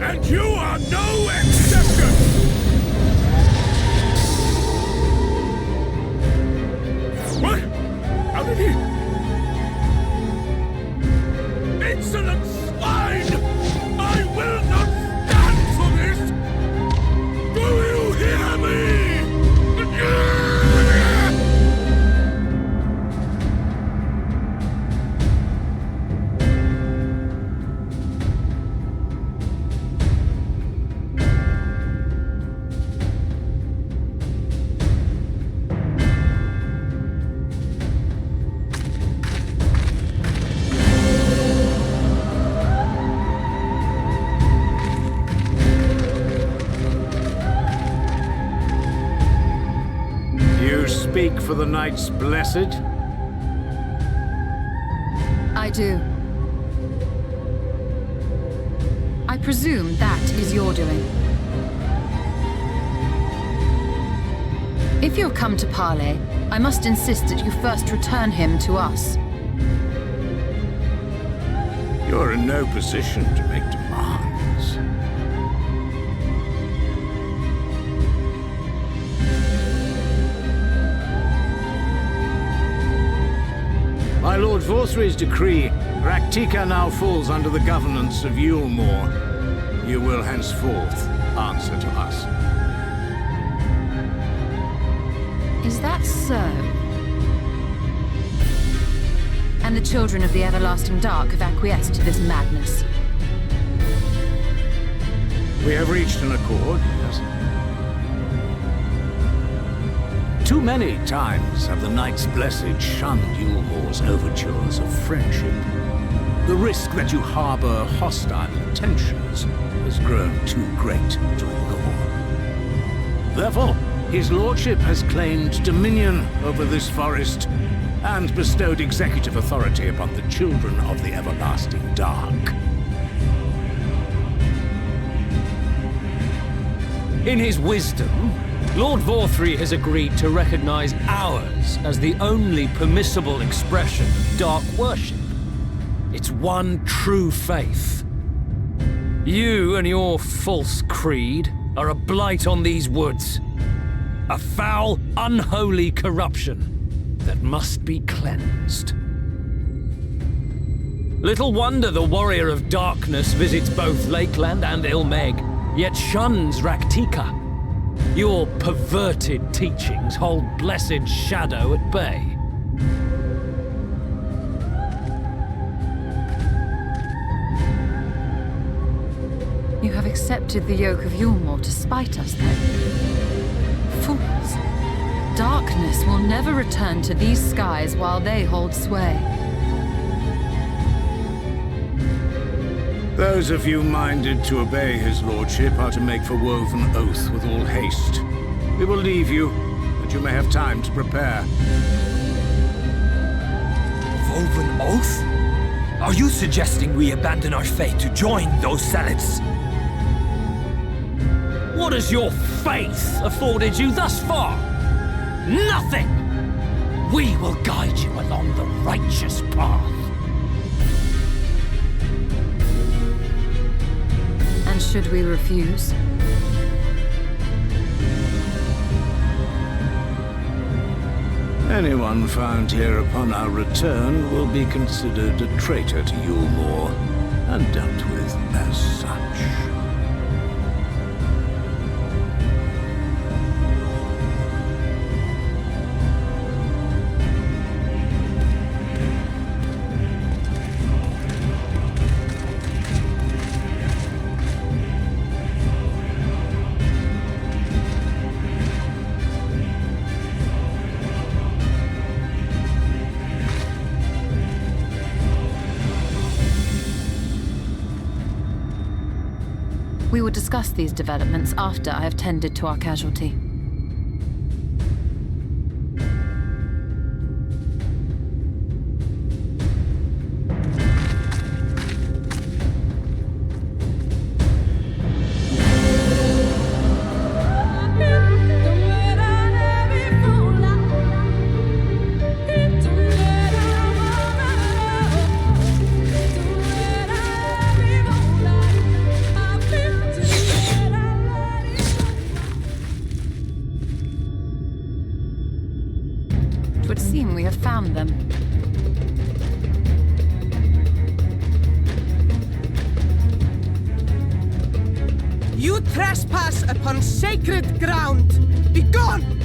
And you are no exception! What? How did he? Insolent swine! I will not stand for this! Do you hear me? Speak for the Knights Blessed? I do. I presume that is your doing. If you have come to parley, I must insist that you first return him to us. You're in no position to make demands. By Lord Vorthry's decree, Rechtliche now falls under the governance of Yulmore. You will henceforth answer to us. Is that so? And the children of the Everlasting Dark have acquiesced to this madness. We have reached an accord, yes. Too many times have the Knights Blessed shunned Yulmor's overtures of friendship. The risk that you harbor hostile intentions has grown too great to ignore. Therefore, his lordship has claimed dominion over this forest and bestowed executive authority upon the children of the everlasting dark. In his wisdom, Lord Vorthree has agreed to recognize ours as the only permissible expression of dark worship. It's one true faith. You and your false creed are a blight on these woods. A foul, unholy corruption that must be cleansed. Little wonder the Warrior of Darkness visits both Lakeland and Ilmeg, yet shuns Raktika. Your perverted teachings hold blessed Shadow at bay. You have accepted the yoke of Yulmor to spite us, then? Fools. Darkness will never return to these skies while they hold sway. Those of you minded to obey his lordship are to make for woven oath with all haste. We will leave you, that you may have time to prepare. Woven oath? Are you suggesting we abandon our fate to join those zealots? What has your faith afforded you thus far? Nothing! We will guide you along the righteous path. And should we refuse? Anyone found here upon our return will be considered a traitor to Yulmor and dealt with as such. We will discuss these developments after I have tended to our casualty. You trespass upon sacred ground! Begone!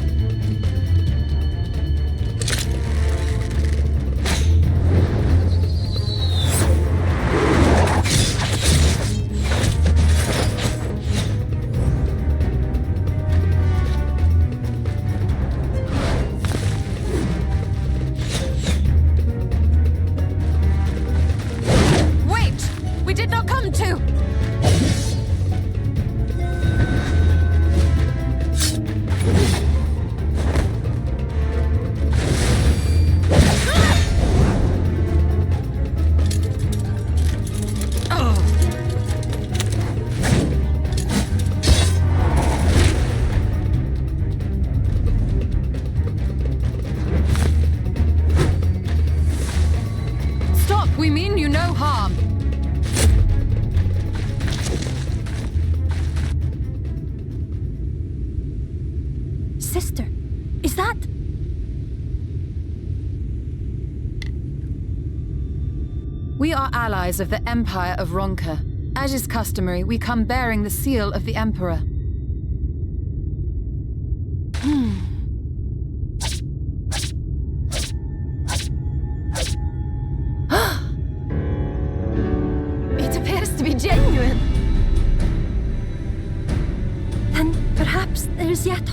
Wait! We did not come to! We mean you no harm. Sister, is that... We are allies of the Empire of Ronka. As is customary, we come bearing the seal of the Emperor. It appears to be genuine.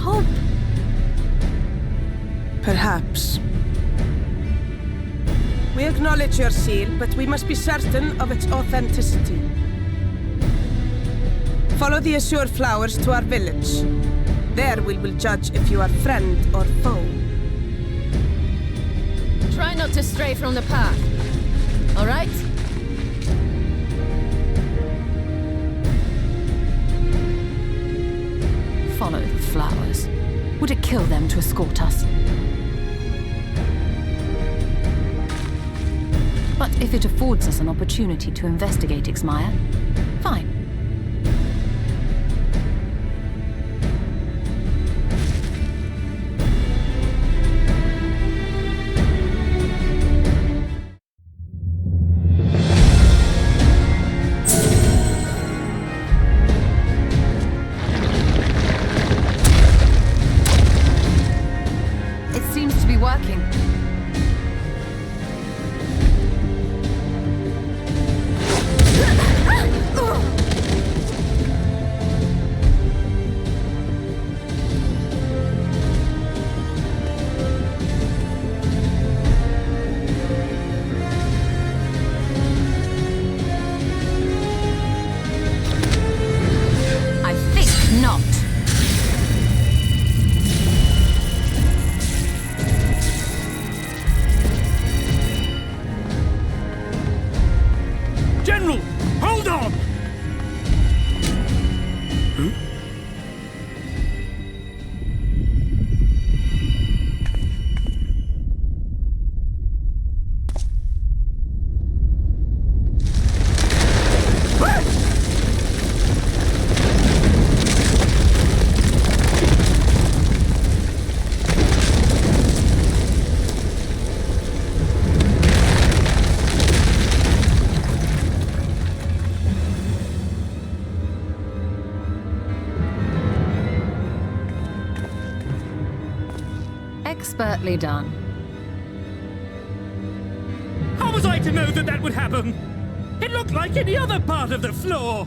hope. Perhaps. We acknowledge your seal, but we must be certain of its authenticity. Follow the azure flowers to our village. There we will judge if you are friend or foe. Try not to stray from the path. All right? Follow the flowers. Would it kill them to escort us? But if it affords us an opportunity to investigate Ixmaya, fine. It seems to be working. I think not. General, hold on! Expertly done. How was I to know that that would happen? It looked like any other part of the floor.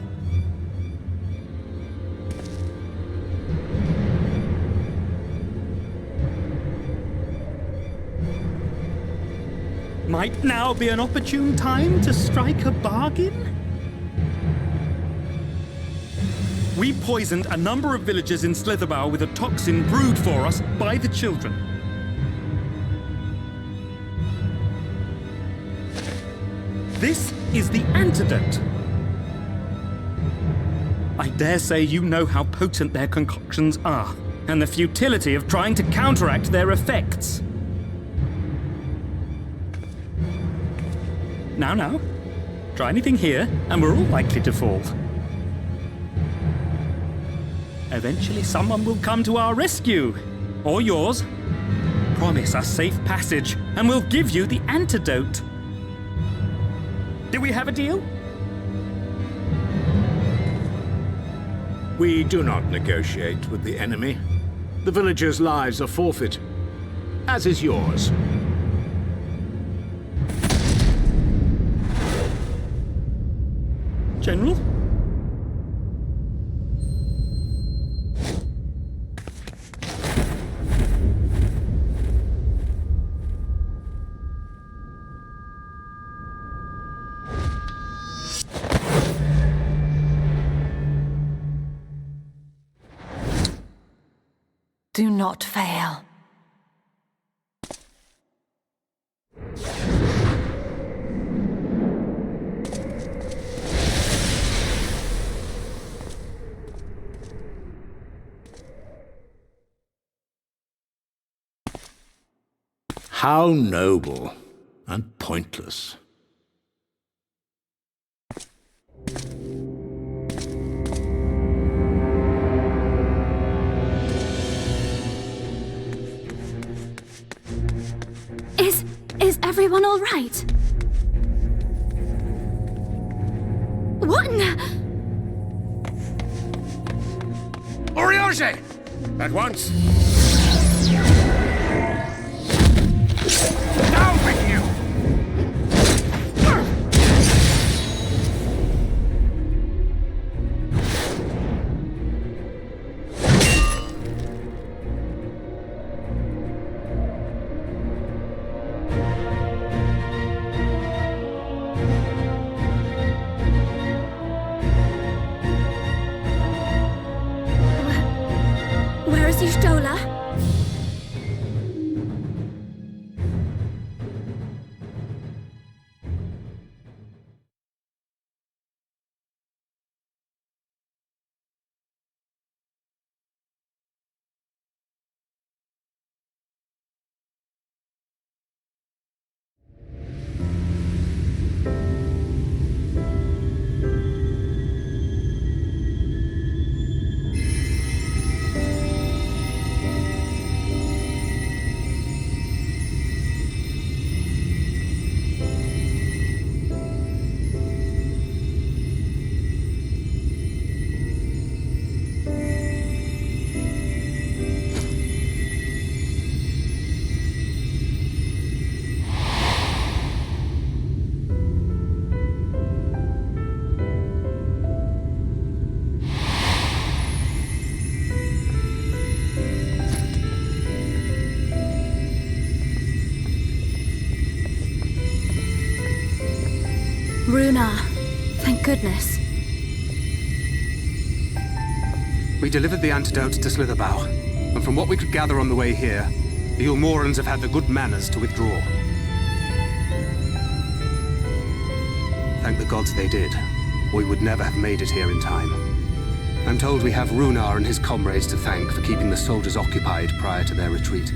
Might now be an opportune time to strike a bargain? We poisoned a number of villagers in Slitherbough with a toxin brewed for us by the children. This is the antidote. I dare say you know how potent their concoctions are, and the futility of trying to counteract their effects. Now, try anything here, and we're all likely to fall. Eventually someone will come to our rescue, or yours. Promise us safe passage, and we'll give you the antidote. Do we have a deal? We do not negotiate with the enemy. The villagers' lives are forfeit, as is yours. General? Do not fail. How noble and pointless. Is everyone all right? What in the... Orioge! At once! Down with you! Where is Y'shtola? Runar, thank goodness. We delivered the antidote to Slitherbough, and from what we could gather on the way here, the Ulmorans have had the good manners to withdraw. Thank the gods they did, or we would never have made it here in time. I'm told we have Runar and his comrades to thank for keeping the soldiers occupied prior to their retreat.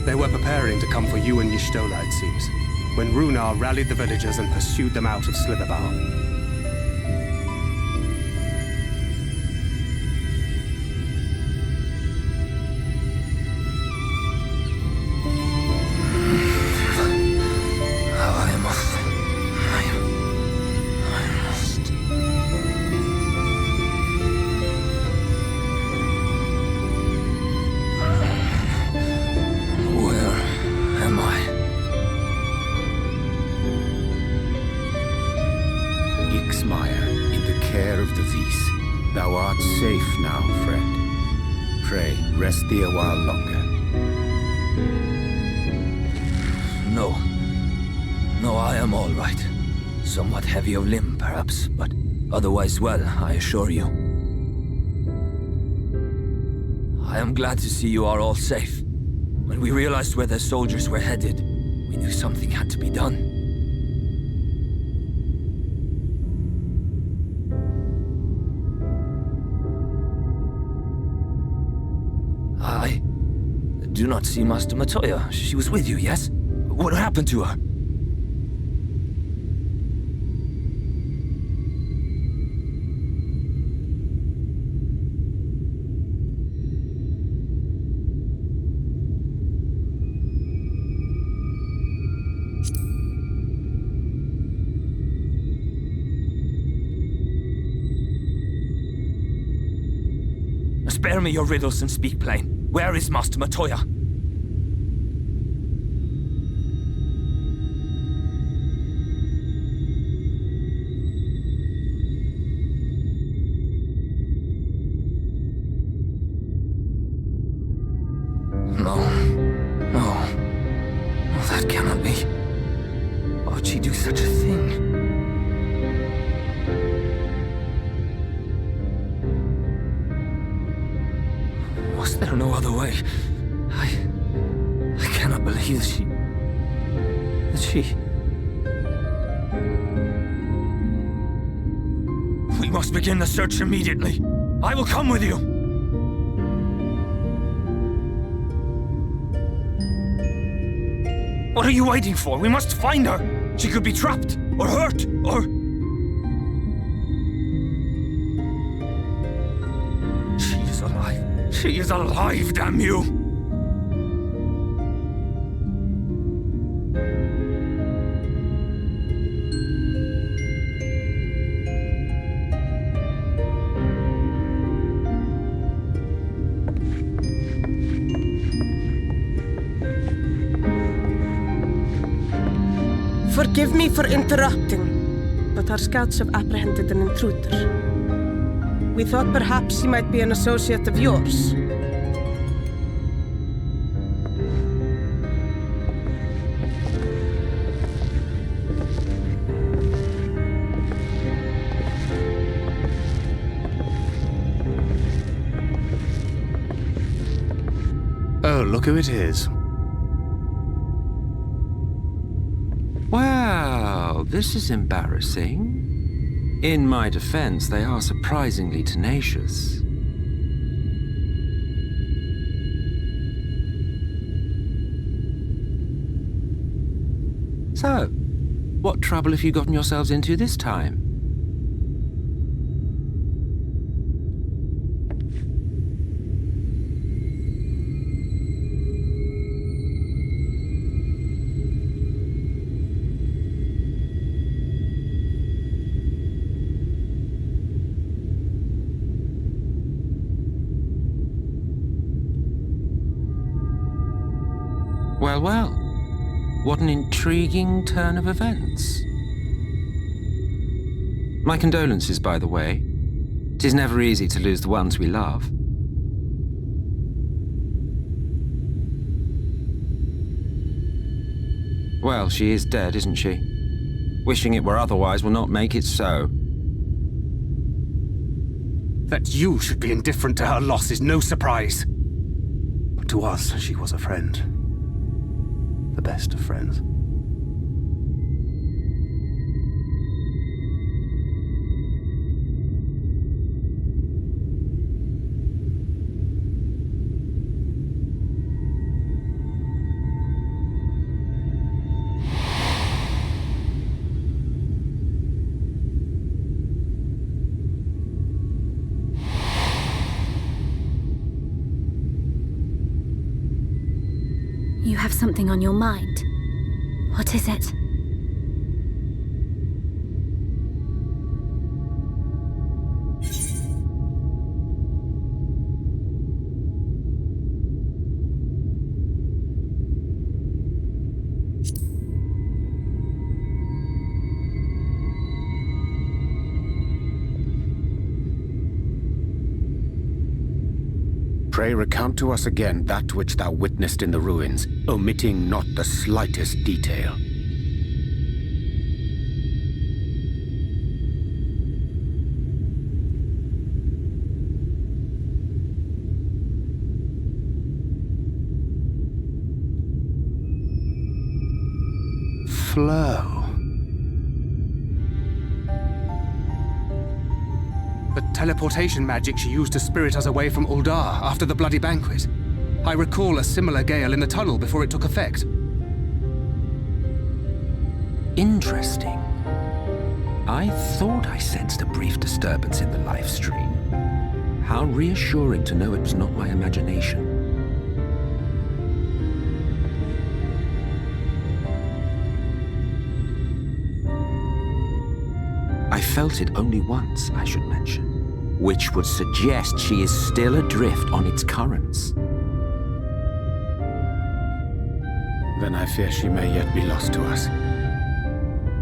They were preparing to come for you and Y'shtola, it seems, when Runar rallied the villagers and pursued them out of Slitherbough. Thee a while longer. No, I am all right. Somewhat heavy of limb, perhaps, but otherwise well, I assure you. I am glad to see you are all safe. When we realized where the soldiers were headed, we knew something had to be done. I do not see Master Matoya. She was with you, yes? What happened to her? Spare me your riddles and speak plain. Where is Master Matoya? No, that cannot be. Why would she do such a thing? Was there no other way? I cannot believe that she... We must begin the search immediately. I will come with you. What are you waiting for? We must find her. She could be trapped, or hurt, or... She is alive. She is alive, damn you! Forgive me for interrupting, but our scouts have apprehended an intruder. We thought perhaps he might be an associate of yours. So, look who it is. Well, this is embarrassing. In my defense, they are surprisingly tenacious. So, what trouble have you gotten yourselves into this time? Well, well. What an intriguing turn of events. My condolences, by the way. 'Tis never easy to lose the ones we love. Well, she is dead, isn't she? Wishing it were otherwise will not make it so. That you should be indifferent to her loss is no surprise. But to us, she was a friend. The best of friends. You have something on your mind. What is it? Pray recount to us again that which thou witnessed in the ruins, omitting not the slightest detail. Flow. The teleportation magic she used to spirit us away from Uldar after the bloody banquet. I recall a similar gale in the tunnel before it took effect. Interesting. I thought I sensed a brief disturbance in the live stream. How reassuring to know it was not my imagination. I felt it only once, I should mention, which would suggest she is still adrift on its currents. Then I fear she may yet be lost to us.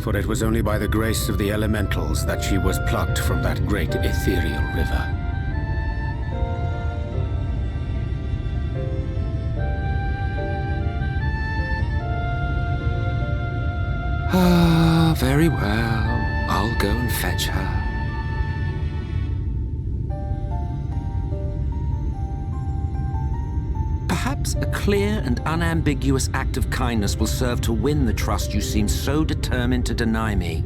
For it was only by the grace of the elementals that she was plucked from that great ethereal river. Ah, very well. I'll go and fetch her. Perhaps a clear and unambiguous act of kindness will serve to win the trust you seem so determined to deny me.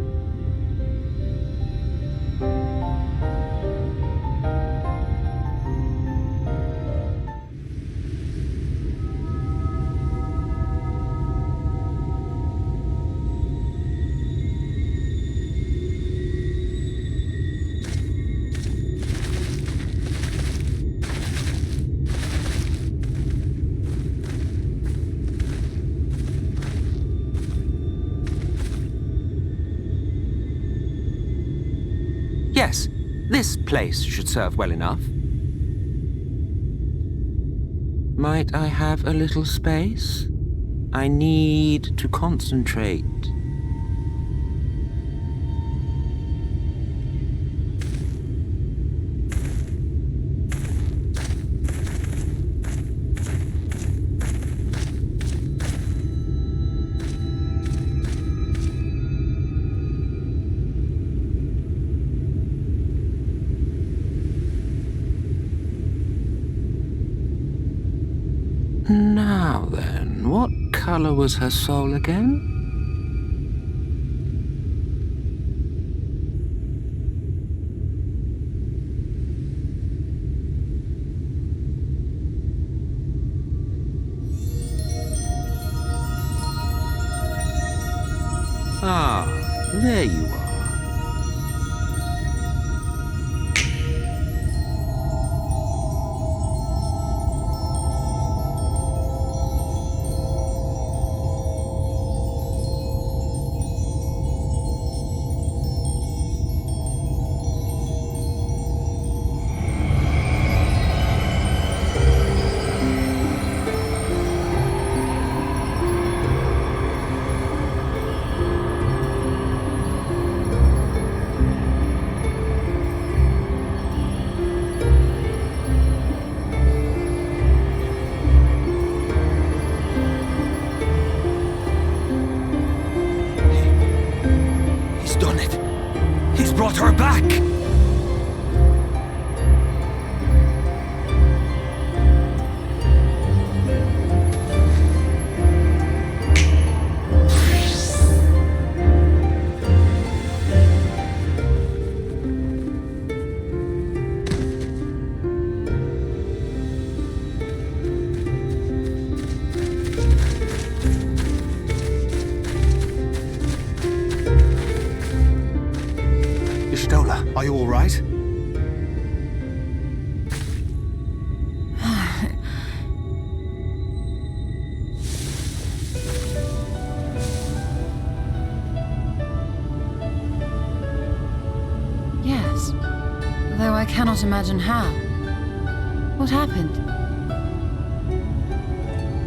Yes, this place should serve well enough. Might I have a little space? I need to concentrate. Now then, what color was her soul again? Ah, there you are. Brought her back! Are you all right? Yes, though I cannot imagine how. What happened?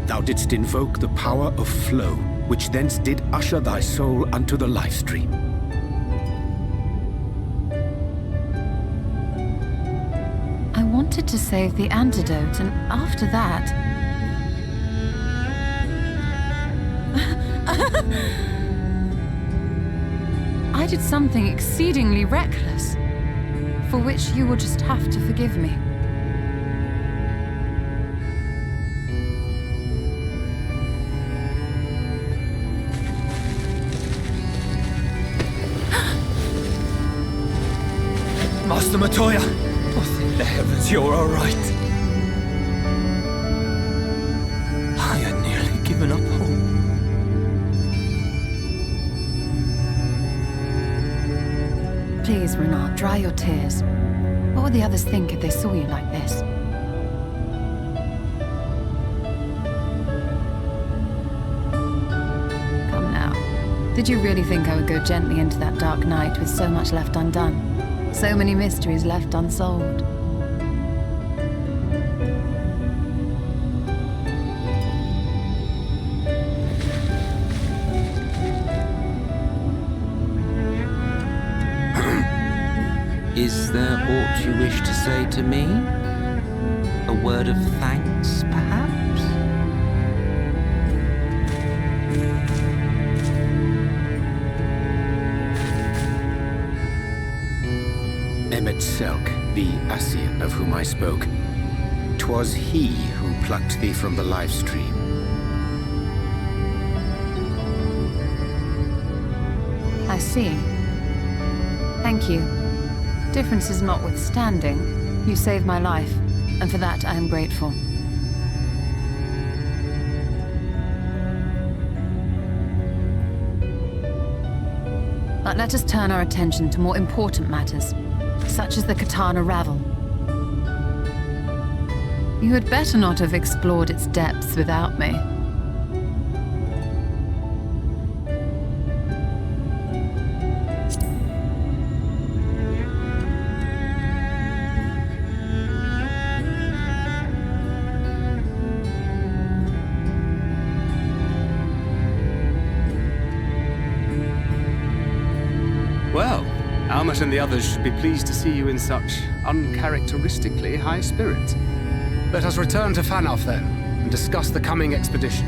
Thou didst invoke the power of flow, which thence did usher thy soul unto the life stream. I wanted to save the antidote, and after that... I did something exceedingly reckless, for which you will just have to forgive me. Master Matoya! Oh, thank the heavens you're all right. I had nearly given up hope. Please, Renard, dry your tears. What would the others think if they saw you like this? Come now. Did you really think I would go gently into that dark night with so much left undone? So many mysteries left unsolved? Is there aught you wish to say to me? A word of thanks, perhaps? Selk, the Ascian of whom I spoke. 'Twas he who plucked thee from the life stream. I see. Thank you. Differences notwithstanding, you saved my life, and for that I am grateful. But let us turn our attention to more important matters, such as the katana ravel. You had better not have explored its depths without me. Well, Almat and the others should be pleased to see you in such uncharacteristically high spirits. Let us return to Fanarf then, and discuss the coming expedition.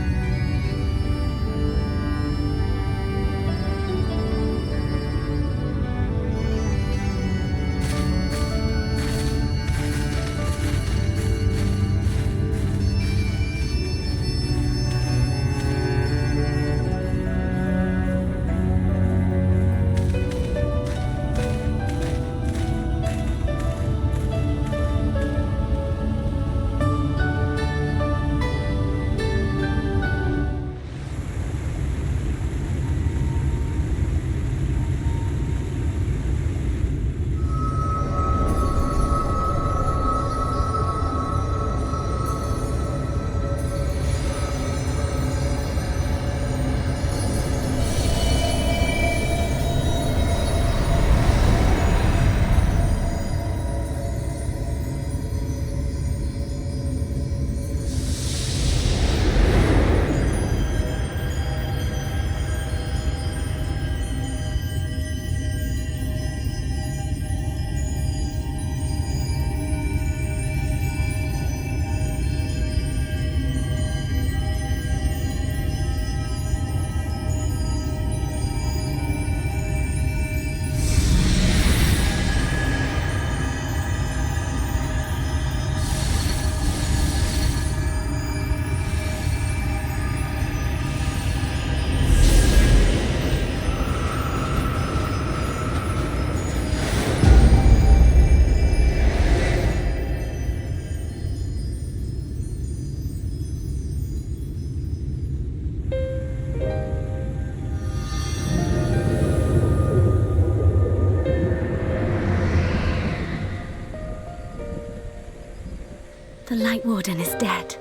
The Light Warden is dead.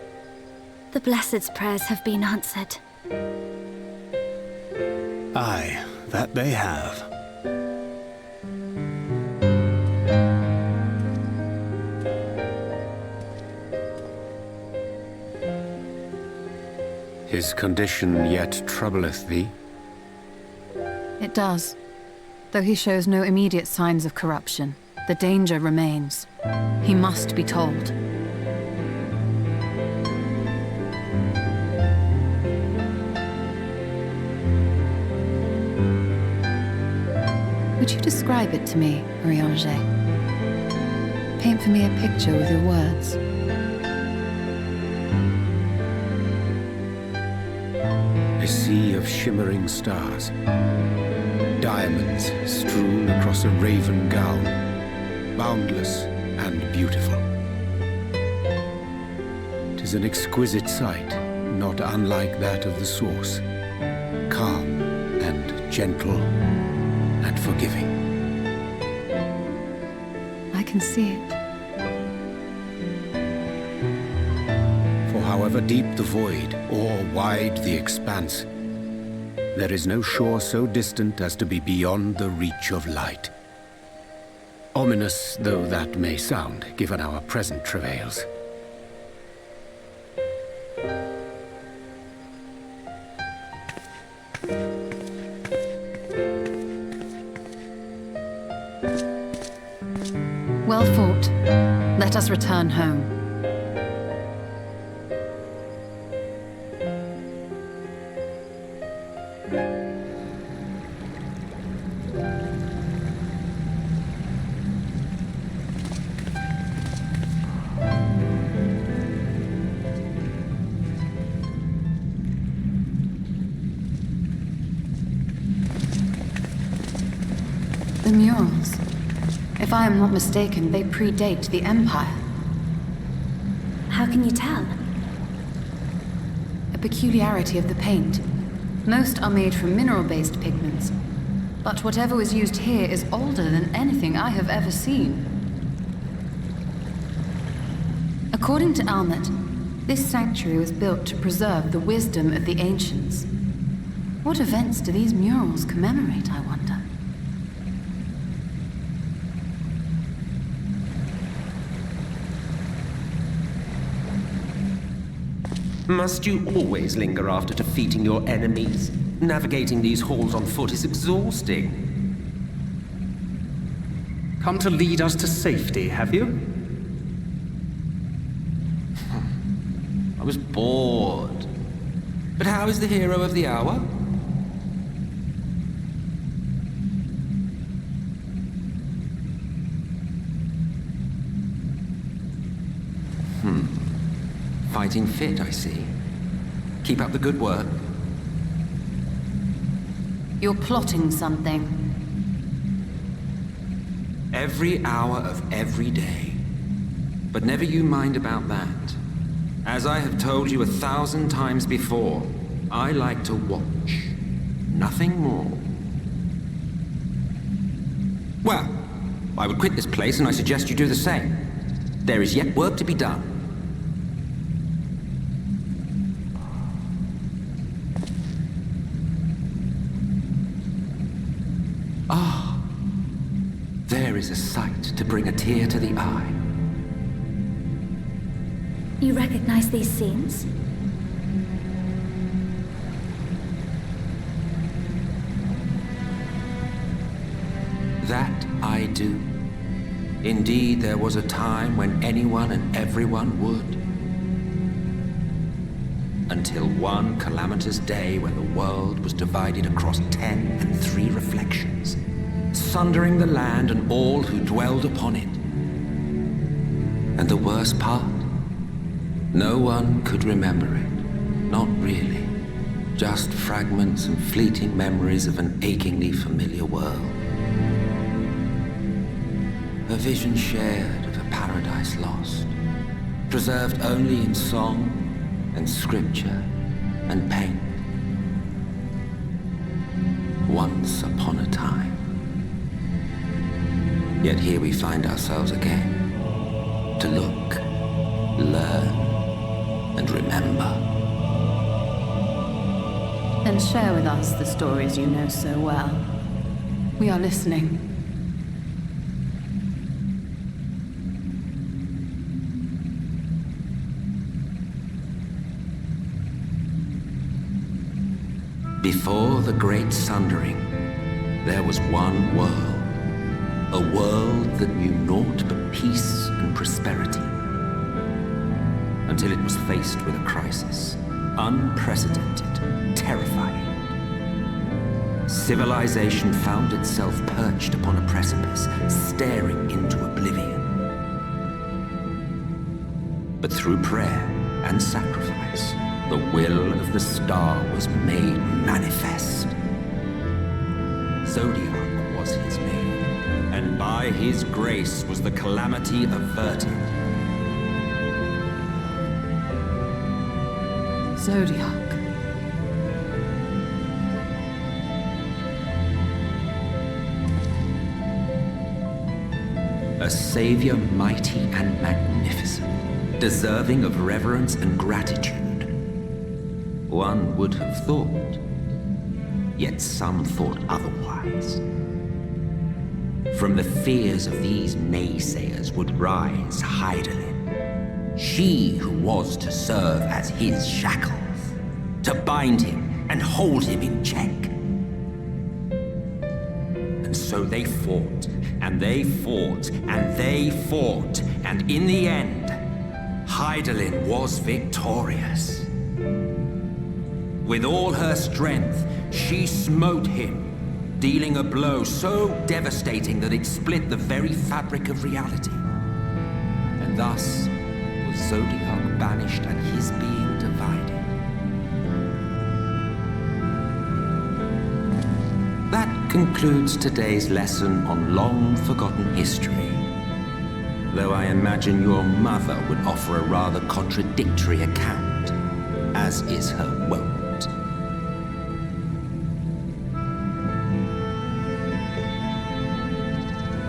The Blessed's prayers have been answered. Aye, that they have. His condition yet troubleth thee? It does. Though he shows no immediate signs of corruption, the danger remains. He must be told. Would you describe it to me, Marie-Angé? Paint for me a picture with your words. A sea of shimmering stars. Diamonds strewn across a raven gown. Boundless and beautiful. 'Tis an exquisite sight, not unlike that of the source. Calm and gentle and forgiving. I can see it. For however deep the void or wide the expanse, there is no shore so distant as to be beyond the reach of light. Ominous though that may sound, given our present travails. Well fought. Let us return home. The murals. If I am not mistaken, they predate the Empire. How can you tell? A peculiarity of the paint. Most are made from mineral-based pigments, but whatever was used here is older than anything I have ever seen. According to Almet, this sanctuary was built to preserve the wisdom of the ancients. What events do these murals commemorate, I wonder? Must you always linger after defeating your enemies? Navigating these halls on foot is exhausting. Come to lead us to safety, have you? I was bored. But how is the hero of the hour? Fighting fit, I see. Keep up the good work. You're plotting something. Every hour of every day. But never you mind about that. As I have told you 1,000 times before, I like to watch. Nothing more. Well, I would quit this place and I suggest you do the same. There is yet work to be done. There is a sight to bring a tear to the eye. You recognize these scenes? That I do. Indeed, there was a time when anyone and everyone would. Until one calamitous day when the world was divided across 10 and 3 reflections, sundering the land and all who dwelled upon it. And the worst part? No one could remember it. Not really. Just fragments and fleeting memories of an achingly familiar world. A vision shared of a paradise lost, preserved only in song and scripture and paint. Once upon a time. Yet here we find ourselves again, to look learn, and remember. Then share with us the stories you know so well. We are listening. Before the Great Sundering, there was one world. A world that knew naught but peace and prosperity. Until it was faced with a crisis. Unprecedented, terrifying. Civilization found itself perched upon a precipice, staring into oblivion. But through prayer and sacrifice, the will of the star was made manifest. Zodiac was his name, and by his grace was the calamity averted. Zodiac. A savior mighty and magnificent, deserving of reverence and gratitude. One would have thought, yet some thought otherwise. From the fears of these naysayers would rise Heidelin, she who was to serve as his shackles, to bind him and hold him in check. And so they fought, and they fought, and they fought, and in the end, Heidelin was victorious. With all her strength, she smote him, dealing a blow so devastating that it split the very fabric of reality. And thus was Zodiac banished and his being divided. That concludes today's lesson on long-forgotten history. Though I imagine your mother would offer a rather contradictory account, as is her wont.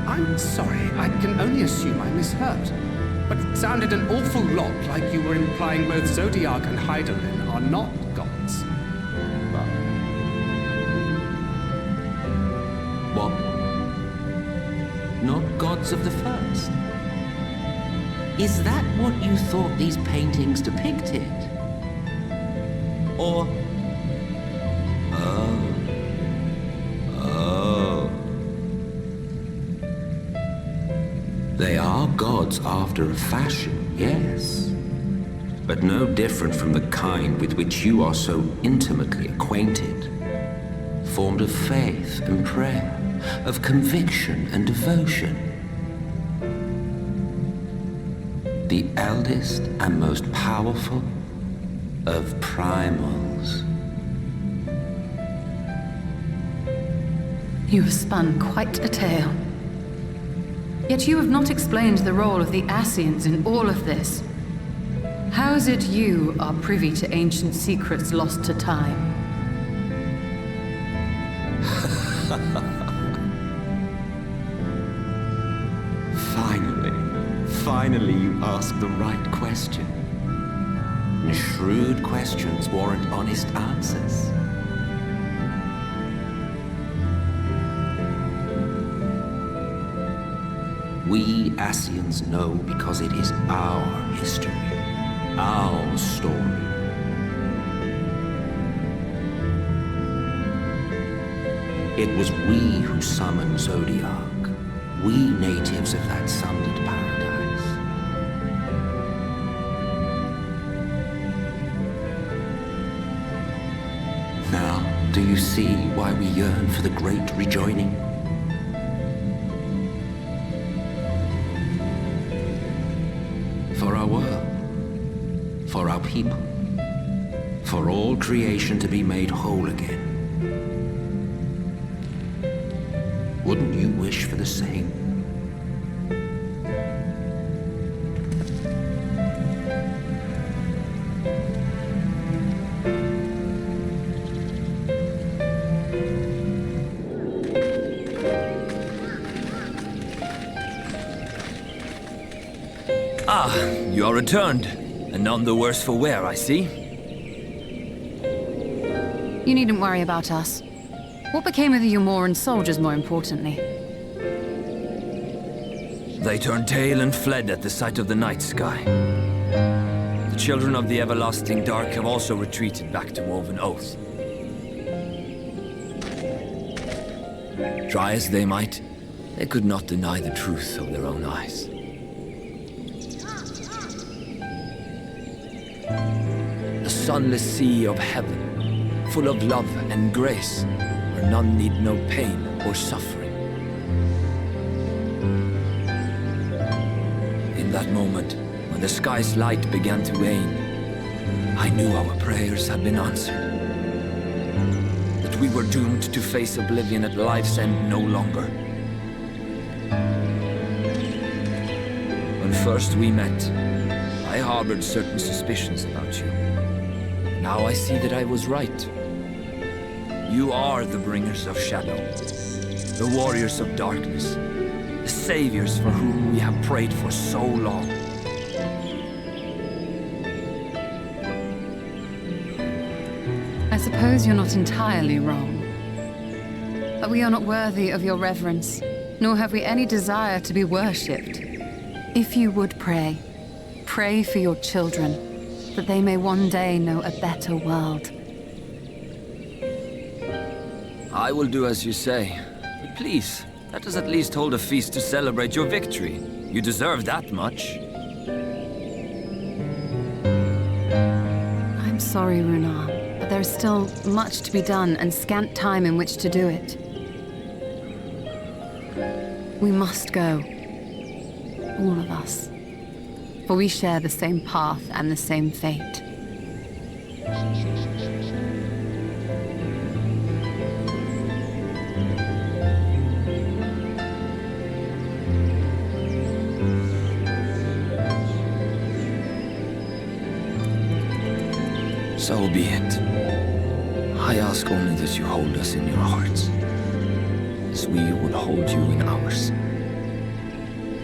I'm sorry, I can only assume I misheard. But it sounded an awful lot like you were implying both Zodiac and Heidelin are not gods. What? Not gods of the first? Is that what you thought these paintings depicted? Or... Oh. They are gods after a fashion, yes. But no different from the kind with which you are so intimately acquainted. Formed of faith and prayer, of conviction and devotion. The eldest and most powerful of primals. You have spun quite a tale. Yet you have not explained the role of the Ascians in all of this. How is it you are privy to ancient secrets lost to time? Finally you ask the right question. And shrewd questions warrant honest answers. We Ascians know because it is our history, our story. It was we who summoned Zodiac, we natives of that sundered paradise. Now, do you see why we yearn for the great rejoining? For our world, for our people, for all creation to be made whole again. Wouldn't you wish for the same? You are returned, and none the worse for wear, I see. You needn't worry about us. What became of the Umoran soldiers, more importantly? They turned tail and fled at the sight of the night sky. The children of the everlasting dark have also retreated back to Woven Oath. Try as they might, they could not deny the truth of their own eyes. The sunless sea of heaven, full of love and grace, where none need know pain or suffering. In that moment, when the sky's light began to wane, I knew our prayers had been answered. That we were doomed to face oblivion at life's end no longer. When first we met, I harbored certain suspicions about you. Now I see that I was right. You are the bringers of shadow, the warriors of darkness, the saviors for whom we have prayed for so long. I suppose you're not entirely wrong. But we are not worthy of your reverence, nor have we any desire to be worshipped. If you would pray, pray for your children, that they may one day know a better world. I will do as you say, but please, let us at least hold a feast to celebrate your victory. You deserve that much. I'm sorry, Runar, but there is still much to be done and scant time in which to do it. We must go. All of us. For we share the same path and the same fate. So be it. I ask only that you hold us in your hearts, as we will hold you in ours.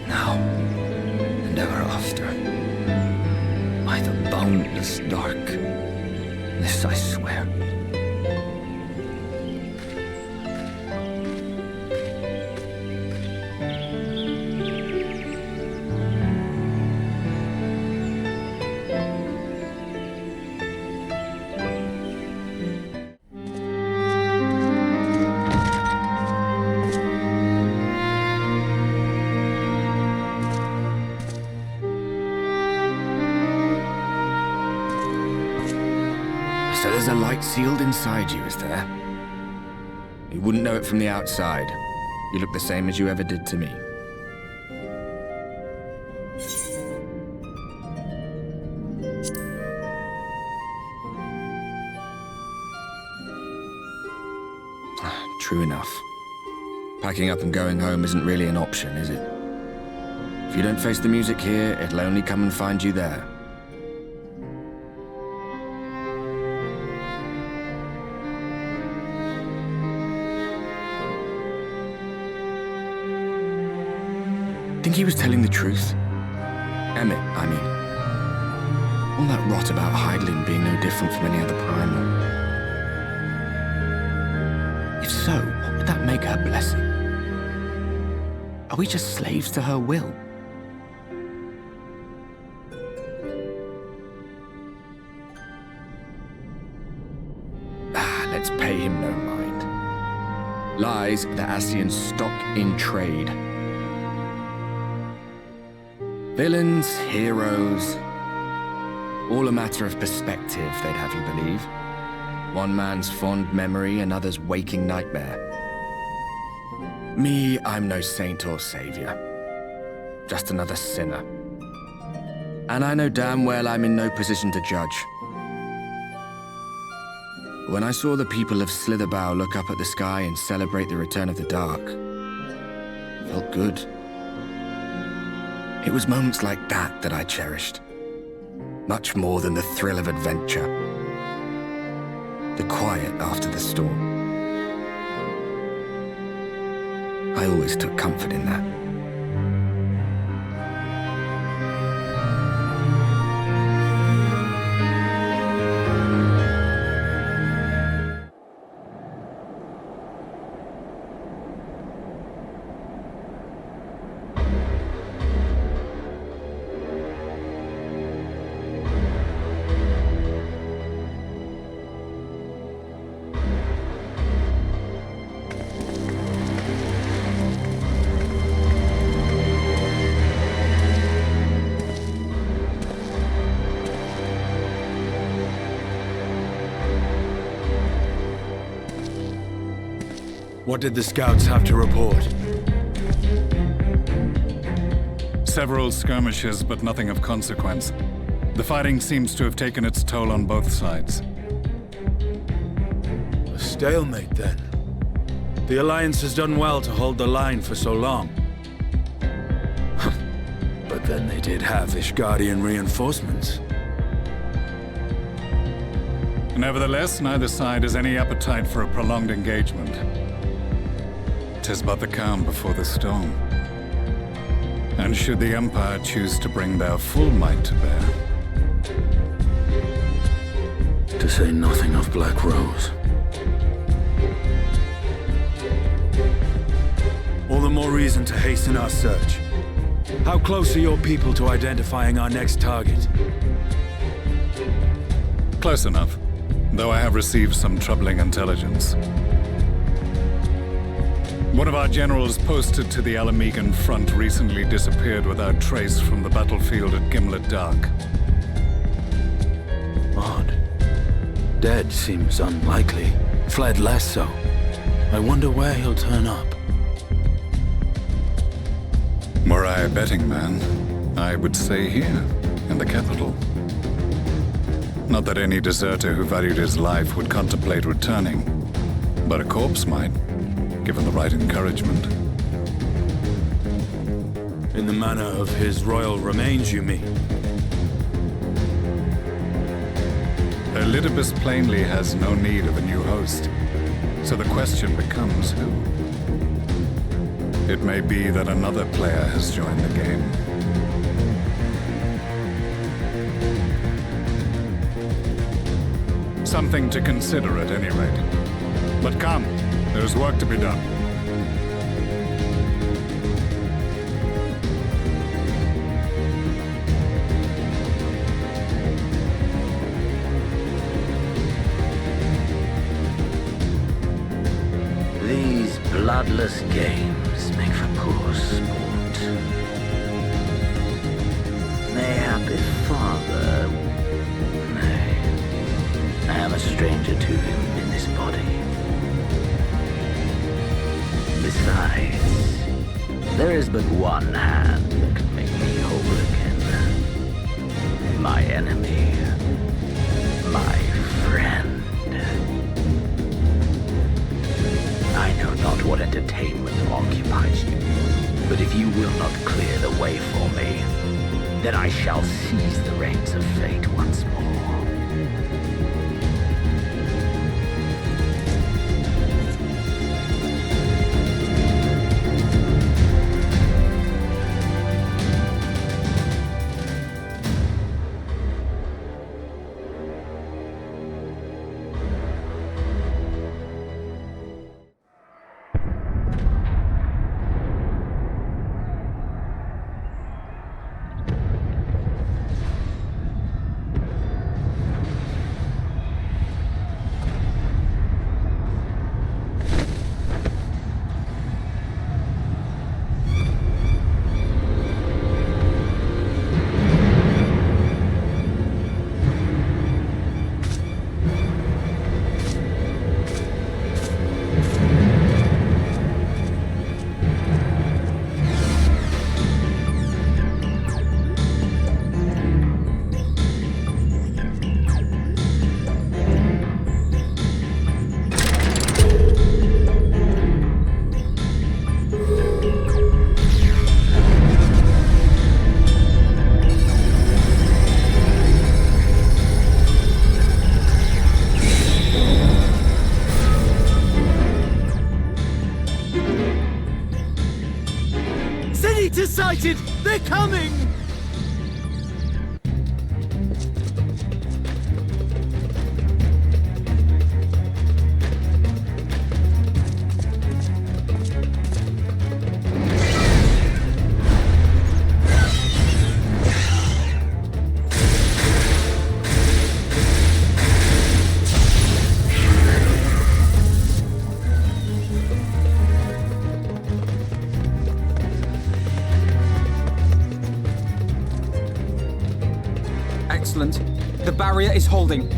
Now, and ever after. By the boundless dark, this I swear. So there's a light sealed inside you, is there? You wouldn't know it from the outside. You look the same as you ever did to me. True enough. Packing up and going home isn't really an option, is it? If you don't face the music here, it'll only come and find you there. Think he was telling the truth? Emmett, I mean. All that rot about Heidelin being no different from any other primal. If so, what would that make her blessing? Are we just slaves to her will? Let's pay him no mind. Lies the Ascian stock in trade. Villains, heroes, all a matter of perspective, they'd have you believe. One man's fond memory, another's waking nightmare. Me, I'm no saint or savior. Just another sinner. And I know damn well I'm in no position to judge. When I saw the people of Slitherbow look up at the sky and celebrate the return of the dark, it felt good. It was moments like that I cherished. Much more than the thrill of adventure. The quiet after the storm. I always took comfort in that. What did the scouts have to report? Several skirmishes, but nothing of consequence. The fighting seems to have taken its toll on both sides. A stalemate, then. The Alliance has done well to hold the line for so long. But then they did have Ishgardian reinforcements. Nevertheless, neither side has any appetite for a prolonged engagement. 'Tis but the calm before the storm. And should the Empire choose to bring their full might to bear... To say nothing of Black Rose. All the more reason to hasten our search. How close are your people to identifying our next target? Close enough, though I have received some troubling intelligence. One of our generals posted to the Alamegan front recently disappeared without trace from the battlefield at Gimlet Dark. Odd. Dead seems unlikely. Fled less so. I wonder where he'll turn up. Were I a betting man, I would say here, in the capital. Not that any deserter who valued his life would contemplate returning, but a corpse might, given the right encouragement. In the manner of his royal remains, you mean? Elidibus plainly has no need of a new host, so the question becomes who? It may be that another player has joined the game. Something to consider at any rate. But come, there's work to be done. These bloodless games make for poor sport. Mayhappy father... Nay, I am a stranger to him in this body. Besides, there is but one hand that can make me whole again. My enemy. My friend. I know not what entertainment occupies you, but if you will not clear the way for me, then I shall seize the reins of fate once more. Sighted! They're coming! Excellent. The barrier is holding.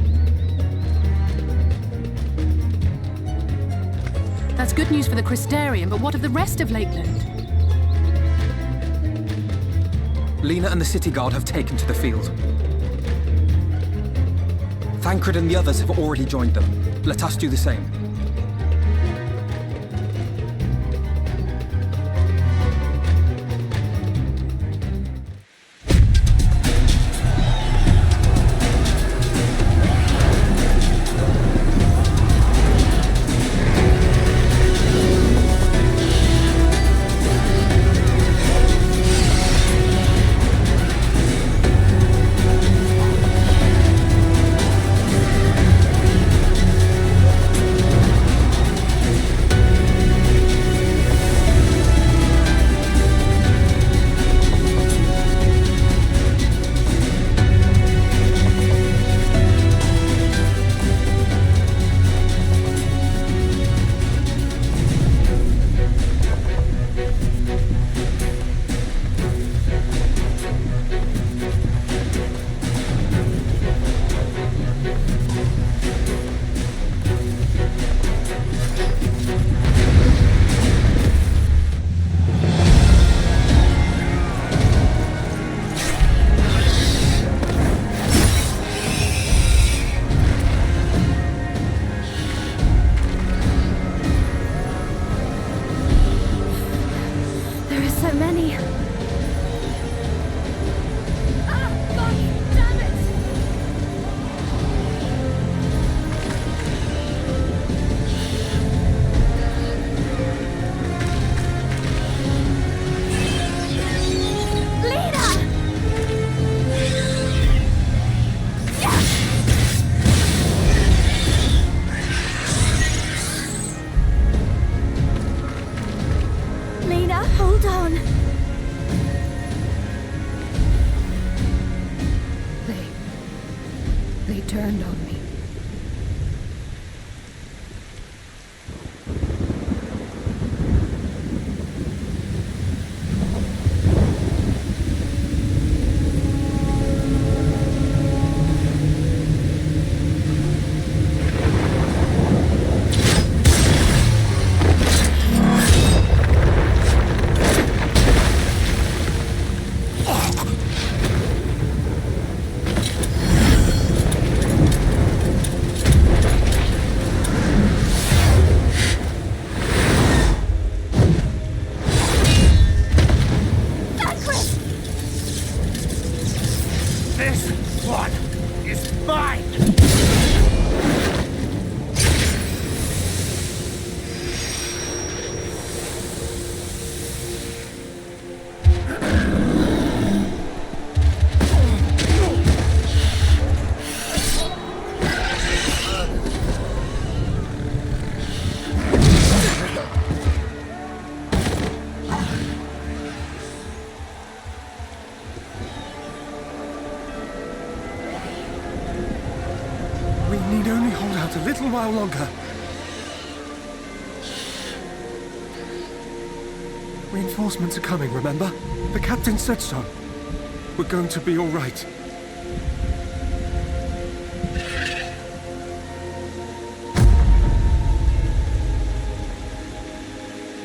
That's good news for the Crystarium, but what of the rest of Lakeland? Lena and the city guard have taken to the field. Thancred and the others have already joined them. Let us do the same. turned on me. While longer. Reinforcements are coming, remember? The captain said so. We're going to be all right.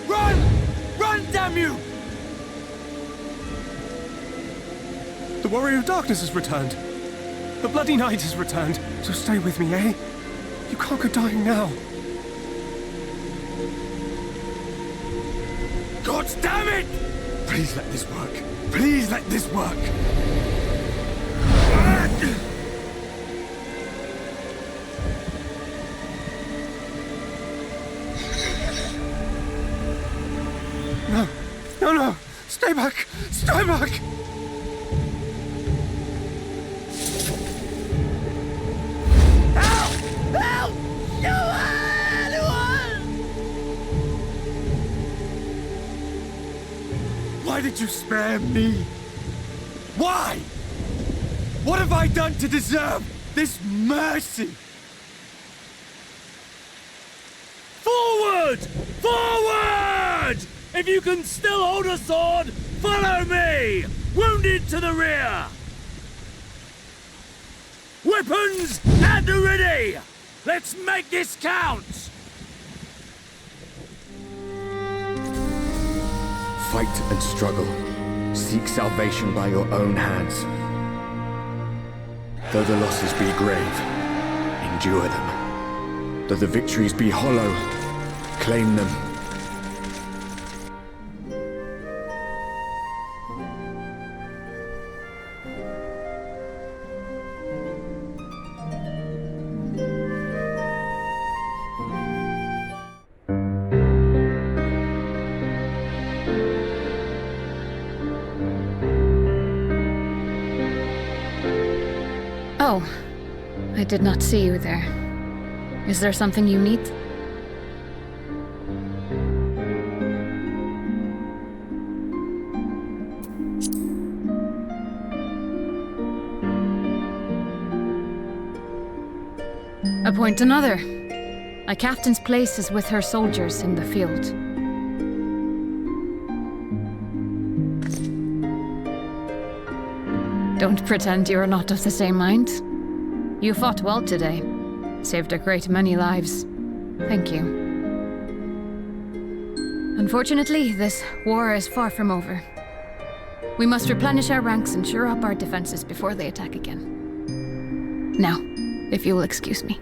Run! Run, damn you! The Warrior of Darkness has returned. The Bloody Knight has returned. So stay with me, eh? You can't go dying now. God damn it! Please let this work. Please let this work. No. No, no. Stay back. Stay back. Help! Anyone! Why did you spare me? Why? What have I done to deserve this mercy? Forward! Forward! If you can still hold a sword, follow me! Wounded to the rear! Weapons at the ready! Let's make this count! Fight and struggle. Seek salvation by your own hands. Though the losses be grave, endure them. Though the victories be hollow, claim them. Oh, I did not see you there. Is there something you need? Appoint another. A captain's place is with her soldiers in the field. Don't pretend you are not of the same mind. You fought well today. Saved a great many lives. Thank you. Unfortunately, this war is far from over. We must replenish our ranks and shore up our defenses before they attack again. Now, if you will excuse me.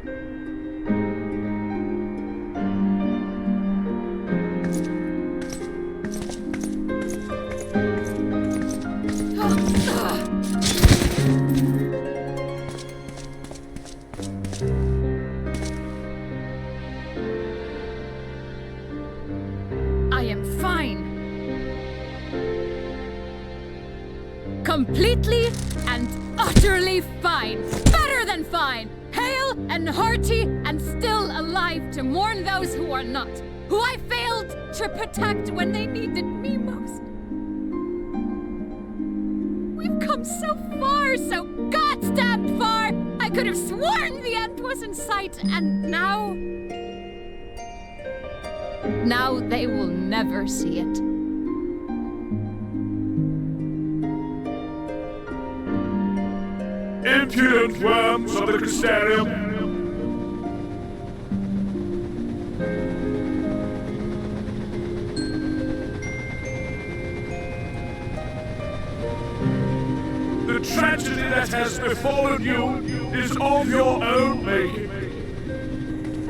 Completely and utterly fine. Better than fine. Hale and hearty and still alive to mourn those who are not. Who I failed to protect when they needed me most. We've come so far, so goddamn far. I could have sworn the end was in sight, and now... Now they will never see it. Impudent worms of the Crystarium! The tragedy that has befallen you is of your own making.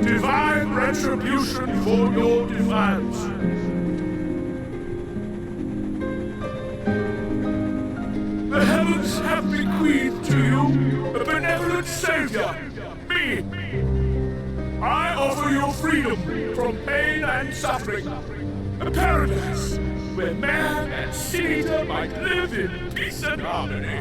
Divine retribution for your defiance. The heavens have bequeathed to you a benevolent savior, me. I offer you freedom from pain and suffering, a paradise where man and sin-eater might live in peace and harmony.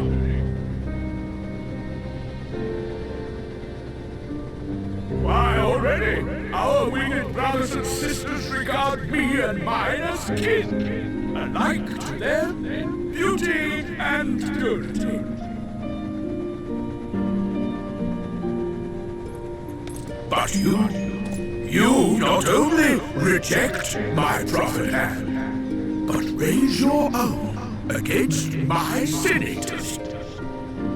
Why, already, our winged brothers and sisters regard me and mine as kin, alike to them in beauty and purity. But you not only reject my prophet hand, but raise your own against my sin-eaters.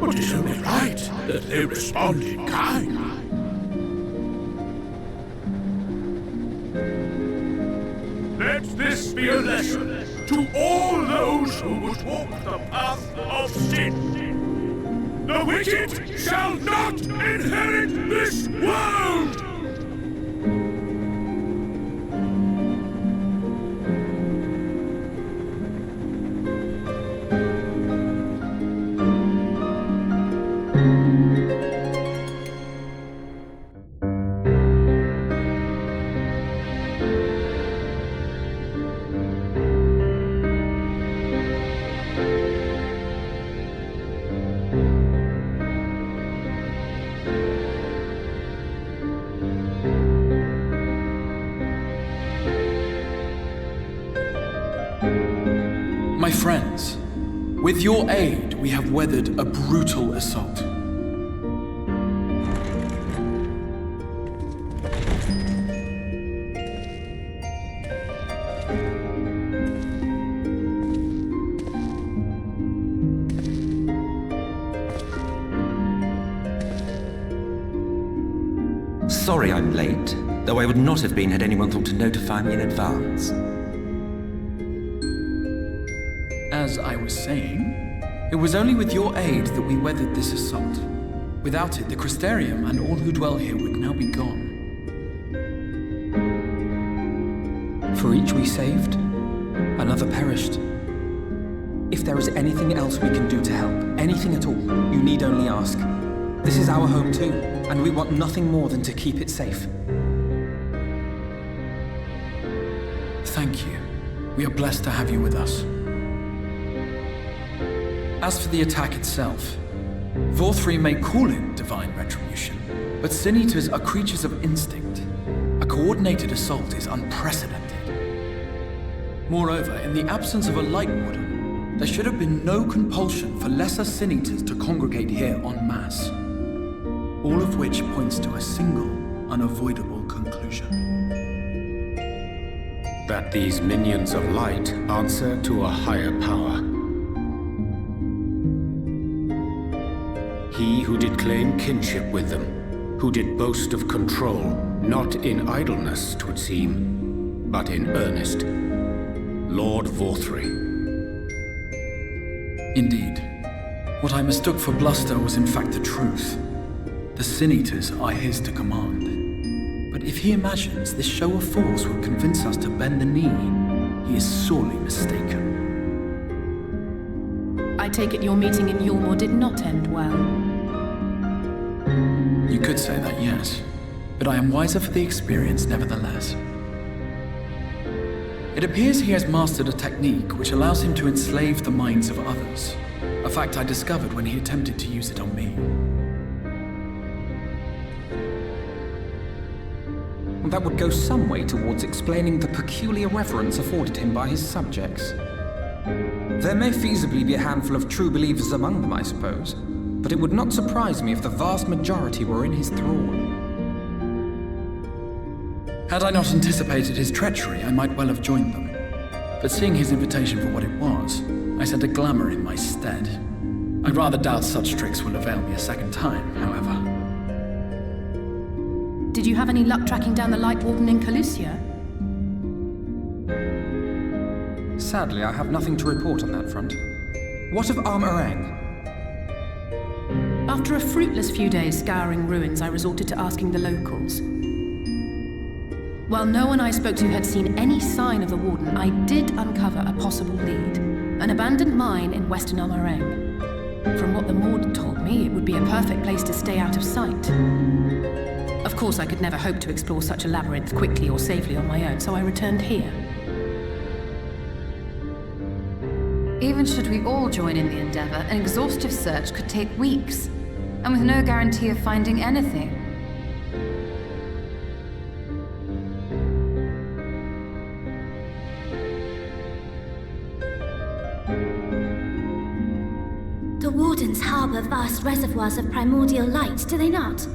But it's only right that they respond in kind. Let this be a lesson to all those who would walk the path of sin. The wicked shall not inherit this world! My friends, with your aid, we have weathered a brutal assault. Sorry I'm late, though I would not have been had anyone thought to notify me in advance. as I was saying, it was only with your aid that we weathered this assault. Without it, the Crystarium and all who dwell here would now be gone. For each we saved, another perished. If there is anything else we can do to help, anything at all, you need only ask. This is our home too, and we want nothing more than to keep it safe. Thank you. We are blessed to have you with us. As for the attack itself, Vorthri may call it divine retribution, but Sin Eaters are creatures of instinct. A coordinated assault is unprecedented. Moreover, in the absence of a Light Warden, there should have been no compulsion for lesser Sin Eaters to congregate here en masse. All of which points to a single, unavoidable conclusion. That these minions of light answer to a higher power. He who did claim kinship with them, who did boast of control, not in idleness, 'twould seem, but in earnest. Lord Vorthri. Indeed. What I mistook for bluster was in fact the truth. The Sin Eaters are his to command. But if he imagines this show of force will convince us to bend the knee, he is sorely mistaken. I take it your meeting in Yulmore did not end well. You could say that, yes. But I am wiser for the experience nevertheless. It appears he has mastered a technique which allows him to enslave the minds of others. A fact I discovered when he attempted to use it on me. That would go some way towards explaining the peculiar reverence afforded him by his subjects. There may feasibly be a handful of true believers among them, I suppose, but it would not surprise me if the vast majority were in his thrall. Had I not anticipated his treachery, I might well have joined them. But seeing his invitation for what it was, I sent a glamour in my stead. I rather doubt such tricks will avail me a second time, however. Did you have any luck tracking down the Light Warden in Calusia? Sadly, I have nothing to report on that front. What of Armorang? After a fruitless few days scouring ruins, I resorted to asking the locals. While no one I spoke to had seen any sign of the Warden, I did uncover a possible lead. An abandoned mine in western Armorang. From what the Maud told me, it would be a perfect place to stay out of sight. Of course, I could never hope to explore such a labyrinth quickly or safely on my own, so I returned here. Even should we all join in the endeavor, an exhaustive search could take weeks, and with no guarantee of finding anything. The Wardens harbor vast reservoirs of primordial light, do they not?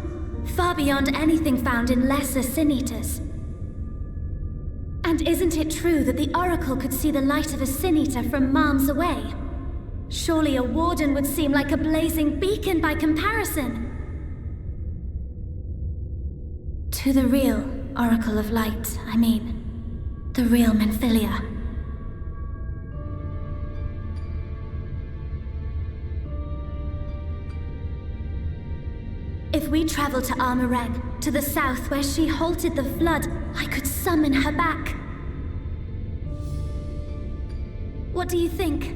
Far beyond anything found in lesser Sin Eaters. And isn't it true that the Oracle could see the light of a Sin Eater from miles away? Surely a Warden would seem like a blazing beacon by comparison. To the real Oracle of Light, I mean. The real Menphilia. If we travel to Armorang, to the south where she halted the flood, I could summon her back. What do you think?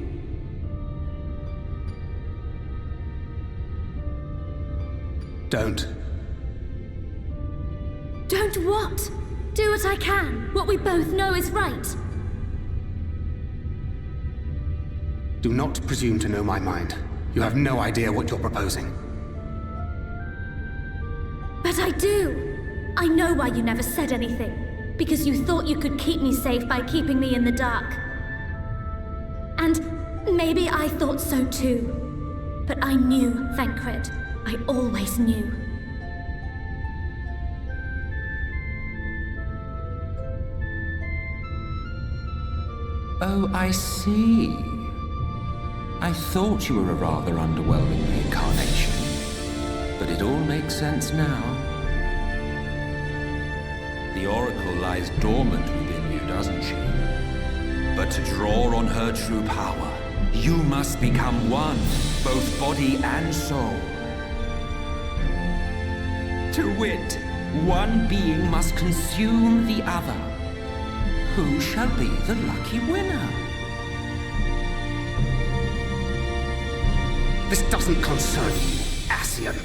Don't. Don't what? Do what I can. What we both know is right. Do not presume to know my mind. You have no idea what you're proposing. But I do! I know why you never said anything. Because you thought you could keep me safe by keeping me in the dark. And maybe I thought so too. But I knew, Thancred. I always knew. Oh, I see. I thought you were a rather underwhelming reincarnation. But it all makes sense now. The Oracle lies dormant within you, doesn't she? But to draw on her true power, You must become one, both body and soul. To wit, one being must consume the other. Who shall be the lucky winner? This doesn't concern you, Ascian.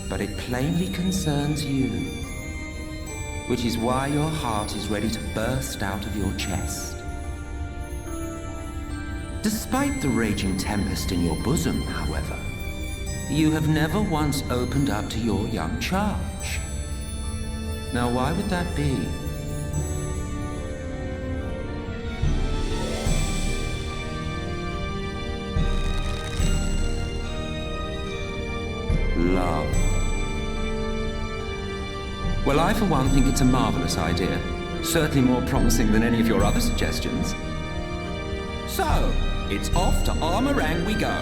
But it plainly concerns you, which is why your heart is ready to burst out of your chest. Despite the raging tempest in your bosom, however, you have never once opened up to your young charge. Now, why would that be? Love. Well, I for one think it's a marvelous idea. Certainly more promising than any of your other suggestions. So, it's off to Armorang we go.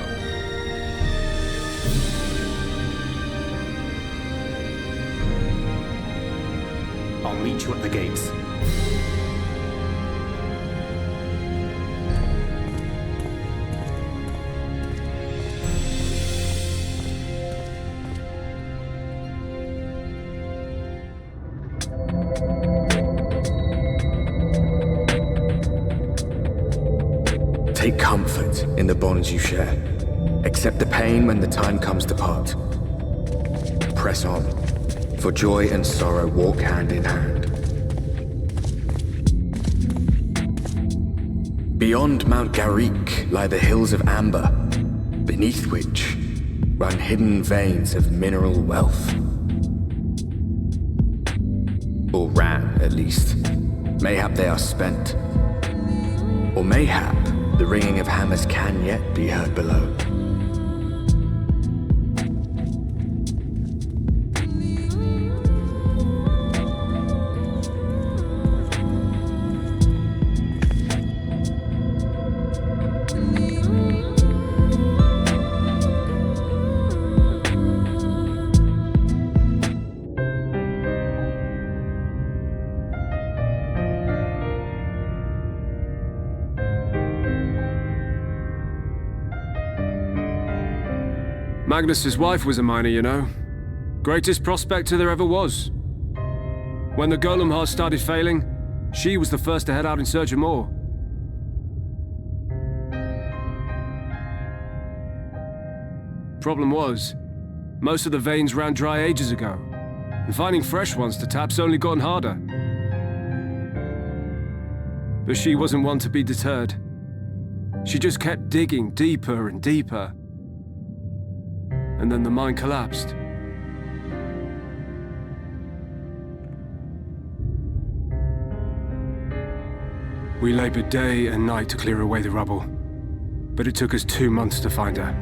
I'll meet you at the gates. Take comfort in the bonds you share. Accept the pain when the time comes to part. Press on, for joy and sorrow walk hand in hand. Beyond Mount Garrick lie the hills of Amber, beneath which run hidden veins of mineral wealth. Or ran, at least. Mayhap they are spent. Or mayhap the ringing of hammers can yet be heard below. Magnus's wife was a miner, you know. Greatest prospector there ever was. When the golem heart started failing, she was the first to head out in search of more. Problem was, most of the veins ran dry ages ago, and finding fresh ones to tap's only gotten harder. But she wasn't one to be deterred. She just kept digging deeper and deeper. And then the mine collapsed. We labored day and night to clear away the rubble, but it took us 2 months to find her.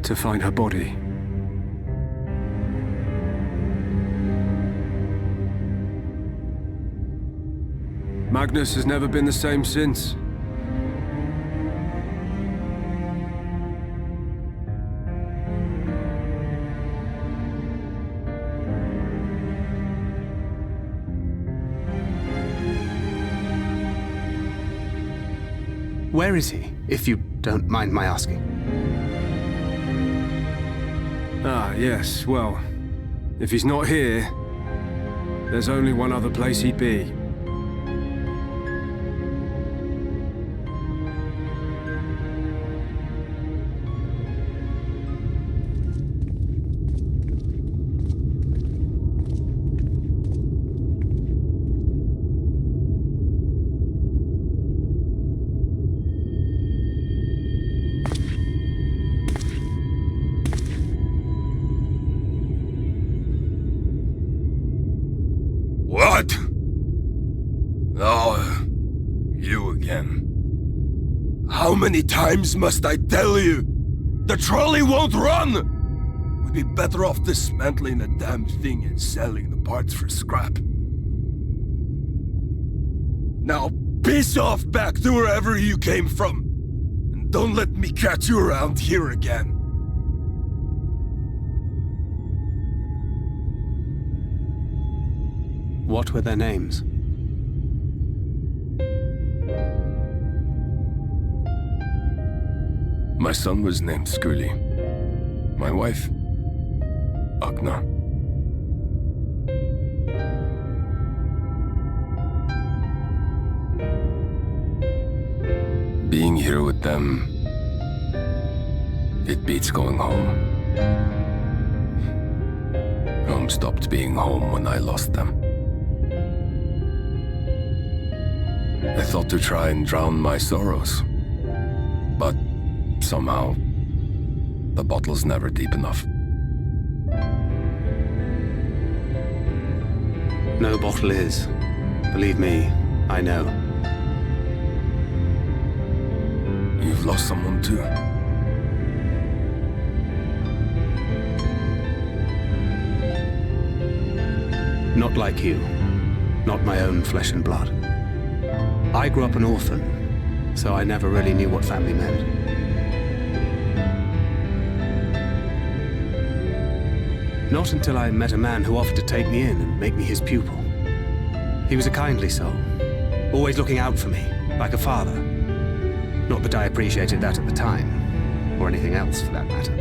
To find her body. Magnus has never been the same since. Where is he, if you don't mind my asking? Ah, yes, well, if he's not here, there's only one other place he'd be. What? Oh, you again. How many times must I tell you? The trolley won't run! We'd be better off dismantling the damn thing and selling the parts for scrap. Now piss off back to wherever you came from. And don't let me catch you around here again. What were their names? My son was named Skuli. My wife, Agna. Being here with them, it beats going home. Home stopped being home when I lost them. I thought to try and drown my sorrows, but somehow, the bottle's never deep enough. No bottle is. Believe me, I know. You've lost someone too. Not like you. Not my own flesh and blood. I grew up an orphan, so I never really knew what family meant. Not until I met a man who offered to take me in and make me his pupil. He was a kindly soul, always looking out for me, like a father. Not that I appreciated that at the time, or anything else for that matter.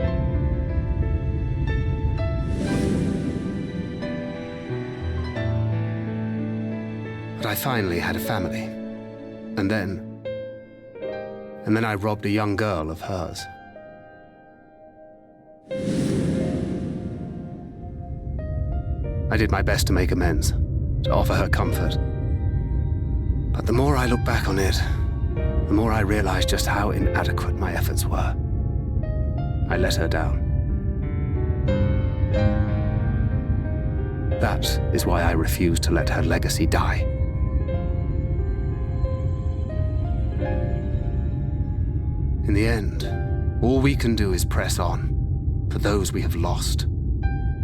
But I finally had a family. And then I robbed a young girl of hers. I did my best to make amends, to offer her comfort. But the more I look back on it, the more I realize just how inadequate my efforts were. I let her down. That is why I refuse to let her legacy die. In the end, all we can do is press on, for those we have lost,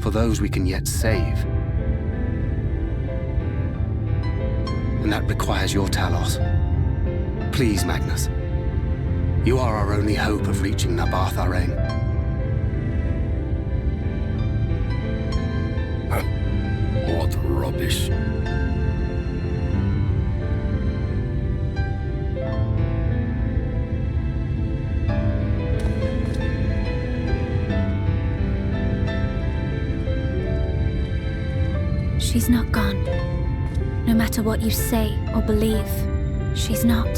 for those we can yet save. And that requires your Talos. Please, Magnus. You are our only hope of reaching Nabarth Areng. What rubbish. She's not gone. No matter what you say or believe, she's not.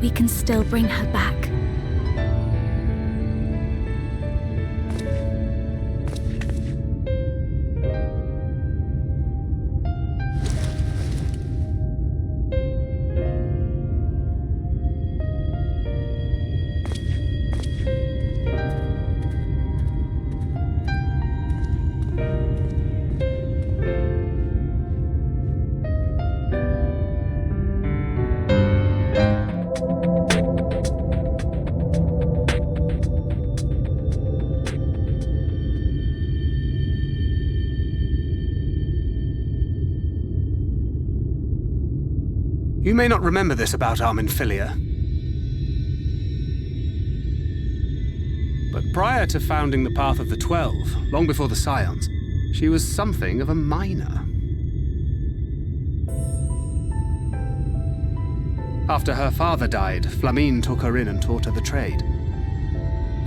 We can still bring her back. You may not remember this about Arminfilia, but prior to founding the Path of the 12, long before the Scions, she was something of a miner. After her father died, Flamine took her in and taught her the trade.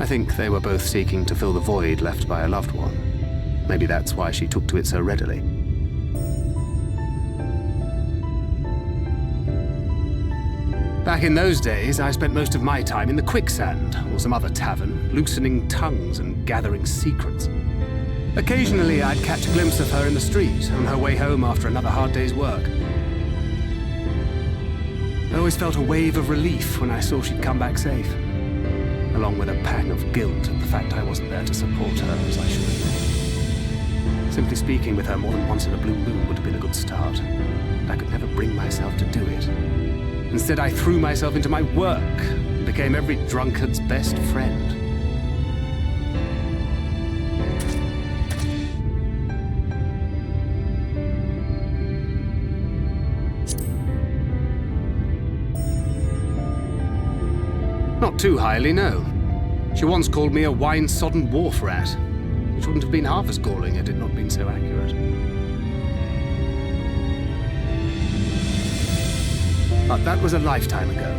I think they were both seeking to fill the void left by a loved one. Maybe that's why she took to it so readily. Back in those days, I spent most of my time in the Quicksand, or some other tavern, loosening tongues and gathering secrets. Occasionally, I'd catch a glimpse of her in the street, on her way home after another hard day's work. I always felt a wave of relief when I saw she'd come back safe, along with a pang of guilt at the fact I wasn't there to support her as I should have been. Simply speaking with her more than once in a blue moon would have been a good start. I could never bring myself to do it. Instead, I threw myself into my work and became every drunkard's best friend. Not too highly, no. She once called me a wine-sodden wharf rat, which wouldn't have been half as galling had it not been so accurate. But that was a lifetime ago.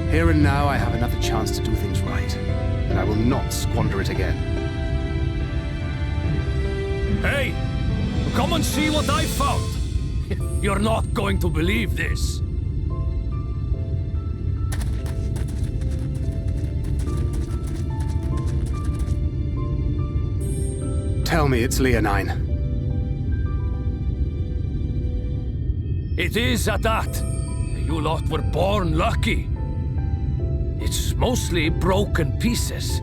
Here and now I have another chance to do things right, and I will not squander it again. Hey! Come and see what I found! You're not going to believe this. Tell me it's Leonine. It is at that. You lot were born lucky. It's mostly broken pieces.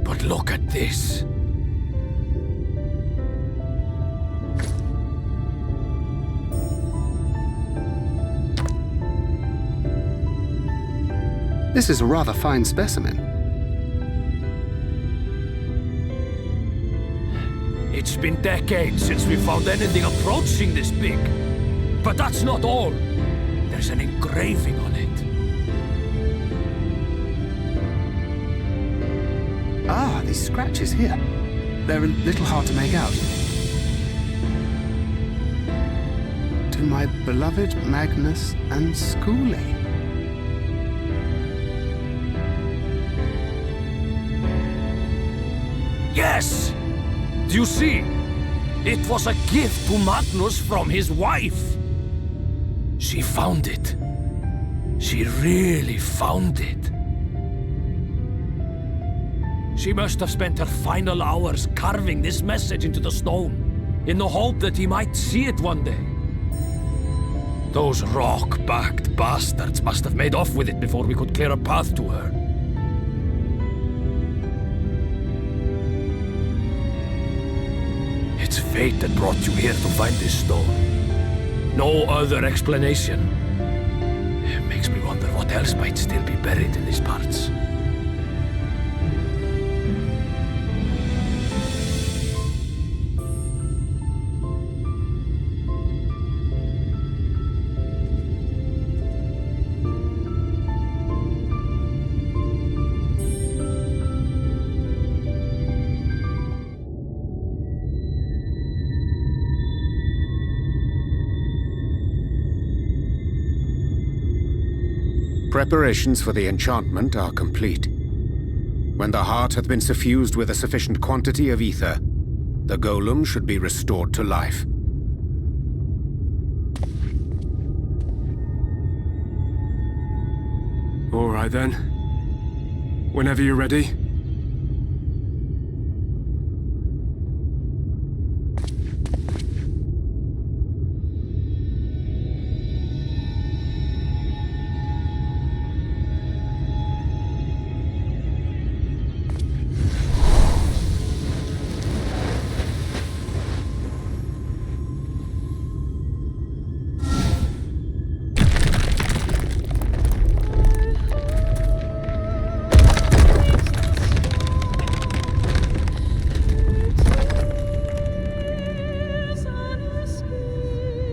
But look at this. This is a rather fine specimen. It's been decades since we found anything approaching this big. But that's not all. There's an engraving on it. Ah, these scratches here. They're a little hard to make out. To my beloved Magnus and Skule. Yes! Do you see? It was a gift to Magnus from his wife. She found it. She really found it. She must have spent her final hours carving this message into the stone, in the hope that he might see it one day. Those rock-backed bastards must have made off with it before we could clear a path to her. It's fate that brought you here to find this stone. No other explanation. It makes me wonder what else might still be buried in these parts. Preparations for the enchantment are complete. When the heart hath been suffused with a sufficient quantity of ether, the golem should be restored to life. All right then. Whenever you're ready.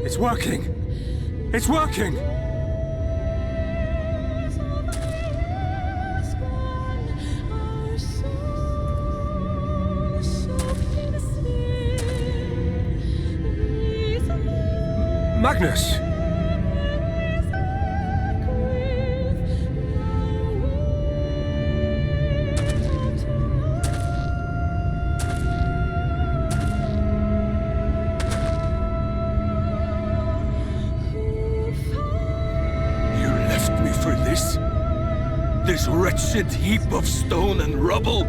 It's working! It's working! Magnus! This wretched heap of stone and rubble?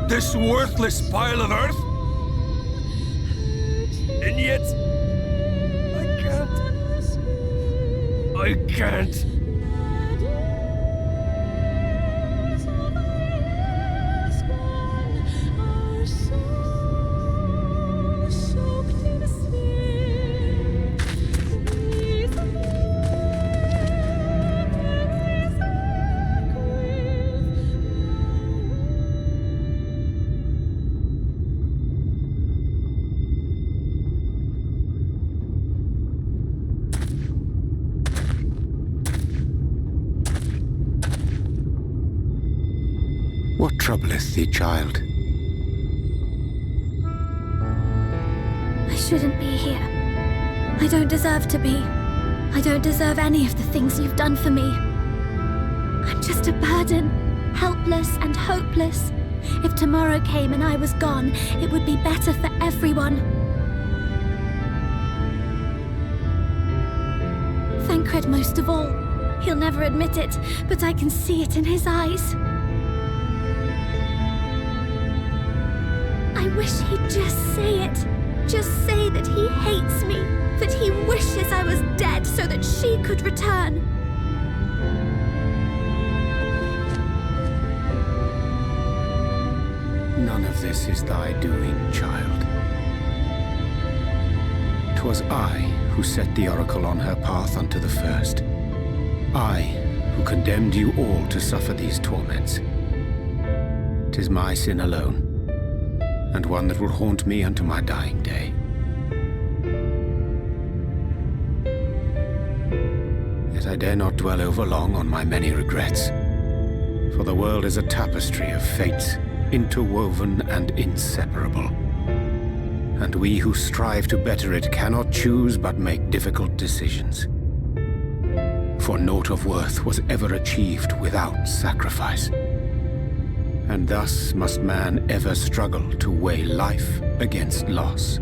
This worthless pile of earth? And yet, I can't. troubleth thee, child? I shouldn't be here. I don't deserve to be. I don't deserve any of the things you've done for me. I'm just a burden, helpless and hopeless. If tomorrow came and I was gone, it would be better for everyone. Thancred most of all. He'll never admit it, but I can see it in his eyes. I wish he'd just say it. Just say that he hates me, that he wishes I was dead so that she could return. None of this is thy doing, child. 'Twas I who set the oracle on her path unto the first. I who condemned you all to suffer these torments. 'Tis my sin alone, and one that will haunt me unto my dying day. Yet I dare not dwell over long on my many regrets, for the world is a tapestry of fates, interwoven and inseparable. And we who strive to better it cannot choose but make difficult decisions. For naught of worth was ever achieved without sacrifice. And thus must man ever struggle to weigh life against loss.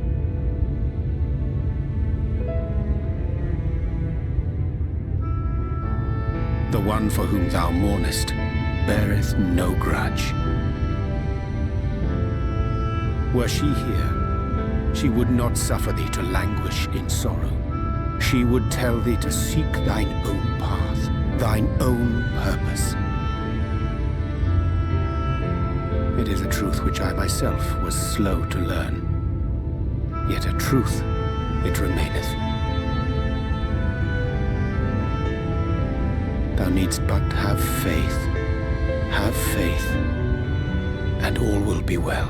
The one for whom thou mournest beareth no grudge. Were she here, she would not suffer thee to languish in sorrow. She would tell thee to seek thine own path, thine own purpose. It is a truth which I myself was slow to learn. Yet a truth it remaineth. Thou needst but have faith, and all will be well.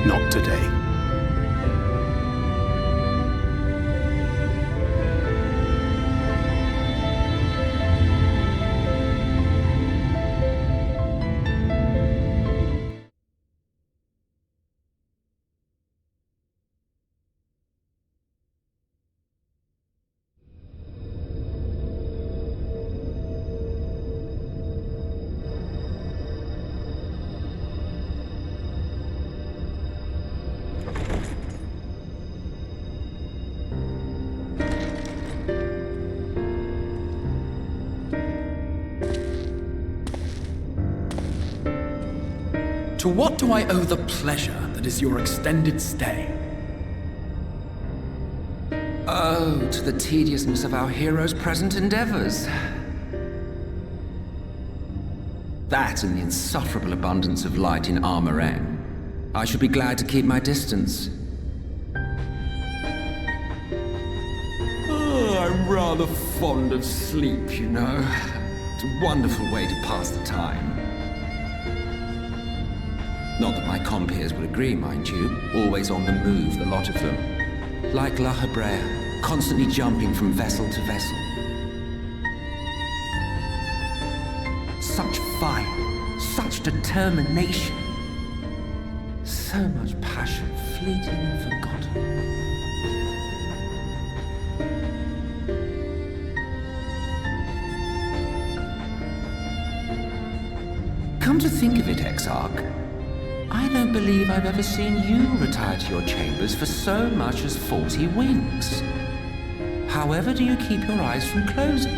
Not today. To what do I owe the pleasure that is your extended stay? Oh, to the tediousness of our hero's present endeavors. That and the insufferable abundance of light in Armorang. I should be glad to keep my distance. Oh, I'm rather fond of sleep, you know. It's a wonderful way to pass the time. Not that my compeers would agree, mind you. Always on the move, the lot of them. Like La Hebrea, constantly jumping from vessel to vessel. Such fire, such determination. So much passion, fleeting and forgotten. Come to think of it, Exarch, I don't believe I've ever seen you retire to your chambers for so much as 40 winks. However do you keep your eyes from closing?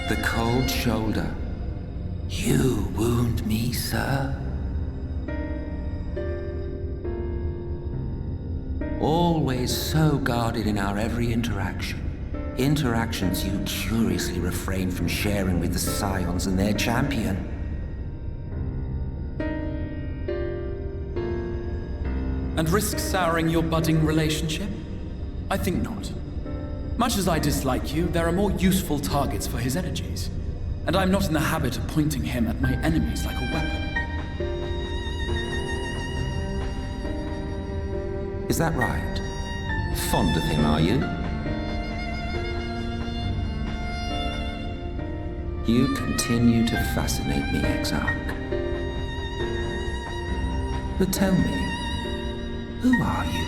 The cold shoulder. You wound me, sir. Always so guarded in our every interaction. Interactions you curiously refrain from sharing with the Scions and their champion. and risk souring your budding relationship? I think not. Much as I dislike you, there are more useful targets for his energies, and I'm not in the habit of pointing him at my enemies like a weapon. Is that right? Fond of him, are you? You continue to fascinate me, Exarch. But tell me, who are you?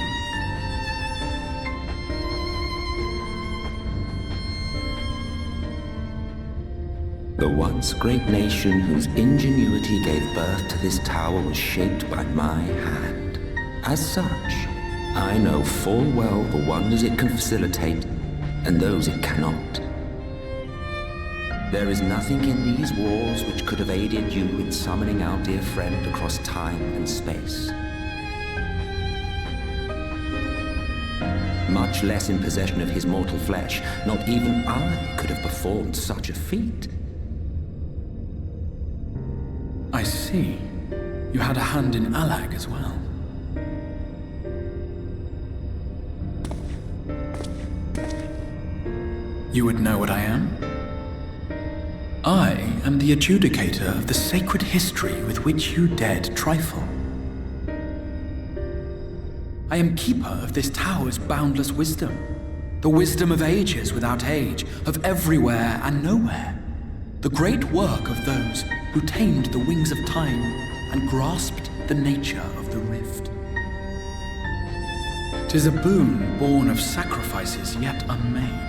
The once great nation whose ingenuity gave birth to this tower was shaped by my hand. As such, I know full well the wonders it can facilitate and those it cannot. There is nothing in these walls which could have aided you in summoning our dear friend across time and space. Much less in possession of his mortal flesh, not even I could have performed such a feat. I see. You had a hand in Allag as well. You would know what I am? I am the adjudicator of the sacred history with which you dared trifle. I am keeper of this tower's boundless wisdom, the wisdom of ages without age, of everywhere and nowhere, the great work of those who tamed the wings of time and grasped the nature of the rift. 'Tis a boon born of sacrifices yet unmade.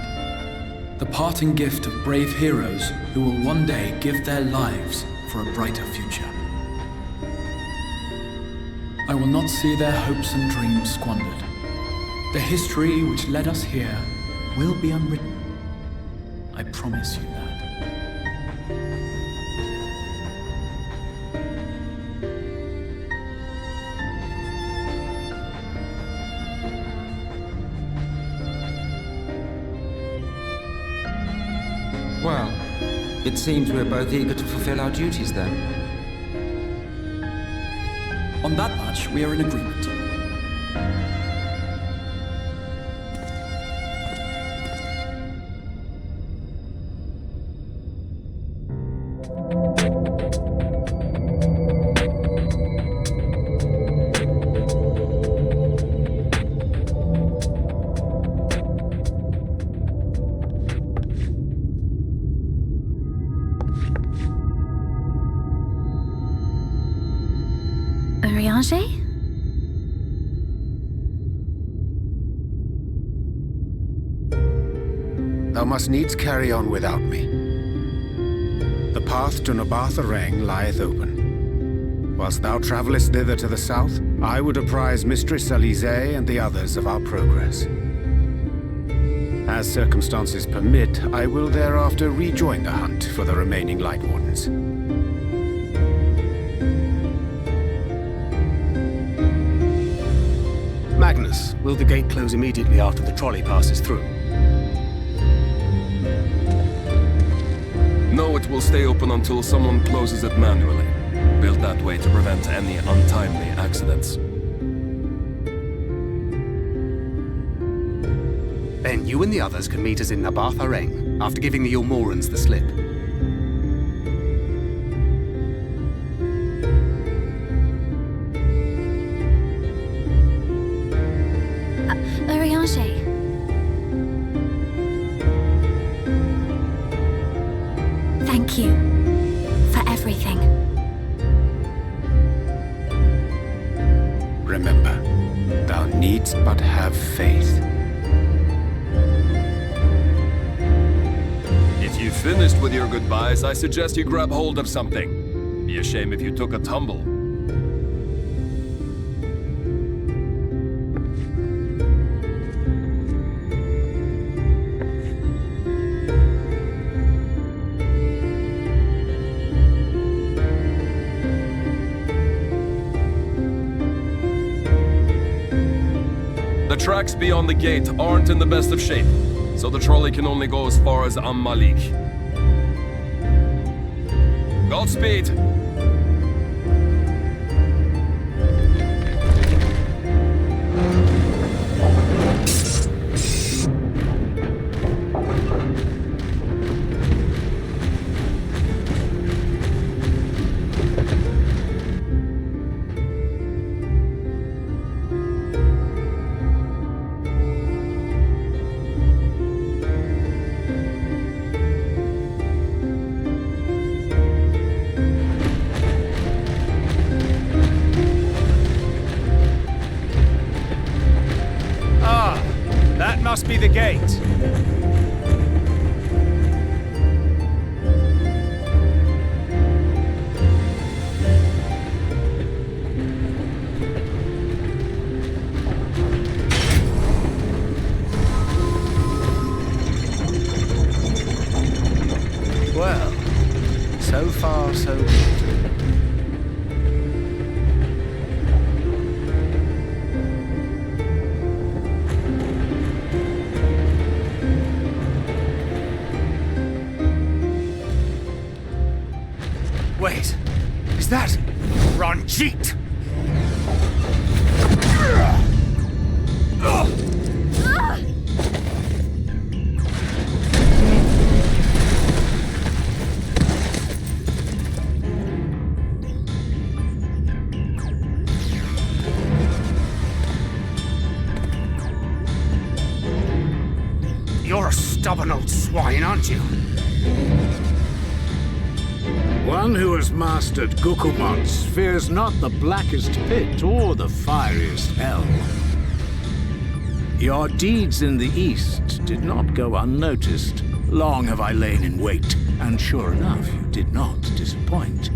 The parting gift of brave heroes who will one day give their lives for a brighter future. I will not see their hopes and dreams squandered. The history which led us here will be unwritten. I promise you that. Well, it seems we're both eager to fulfill our duties then. On that much, we are in agreement. Thou must needs carry on without me. The path to Nabarth Areng lieth open. Whilst thou travellest thither to the south, I would apprise Mistress Alize and the others of our progress. As circumstances permit, I will thereafter rejoin the hunt for the remaining Light Wardens. Magnus, will the gate close immediately after the trolley passes through? No, it will stay open until someone closes it manually. Built that way to prevent any untimely accidents. Then you and the others can meet us in Nabarth Areng, after giving the Ilmorans the slip. Thank you for everything. Remember, thou needst but have faith. If you've finished with your goodbyes, I suggest you grab hold of something. Be a shame if you took a tumble. The tracks beyond the gate aren't in the best of shape, so the trolley can only go as far as Malik. Godspeed! must be the gate. Well, so far so good. Wait, is that Ranjit? You're a stubborn old swine, aren't you? One who has mastered Gukumots fears not the blackest pit or the fieriest hell. Your deeds in the East did not go unnoticed. Long have I lain in wait, and sure enough, you did not disappoint.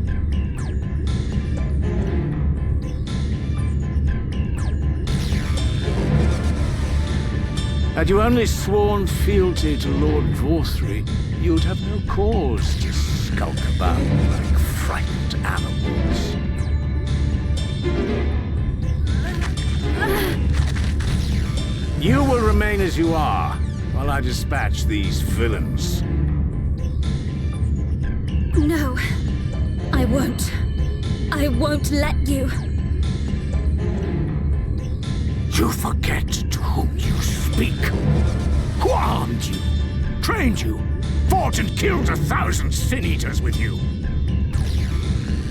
Had you only sworn fealty to Lord Vorthry, you'd have no cause to skulk about like frightened animals. You will remain as you are, while I dispatch these villains. No, I won't. I won't let you. You forget to whom you speak. Who armed you, trained you, fought and killed 1,000 sin-eaters with you.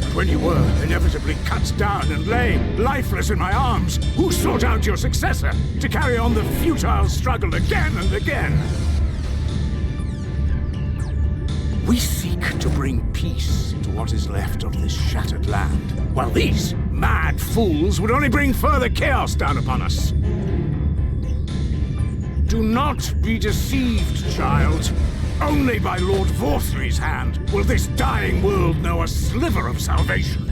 But when you were inevitably cut down and lay lifeless in my arms, who sought out your successor to carry on the futile struggle again and again? We seek to bring peace to what is left of this shattered land, while these mad fools would only bring further chaos down upon us. Do not be deceived, child. Only by Lord Vorthry's hand will this dying world know a sliver of salvation.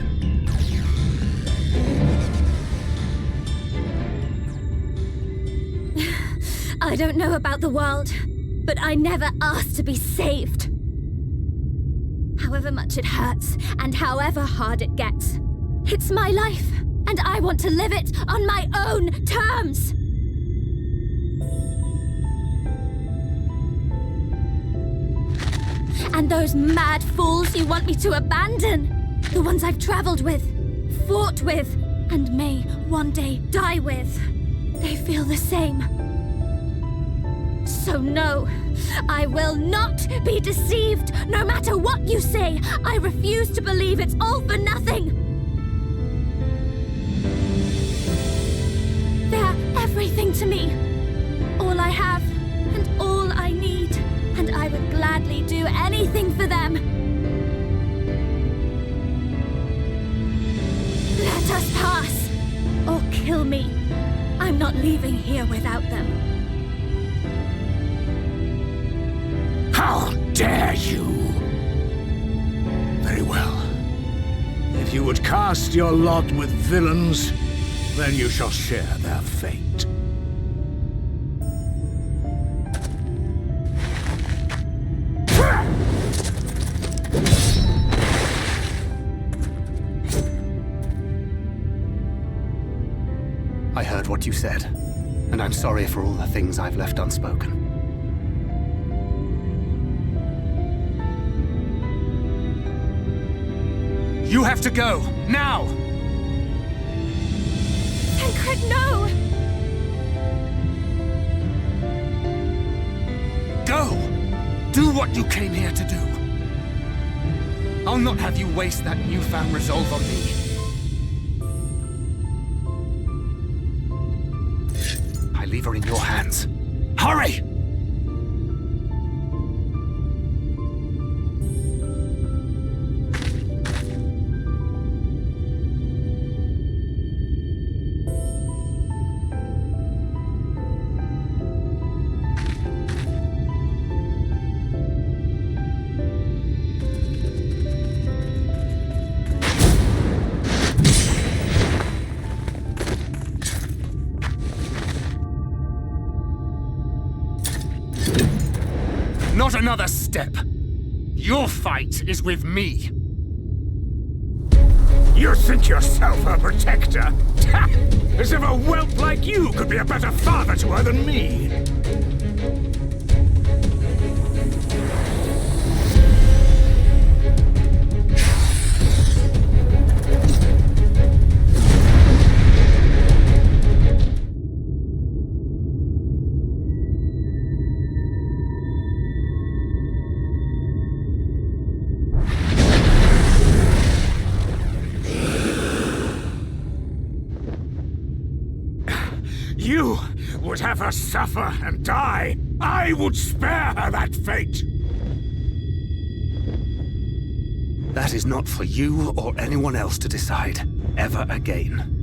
I don't know about the world, but I never asked to be saved. However much it hurts, and however hard it gets, it's my life, and I want to live it on my own terms. And those mad fools you want me to abandon, the ones I've traveled with, fought with, and may one day die with, they feel the same. So no, I will not be deceived, no matter what you say. I refuse to believe it's all for nothing. They're everything to me. All I have, and all I need. And I would gladly do anything for them. Let us pass, or kill me. I'm not leaving here without them. How dare you! Very well. If you would cast your lot with villains, then you shall share their fate. I heard what you said, and I'm sorry for all the things I've left unspoken. You have to go, now! Tancred, no! Go! Do what you came here to do. I'll not have you waste that newfound resolve on me. I leave her in your hands. Hurry! Not another step. Your fight is with me. You think yourself her protector? As if a whelp like you could be a better father to her than me. You would have her suffer and die. I would spare her that fate. That is not for you or anyone else to decide, ever again.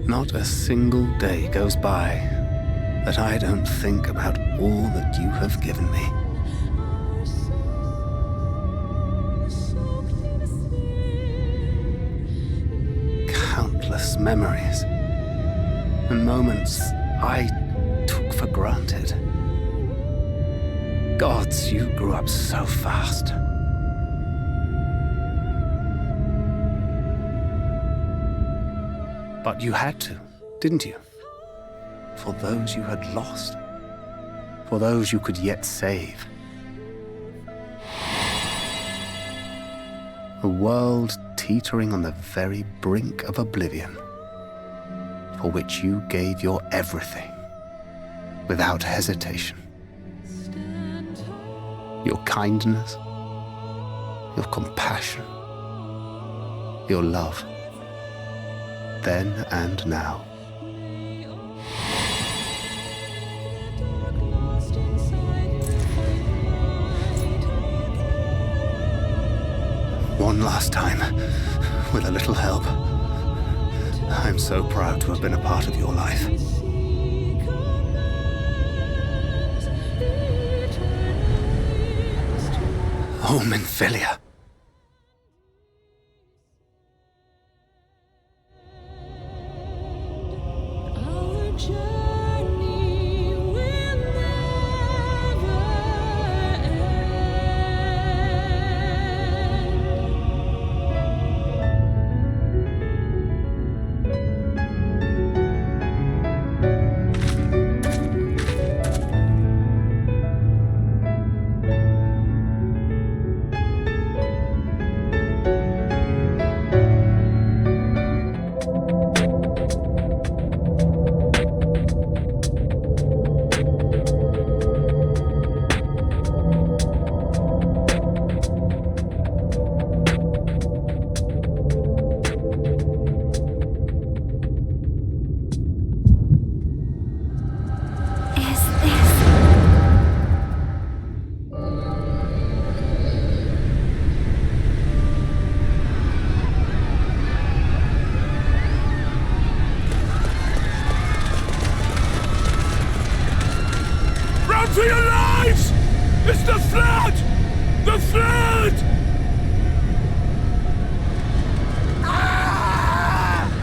Not a single day goes by that I don't think about all that you have given me. Countless memories and moments I took for granted. Gods, you grew up so fast. But you had to, didn't you? For those you had lost. For those you could yet save. A world teetering on the very brink of oblivion, for which you gave your everything, without hesitation. Your kindness, your compassion, your love. Then and now. One last time, with a little help. I'm so proud to have been a part of your life. Oh, Minfilia. For your lives! It's the flood! The flood!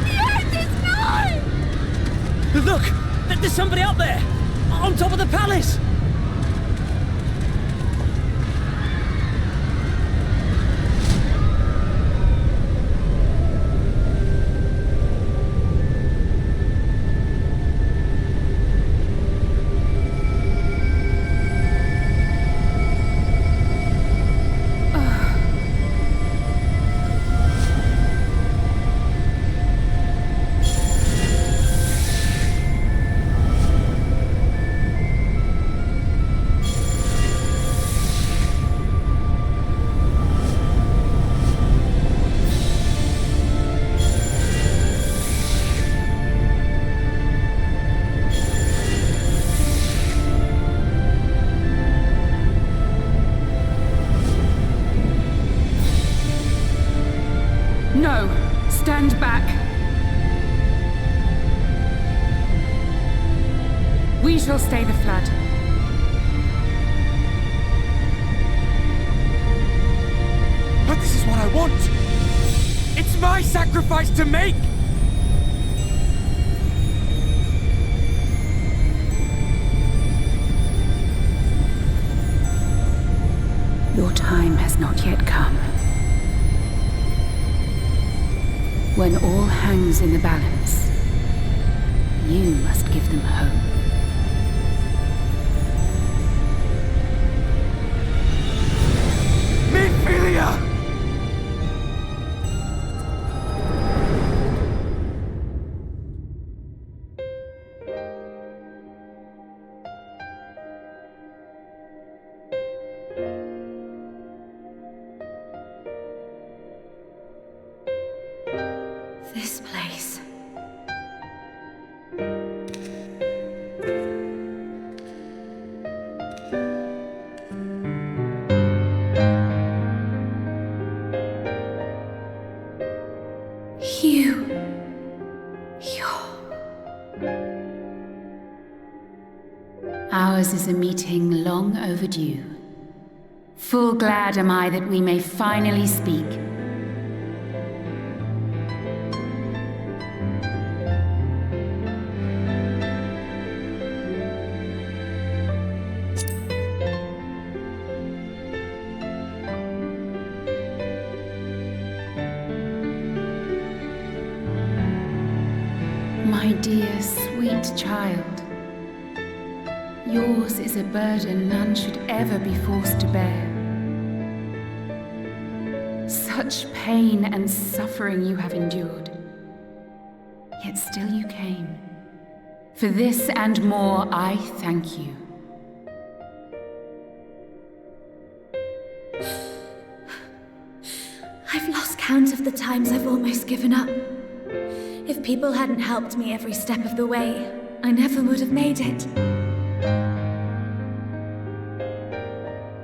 The end is nigh! Look! There's somebody up there! On top of the palace! We shall stay the flood. But this is what I want! It's my sacrifice to make! Your time has not yet come. When all hangs in the balance, you must give them hope. Minfilia! This place. Ours is a meeting long overdue. Full glad am I that we may finally speak. My dear, sweet child, yours is a burden none should ever be forced to bear. Such pain and suffering you have endured, yet still you came. For this and more, I thank you. I've lost count of the times I've almost given up. If people hadn't helped me every step of the way, I never would have made it.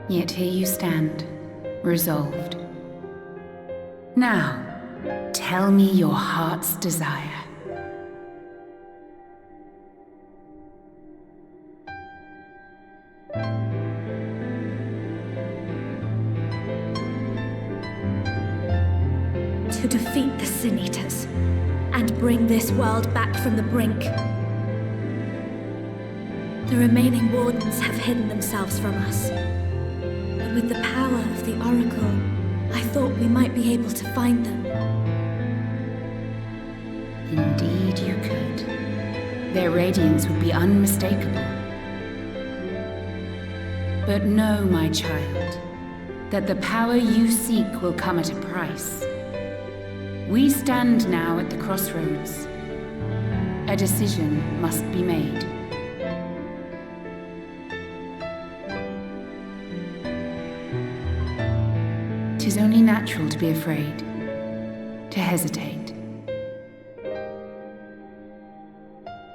Yet here you stand, resolved. Now, tell me your heart's desire. To defeat the Sin Eaters and bring this world back from the brink. The remaining wardens have hidden themselves from us. But with the power of the Oracle, I thought we might be able to find them. Indeed you could. Their radiance would be unmistakable. But know, my child, that the power you seek will come at a price. We stand now at the crossroads. A decision must be made. 'Tis only natural to be afraid, to hesitate.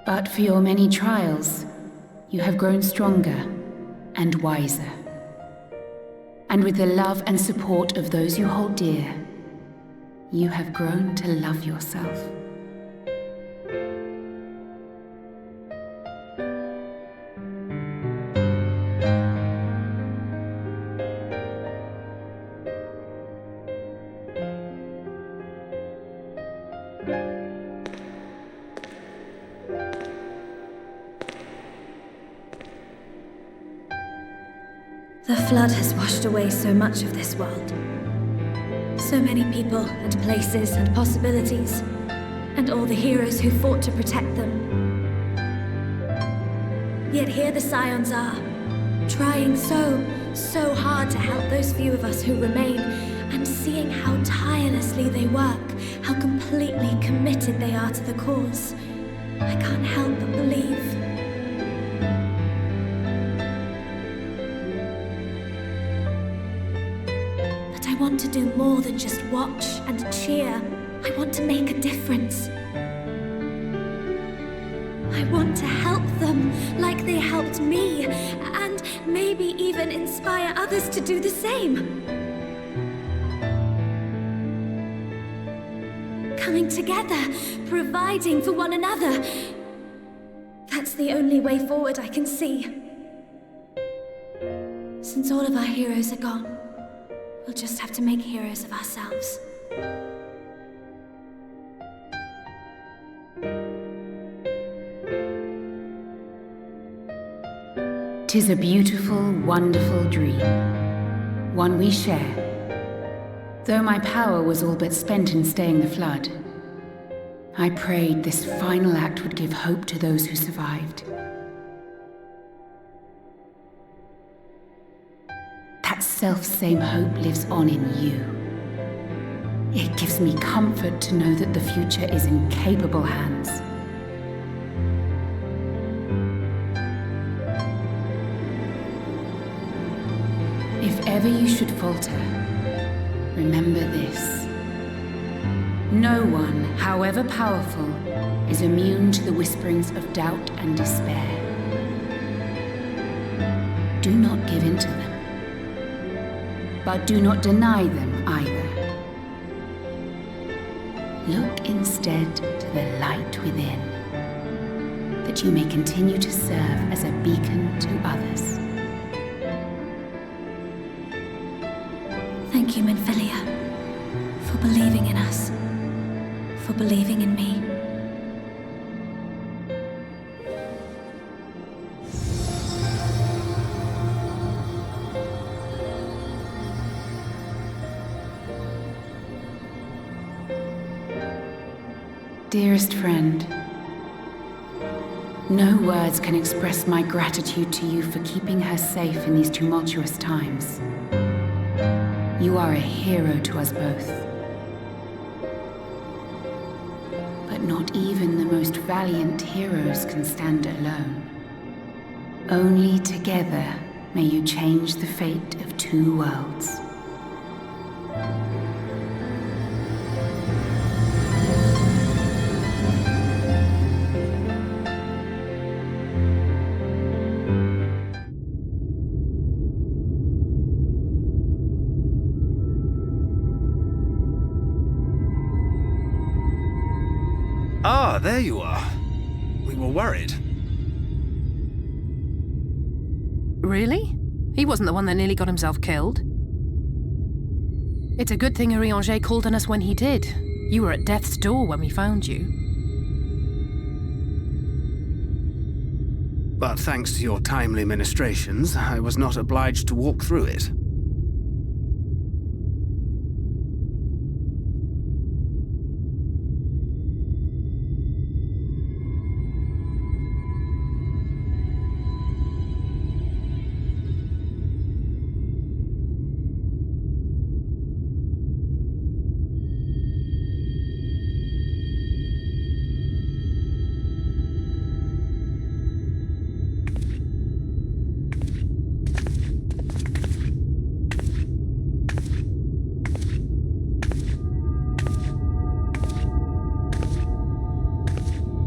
But for your many trials, you have grown stronger and wiser. And with the love and support of those you hold dear, you have grown to love yourself. The flood has washed away so much of this world. So many people and places and possibilities, and all the heroes who fought to protect them. Yet here the Scions are, trying so hard to help those few of us who remain, and seeing how tirelessly they work, how completely committed they are to the cause. I can't help but believe. I want to do more than just watch and cheer. I want to make a difference. I want to help them like they helped me, and maybe even inspire others to do the same. Coming together, providing for one another. That's the only way forward I can see. Since all of our heroes are gone, we'll just have to make heroes of ourselves. 'Tis a beautiful, wonderful dream, one we share. Though my power was all but spent in staying the flood, I prayed this final act would give hope to those who survived. That self-same hope lives on in you. It gives me comfort to know that the future is in capable hands. If ever you should falter, remember this. No one, however powerful, is immune to the whisperings of doubt and despair. Do not give in to them, but do not deny them either. Look instead to the light within, that you may continue to serve as a beacon to others. Thank you, Minfilia, for believing in us, for believing in me. Dearest friend, no words can express my gratitude to you for keeping her safe in these tumultuous times. You are a hero to us both. But not even the most valiant heroes can stand alone. Only together may you change the fate of two worlds. Ah, there you are. We were worried. Really? He wasn't the one that nearly got himself killed. It's a good thing Urianger called on us when he did. You were at death's door when we found you. But thanks to your timely ministrations, I was not obliged to walk through it.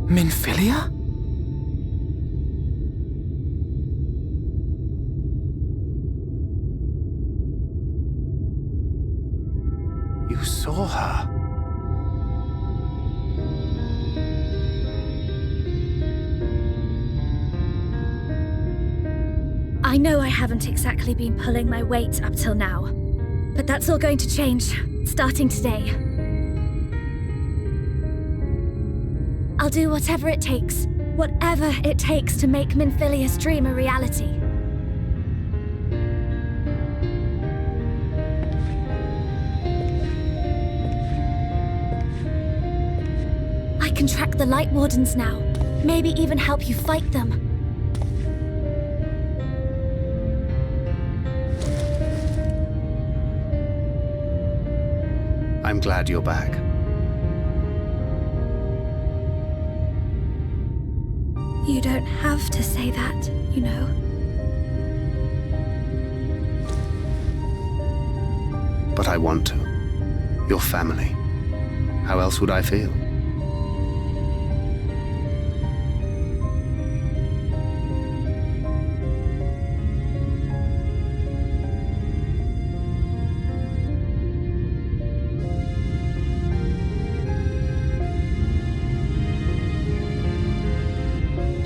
Minfilia? You saw her. I know I haven't exactly been pulling my weight up till now, but that's all going to change, starting today. I'll do whatever it takes to make Minfilia's dream a reality. I can track the Light Wardens now, maybe even help you fight them. I'm glad you're back. You don't have to say that, you know. But I want to. Your family. How else would I feel?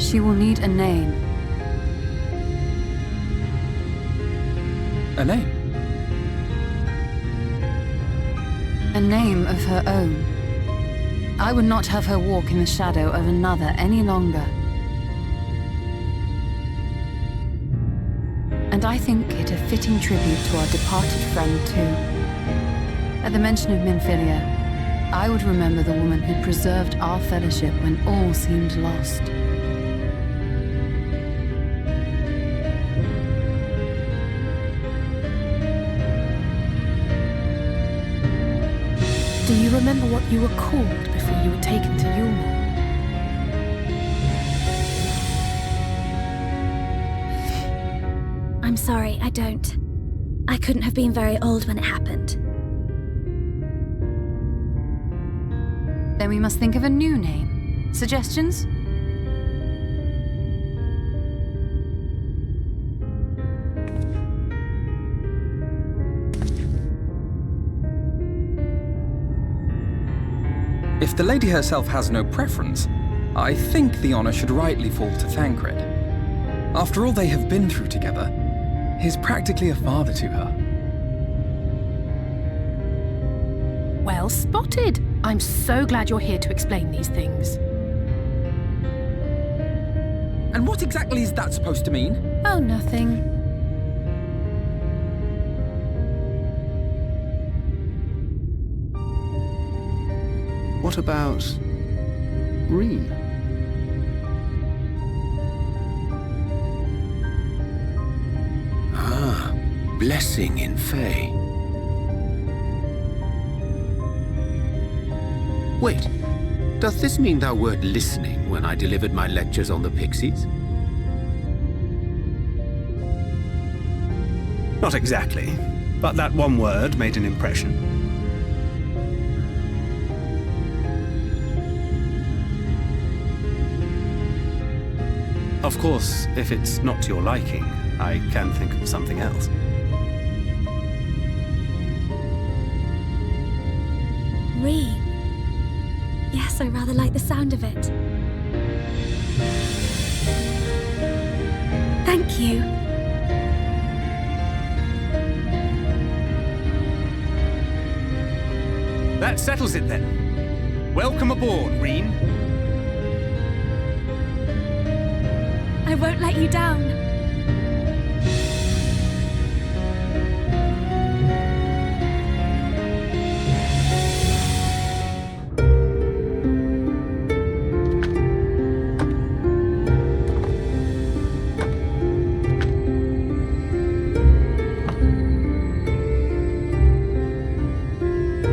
She will need a name. A name? A name of her own. I would not have her walk in the shadow of another any longer. And I think it a fitting tribute to our departed friend, too. At the mention of Minfilia, I would remember the woman who preserved our fellowship when all seemed lost. Do you remember what you were called before you were taken to Yulmore? I'm sorry, I don't. I couldn't have been very old when it happened. Then we must think of a new name. Suggestions? If the lady herself has no preference, I think the honor should rightly fall to Thancred. After all they have been through together, he's practically a father to her. Well spotted. I'm so glad you're here to explain these things. And what exactly is that supposed to mean? Oh, nothing. What about Ream? Ah, blessing in Fae. Wait, doth this mean thou wert listening when I delivered my lectures on the Pixies? Not exactly, but that one word made an impression. Of course, if it's not to your liking, I can think of something else. Ream. Yes, I rather like the sound of it. Thank you. That settles it then. Welcome aboard, Ream. I won't let you down.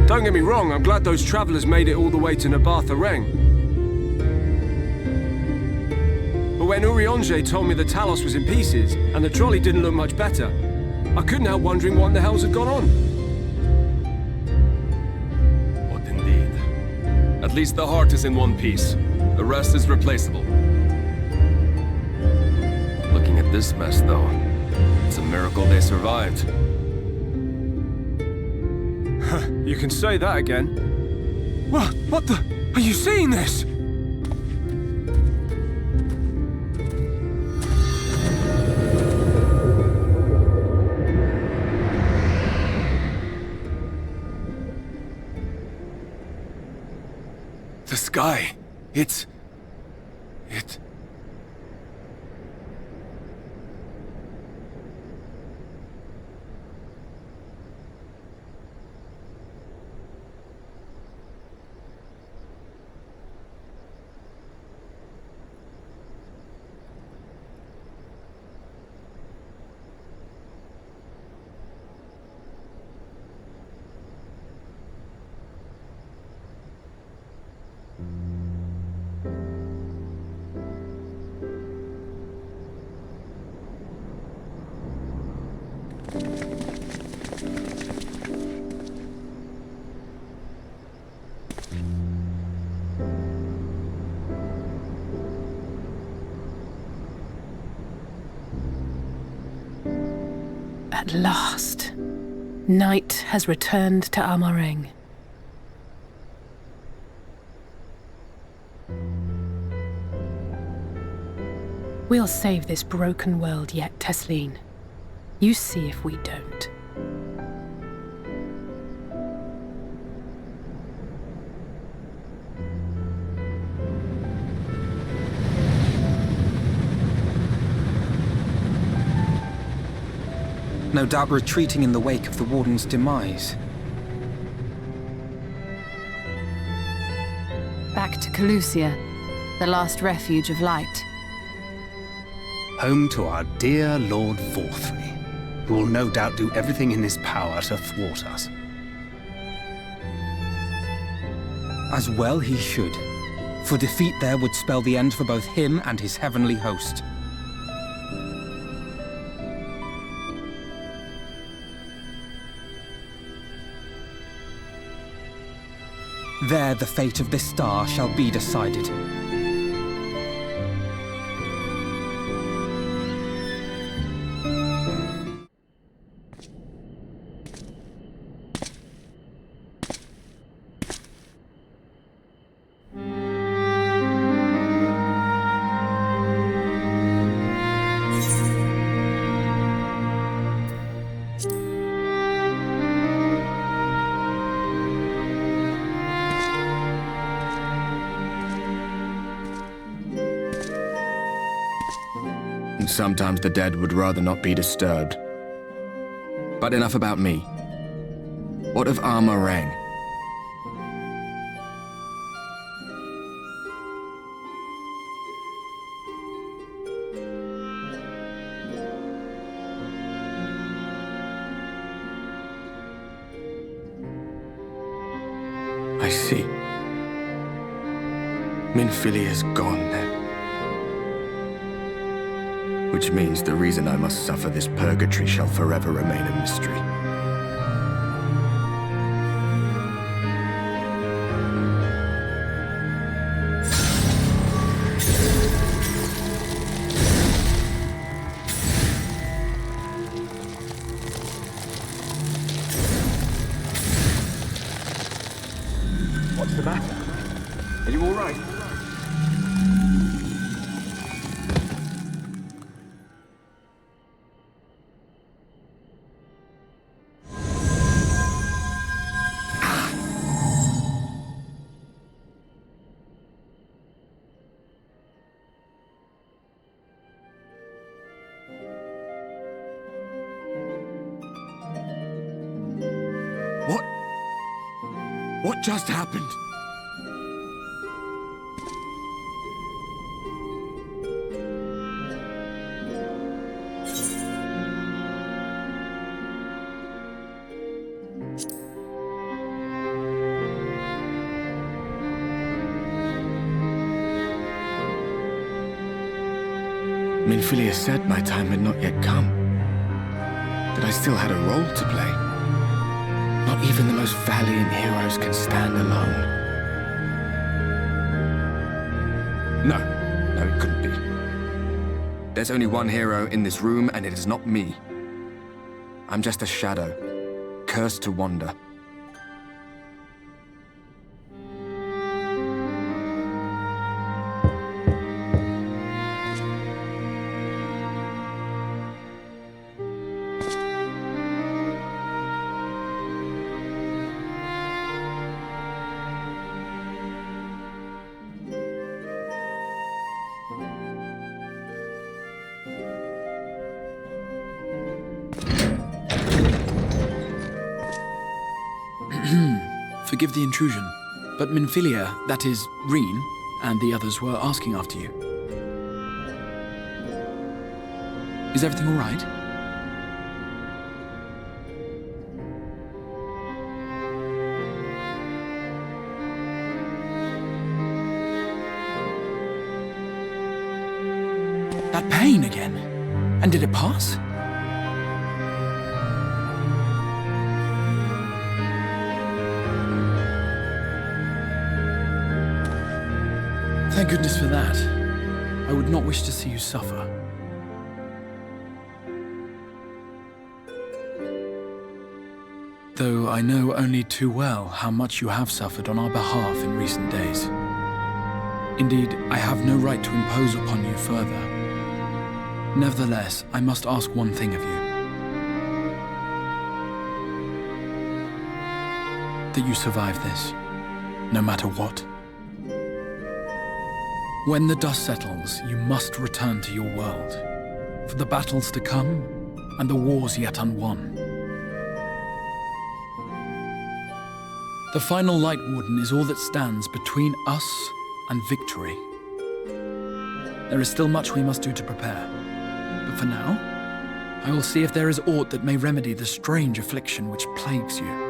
Don't get me wrong, I'm glad those travelers made it all the way to Nabatha Reng. But when Urianger told me the Talos was in pieces, and the trolley didn't look much better, I couldn't help wondering what in the hell's had gone on. What indeed? At least the heart is in one piece. The rest is replaceable. Looking at this mess, though, it's a miracle they survived. You can say that again. What the? Are you seeing this? The sky. It... At last, night has returned to Amareng. We'll save this broken world yet, Tesleen. You see if we don't. No doubt retreating in the wake of the Warden's demise. Back to Calusia, the last refuge of light. Home to our dear Lord Vorthry, who will no doubt do everything in his power to thwart us. As well he should, for defeat there would spell the end for both him and his heavenly host. There the fate of this star shall be decided. Sometimes the dead would rather not be disturbed. But enough about me. What of Armorang? I see. Minfilia's gone then. Which means the reason I must suffer this purgatory shall forever remain a mystery. What's the matter? Are you all right? What just happened? Minfilia said my time had not yet come. That I still had a role to play. Not even the most valiant heroes can stand alone. No, it couldn't be. There's only one hero in this room, and it is not me. I'm just a shadow, cursed to wander. Forgive the intrusion, but Minfilia, that is, Reen, and the others were asking after you. Is everything all right? That pain again? And did it pass? Thank goodness for that. I would not wish to see you suffer. Though I know only too well how much you have suffered on our behalf in recent days. Indeed, I have no right to impose upon you further. Nevertheless, I must ask one thing of you. That you survive this, no matter what. When the dust settles, you must return to your world, for the battles to come and the wars yet unwon. The final Light Warden is all that stands between us and victory. There is still much we must do to prepare, but for now, I will see if there is aught that may remedy the strange affliction which plagues you.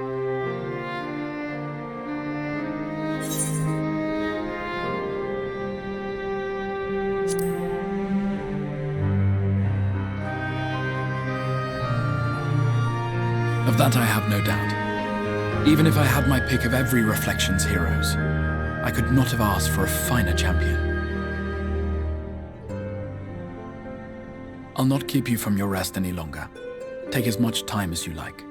Of that I have no doubt. Even if I had my pick of every Reflections heroes, I could not have asked for a finer champion. I'll not keep you from your rest any longer. Take as much time as you like.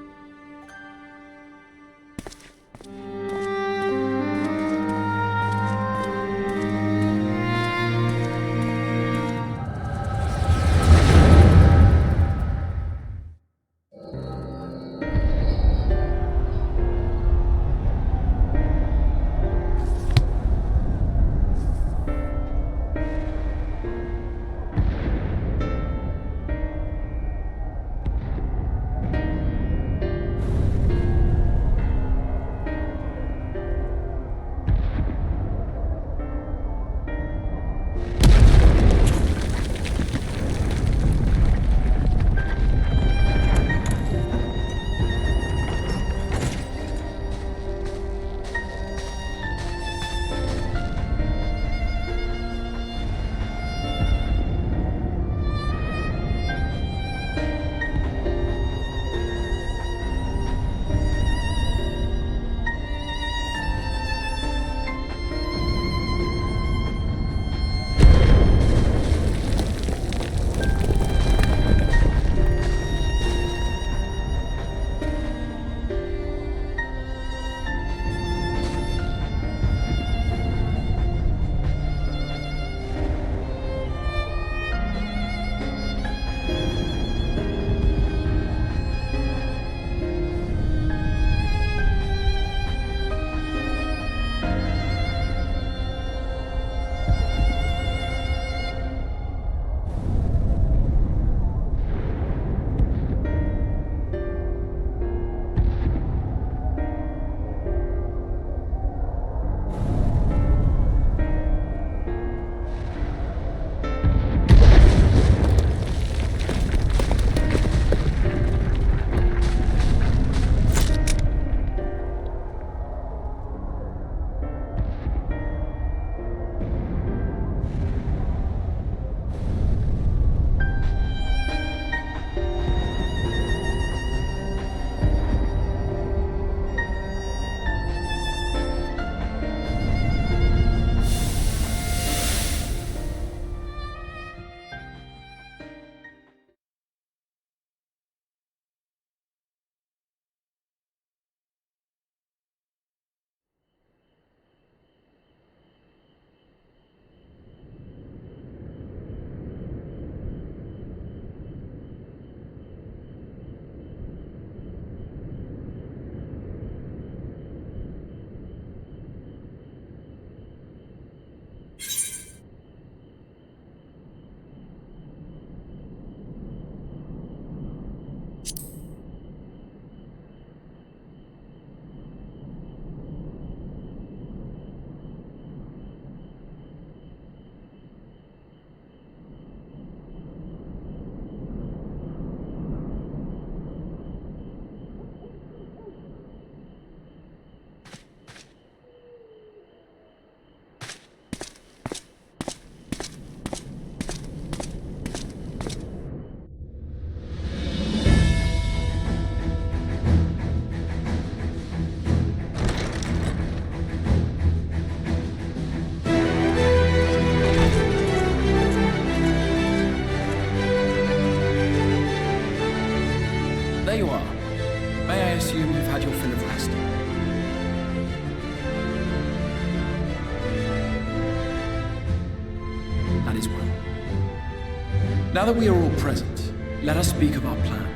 Now that we are all present, let us speak of our plan.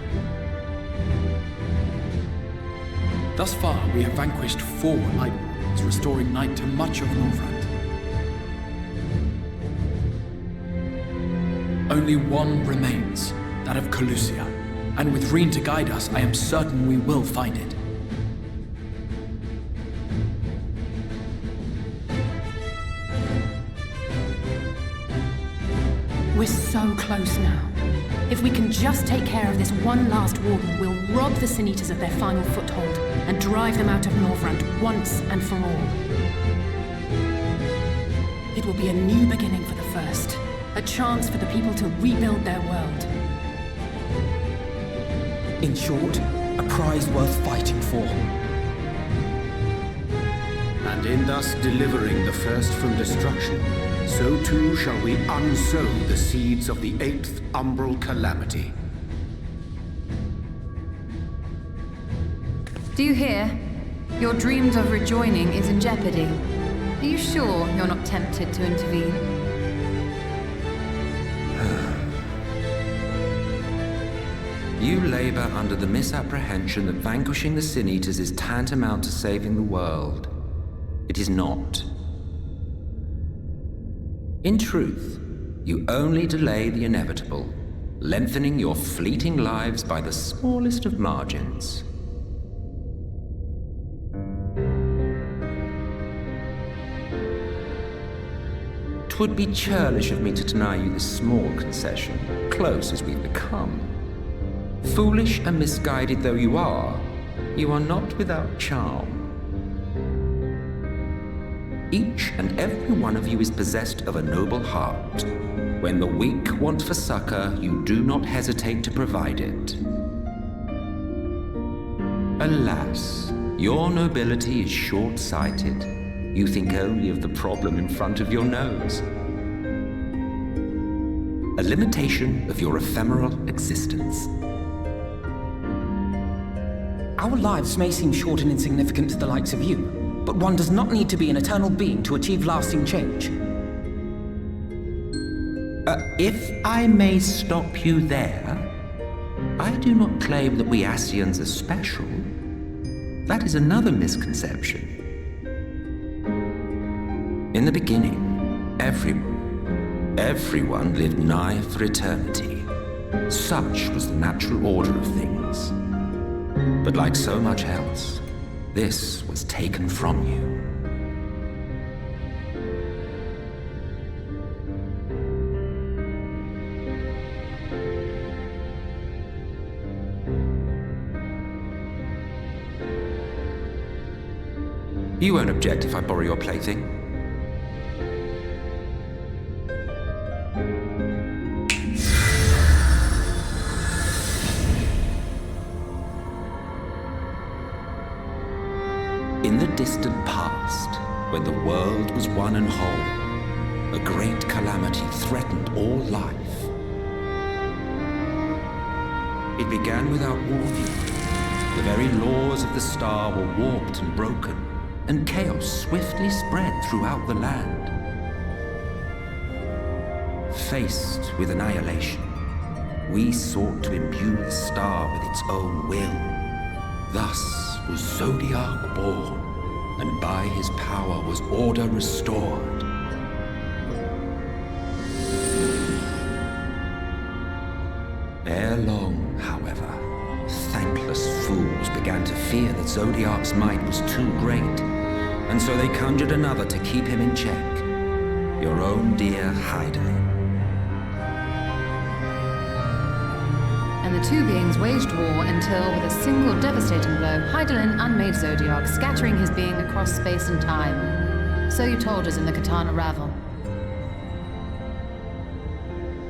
Thus far, we have vanquished 4 Light Wardens, restoring night to much of Northrend. Only one remains, that of Colusia, and with Reen to guide us, I am certain we will find it. We're so close now. If we can just take care of this one last warden, we'll rob the Sin Eaters of their final foothold and drive them out of Northrend once and for all. It will be a new beginning for the First, a chance for the people to rebuild their world. In short, a prize worth fighting for. And in thus delivering the First from destruction, so too shall we unsow the seeds of the 8th umbral calamity. Do you hear? Your dreams of rejoining is in jeopardy. Are you sure you're not tempted to intervene? You labor under the misapprehension that vanquishing the Sin Eaters is tantamount to saving the world. It is not. In truth, you only delay the inevitable, lengthening your fleeting lives by the smallest of margins. Twould be churlish of me to deny you this small concession, close as we've become. Foolish and misguided though you are not without charm. Each and every one of you is possessed of a noble heart. When the weak want for succor, you do not hesitate to provide it. Alas, your nobility is short-sighted. You think only of the problem in front of your nose. A limitation of your ephemeral existence. Our lives may seem short and insignificant to the likes of you, but one does not need to be an eternal being to achieve lasting change. If I may stop you there, I do not claim that we Ascians are special. That is another misconception. In the beginning, everyone lived nigh for eternity. Such was the natural order of things. But like so much else, this was taken from you. You won't object if I borrow your plaything? In the distant past, when the world was one and whole, a great calamity threatened all life. It began without warning. The very laws of the star were warped and broken, and chaos swiftly spread throughout the land. Faced with annihilation, we sought to imbue the star with its own will. Thus was Zodiac born, and by his power was order restored. Ere long, however, thankless fools began to fear that Zodiac's might was too great, and so they conjured another to keep him in check. Your own dear Heidelin. And the two beings waged war until, with a single devastating blow, Heidelin unmade Zodiac, scattering his being across space and time. So you told us in the Katana Ravel.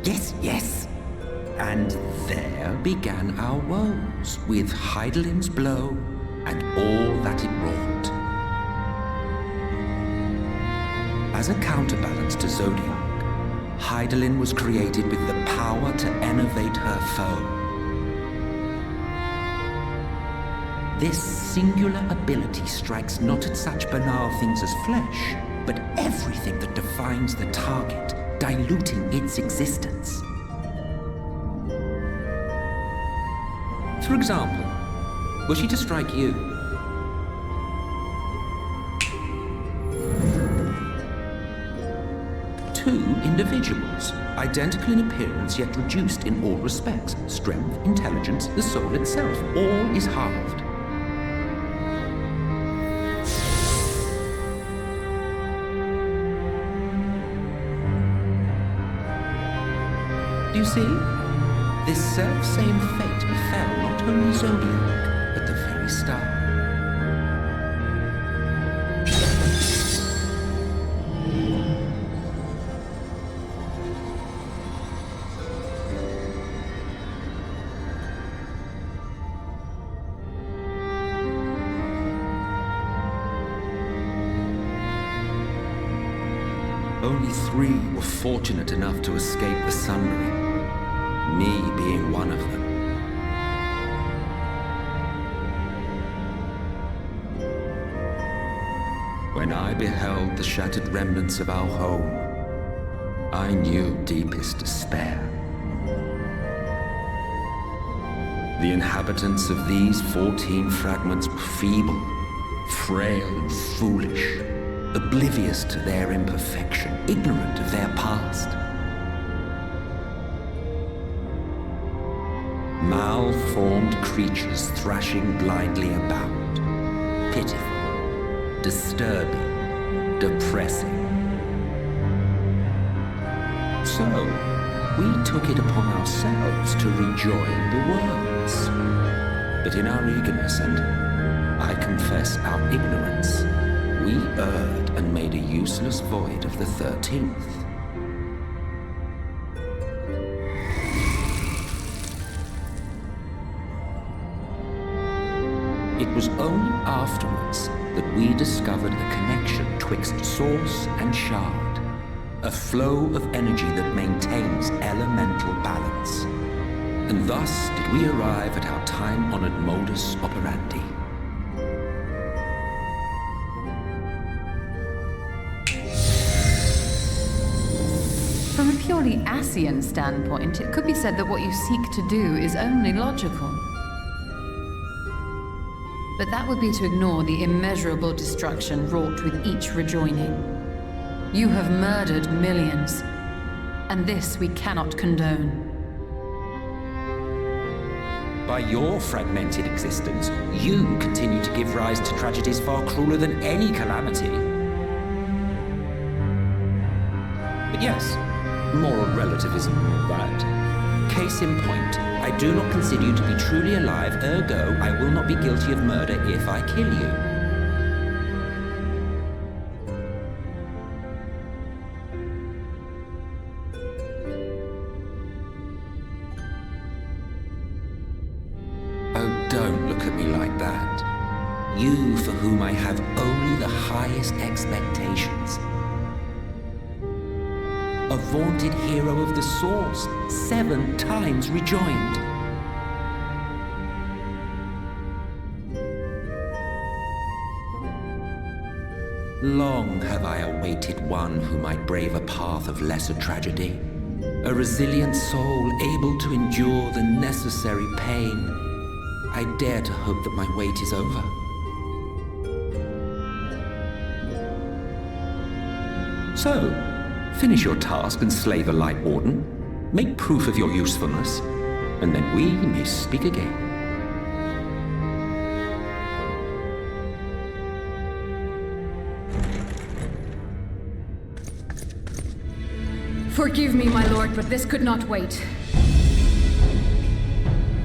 Yes, yes. And there began our woes, with Heidelin's blow and all that it wrought. As a counterbalance to Zodiac, Heidelin was created with the power to enervate her foe. This singular ability strikes not at such banal things as flesh, but everything that defines the target, diluting its existence. For example, were she to strike you? Two individuals, identical in appearance yet reduced in all respects. Strength, intelligence, the soul itself, all is halved. You see, this self-same fate befell not only Zodiac, but the very star. Only 3 were fortunate enough to escape the Sundering. Me being one of them. When I beheld the shattered remnants of our home, I knew deepest despair. The inhabitants of these 14 fragments were feeble, frail and foolish, oblivious to their imperfection, ignorant of their past. Malformed creatures thrashing blindly about. Pitiful, disturbing, depressing. So, we took it upon ourselves to rejoin the worlds. But in our eagerness and, I confess, our ignorance, we erred and made a useless void of the 13th. It was only afterwards that we discovered a connection twixt source and shard, a flow of energy that maintains elemental balance. And thus did we arrive at our time-honored modus operandi. From a purely Asian standpoint, it could be said that what you seek to do is only logical. But that would be to ignore the immeasurable destruction wrought with each rejoining. You have murdered millions, and this we cannot condone. By your fragmented existence, you continue to give rise to tragedies far crueler than any calamity. But yes, moral relativism and all that. Case in point, I do not consider you to be truly alive, ergo, I will not be guilty of murder if I kill you. Oh, don't look at me like that. You for whom I have only the highest expectations. A vaunted hero of the Source, 7 times rejoined. Long have I awaited one who might brave a path of lesser tragedy. A resilient soul able to endure the necessary pain. I dare to hope that my wait is over. So, finish your task and slay the Light Warden. Make proof of your usefulness, and then we may speak again. Forgive me, my lord, but this could not wait.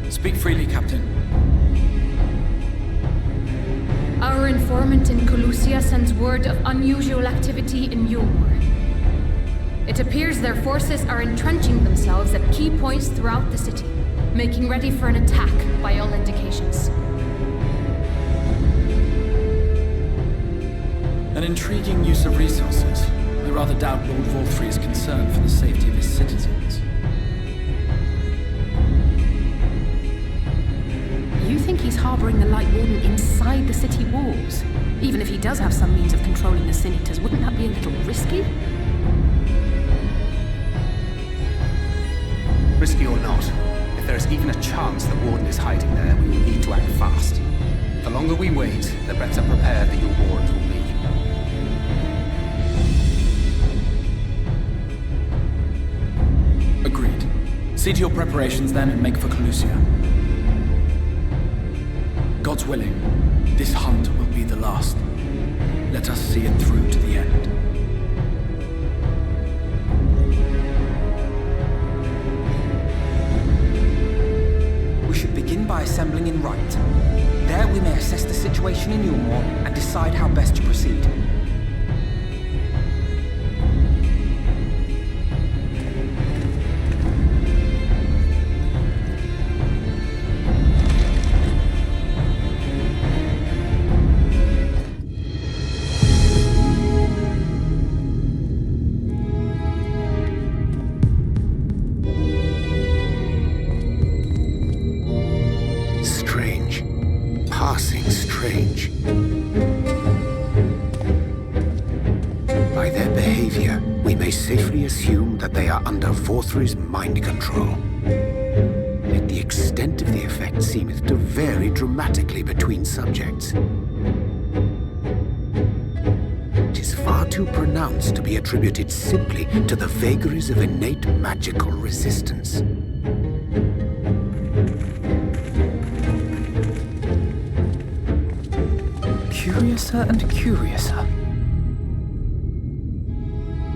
Speak freely, Captain. Our informant in Colusia sends word of unusual activity in Yulmore. It appears their forces are entrenching themselves at key points throughout the city, making ready for an attack by all indications. An intriguing use of resources. I rather doubt Lord Volthree is concerned for the safety of his citizens. You think he's harboring the Light Warden inside the city walls? Even if he does have some means of controlling the Senators, wouldn't that be a little risky? Risky or not, if there's even a chance the Warden is hiding there, we will need to act fast. The longer we wait, the better prepared the Yule Warrant will be. Agreed. See to your preparations then and make for Calusia. God's willing, this hunt will be the last. Let us see it through to the end. We should begin by assembling in right. There we may assess the situation in Yulmore and decide how best to proceed. Vorthry's mind control. Yet the extent of the effect seemeth to vary dramatically between subjects. It is far too pronounced to be attributed simply to the vagaries of innate magical resistance. Curiouser and curiouser.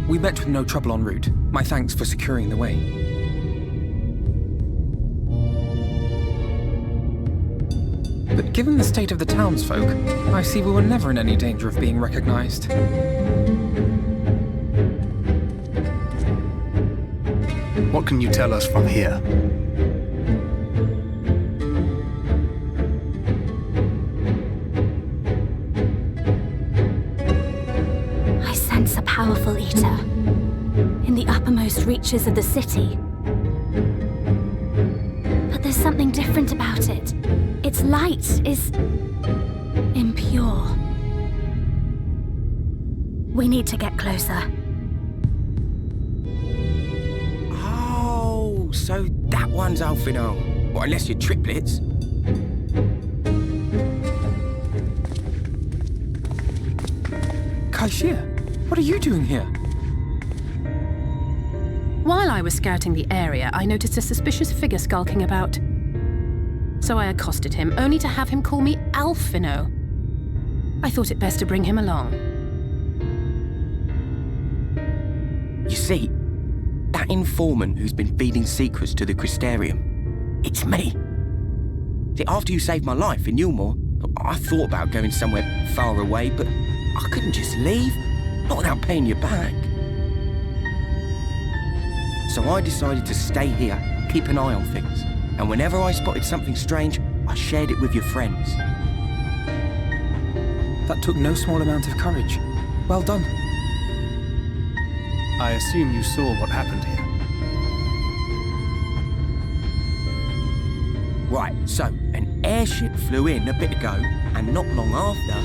We met with no trouble en route. My thanks for securing the way. But given the state of the townsfolk, I see we were never in any danger of being recognized. What can you tell us from here? I sense a powerful eater in the uppermost reaches of the city. But there's something different about it. Its light is impure. We need to get closer. Oh, so that one's Alfino. Well, unless you're triplets. Kaishia, what are you doing here? While I was scouting the area, I noticed a suspicious figure skulking about. So I accosted him, only to have him call me Alfino. I thought it best to bring him along. You see, that informant who's been feeding secrets to the Crystarium, it's me. See, after you saved my life in Yulmore, I thought about going somewhere far away, but I couldn't just leave, not without paying you back. So I decided to stay here, keep an eye on things, and whenever I spotted something strange, I shared it with your friends. That took no small amount of courage. Well done. I assume you saw what happened here. Right, so an airship flew in a bit ago, and not long after,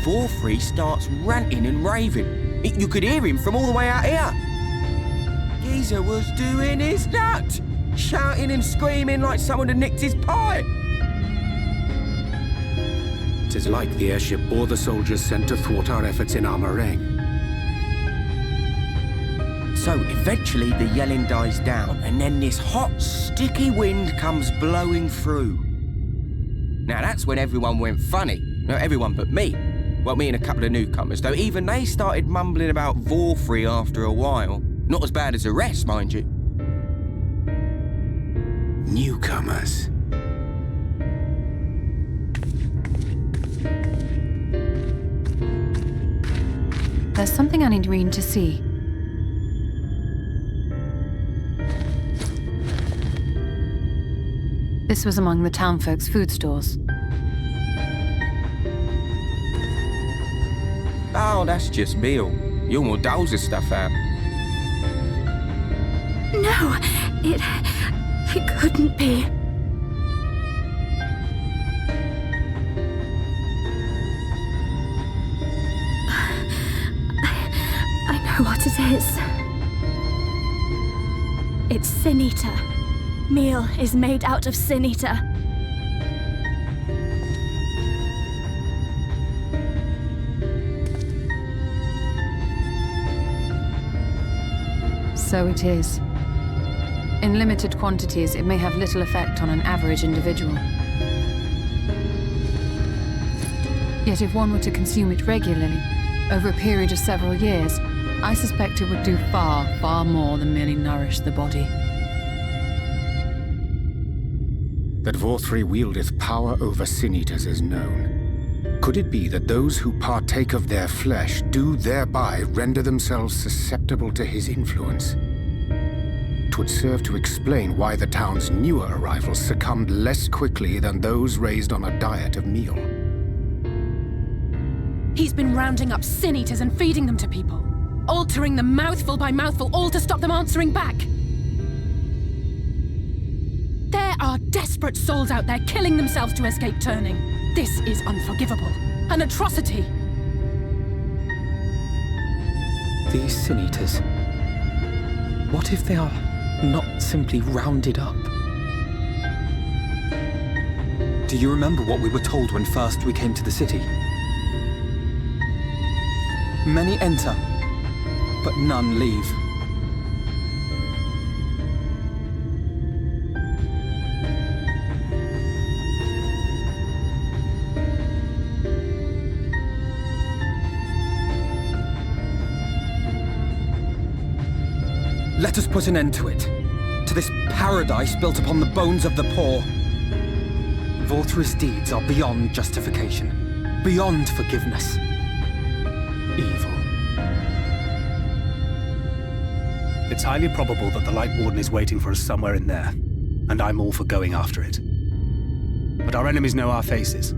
Vorfree starts ranting and raving. You could hear him from all the way out here. Geezer was doing his nut, shouting and screaming like someone had nicked his pipe. It is like the airship bore the soldiers sent to thwart our efforts in Armorang. So eventually the yelling dies down, and then this hot, sticky wind comes blowing through. Now that's when everyone went funny. No, everyone but me. Well, me and a couple of newcomers, though even they started mumbling about Vorfree after a while. Not as bad as the rest, mind you. Newcomers. There's something I need Reen to see. This was among the townfolk's food stores. Oh, that's just meal. Yulmore doles this stuff out. No, it couldn't be. I know what it is. It's Sin Eater. Meal is made out of Sin Eater. So it is. In limited quantities, it may have little effect on an average individual. Yet if one were to consume it regularly, over a period of several years, I suspect it would do far, far more than merely nourish the body. That Vorthri wieldeth power over sin-eaters is known. Could it be that those who partake of their flesh do thereby render themselves susceptible to his influence? 'Twould serve to explain why the town's newer arrivals succumbed less quickly than those raised on a diet of meal. He's been rounding up sin-eaters and feeding them to people, altering them mouthful by mouthful, all to stop them answering back. There are desperate souls out there killing themselves to escape turning. This is unforgivable. An atrocity. These sin-eaters. What if they are not simply rounded up? Do you remember what we were told when first we came to the city? Many enter, but none leave. Let us put an end to it. To this paradise built upon the bones of the poor. Vorthri's deeds are beyond justification, beyond forgiveness. Evil. It's highly probable that the Light Warden is waiting for us somewhere in there, and I'm all for going after it. But our enemies know our faces.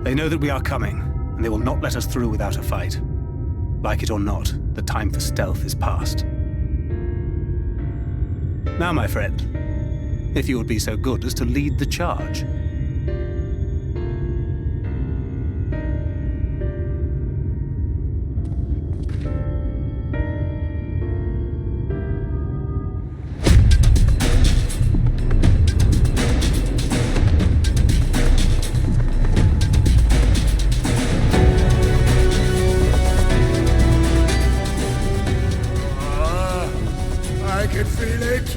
They know that we are coming, and they will not let us through without a fight. Like it or not, the time for stealth is past. Now, my friend, if you would be so good as to lead the charge. I can feel it.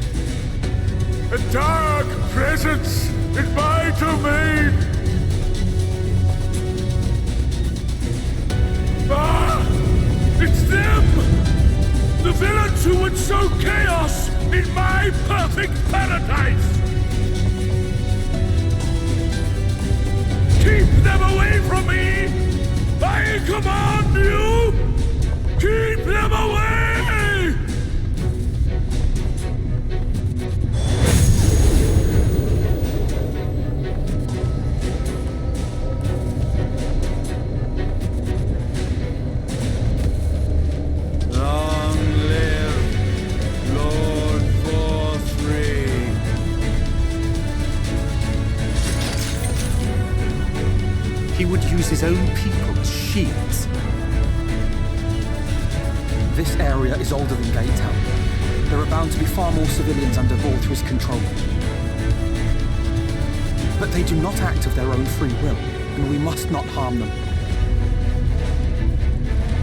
A dark presence in my domain. Ah! It's them! The villains who would sow chaos in my perfect paradise! Keep them away from me! I command you! Keep them away! He would use his own people as shields. This area is older than Gatetown. There are bound to be far more civilians under Vorthri's control. But they do not act of their own free will, and we must not harm them.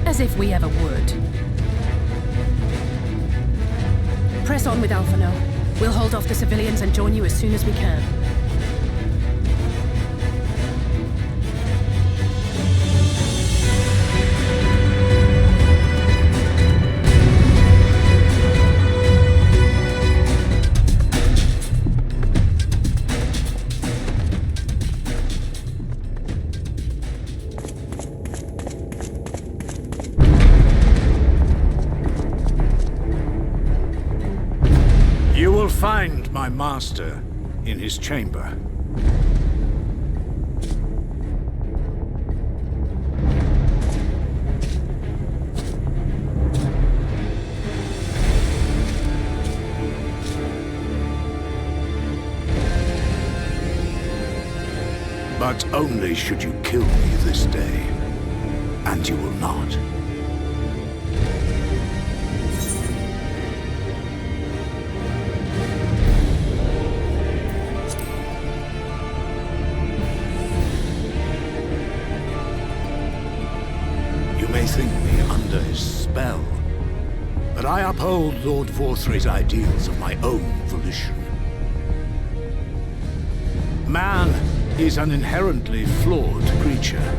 As if we ever would. Press on with Alphino. We'll hold off the civilians and join you as soon as we can. Find my master in his chamber. But only should you kill me this day, and you will not. spell. But I uphold Lord Vorthry's ideals of my own volition. Man is an inherently flawed creature.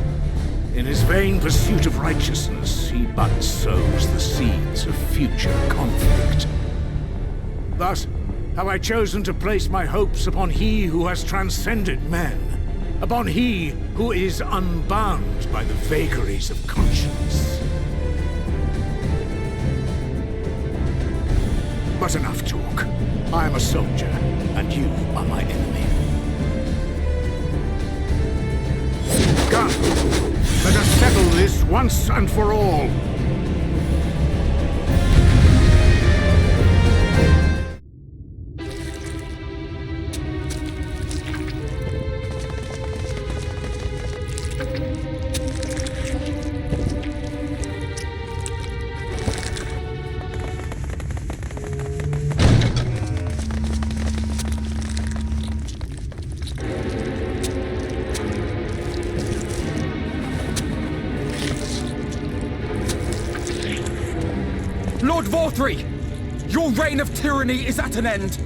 In his vain pursuit of righteousness, he but sows the seeds of future conflict. Thus, have I chosen to place my hopes upon he who has transcended men, upon he who is unbound by the vagaries of conscience. But enough talk. I am a soldier, and you are my enemy. Come, let us settle this once and for all. Lord Vorthry! Your reign of tyranny is at an end!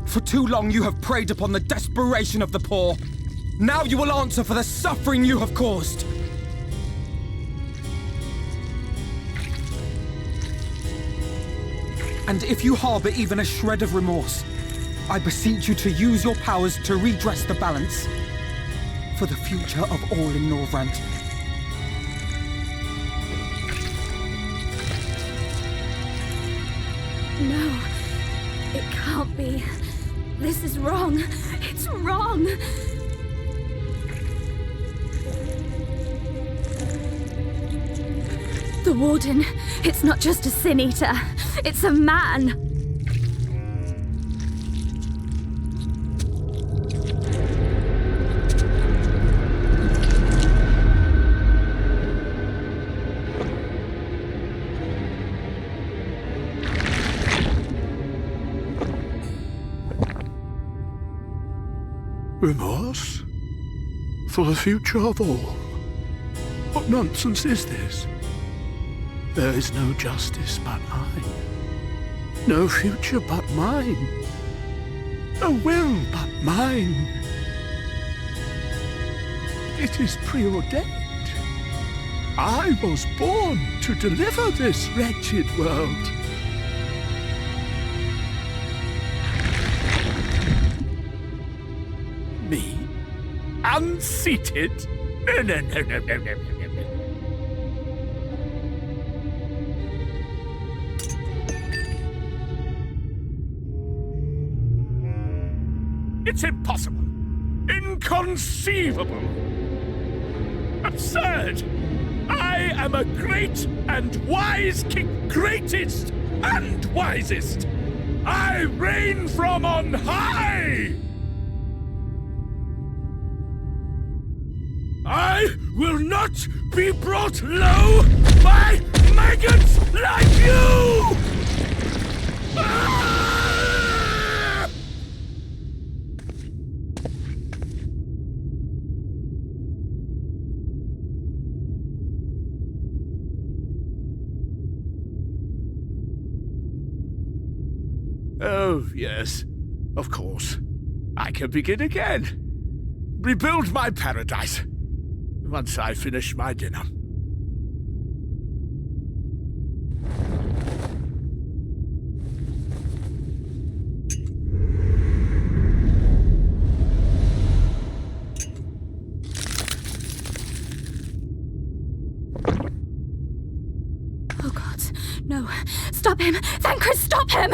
For too long you have preyed upon the desperation of the poor. Now you will answer for the suffering you have caused! And if you harbor even a shred of remorse, I beseech you to use your powers to redress the balance for the future of all in Norvrant. No, it can't be. This is wrong. It's wrong. The Warden, it's not just a Sin Eater. It's a man. Remorse? For the future of all? What nonsense is this? There is no justice but mine. No future but mine. No will but mine. It is preordained. I was born to deliver this wretched world. Me? Unseated? No. It's impossible. Inconceivable. Absurd. I am a great and wise king. Greatest and wisest. I reign from on high. I will not be brought low by maggots like you! Ah! Oh, yes. Of course. I can begin again. Rebuild my paradise. Once I finish my dinner. Oh God, no. Stop him! Thancred, stop him!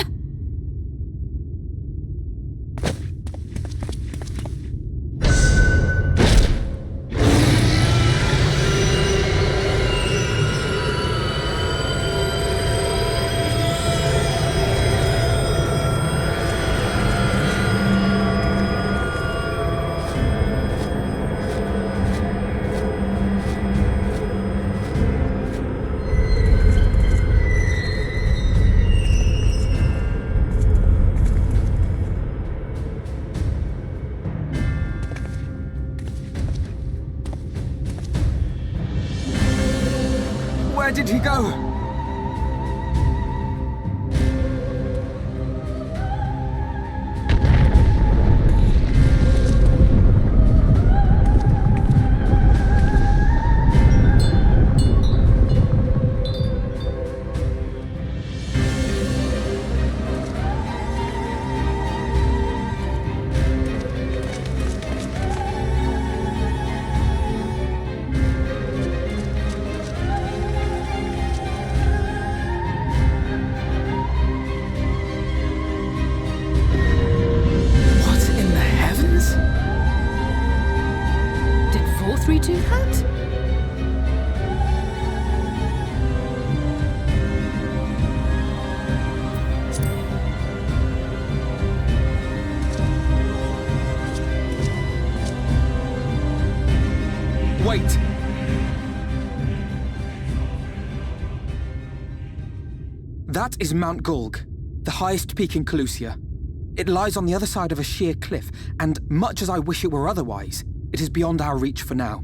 go! Wait! That is Mount Gulg, the highest peak in Colusia. It lies on the other side of a sheer cliff, and much as I wish it were otherwise, it is beyond our reach for now.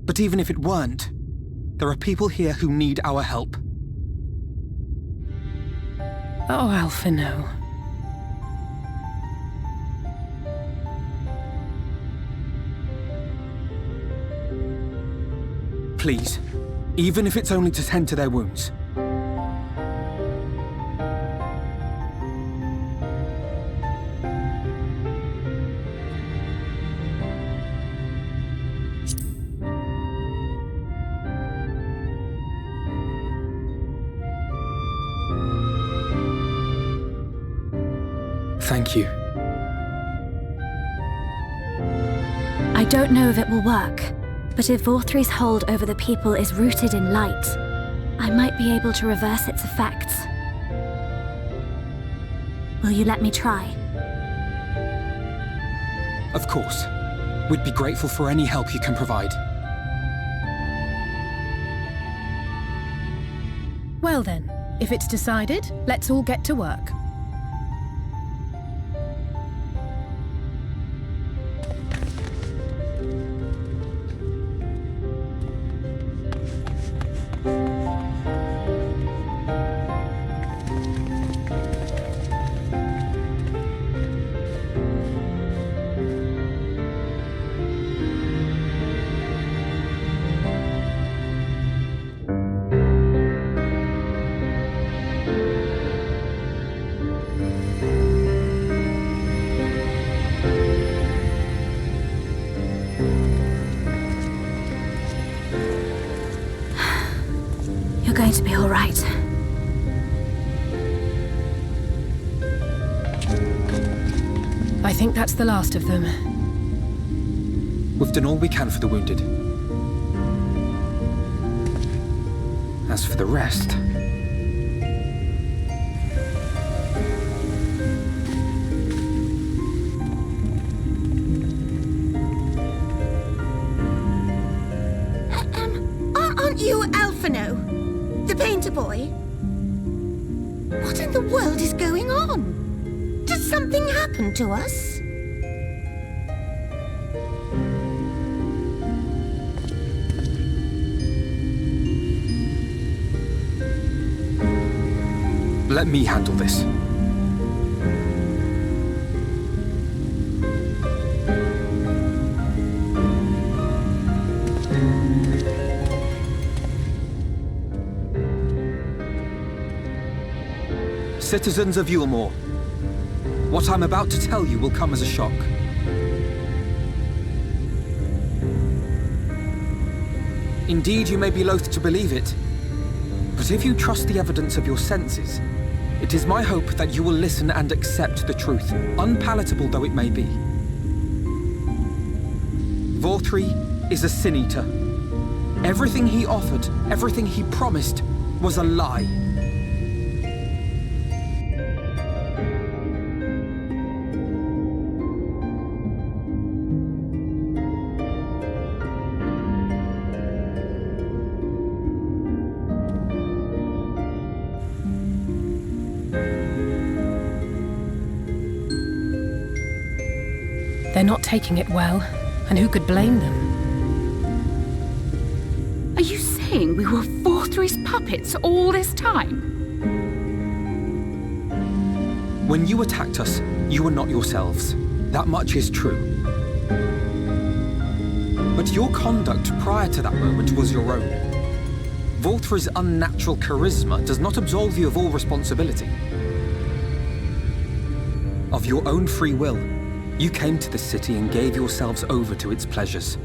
But even if it weren't, there are people here who need our help. Oh, Alphino. Please, even if it's only to tend to their wounds. Thank you. I don't know if it will work, but if Vorthri's hold over the people is rooted in light, I might be able to reverse its effects. Will you let me try? Of course. We'd be grateful for any help you can provide. Well then, if it's decided, let's all get to work. You're going to be all right. I think that's the last of them. We've done all we can for the wounded. As for the rest... Aren't you Alphino? The painter boy? What in the world is going on? Did something happen to us? Let me handle this. Citizens of Yulmore, what I'm about to tell you will come as a shock. Indeed, you may be loath to believe it, but if you trust the evidence of your senses, it is my hope that you will listen and accept the truth, unpalatable though it may be. Vorthri is a sin-eater. Everything he offered, everything he promised, was a lie. They're not taking it well, and who could blame them? Are you saying we were forced Volthry's puppets all this time? When you attacked us, you were not yourselves. That much is true. But your conduct prior to that moment was your own. Volthry's unnatural charisma does not absolve you of all responsibility. Of your own free will, you came to this city and gave yourselves over to its pleasures.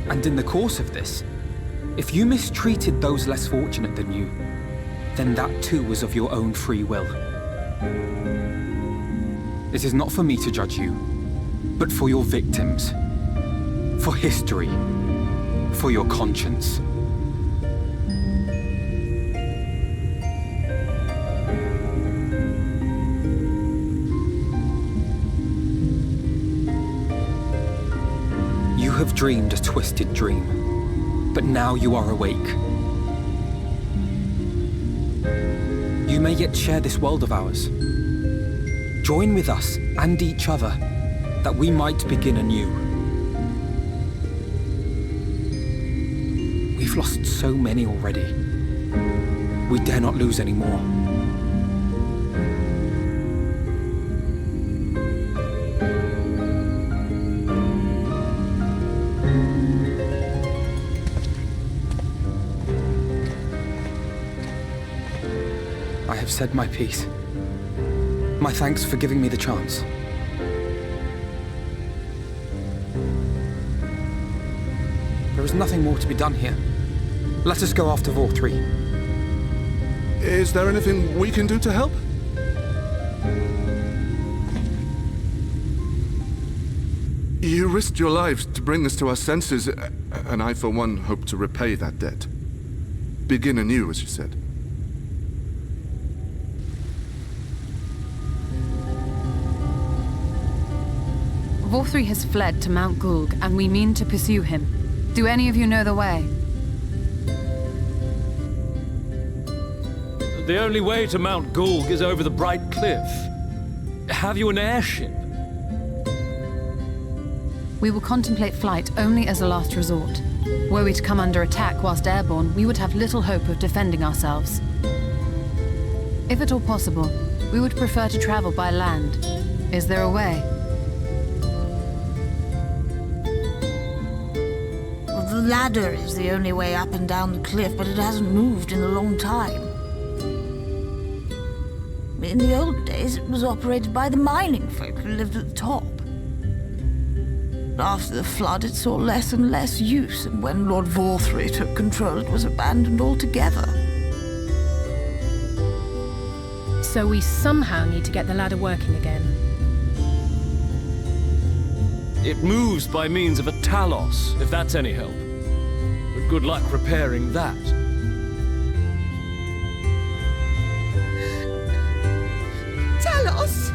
And in the course of this, if you mistreated those less fortunate than you, then that too was of your own free will. It is not for me to judge you, but for your victims, for history, for your conscience. You have dreamed a twisted dream, but now you are awake. You may yet share this world of ours. Join with us and each other, that we might begin anew. We've lost so many already. We dare not lose any more. I have said my piece. My thanks for giving me the chance. There is nothing more to be done here. Let us go after Volthry. Is there anything we can do to help? You risked your lives to bring us to our senses, and I, for one, hope to repay that debt. Begin anew, as you said. Volthry has fled to Mount Gulg, and we mean to pursue him. Do any of you know the way? The only way to Mount Gulg is over the Bright Cliff. Have you an airship? We will contemplate flight only as a last resort. Were we to come under attack whilst airborne, we would have little hope of defending ourselves. If at all possible, we would prefer to travel by land. Is there a way? The ladder is the only way up and down the cliff, but it hasn't moved in a long time. In the old days, it was operated by the mining folk who lived at the top. After the flood, it saw less and less use, and when Lord Volthry took control, it was abandoned altogether. So we somehow need to get the ladder working again. It moves by means of a talos, if that's any help. But good luck repairing that. Talos?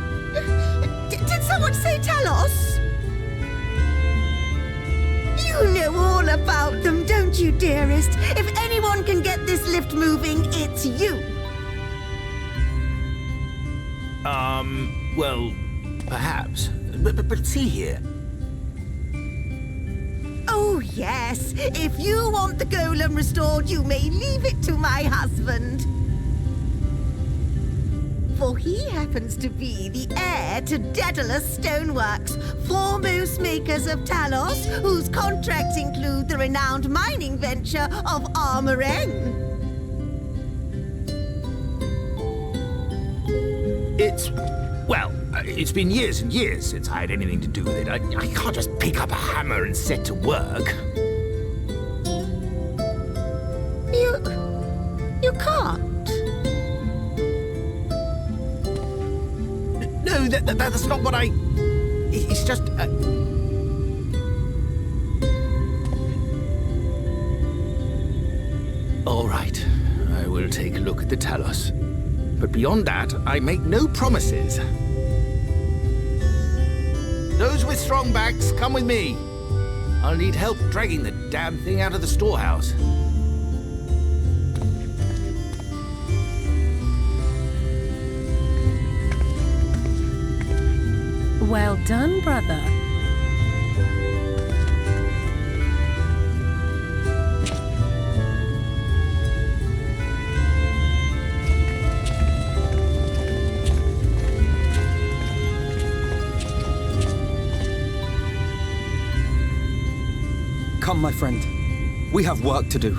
Did someone say Talos? You know all about them, don't you, dearest? If anyone can get this lift moving, it's you. Well, perhaps. But see here. Oh, yes. If you want the golem restored, you may leave it to my husband. For he happens to be the heir to Daedalus Stoneworks, foremost makers of Talos, whose contracts include the renowned mining venture of Armoreng. It's been years and years since I had anything to do with it. I can't just pick up a hammer and set to work. You can't? No, that's not what I... It's just... All right, I will take a look at the Talos. But beyond that, I make no promises. Those with strong backs, come with me. I'll need help dragging the damn thing out of the storehouse. Well done, brother. Come, my friend. We have work to do.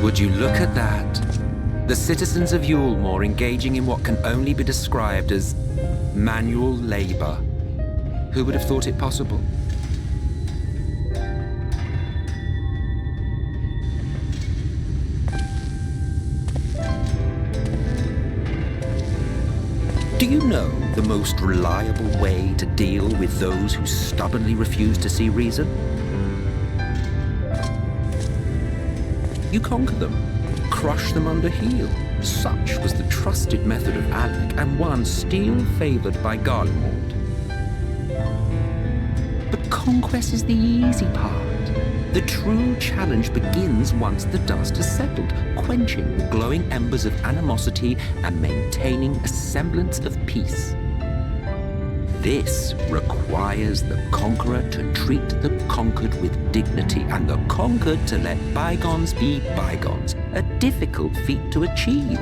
Would you look at that? The citizens of Yulemore engaging in what can only be described as manual labor. Who would have thought it possible? Do you know the most reliable way to deal with those who stubbornly refuse to see reason? You conquer them, crush them under heel. Such was the trusted method of Alec, and one still favored by Garlemald. But conquest is the easy part. The true challenge begins once the dust has settled, quenching the glowing embers of animosity and maintaining a semblance of peace. This requires the conqueror to treat the conquered with dignity, and the conquered to let bygones be bygones, a difficult feat to achieve.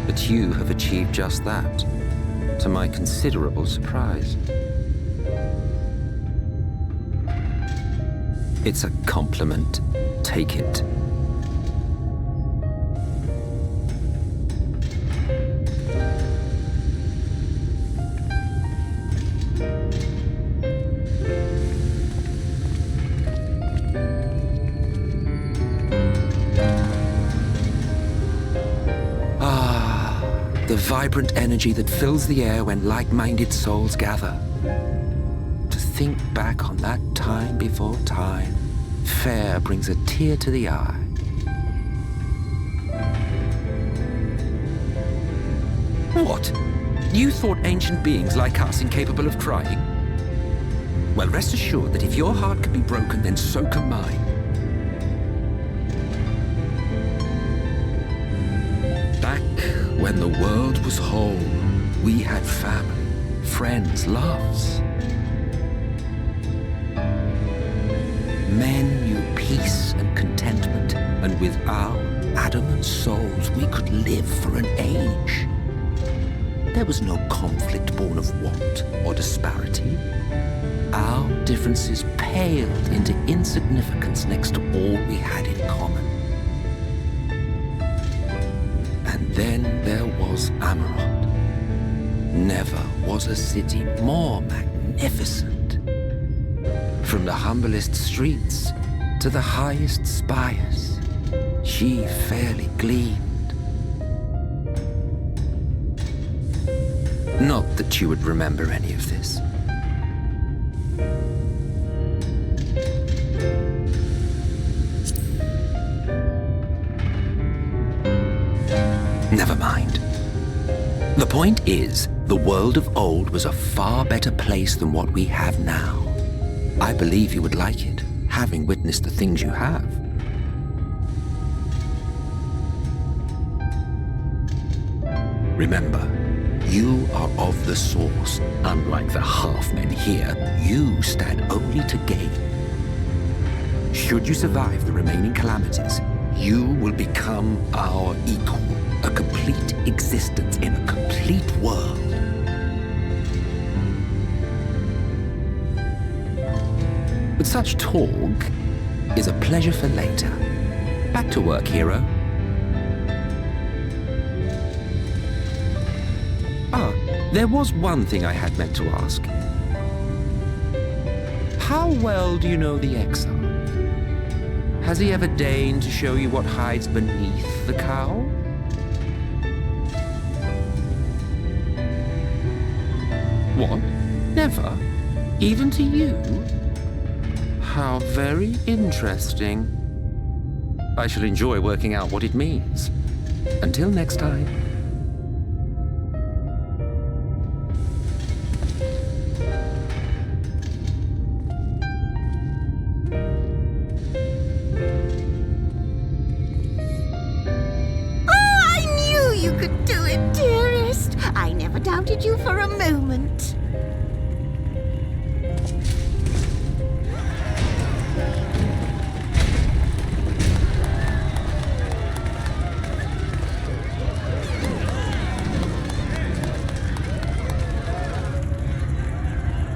But you have achieved just that, to my considerable surprise. It's a compliment. Take it. The vibrant energy that fills the air when like-minded souls gather. To think back on that time before time, fair brings a tear to the eye. What? You thought ancient beings like us incapable of crying? Well, rest assured that if your heart can be broken, then so can mine. When the world was whole, we had family, friends, loves. Men knew peace and contentment, and with our adamant souls, we could live for an age. There was no conflict born of want or disparity. Our differences paled into insignificance next to all we had in common. Then there was Amarant. Never was a city more magnificent. From the humblest streets to the highest spires, she fairly gleamed. Not that you would remember any of this. Never mind. The point is, the world of old was a far better place than what we have now. I believe you would like it, having witnessed the things you have. Remember, you are of the source. Unlike the half-men here, you stand only to gain. Should you survive the remaining calamities, you will become our equal. A complete existence in a complete world. But such talk is a pleasure for later. Back to work, hero. There was one thing I had meant to ask. How well do you know the Exarch? Has he ever deigned to show you what hides beneath the cowl? What? Never? Even to you? How very interesting. I shall enjoy working out what it means. Until next time.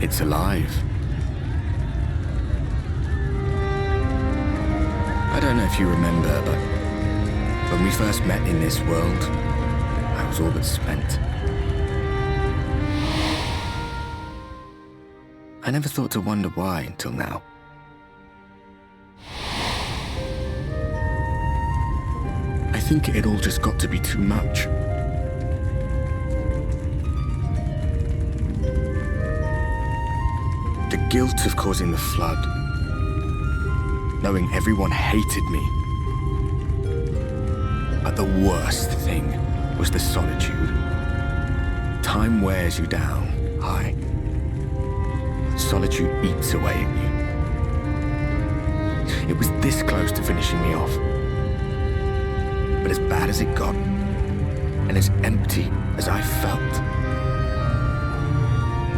It's alive. I don't know if you remember, but when we first met in this world, I was all but spent. I never thought to wonder why until now. I think it all just got to be too much. The guilt of causing the flood, knowing everyone hated me. But the worst thing was the solitude. Time wears you down, aye. Solitude eats away at you. It was this close to finishing me off. But as bad as it got, and as empty as I felt,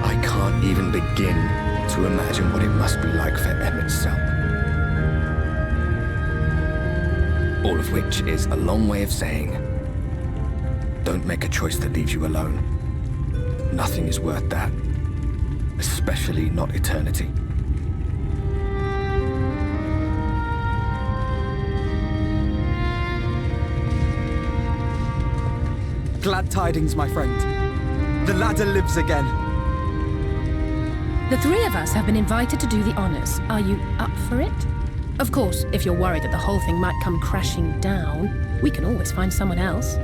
I can't even begin to imagine what it must be like for M itself. All of which is a long way of saying, don't make a choice that leaves you alone. Nothing is worth that, especially not eternity. Glad tidings, my friend. The ladder lives again. The three of us have been invited to do the honors. Are you up for it? Of course, if you're worried that the whole thing might come crashing down, we can always find someone else.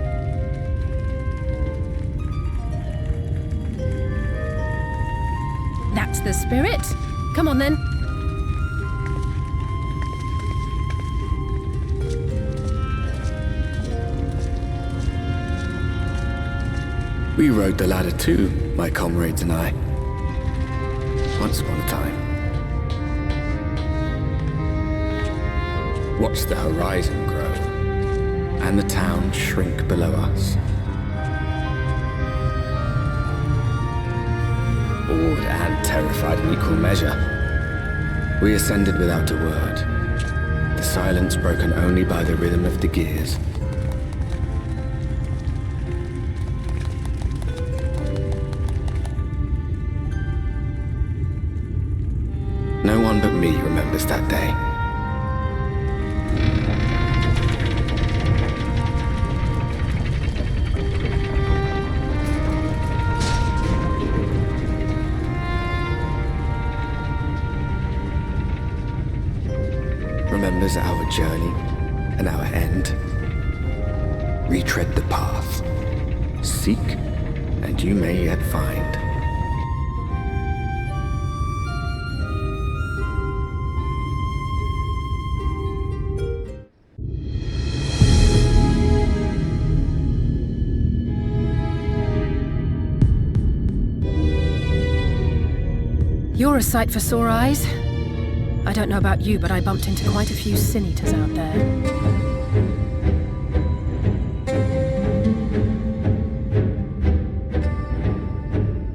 That's the spirit. Come on then. We rode the ladder too, my comrades and I. Once upon a time. Watched the horizon grow, and the town shrink below us. Awed and terrified in equal measure, we ascended without a word, the silence broken only by the rhythm of the gears. No one but me remembers that day. Remembers our journey and our end. Retread the path. Seek, and you may yet find. You're a sight for sore eyes. I don't know about you, but I bumped into quite a few sin eaters out there.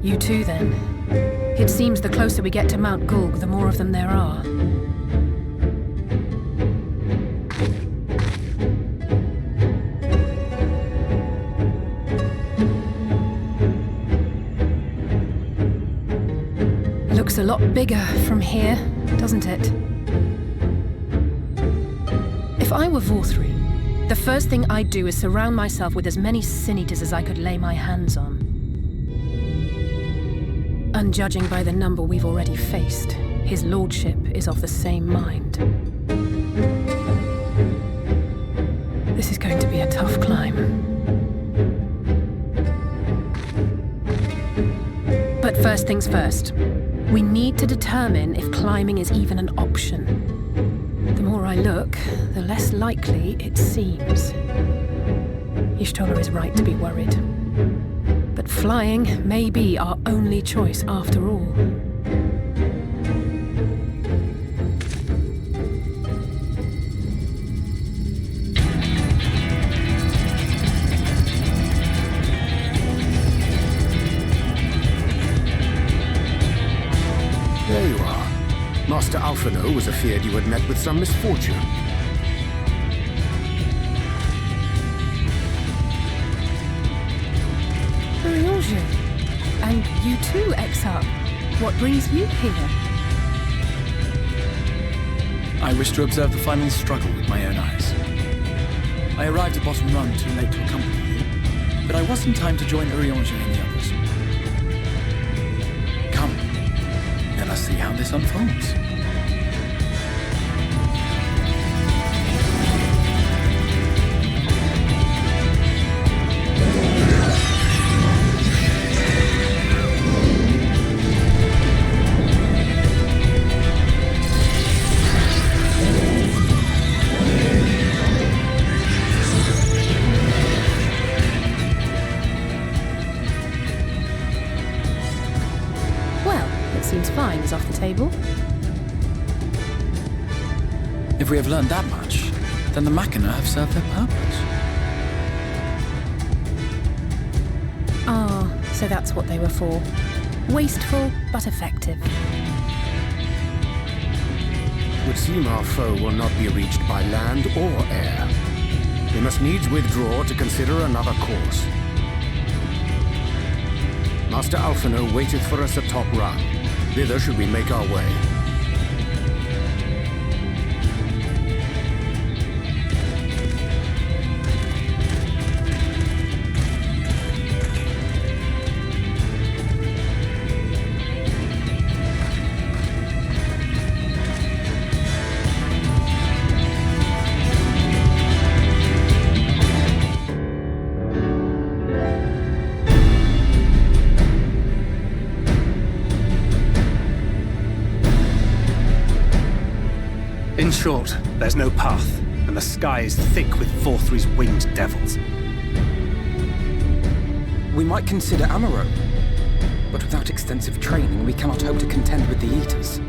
You too, then. It seems the closer we get to Mount Gulg, the more of them there are. Looks a lot bigger from here, doesn't it? If I were Vorthri, the first thing I'd do is surround myself with as many sin eaters as I could lay my hands on. And judging by the number we've already faced, his lordship is of the same mind. This is going to be a tough climb. But first things first. We need to determine if climbing is even an option. The more I look, the less likely it seems. Y'shtola is right to be worried. But flying may be our only choice after all. There you are. Master Alphino was afeard you had met with some misfortune. And you too, Exarch. What brings you here? I wish to observe the final struggle with my own eyes. I arrived at Bottom Run too late to accompany you, but I was in time to join Urianger and the others. Come, let us see how this unfolds. Is off the table. If we have learned that much, then the Machina have served their purpose. Ah, so that's what they were for. Wasteful, but effective. It would seem our foe will not be reached by land or air. We must needs withdraw to consider another course. Master Alphino waiteth for us atop Run. Thither should we make our way. In short, there's no path, and the sky is thick with Forthry's winged devils. We might consider Amaro, but without extensive training, we cannot hope to contend with the Eaters.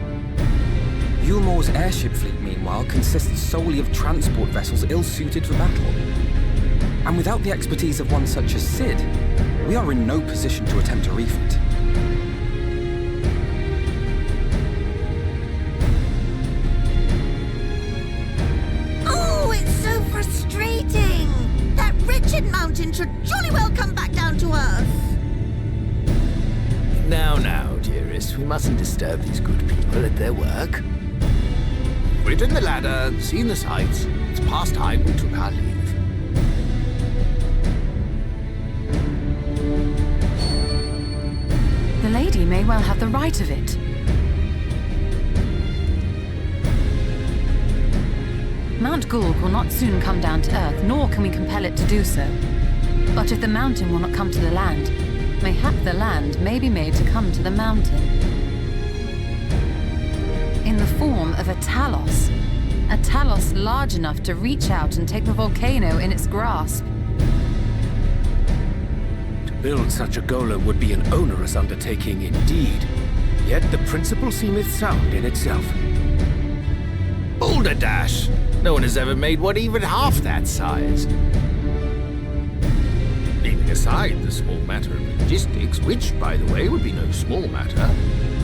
Yulmor's airship fleet, meanwhile, consists solely of transport vessels ill-suited for battle. And without the expertise of one such as Sid, we are in no position to attempt a refit. That wretched mountain should jolly well come back down to earth. Now, dearest, we mustn't disturb these good people at their work. We've ridden the ladder, seen the sights. It's past time we took our leave. The lady may well have the right of it. Mount Gulg will not soon come down to Earth, nor can we compel it to do so. But if the mountain will not come to the land, mayhap the land may be made to come to the mountain. In the form of a Talos. A Talos large enough to reach out and take the volcano in its grasp. To build such a golem would be an onerous undertaking indeed. Yet the principle seemeth sound in itself. Boulder Dash! No one has ever made one even half that size. Leaving aside the small matter of logistics, which, by the way, would be no small matter,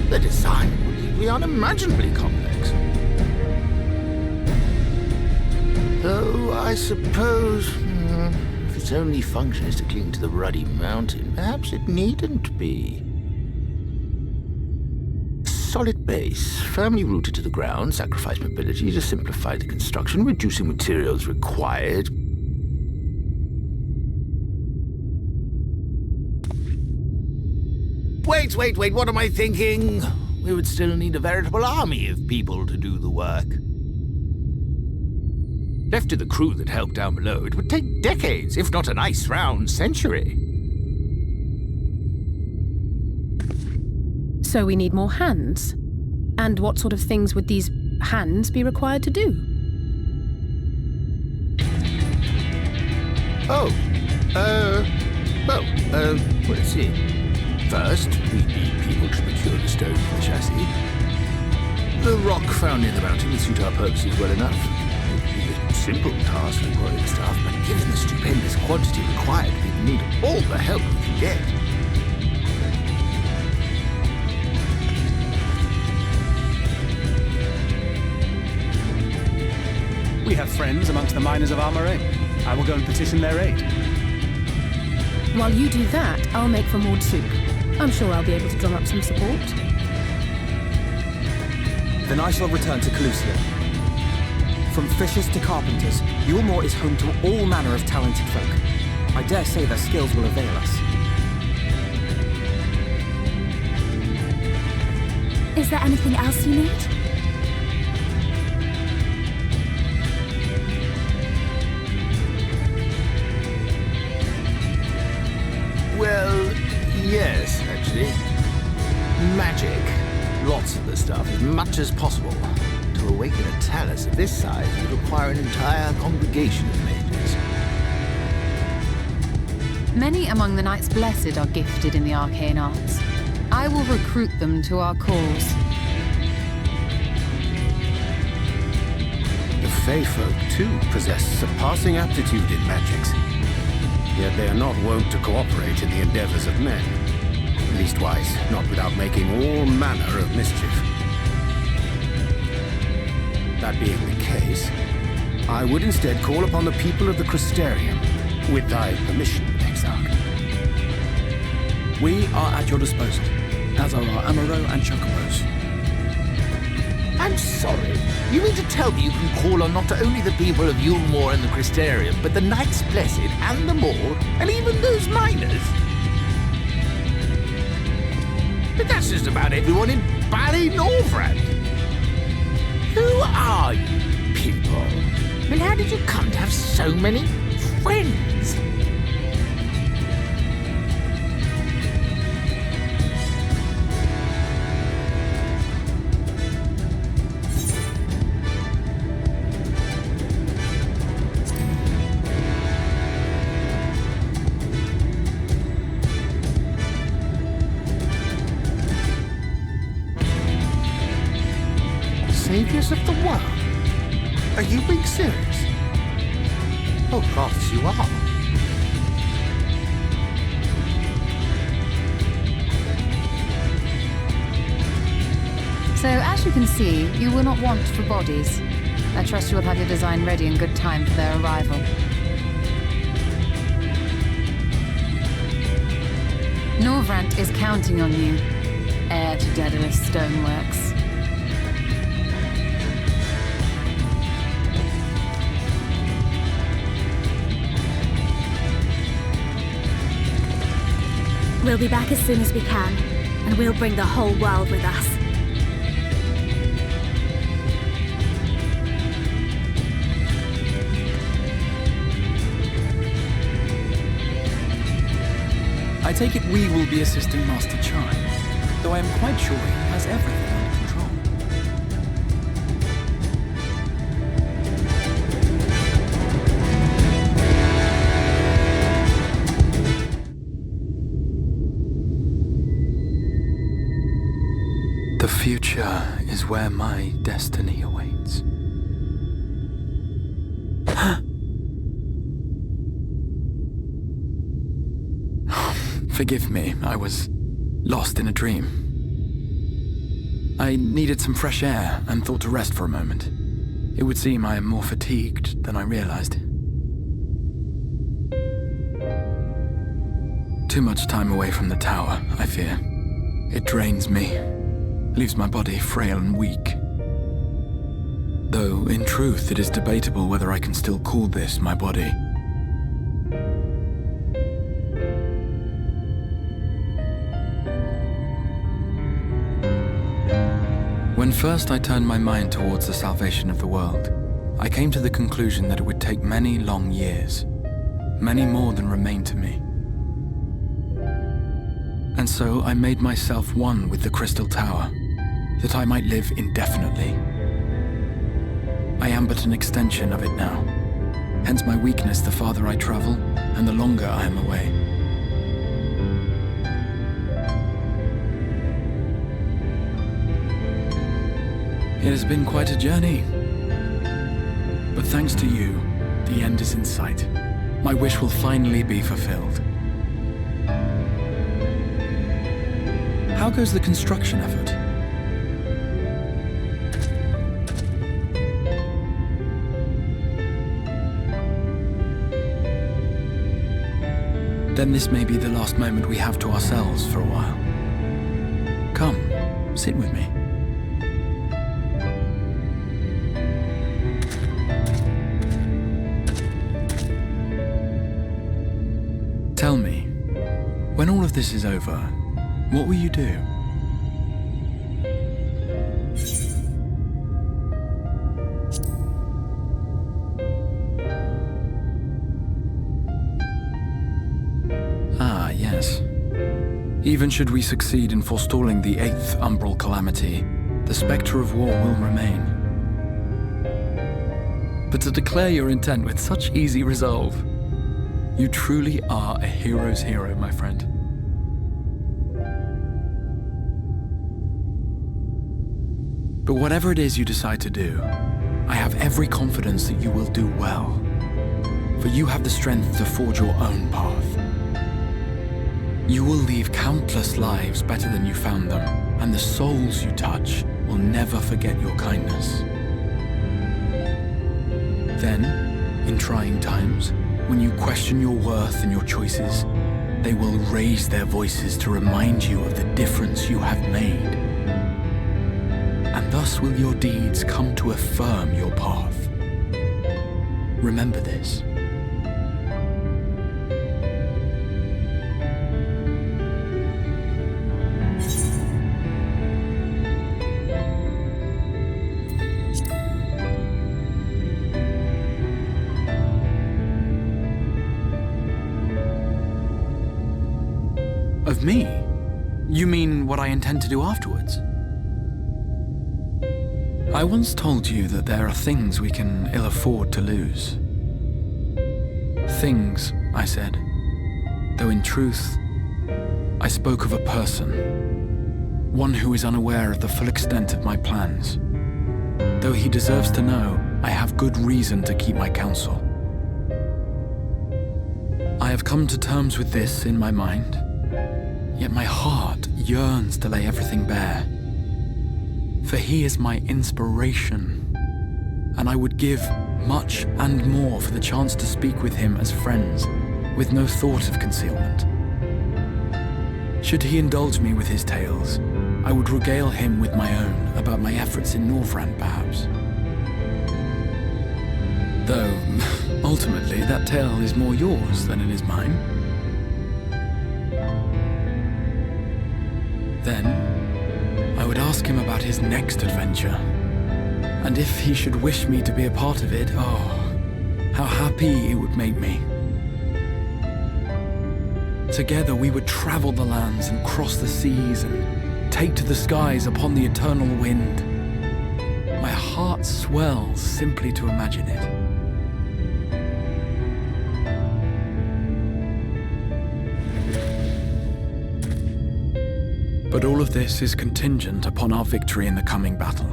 the design would be unimaginably complex. Though, I suppose, if its only function is to cling to the ruddy mountain, perhaps it needn't be. Solid base, firmly rooted to the ground, sacrifice mobility to simplify the construction, reducing materials required. Wait, what am I thinking? We would still need a veritable army of people to do the work. Left to the crew that helped down below, it would take decades, if not a nice round century. So we need more hands. And what sort of things would these hands be required to do? Well, let's see. First, we need people to procure the stone for the chassis. The rock found in the mountain will suit our purposes well enough. It would be a simple task for quarrying staff, but given the stupendous quantity required, we need all the help we can get. We have friends amongst the miners of Armoray. I will go and petition their aid. While you do that, I'll make for Mordsuk. I'm sure I'll be able to drum up some support. Then I shall return to Calusia. From fishers to carpenters, Yulmore is home to all manner of talented folk. I dare say their skills will avail us. Is there anything else you need? Well, yes, actually. Magic. Lots of the stuff, as much as possible. To awaken a talus of this size would require an entire congregation of mages. Many among the Knights Blessed are gifted in the arcane arts. I will recruit them to our cause. The Fey folk, too, possess surpassing aptitude in magics. Yet they are not wont to cooperate in the endeavors of men. Leastwise, not without making all manner of mischief. That being the case, I would instead call upon the people of the Crystarium, with thy permission, Exarch. We are at your disposal, as are our Amaro and Chocobos. I'm sorry. You mean to tell me you can call on not only the people of Yulmore and the Crystarium, but the Knights Blessed and the Maul, and even those miners? But that's just about everyone in Ballynorvrand. Who are you people? And how did you come to have so many friends? Saviors of the world? Are you being serious? Oh, gods, you are. So, as you can see, you will not want for bodies. I trust you will have your design ready in good time for their arrival. Norvrant is counting on you, heir to Daedalus Stoneworks. We'll be back as soon as we can, and we'll bring the whole world with us. I take it we will be assisting Master Chime, though I am quite sure he has everything under control. The future is where my destiny awaits. Forgive me, I was lost in a dream. I needed some fresh air and thought to rest for a moment. It would seem I am more fatigued than I realized. Too much time away from the tower, I fear. It drains me, leaves my body frail and weak. Though, in truth, it is debatable whether I can still call this my body. When first I turned my mind towards the salvation of the world, I came to the conclusion that it would take many long years, many more than remain to me. And so I made myself one with the Crystal Tower, that I might live indefinitely. I am but an extension of it now, hence my weakness the farther I travel, and the longer I am away. It has been quite a journey. But thanks to you, the end is in sight. My wish will finally be fulfilled. How goes the construction effort? Then this may be the last moment we have to ourselves for a while. Come, sit with me. of this is over, what will you do? Ah, yes. Even should we succeed in forestalling the 8th umbral calamity, the spectre of war will remain. But to declare your intent with such easy resolve, you truly are a hero's hero, my friend. But whatever it is you decide to do, I have every confidence that you will do well, for you have the strength to forge your own path. You will leave countless lives better than you found them, and the souls you touch will never forget your kindness. Then, in trying times, when you question your worth and your choices, they will raise their voices to remind you of the difference you have made. And thus will your deeds come to affirm your path. Remember this. Of me? You mean what I intend to do afterwards? I once told you that there are things we can ill afford to lose. Things, I said, though in truth, I spoke of a person, one who is unaware of the full extent of my plans. Though he deserves to know, I have good reason to keep my counsel. I have come to terms with this in my mind, yet my heart yearns to lay everything bare. For he is my inspiration, and I would give much and more for the chance to speak with him as friends, with no thought of concealment. Should he indulge me with his tales, I would regale him with my own about my efforts in Northrend, perhaps. Though, ultimately, that tale is more yours than it is mine. Then, I would ask him about his next adventure. And if he should wish me to be a part of it, oh, how happy it would make me. Together we would travel the lands and cross the seas and take to the skies upon the eternal wind. My heart swells simply to imagine it. But all of this is contingent upon our victory in the coming battle.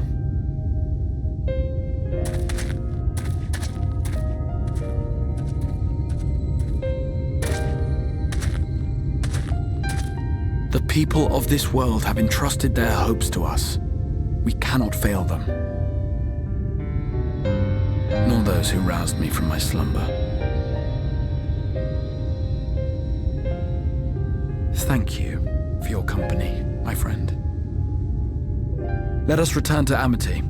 The people of this world have entrusted their hopes to us. We cannot fail them. Nor those who roused me from my slumber. Thank you for your company, my friend. Let us return to Amity.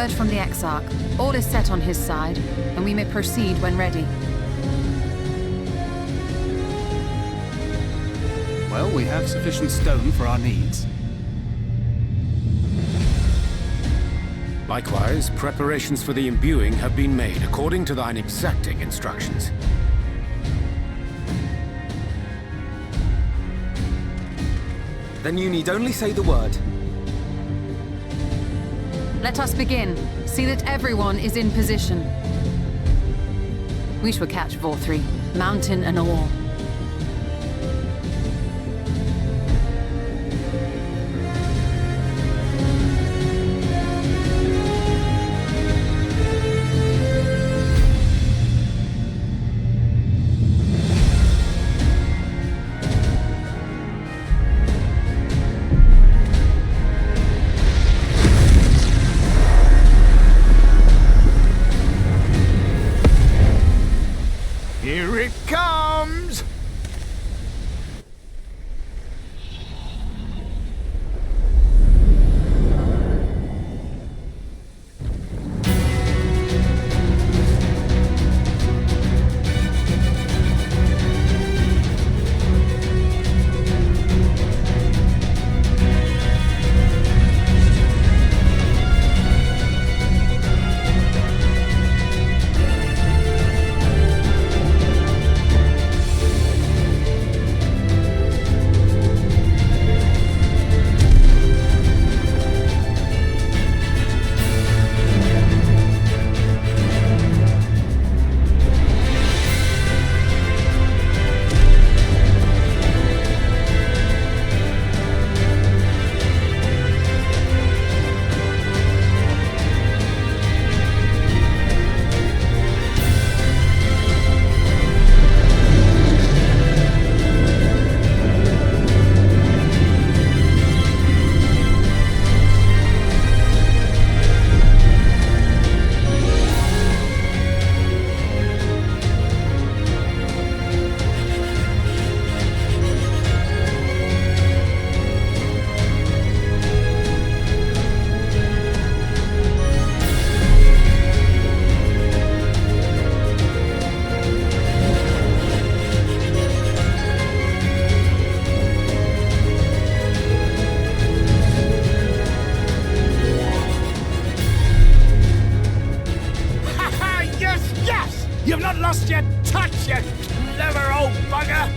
word from the Exarch. All is set on his side, and we may proceed when ready. Well, we have sufficient stone for our needs. Likewise, preparations for the imbuing have been made according to thine exacting instructions. Then you need only say the word. Let us begin. See that everyone is in position. We shall catch Vorthri, mountain and all. Here it comes! You've not lost your touch, you clever old bugger!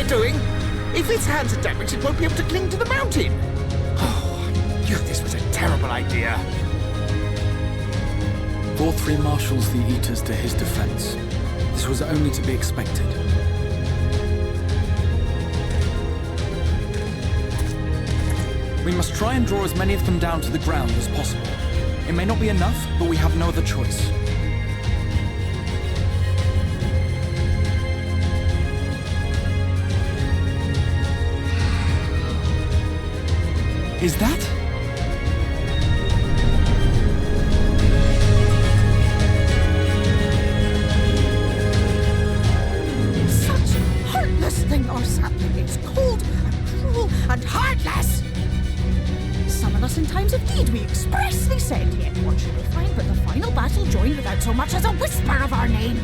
Doing? If its hands are damaged, it won't be able to cling to the mountain. Oh, I knew this was a terrible idea. Vorthri marshals the Eaters to his defense. This was only to be expected. We must try and draw as many of them down to the ground as possible. It may not be enough, but we have no other choice. Is that? Such heartless thing our sapling is, cold and cruel and heartless! Summon us in times of need, we expressly said, yet what should we find but the final battle joined without so much as a whisper of our name?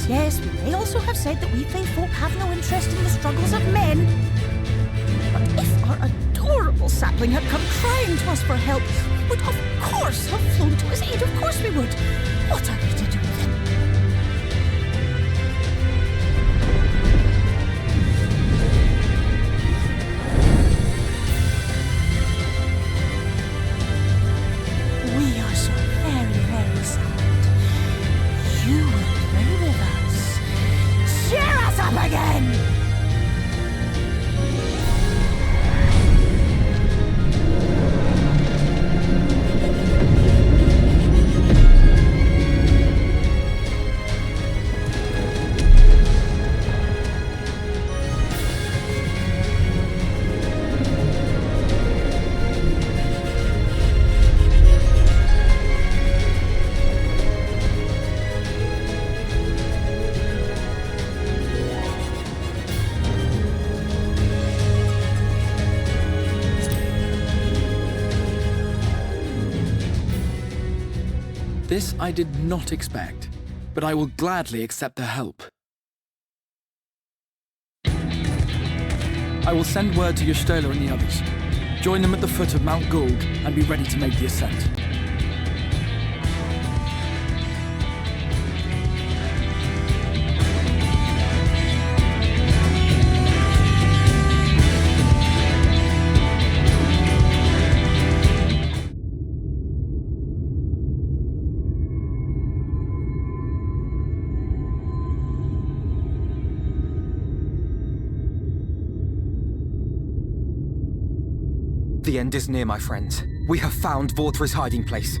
Yes, we may also have said that we Fae folk have no interest in the struggles of men. But if our adorable sapling had come crying to us for help, we would of course have flown to his aid. Of course we would. What are we to do then? We are so very, very sad. You will pray with us. This I did not expect, but I will gladly accept their help. I will send word to Ystola and the others. Join them at the foot of Mount Gould and be ready to make the ascent. The end is near, my friends. We have found Vauthry's hiding place.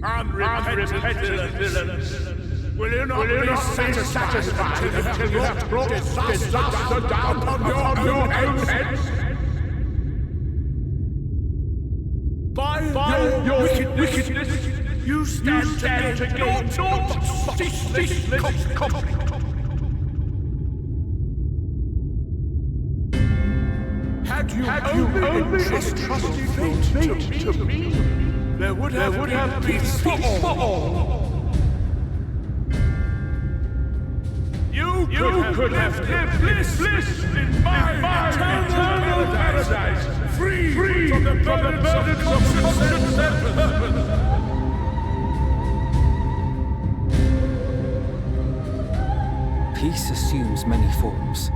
Unrepentant villains! Will you not be satisfied until you have brought disaster down on your own heads? By your wickedness, you stand to gain naught but ceaseless conflict. Had you only entrusted fate to me, there would have been peace for all. You could have lived bliss in my eternal paradise, free from the burdens of conscience and purpose. Peace assumes many forms.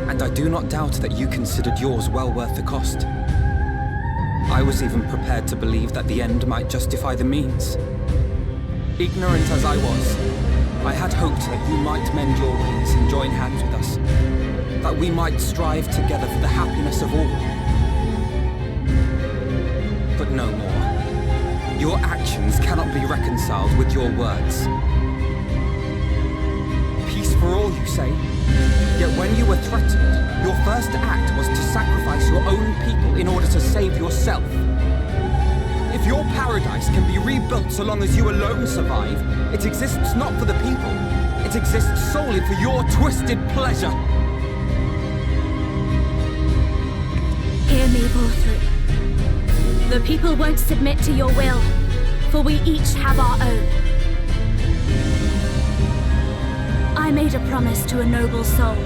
And I do not doubt that you considered yours well worth the cost. I was even prepared to believe that the end might justify the means. Ignorant as I was, I had hoped that you might mend your ways and join hands with us. That we might strive together for the happiness of all. But no more. Your actions cannot be reconciled with your words. Peace for all, you say? Yet when you were threatened, your first act was to sacrifice your own people in order to save yourself. If your paradise can be rebuilt so long as you alone survive, it exists not for the people. It exists solely for your twisted pleasure. Hear me, Vauthry. The people won't submit to your will, for we each have our own. I made a promise to a noble soul,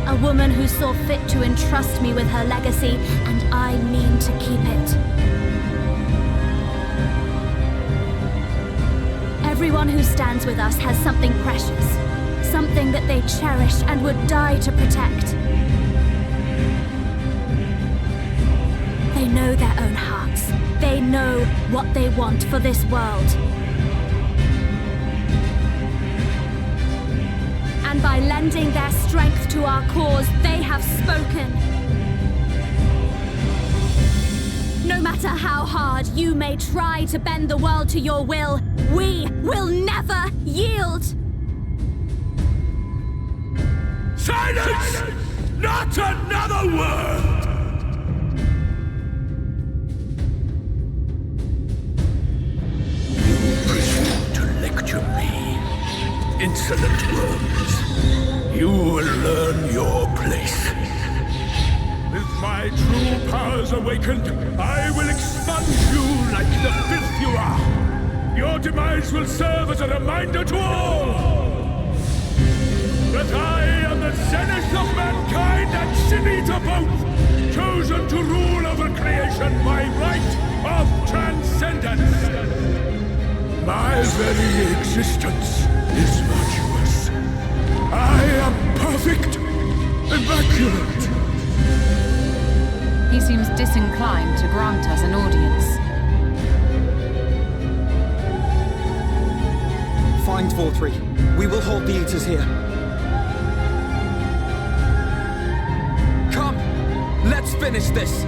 a woman who saw fit to entrust me with her legacy, and I mean to keep it. Everyone who stands with us has something precious, something that they cherish and would die to protect. They know their own hearts. They know what they want for this world. And by lending their strength to our cause, they have spoken. No matter how hard you may try to bend the world to your will, we will never yield! Silence! Not another word! You presume to lecture me. Insolent worms. You will learn your place. With my true powers awakened, I will expunge you like the filth you are. Your demise will serve as a reminder to all that I am the zenith of mankind and Sinita both, chosen to rule over creation by right of transcendence. My very existence is virtuous. I am perfect, immaculate. He seems disinclined to grant us an audience. Find Vauthry. We will hold the Eaters here. Come! Let's finish this!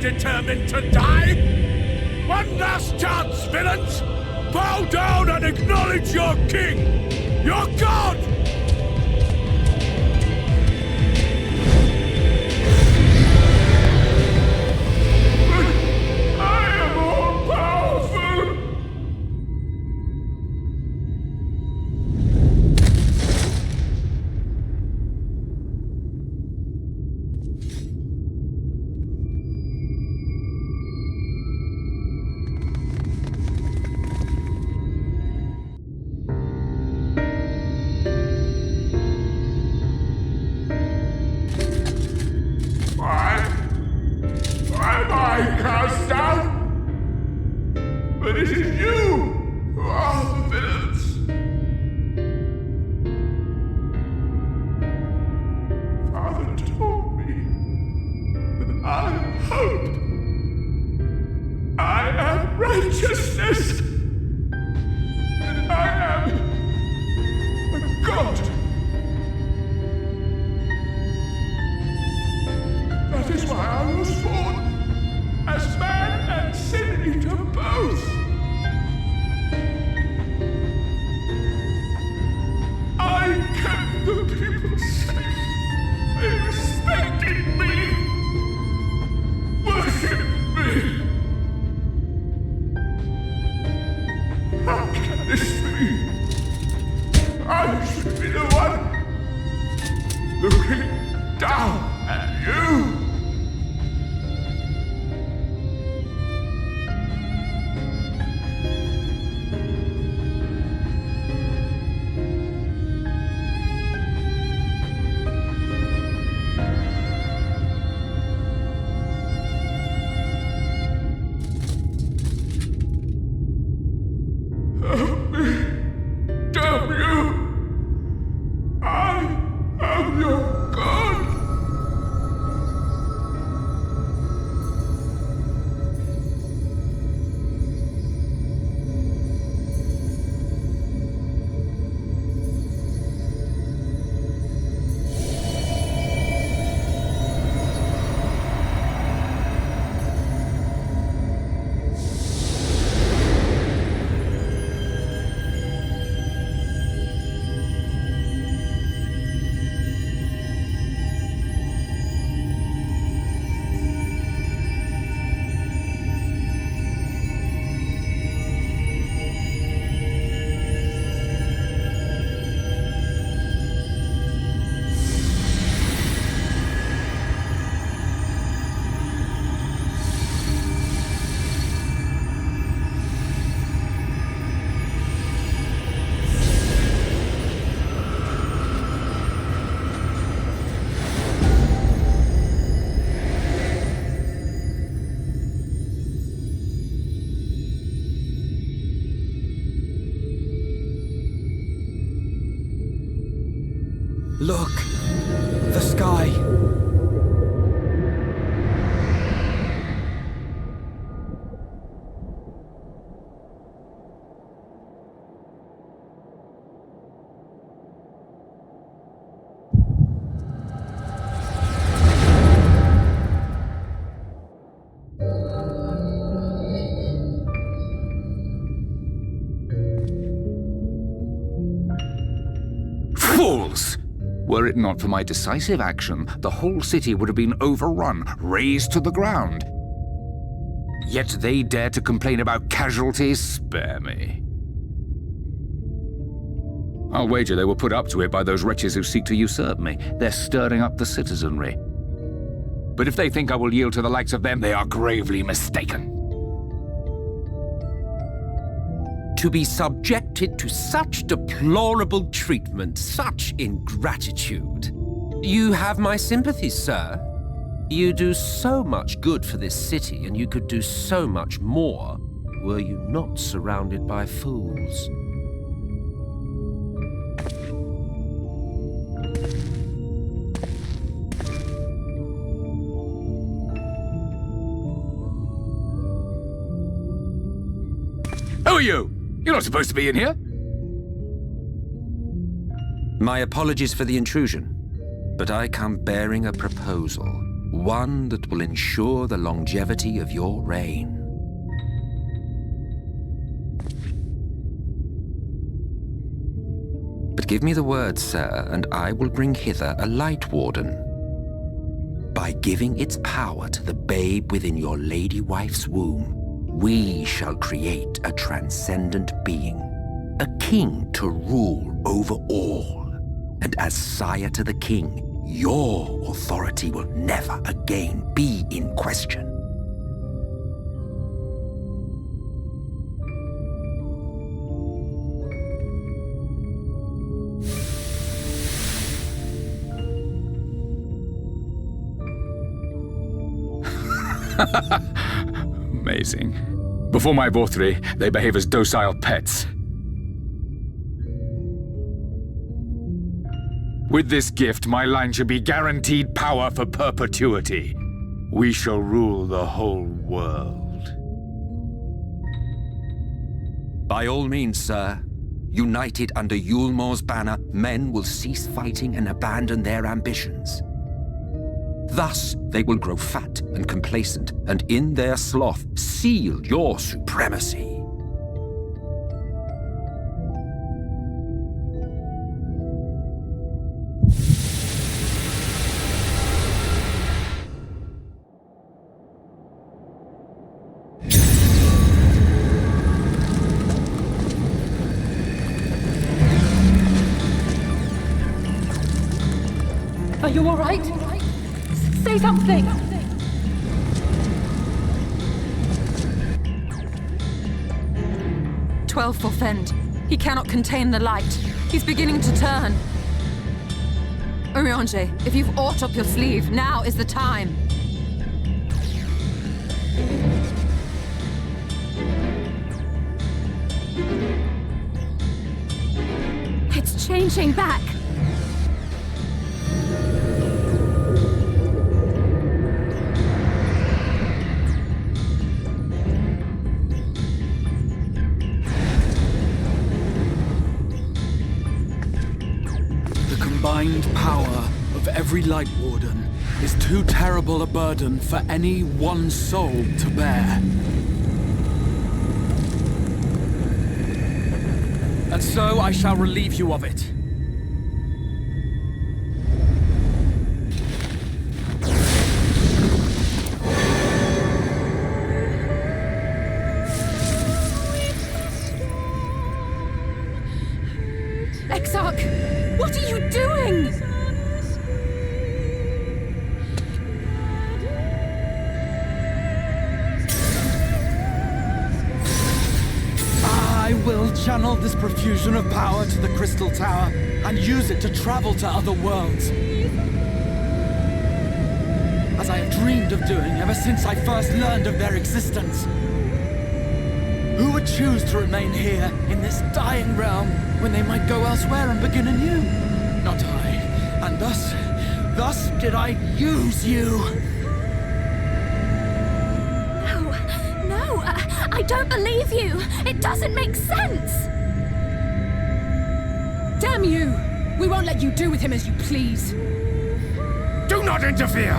Determined to die? One last chance, villains! Bow down and acknowledge your king! Your god! hope. I am righteousness. And I am a god. That is why I was born, as man and sin eater both. I kept the people safe. They respected me, worshipped me. How can this be? I should be the one looking down at you. Look! The sky! Fools! Were it not for my decisive action, the whole city would have been overrun, razed to the ground. Yet they dare to complain about casualties? Spare me. I'll wager they were put up to it by those wretches who seek to usurp me. They're stirring up the citizenry. But if they think I will yield to the likes of them, they are gravely mistaken. To be subjected to such deplorable treatment, such ingratitude. You have my sympathy, sir. You do so much good for this city, and you could do so much more were you not surrounded by fools. Who are you? You're not supposed to be in here. My apologies for the intrusion, but I come bearing a proposal, one that will ensure the longevity of your reign. But give me the word, sir, and I will bring hither a light warden. By giving its power to the babe within your lady wife's womb, we shall create a transcendent being, a king to rule over all. And as sire to the king, your authority will never again be in question. Amazing. Before my Vorthri, they behave as docile pets. With this gift, my line should be guaranteed power for perpetuity. We shall rule the whole world. By all means, sir. United under Yulmor's banner, men will cease fighting and abandon their ambitions. Thus, they will grow fat and complacent, and in their sloth seal your supremacy. Are you all right? Say something! "12 forfend. He cannot contain the light. He's beginning to turn. Urianger, if you've aught up your sleeve, now is the time." It's changing back! The combined power of every Light Warden is too terrible a burden for any one soul to bear. And so I shall relieve you of it. Exarch! What are you doing? I will channel this profusion of power to the Crystal Tower and use it to travel to other worlds. As I have dreamed of doing ever since I first learned of their existence. Who would choose to remain here in this dying realm when they might go elsewhere and begin anew? Not I. And thus did I use you. No, I don't believe you. It doesn't make sense. Damn you! We won't let you do with him as you please. Do not interfere!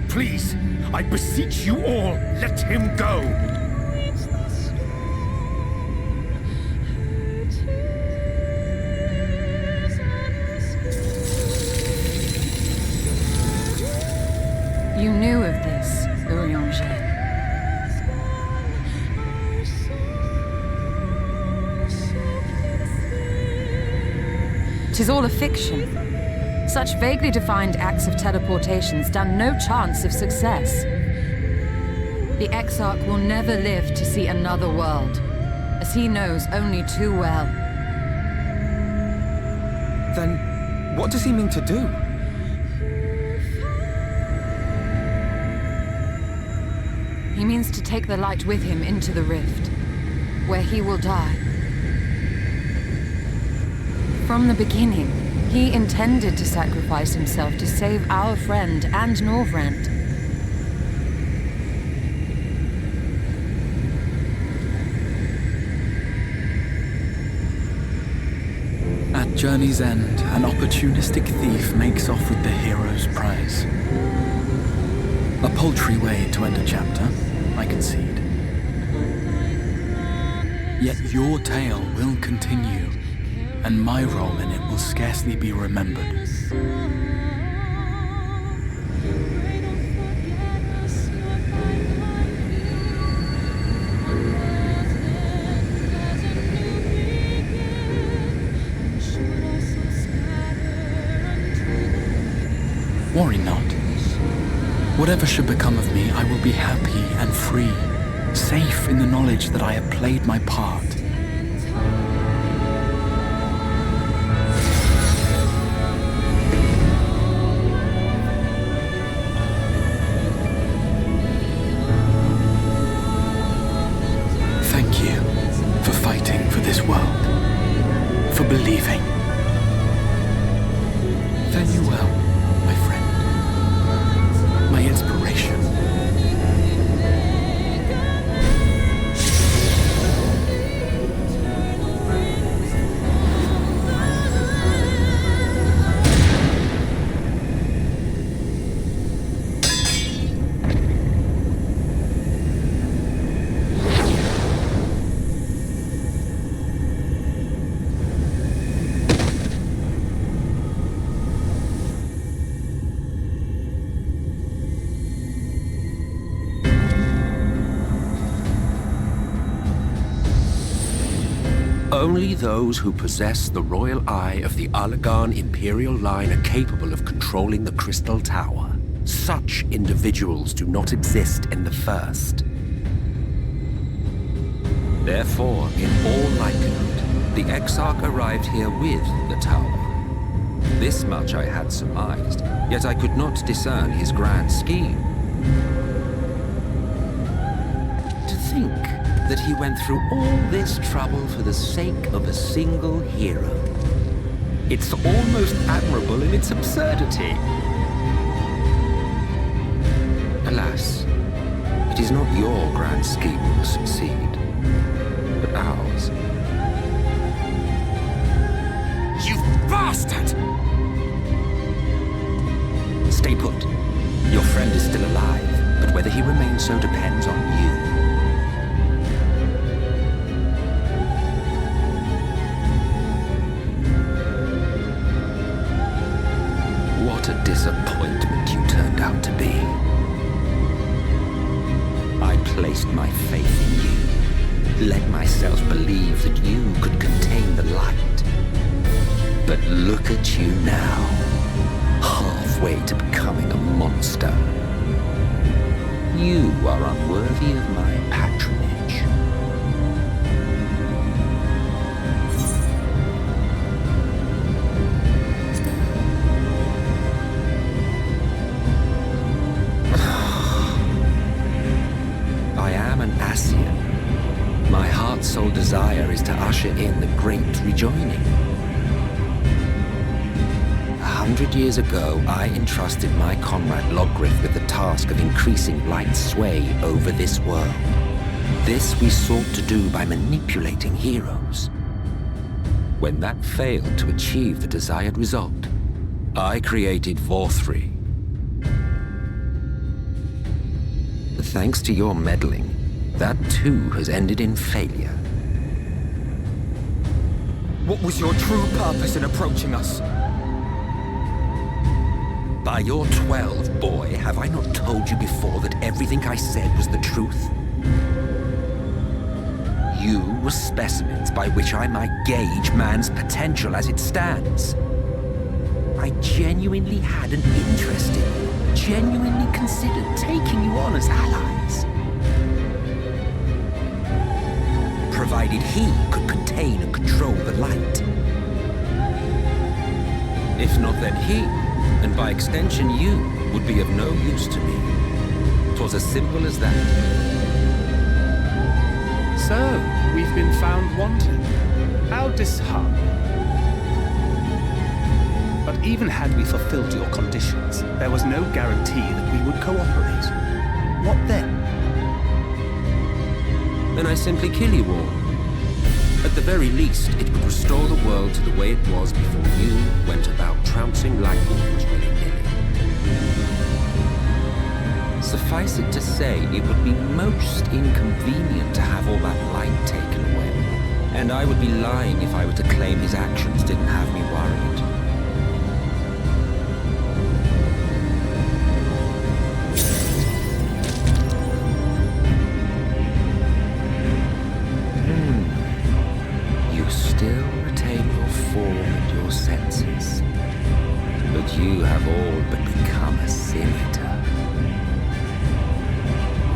Please, I beseech you all, let him go! You knew of this, Urianger. "'Tis all a fiction. Such vaguely defined acts of teleportation stand no chance of success. The Exarch will never live to see another world, as he knows only too well." Then, what does he mean to do? He means to take the light with him into the rift, where he will die. From the beginning, he intended to sacrifice himself to save our friend and Norvrand. At journey's end, an opportunistic thief makes off with the hero's prize. A paltry way to end a chapter, I concede. Yet your tale will continue, and my role in it will scarcely be remembered. Worry not. Whatever should become of me, I will be happy and free, safe in the knowledge that I have played my part. Thank you for fighting for this world, for believing, Fare you well, my friend. My inspiration. Only those who possess the royal eye of the Alle imperial line are capable of controlling the Crystal Tower. Such individuals do not exist in the First. Therefore, in all likelihood, the Exarch arrived here with the tower. This much I had surmised, yet I could not discern his grand scheme. To think that he went through all this trouble for the sake of a single hero. It's almost admirable in its absurdity. Alas, it is not your grand scheme that will succeed, but ours. You bastard! Stay put. Your friend is still alive, but whether he remains so depends on you. What a disappointment you turned out to be. I placed my faith in you, let myself believe that you could contain the light. But look at you now, halfway to becoming a monster. You are unworthy of my patronage. My heart's sole desire is to usher in the great rejoining. 100 years ago, I entrusted my comrade Logriff with the task of increasing light's sway over this world. This we sought to do by manipulating heroes. When that failed to achieve the desired result, I created Vorthri. Thanks to your meddling, that too has ended in failure. What was your true purpose in approaching us? By your 12, boy, have I not told you before that everything I said was the truth? You were specimens by which I might gauge man's potential as it stands. I genuinely had an interest in you, genuinely considered taking you on as allies. Provided he could contain and control the light. If not, then he, and by extension you, would be of no use to me. 'Twas as simple as that. So, we've been found wanting. How disheartening. But even had we fulfilled your conditions, there was no guarantee that we would cooperate. What then? Then I simply kill you all. At the very least, it would restore the world to the way it was before you went about trouncing light walkers willy-nilly. Suffice it to say, it would be most inconvenient to have all that light taken away. And I would be lying if I were to claim his actions didn't have me worried. Still retain your form and your senses, but you have all but become a scimitar.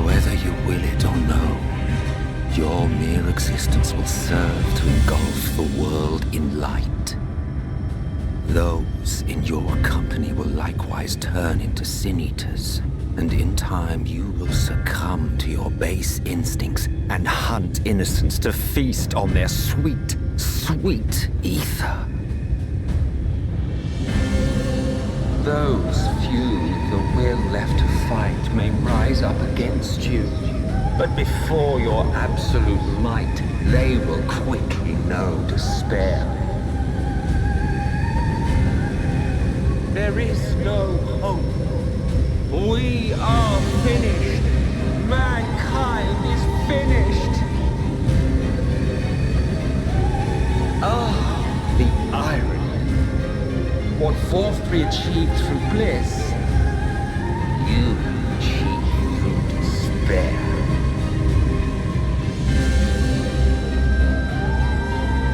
Whether you will it or no, your mere existence will serve to engulf the world in light. Those in your company will likewise turn into sin-eaters, and in time you will succumb to your base instincts and hunt innocents to feast on their sweet ether. Those few with the will left to fight may rise up against you, but before your absolute might, they will quickly know despair. There is no hope. We are finished. Mankind is finished. Ah, the irony. What fourth we achieved through bliss, you achieved through despair.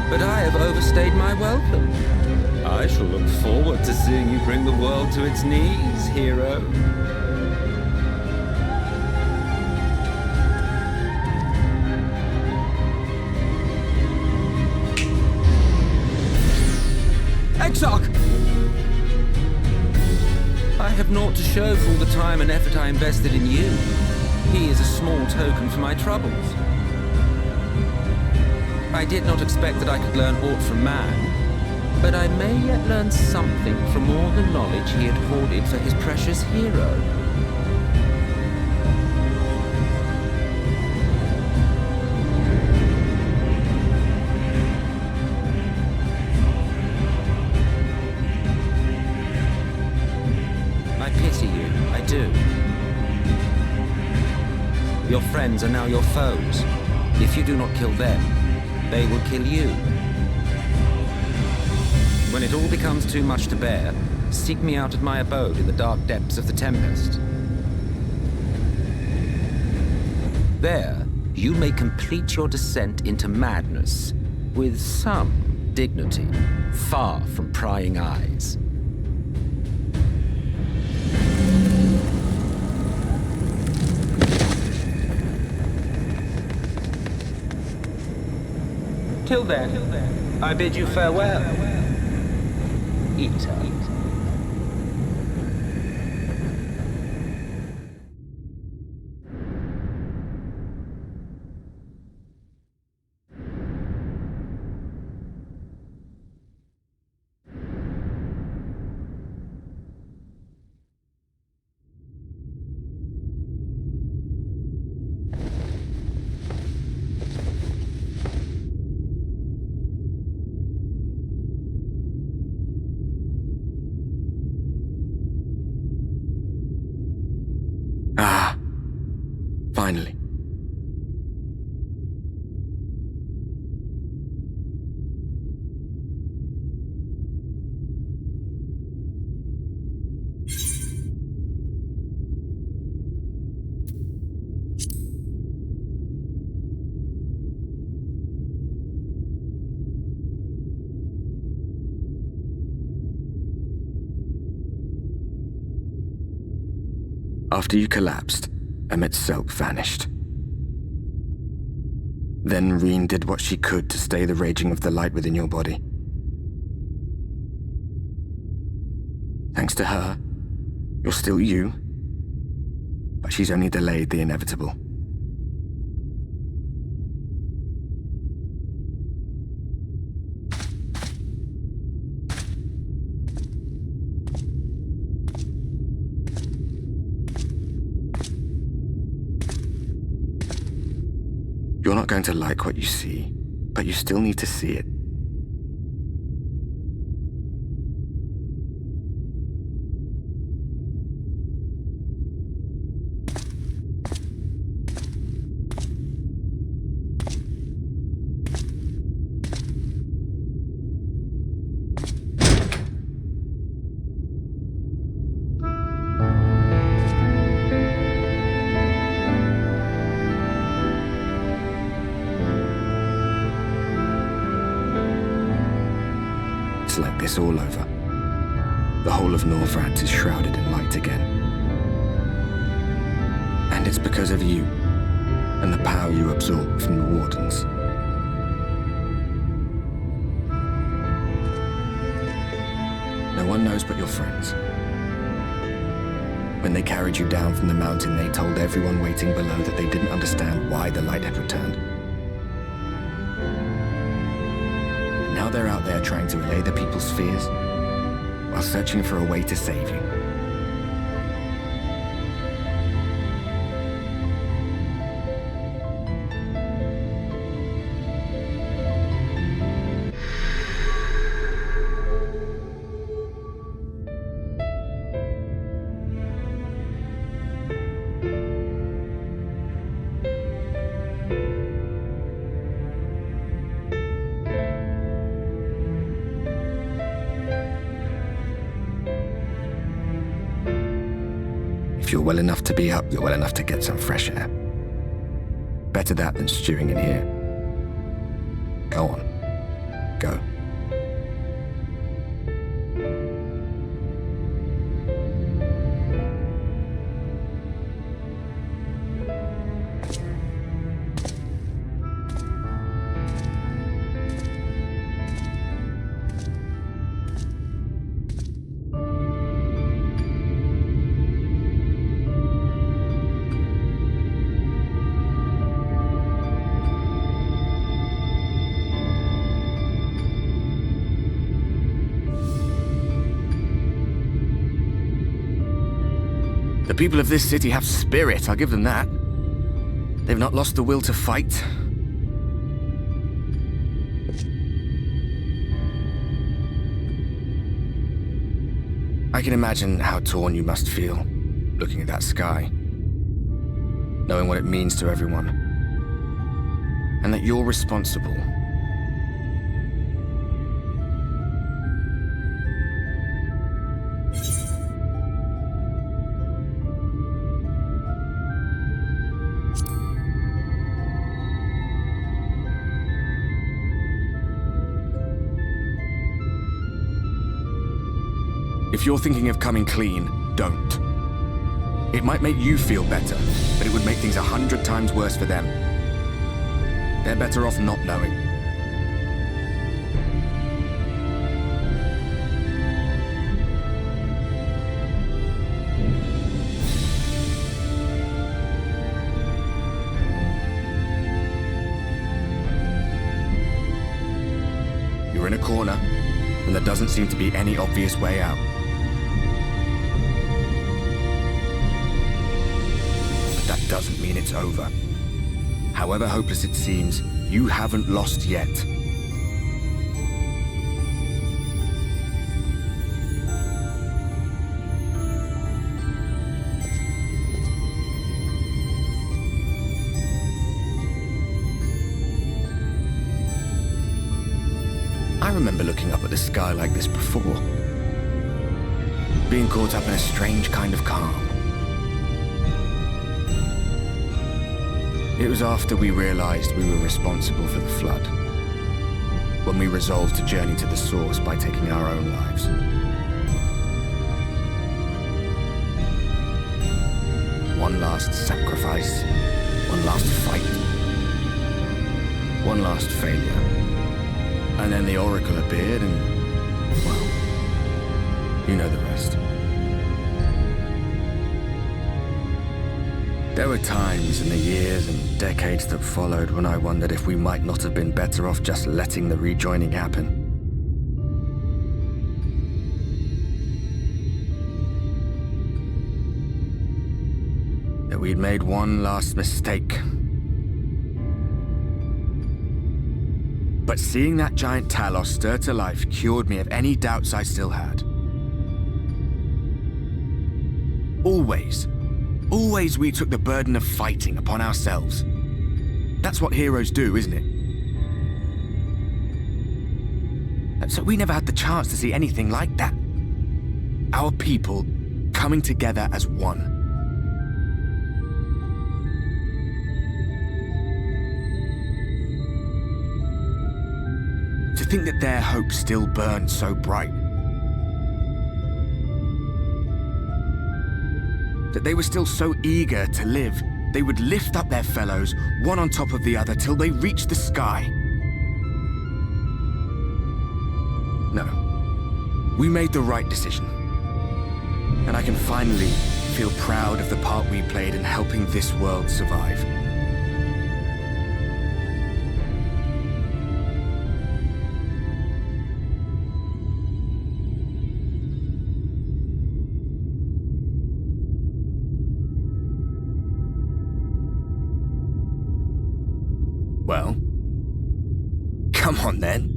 But I have overstayed my welcome. I shall look forward to seeing you bring the world to its knees, hero. Exarch! I have naught to show for all the time and effort I invested in you. He is a small token for my troubles. I did not expect that I could learn aught from man, but I may yet learn something from all the knowledge he had hoarded for his precious hero. I pity you, I do. Your friends are now your foes. If you do not kill them, they will kill you. When it all becomes too much to bear, seek me out at my abode in the dark depths of the Tempest. There, you may complete your descent into madness with some dignity, far from prying eyes. Till then, I bid you farewell, Eater. Finally. After you collapsed, Emmet's self vanished. Then Reen did what she could to stay the raging of the light within your body. Thanks to her, you're still you, but she's only delayed the inevitable. You're not going to like what you see, but you still need to see it. It's like this all over. The whole of Northrend is shrouded in light again. And it's because of you, and the power you absorb from the Wardens. No one knows but your friends. When they carried you down from the mountain, they told everyone waiting below that they didn't understand why the light had returned. Now they're out there trying to allay the people's fears. while searching for a way to save you. If you're well enough to be up, you're well enough to get some fresh air. Better that than stewing in here. Go on. Go. The people of this city have spirit, I'll give them that. They've not lost the will to fight. I can imagine how torn you must feel, looking at that sky, knowing what it means to everyone, and that you're responsible. If you're thinking of coming clean, don't. It might make you feel better, but it would make things 100 times worse for them. They're better off not knowing. You're in a corner, and there doesn't seem to be any obvious way out. That doesn't mean it's over. However hopeless it seems, you haven't lost yet. I remember looking up at the sky like this before. Being caught up in a strange kind of calm. It was after we realized we were responsible for the flood, when we resolved to journey to the source by taking our own lives. One last sacrifice, one last fight, one last failure. And then the Oracle appeared and, well, you know the rest. There were times in the years and decades that followed when I wondered if we might not have been better off just letting the rejoining happen. That we'd made one last mistake. But seeing that giant Talos stir to life cured me of any doubts I still had. Always we took the burden of fighting upon ourselves. That's what heroes do, isn't it? So we never had the chance to see anything like that. Our people coming together as one. To think that their hope still burned so bright. That they were still so eager to live, they would lift up their fellows, one on top of the other, till they reached the sky. No. We made the right decision. And I can finally feel proud of the part we played in helping this world survive. on then.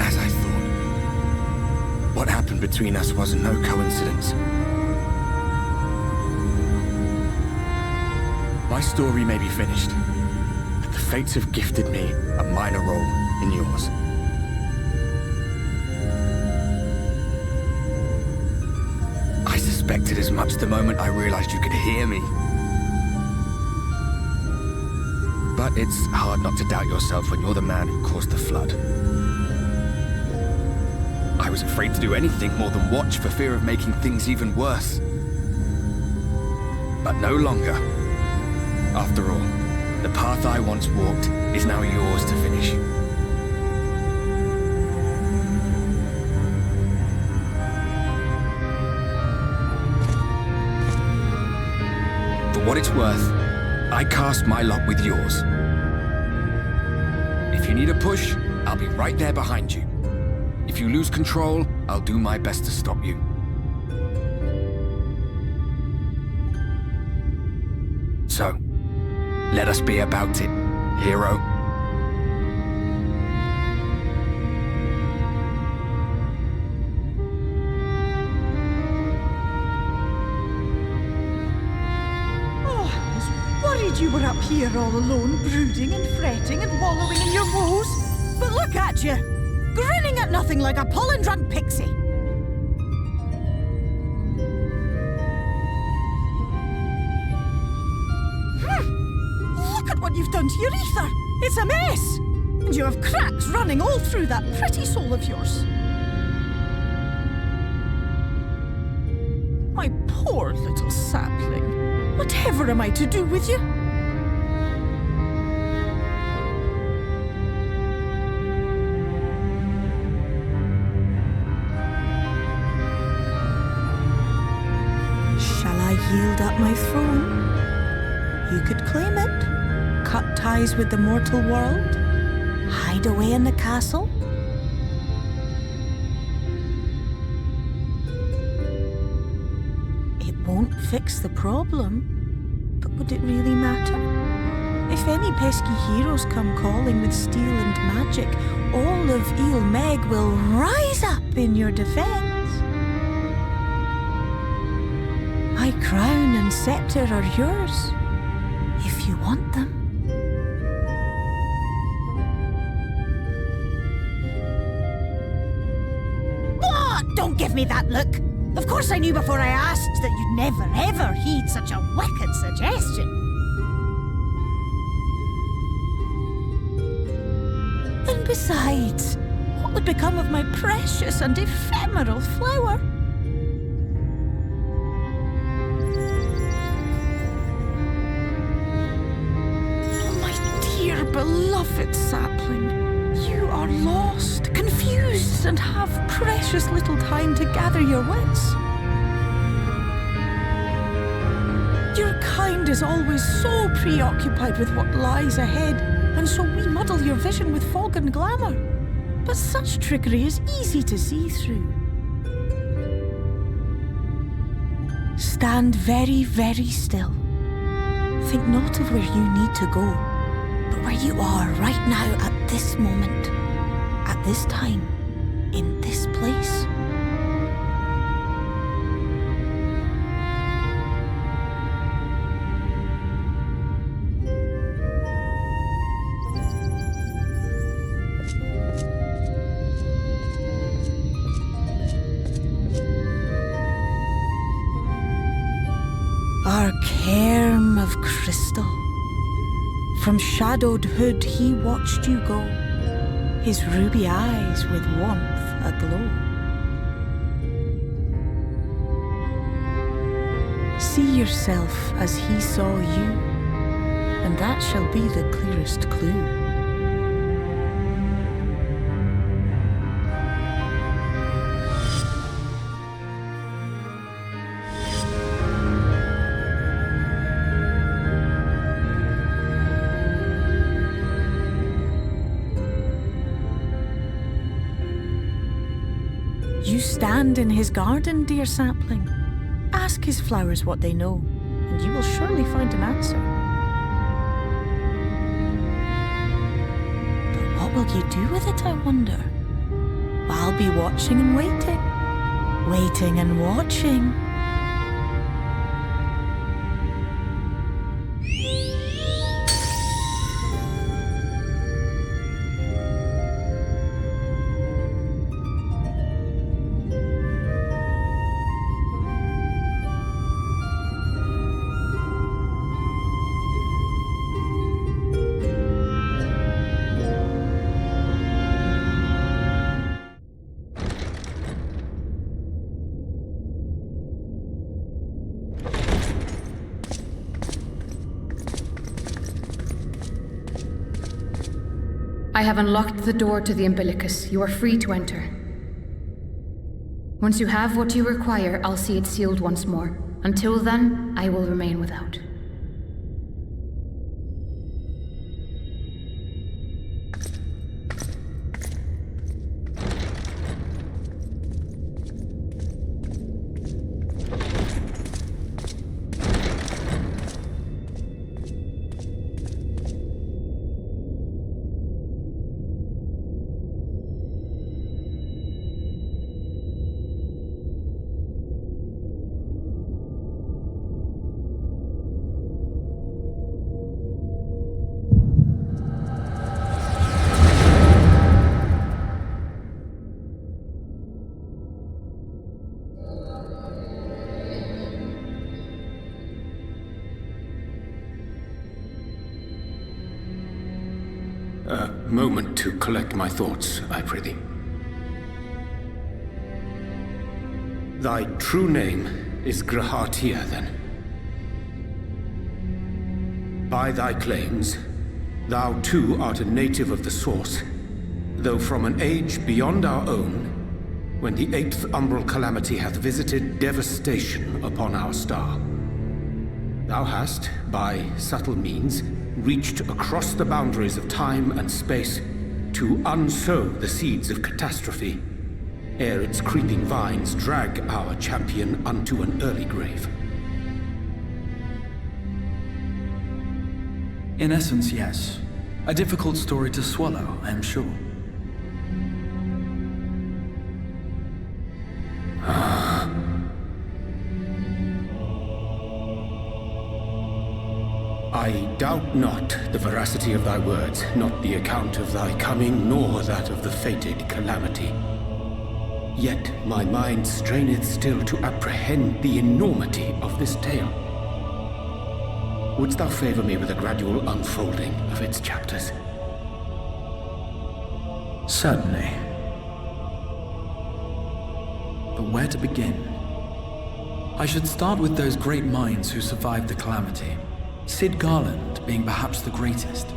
As I thought, what happened between us was no coincidence. My story may be finished, but the fates have gifted me a minor role in yours. I suspected as much the moment I realized you could hear me. But it's hard not to doubt yourself when you're the man who caused the flood. I was afraid to do anything more than watch for fear of making things even worse. But no longer. After all, the path I once walked is now yours to finish. For what it's worth, I cast my lot with yours. If you need a push, I'll be right there behind you. If you lose control, I'll do my best to stop you. So, let us be about it, hero. Oh, I was worried you were up here all alone, brooding and fretting and wallowing in your woes. But look at you, grinning at nothing like a pollen-drunk pixie. Look at what you've done to your ether. It's a mess. And you have cracks running all through that pretty soul of yours. My poor little sapling. Whatever am I to do with you? Shall I yield up my throne? You could claim it, cut ties with the mortal world, hide away in the castle. It won't fix the problem, but would it really matter? If any pesky heroes come calling with steel and magic, all of Eel Meg will rise up in your defense. My crown and scepter are yours. If you want them. What? Don't give me that look. Of course I knew before I asked that you'd never ever heed such a wicked suggestion. And besides, what would become of my precious and ephemeral flower? Beloved sapling, you are lost, confused, and have precious little time to gather your wits. Your kind is always so preoccupied with what lies ahead, and so we muddle your vision with fog and glamour. But such trickery is easy to see through. Stand very, very still. Think not of where you need to go, but where you are right now at this moment, at this time, in this place. Our cairn of crystal. From shadowed hood he watched you go, his ruby eyes with warmth aglow. See yourself as he saw you, and that shall be the clearest clue. stand in his garden, dear sapling. Ask his flowers what they know, and you will surely find an answer. But what will you do with it, I wonder? Well, I'll be watching and waiting. Waiting and watching. I have unlocked the door to the umbilicus. You are free to enter. Once you have what you require, I'll see it sealed once more. Until then, I will remain without. A moment to collect my thoughts, I prithee. Thy true name is Grahatia, then. By thy claims, thou too art a native of the Source, though from an age beyond our own, when the 8th umbral calamity hath visited devastation upon our star. Thou hast, by subtle means, reached across the boundaries of time and space to unsow the seeds of catastrophe, ere its creeping vines drag our champion unto an early grave. In essence, yes. A difficult story to swallow, I am sure. I doubt not the veracity of thy words, not the account of thy coming, nor that of the fated calamity. Yet my mind straineth still to apprehend the enormity of this tale. Wouldst thou favor me with a gradual unfolding of its chapters? Certainly. But where to begin? I should start with those great minds who survived the calamity. Sid Garland being perhaps the greatest.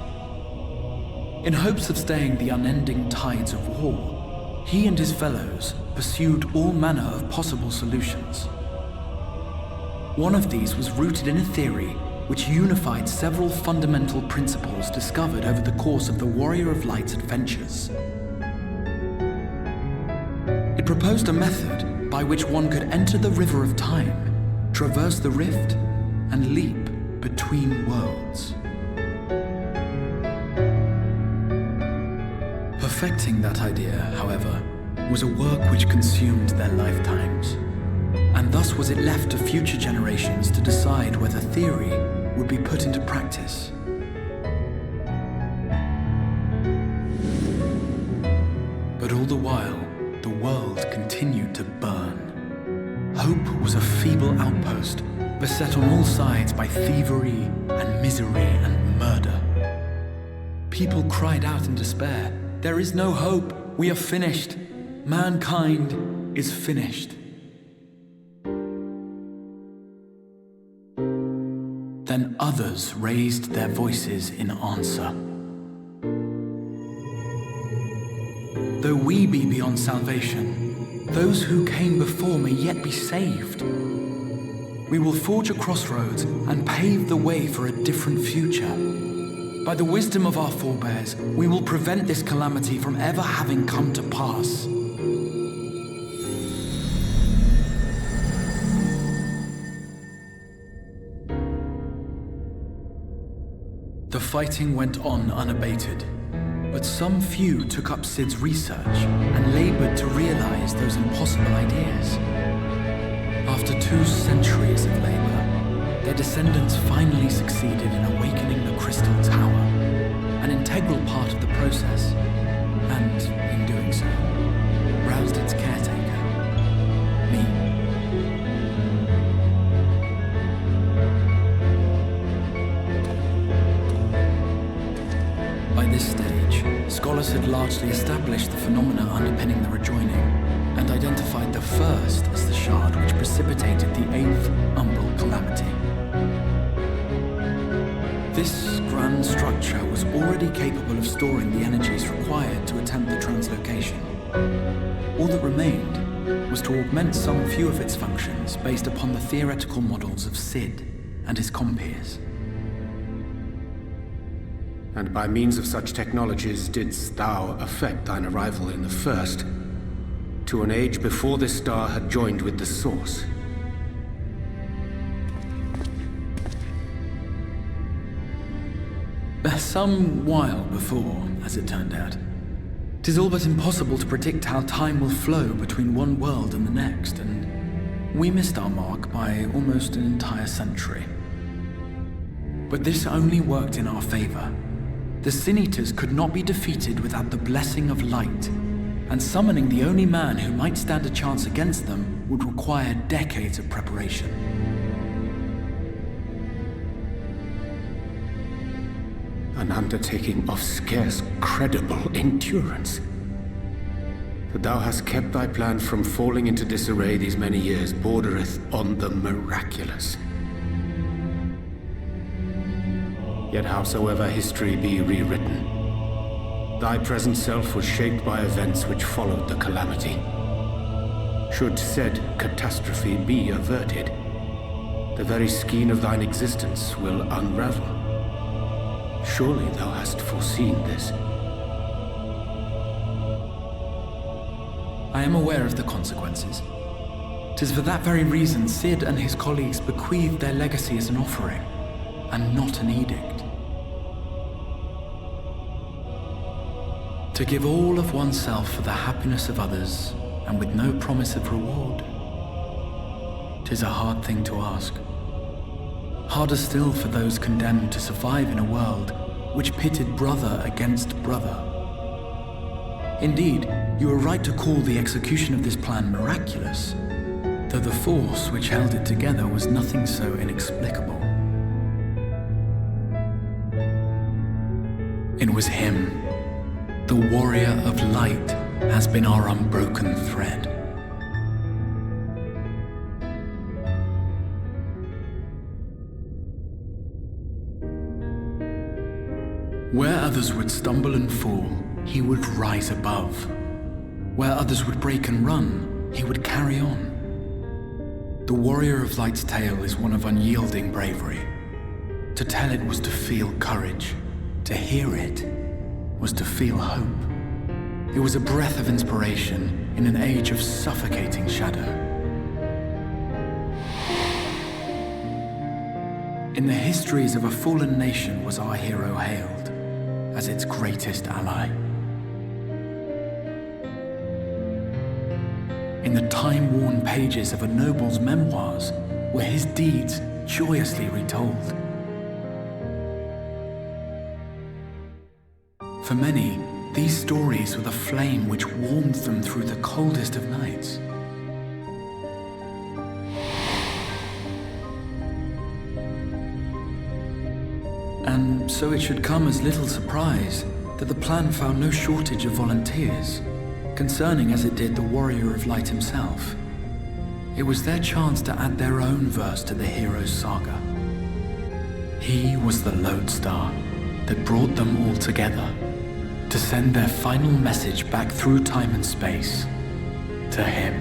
In hopes of staying the unending tides of war, he and his fellows pursued all manner of possible solutions. One of these was rooted in a theory which unified several fundamental principles discovered over the course of the Warrior of Light's adventures. It proposed a method by which one could enter the river of time, traverse the rift, and leap between worlds. Perfecting that idea, however, was a work which consumed their lifetimes, and thus was it left to future generations to decide whether theory would be put into practice. But all the while, the world continued to burn. Hope was a feeble outpost, beset on all sides by thievery and misery and murder. People cried out in despair, "There is no hope, we are finished. Mankind is finished." Then others raised their voices in answer. Though we be beyond salvation, those who came before may yet be saved. We will forge a crossroads and pave the way for a different future. By the wisdom of our forebears, we will prevent this calamity from ever having come to pass. The fighting went on unabated, but some few took up Cid's research and labored to realize those impossible ideas. After 2 centuries of labor, their descendants finally succeeded in awakening the Crystal Tower, an integral part of the process, and, in doing so, roused its caretaker, me. By this stage, scholars had largely established the phenomena underpinning the rejoining, and identified the first as the shard which precipitated the 8th umbral calamity. This grand structure was already capable of storing the energies required to attempt the translocation. All that remained was to augment some few of its functions based upon the theoretical models of Cid and his compeers. And by means of such technologies didst thou effect thine arrival in the first, to an age before this star had joined with the source. Some while before, as it turned out. 'Tis all but impossible to predict how time will flow between one world and the next, and we missed our mark by almost an entire century. But this only worked in our favor. The Sin Eaters could not be defeated without the blessing of light, and summoning the only man who might stand a chance against them would require decades of preparation. An undertaking of scarce credible endurance. That thou hast kept thy plan from falling into disarray these many years bordereth on the miraculous. Yet howsoever history be rewritten, thy present self was shaped by events which followed the calamity. Should said catastrophe be averted, the very skein of thine existence will unravel. Surely thou hast foreseen this. I am aware of the consequences. 'Tis for that very reason Cid and his colleagues bequeathed their legacy as an offering, and not an edict. To give all of oneself for the happiness of others, and with no promise of reward. 'Tis a hard thing to ask. Harder still for those condemned to survive in a world which pitted brother against brother. Indeed, you are right to call the execution of this plan miraculous, though the force which held it together was nothing so inexplicable. It was him. The warrior of light has been our unbroken thread. Where others would stumble and fall, he would rise above. Where others would break and run, he would carry on. The warrior of light's tale is one of unyielding bravery. To tell it was to feel courage. To hear it was to feel hope. It was a breath of inspiration in an age of suffocating shadow. In the histories of a fallen nation was our hero hailed as its greatest ally. In the time-worn pages of a noble's memoirs were his deeds joyously retold. For many, these stories were the flame which warmed them through the coldest of nights. And so it should come as little surprise that the plan found no shortage of volunteers, concerning as it did the warrior of light himself. It was their chance to add their own verse to the hero's saga. He was the lodestar that brought them all together, to send their final message back through time and space to him.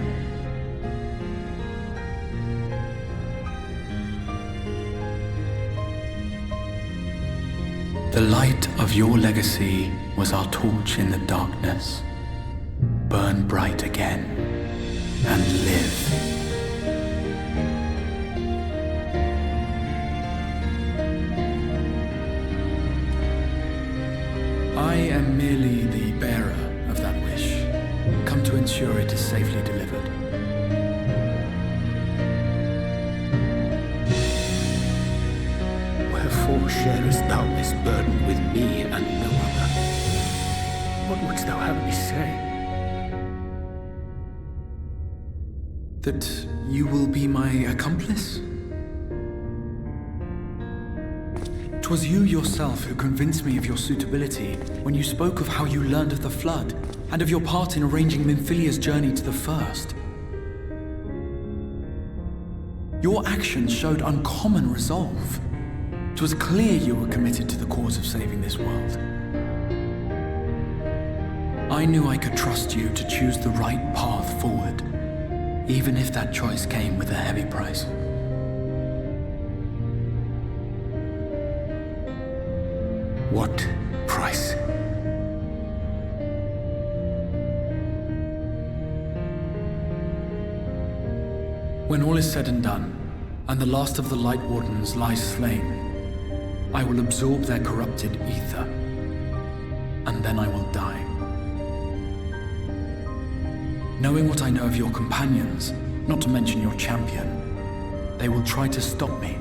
The light of your legacy was our torch in the darkness. Burn bright again and live. am merely the bearer of that wish, come to ensure it is safely delivered. Wherefore sharest thou this burden with me and no other? What wouldst thou have me say? That you will be my accomplice? 'Twas you yourself who convinced me of your suitability when you spoke of how you learned of the Flood, and of your part in arranging Minfilia's journey to the First. Your actions showed uncommon resolve. 'Twas clear you were committed to the cause of saving this world. I knew I could trust you to choose the right path forward, even if that choice came with a heavy price. What price? When all is said and done, and the last of the Light Wardens lies slain, I will absorb their corrupted ether, and then I will die. Knowing what I know of your companions, not to mention your champion, they will try to stop me.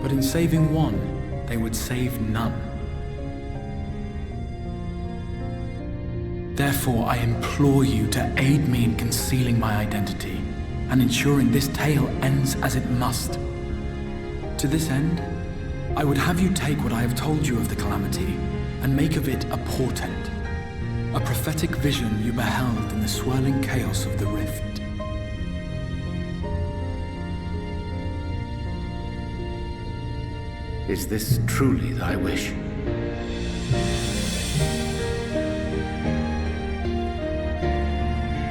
But in saving one, they would save none. Therefore, I implore you to aid me in concealing my identity and ensuring this tale ends as it must. To this end, I would have you take what I have told you of the calamity and make of it a portent, a prophetic vision you beheld in the swirling chaos of the rift. Is this truly thy wish?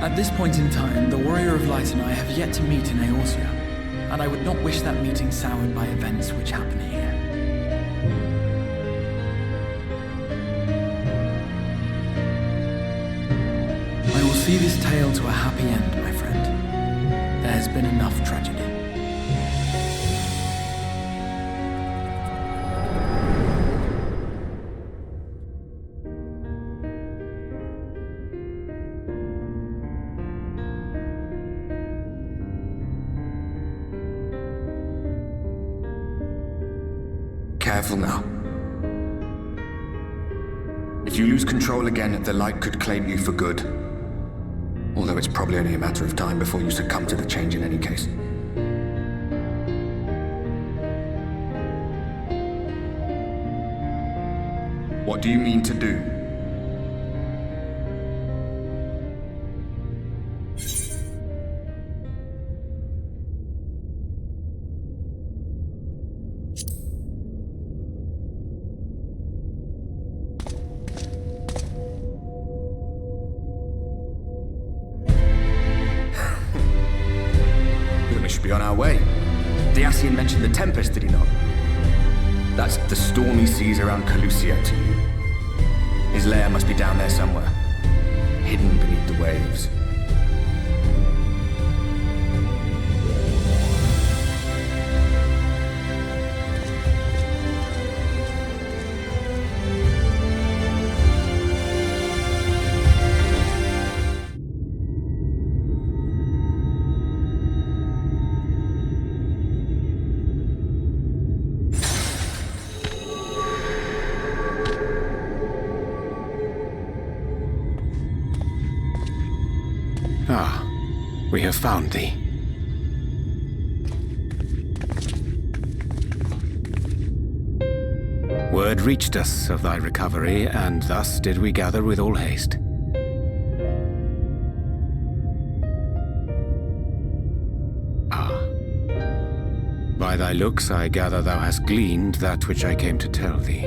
At this point in time, the Warrior of Light and I have yet to meet in Eorzea, and I would not wish that meeting soured by events which happen here. I will see this tale to a happy end, my friend. There has been enough tragedy. Careful now. If you lose control again, the light could claim you for good. Although it's probably only a matter of time before you succumb to the change in any case. What do you mean to do? Be on our way. Diassian mentioned the Tempest, did he not? That's the stormy seas around Calusia to you. His lair must be down there somewhere, hidden beneath the waves. We have found thee. Word reached us of thy recovery, and thus did we gather with all haste. By thy looks I gather thou hast gleaned that which I came to tell thee.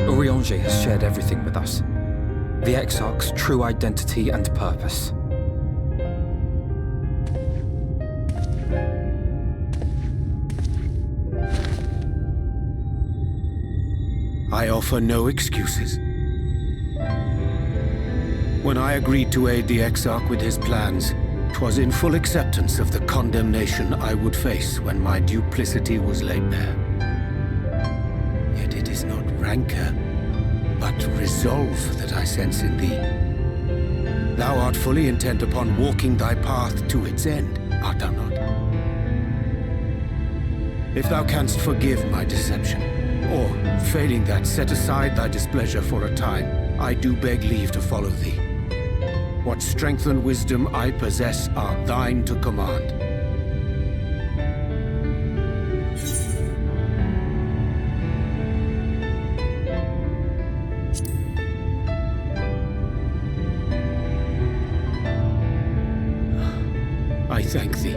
Urianger has shared everything with us. The Exarch's true identity and purpose. I offer no excuses. When I agreed to aid the Exarch with his plans, 'twas in full acceptance of the condemnation I would face when my duplicity was laid bare. rancour, but resolve that I sense in thee. Thou art fully intent upon walking thy path to its end, art thou not? If thou canst forgive my deception, or, failing that, set aside thy displeasure for a time, I do beg leave to follow thee. What strength and wisdom I possess are thine to command. I thank thee.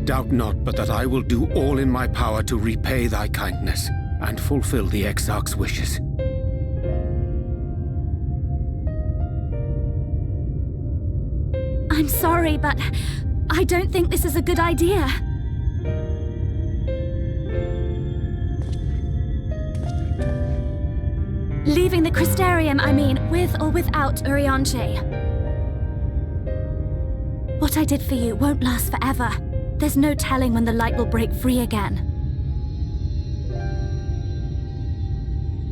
Doubt not but that I will do all in my power to repay thy kindness and fulfill the Exarch's wishes. I'm sorry, but I don't think this is a good idea. Leaving the Crystarium, I mean, with or without Urianche. What I did for you won't last forever. There's no telling when the light will break free again.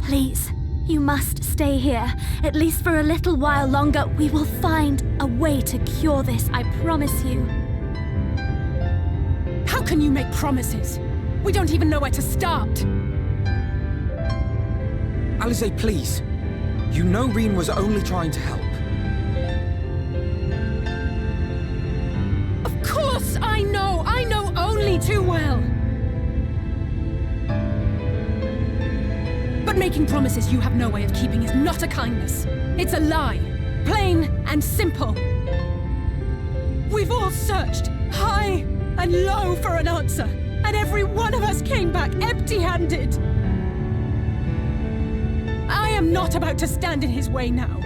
Please, you must stay here, at least for a little while longer. We will find a way to cure this, I promise you. How can you make promises? We don't even know where to start. Alice, please. You know Reen was only trying to help. Of course I know only too well. But making promises you have no way of keeping is not a kindness. It's a lie. Plain and simple. We've all searched high and low for an answer, and every one of us came back empty-handed. I am not about to stand in his way now.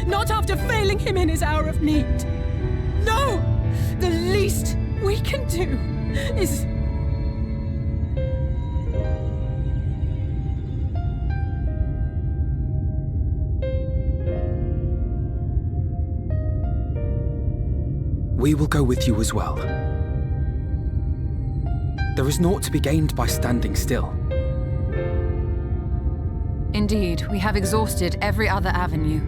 Not after failing him in his hour of need. No! The least we can do is... We will go with you as well. There is naught to be gained by standing still. Indeed, we have exhausted every other avenue.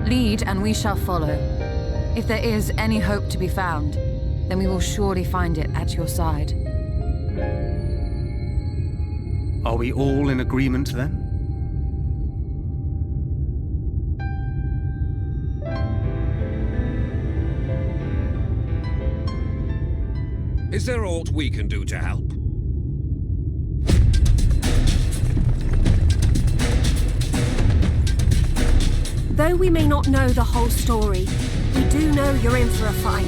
Lead, and we shall follow. If there is any hope to be found, then we will surely find it at your side. Are we all in agreement then? Is there aught we can do to help? Though we may not know the whole story, we do know you're in for a fight.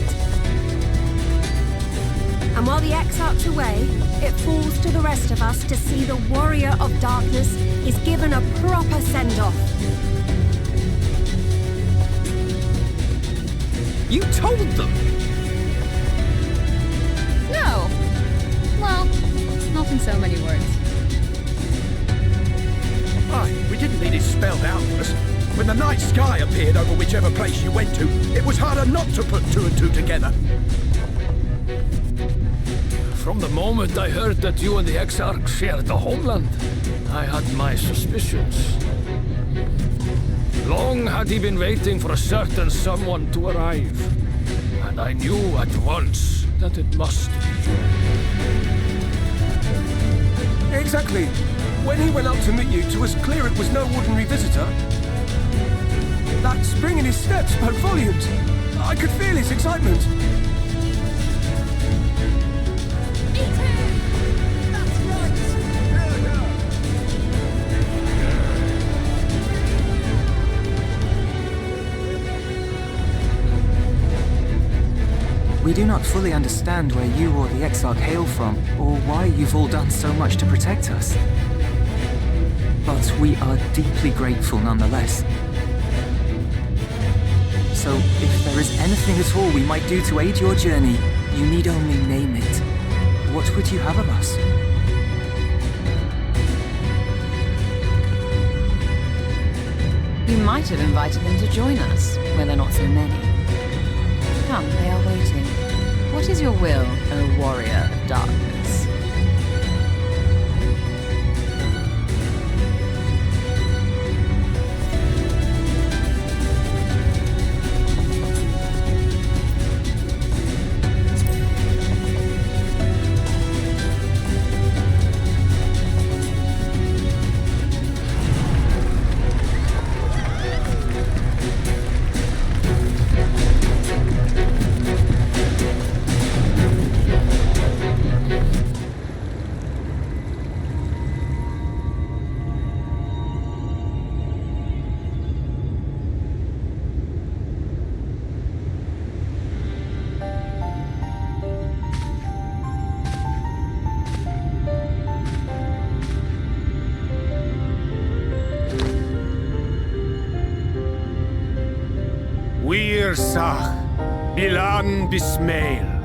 And while the Exarch's away, it falls to the rest of us to see the Warrior of Darkness is given a proper send-off. You told them! No. Well, not in so many words. Aye, we didn't need it spelled out for us. When the night sky appeared over whichever place you went to, it was harder not to put two and two together. From the moment I heard that you and the Exarch shared the homeland, I had my suspicions. Long had he been waiting for a certain someone to arrive, and I knew at once that it must be you. Exactly. When he went up to meet you, it was clear it was no ordinary visitor. That spring in his step spoke volumes. I could feel his excitement. We do not fully understand where you or the Exarch hail from, or why you've all done so much to protect us. But we are deeply grateful nonetheless. So, if there is anything at all we might do to aid your journey, you need only name it. What would you have of us? You might have invited them to join us, where there are not so many. Come, they are waiting. What is your will, O Warrior of Darkness? Wir Sach, Bilan Bismail.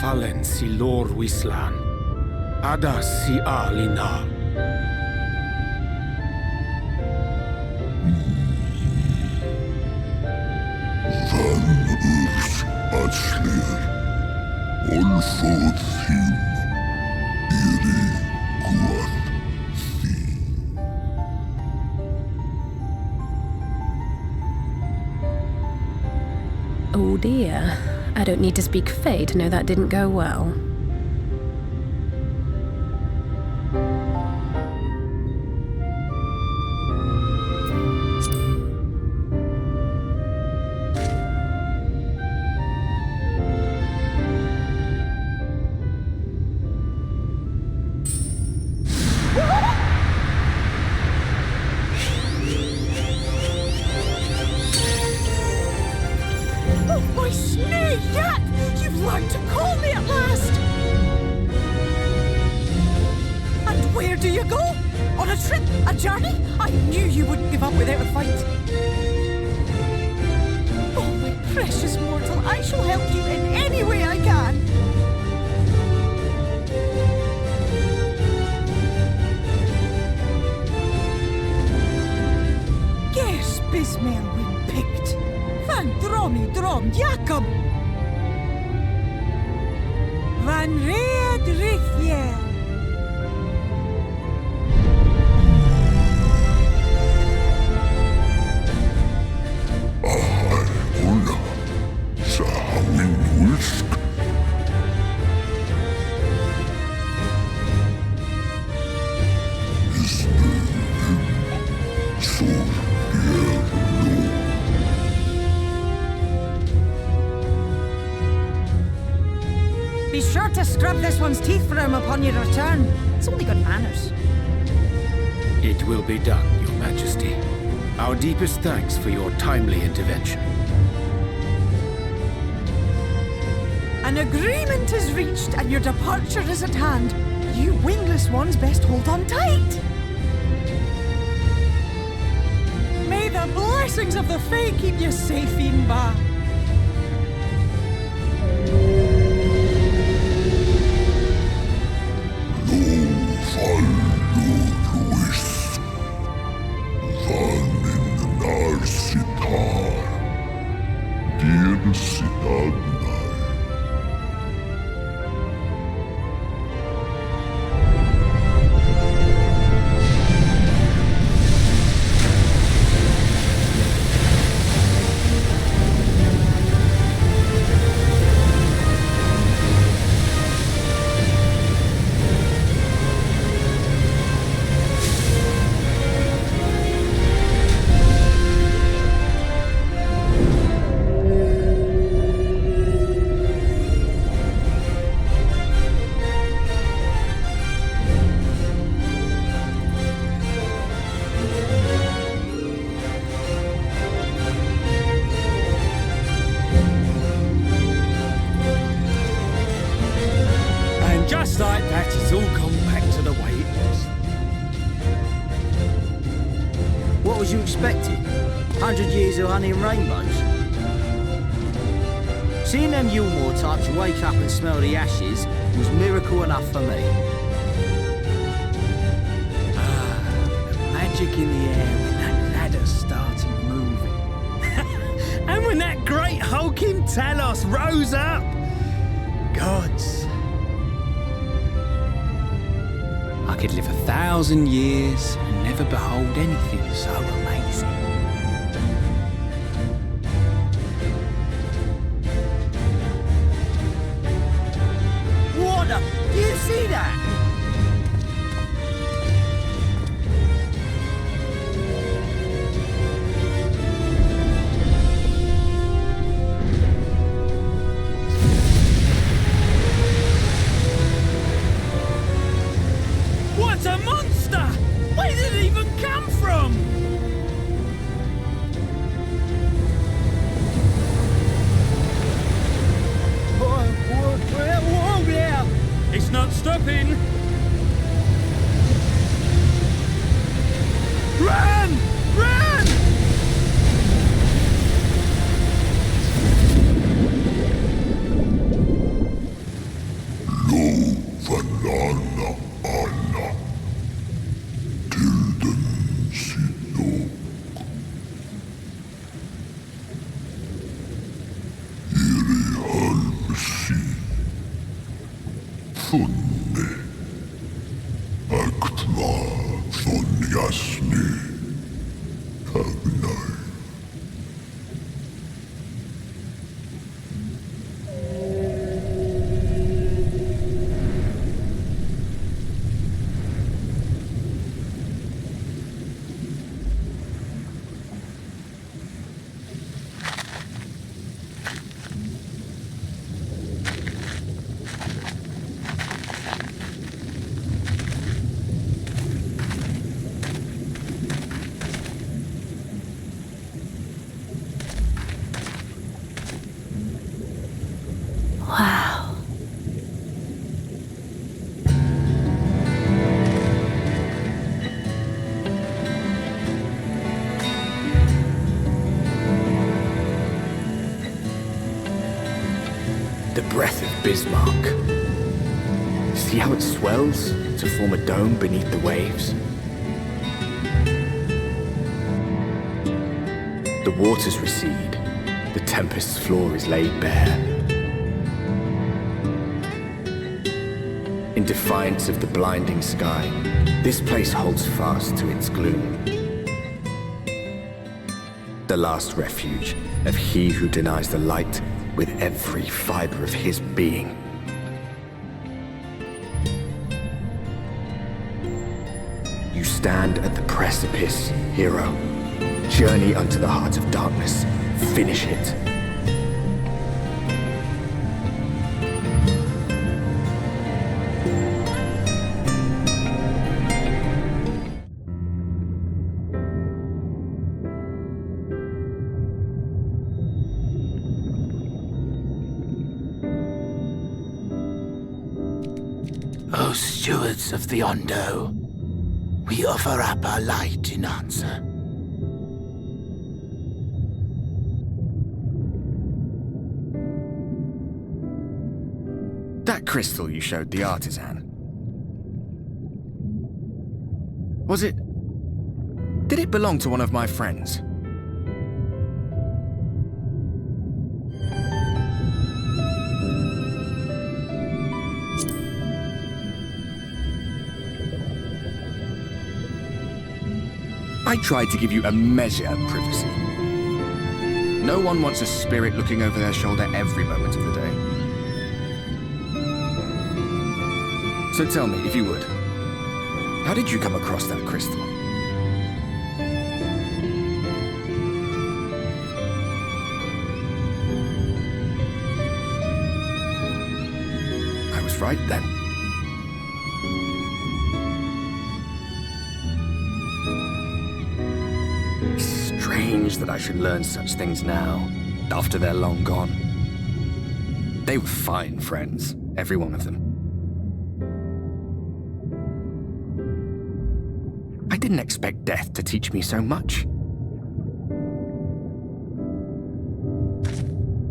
Fallen si lor wislan, adas si alinal. Van urs atslir, olfod thim, iri guad Oh dear. I don't need to speak Fey to know that didn't go well. Be sure to scrub this one's teeth for him upon your return. It's only good manners. It will be done, Your Majesty. Our deepest thanks for your timely intervention. An agreement is reached and your departure is at hand. You wingless ones best hold on tight. May the blessings of the Fae keep you safe, Inba. Just like that, it's all gone back to the way it was. What was you expecting? 100 years of hunting rainbows? Seeing them Yulmore types wake up and smell the ashes was miracle enough for me. The magic in the air when that ladder started moving. And when that great hulking Talos rose up. Gods. I could live 1,000 years and never behold anything so amazing. What the? Do you see that? funne. Aktva von jasny. Kagnai. Wow. The breath of Bismarck. See how it swells to form a dome beneath the waves? The waters recede. The tempest's floor is laid bare. In defiance of the blinding sky, this place holds fast to its gloom. The last refuge of he who denies the light with every fiber of his being. You stand at the precipice, hero. Journey unto the heart of darkness. Finish it. O stewards of the Ondo, we offer up our light in answer. That crystal you showed the artisan. Was it... Did it belong to one of my friends? I tried to give you a measure of privacy. No one wants a spirit looking over their shoulder every moment of the day. So tell me, if you would, how did you come across that crystal? I was right then. Strange that I should learn such things now, after they're long gone. They were fine friends, every one of them. I didn't expect death to teach me so much.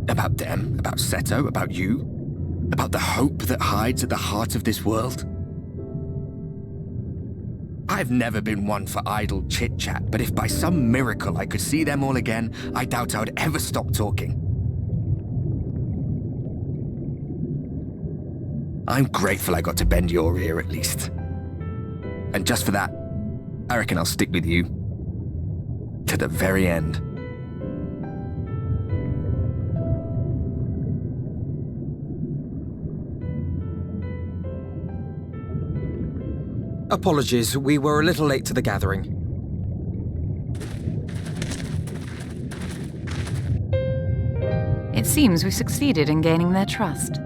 About them, about Seto, about you, about the hope that hides at the heart of this world. I've never been one for idle chit-chat, but if by some miracle I could see them all again, I doubt I would ever stop talking. I'm grateful I got to bend your ear at least. And just for that, I reckon I'll stick with you to the very end. Apologies, we were a little late to the gathering. It seems we succeeded in gaining their trust.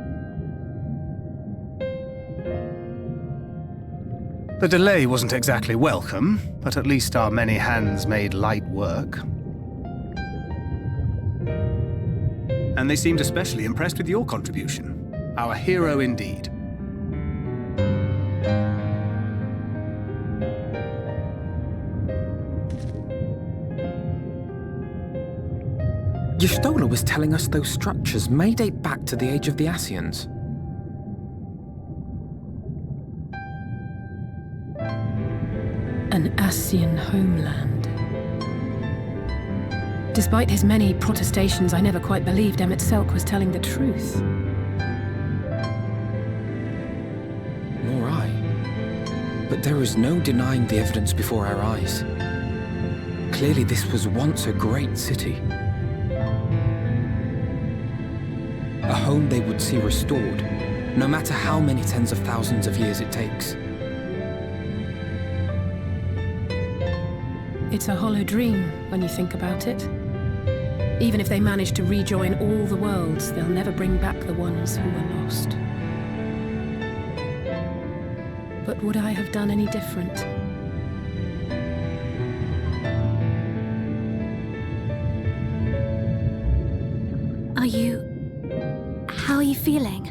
The delay wasn't exactly welcome, but at least our many hands made light work. And they seemed especially impressed with your contribution. Our hero indeed. Y'shtola was telling us those structures may date back to the age of the Ascians. An Ascian homeland. Despite his many protestations, I never quite believed Emmett Selk was telling the truth. But there is no denying the evidence before our eyes. Clearly this was once a great city. A home they would see restored, no matter how many tens of thousands of years it takes. It's a hollow dream when you think about it. Even if they manage to rejoin all the worlds, they'll never bring back the ones who were lost. But would I have done any different? How are you feeling?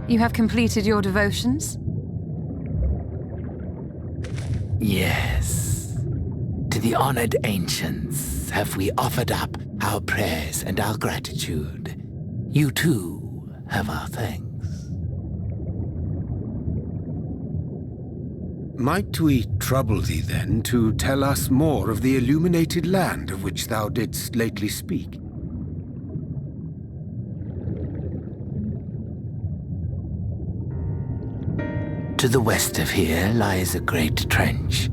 You have completed your devotions? Yes. To the honored ancients have we offered up our prayers and our gratitude. You too have our thanks. Might we trouble thee then to tell us more of the illuminated land of which thou didst lately speak? To the west of here lies a great trench.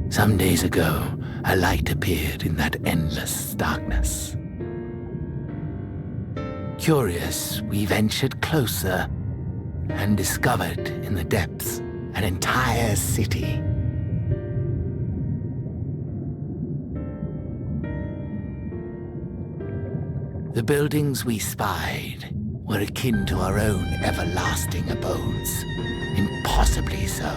Some days ago, a light appeared in that endless darkness. Curious, we ventured closer and discovered in the depths an entire city. The buildings we spied were akin to our own everlasting abodes, impossibly so.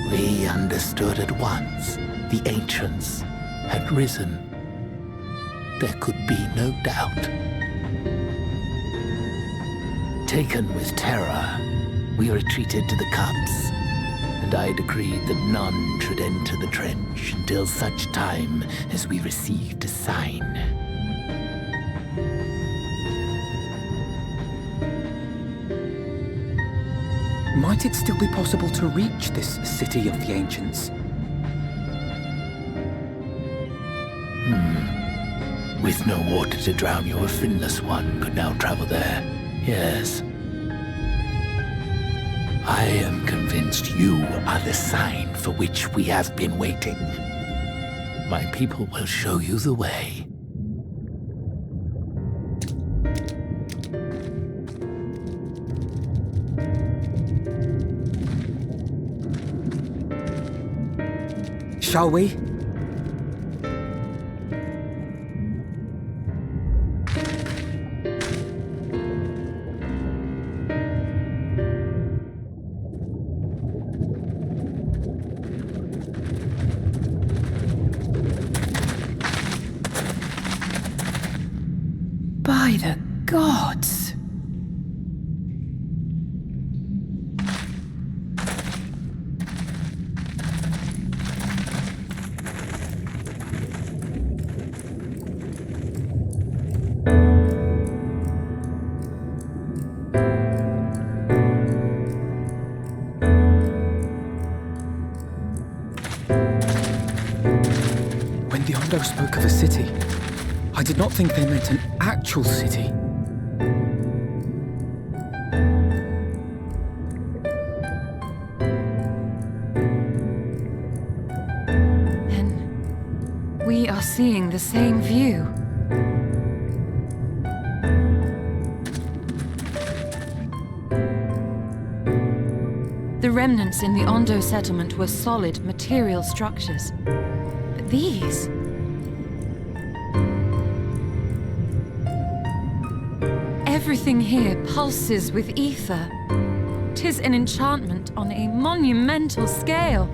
We understood at once the ancients had risen. There could be no doubt. Taken with terror, we retreated to the cups, and I decreed that none should enter the trench until such time as we received a sign. Might it still be possible to reach this city of the ancients? With no water to drown you, a finless one could now travel there. Yes. I am convinced you are the sign for which we have been waiting. My people will show you the way. Shall we? By the gods! When the Ondo spoke of a city, I did not think they meant an actual city. Then we are seeing the same view. The remnants in the Ondo settlement were solid material structures. But these... everything here pulses with ether. 'Tis an enchantment on a monumental scale.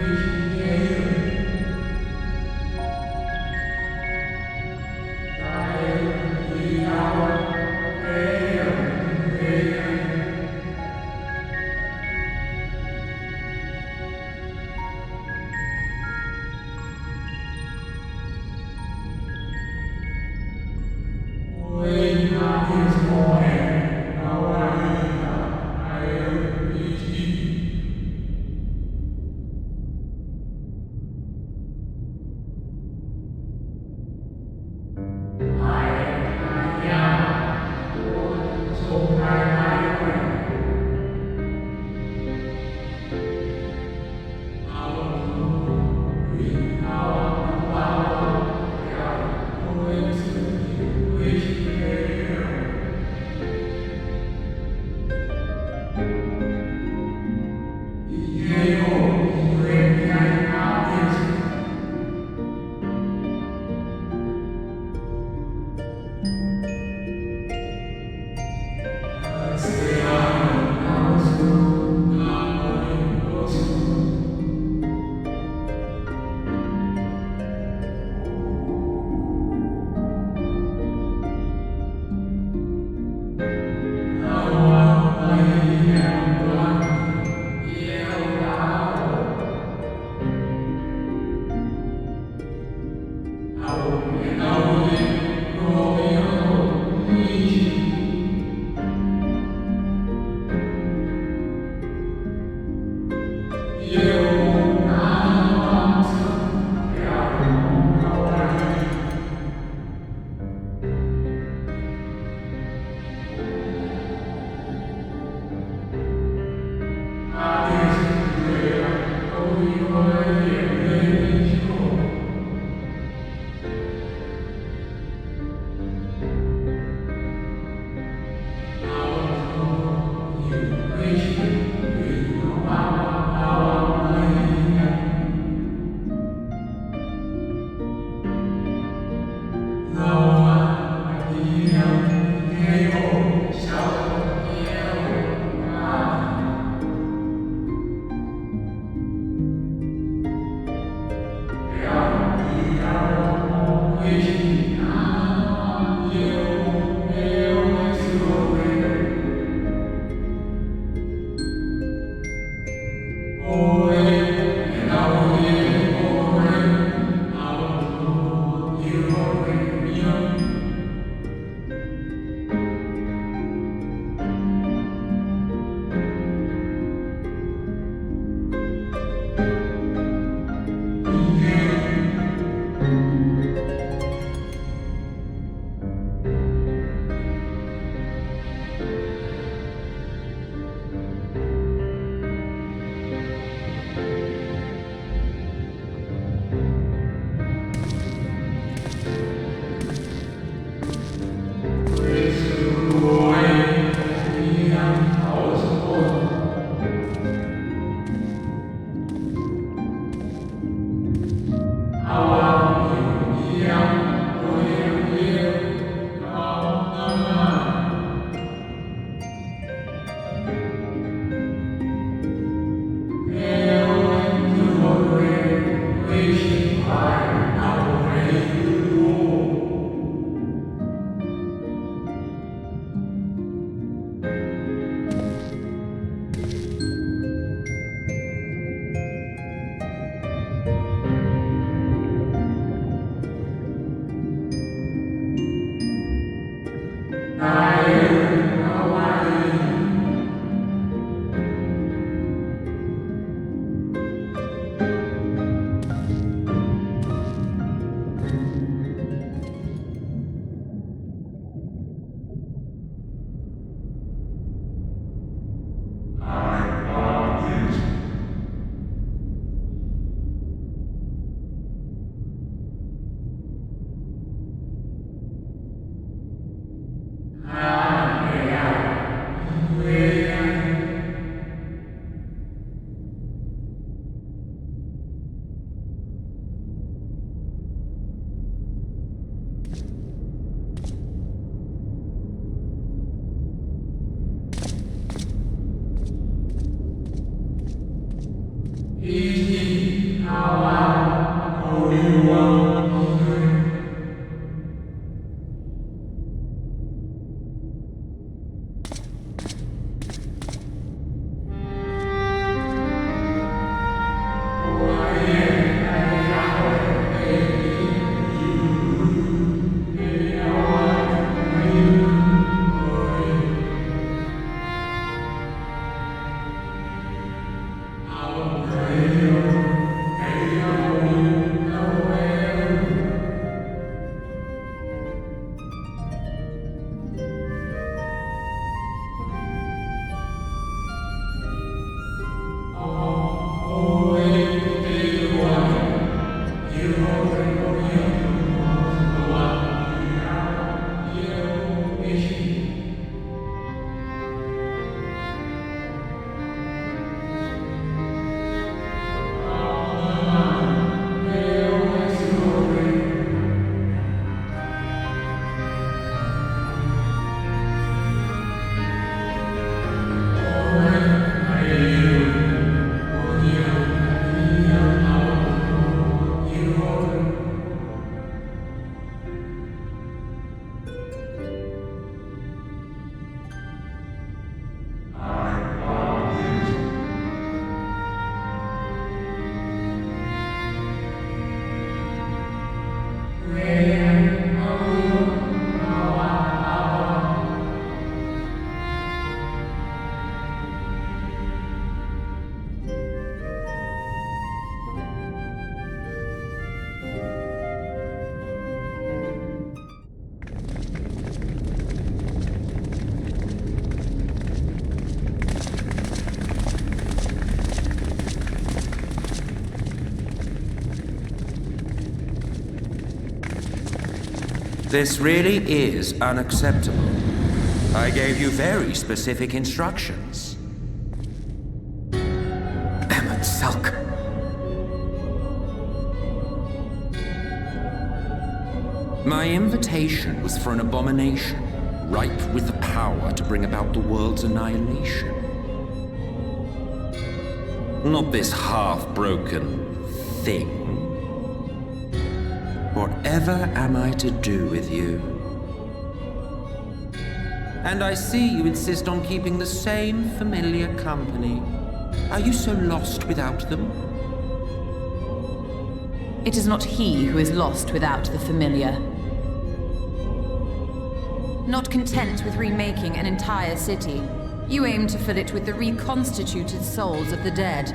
Rechtliche This really is unacceptable. I gave you very specific instructions. Emmett Sulk. My invitation was for an abomination, ripe with the power to bring about the world's annihilation. Not this half-broken thing. Whatever am I to do with you? And I see you insist on keeping the same familiar company. Are you so lost without them? It is not he who is lost without the familiar. Not content with remaking an entire city, you aim to fill it with the reconstituted souls of the dead.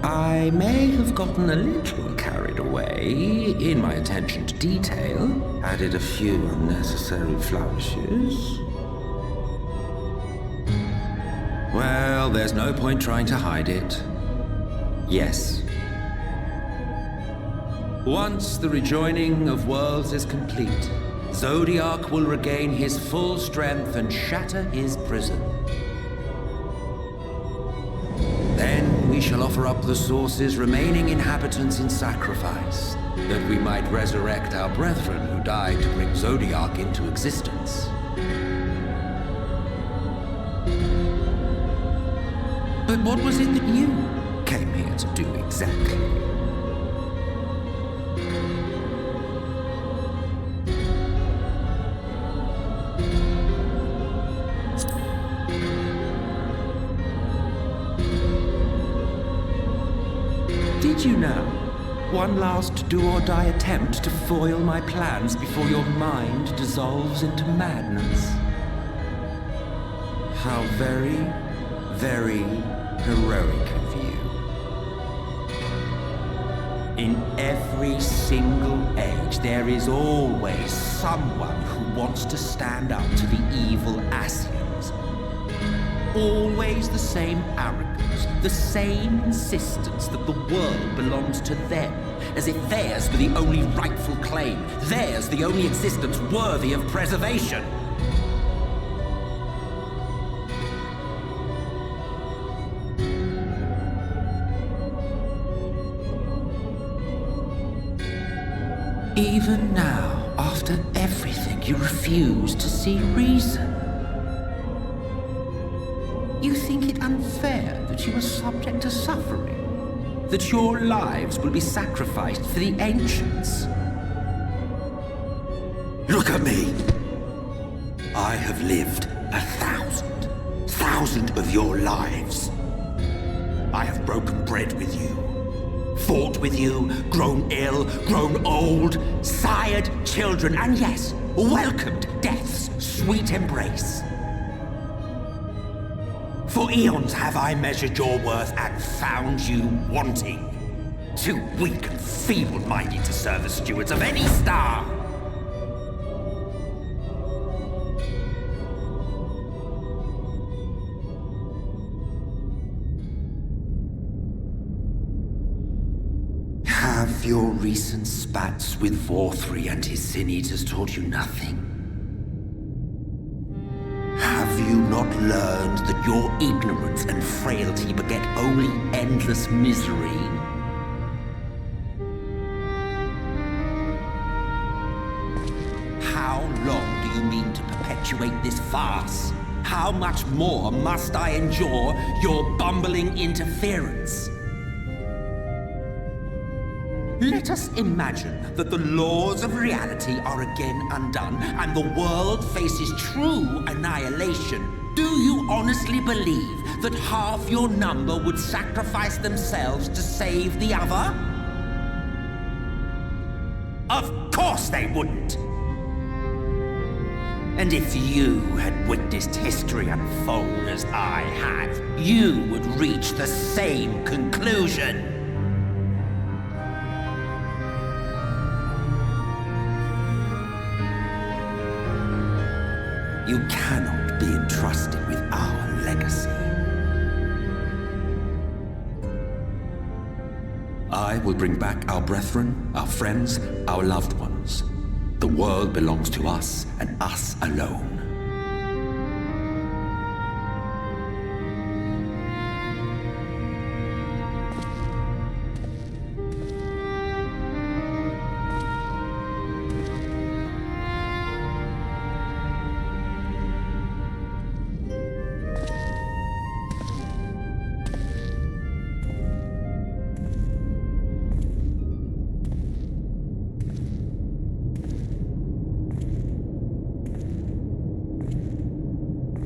I may have gotten a little carried away in my attention to detail, added a few unnecessary flourishes. Well, there's no point trying to hide it. Yes. Once the rejoining of worlds is complete, Zodiac will regain his full strength and shatter his prison. Then we shall offer up the Source's remaining inhabitants in sacrifice, that we might resurrect our brethren who died to bring Zodiac into existence. But what was it that you came here to do exactly? Did you know? One last do-or-die attempt to foil my plans before your mind dissolves into madness. How very, very heroic of you. In every single age, there is always someone who wants to stand up to the evil Asians. Always the same arrogance, the same insistence that the world belongs to them, as if theirs were the only rightful claim, theirs the only existence worthy of preservation. Even now, after everything, you refuse to see reason. You think it unfair that you are subject to suffering? That your lives will be sacrificed for the ancients? Look at me! I have lived 1,000 of your lives. I have broken bread with you, fought with you, grown ill, grown old, sired children, and yes, welcomed death's sweet embrace. For eons have I measured your worth and found you wanting. Too weak and feeble-minded to serve as stewards of any star. Have your recent spats with Vorthri and his Sin Eaters taught you nothing? Have you not learned that your ignorance and frailty beget only endless misery? How long do you mean to perpetuate this farce? How much more must I endure your bumbling interference? Let us imagine that the laws of reality are again undone and the world faces true annihilation. Do you honestly believe that half your number would sacrifice themselves to save the other? Of course they wouldn't! And if you had witnessed history unfold as I have, you would reach the same conclusion. You cannot be entrusted with our legacy. I will bring back our brethren, our friends, our loved ones. The world belongs to us and us alone.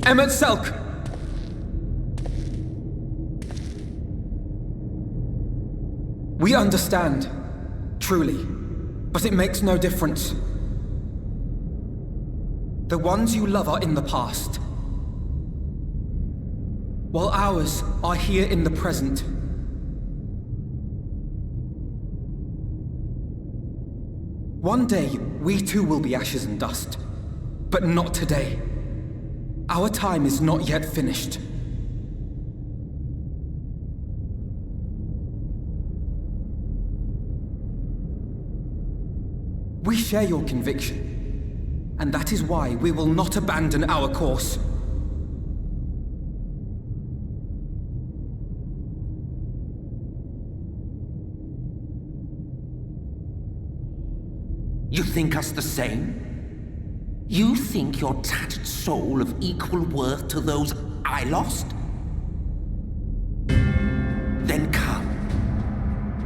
Emmett Selk! We understand, truly, but it makes no difference. The ones you love are in the past, while ours are here in the present. One day, we too will be ashes and dust, but not today. Our time is not yet finished. We share your conviction, and that is why we will not abandon our course. You think us the same? You think your tattered soul of equal worth to those I lost? Then come.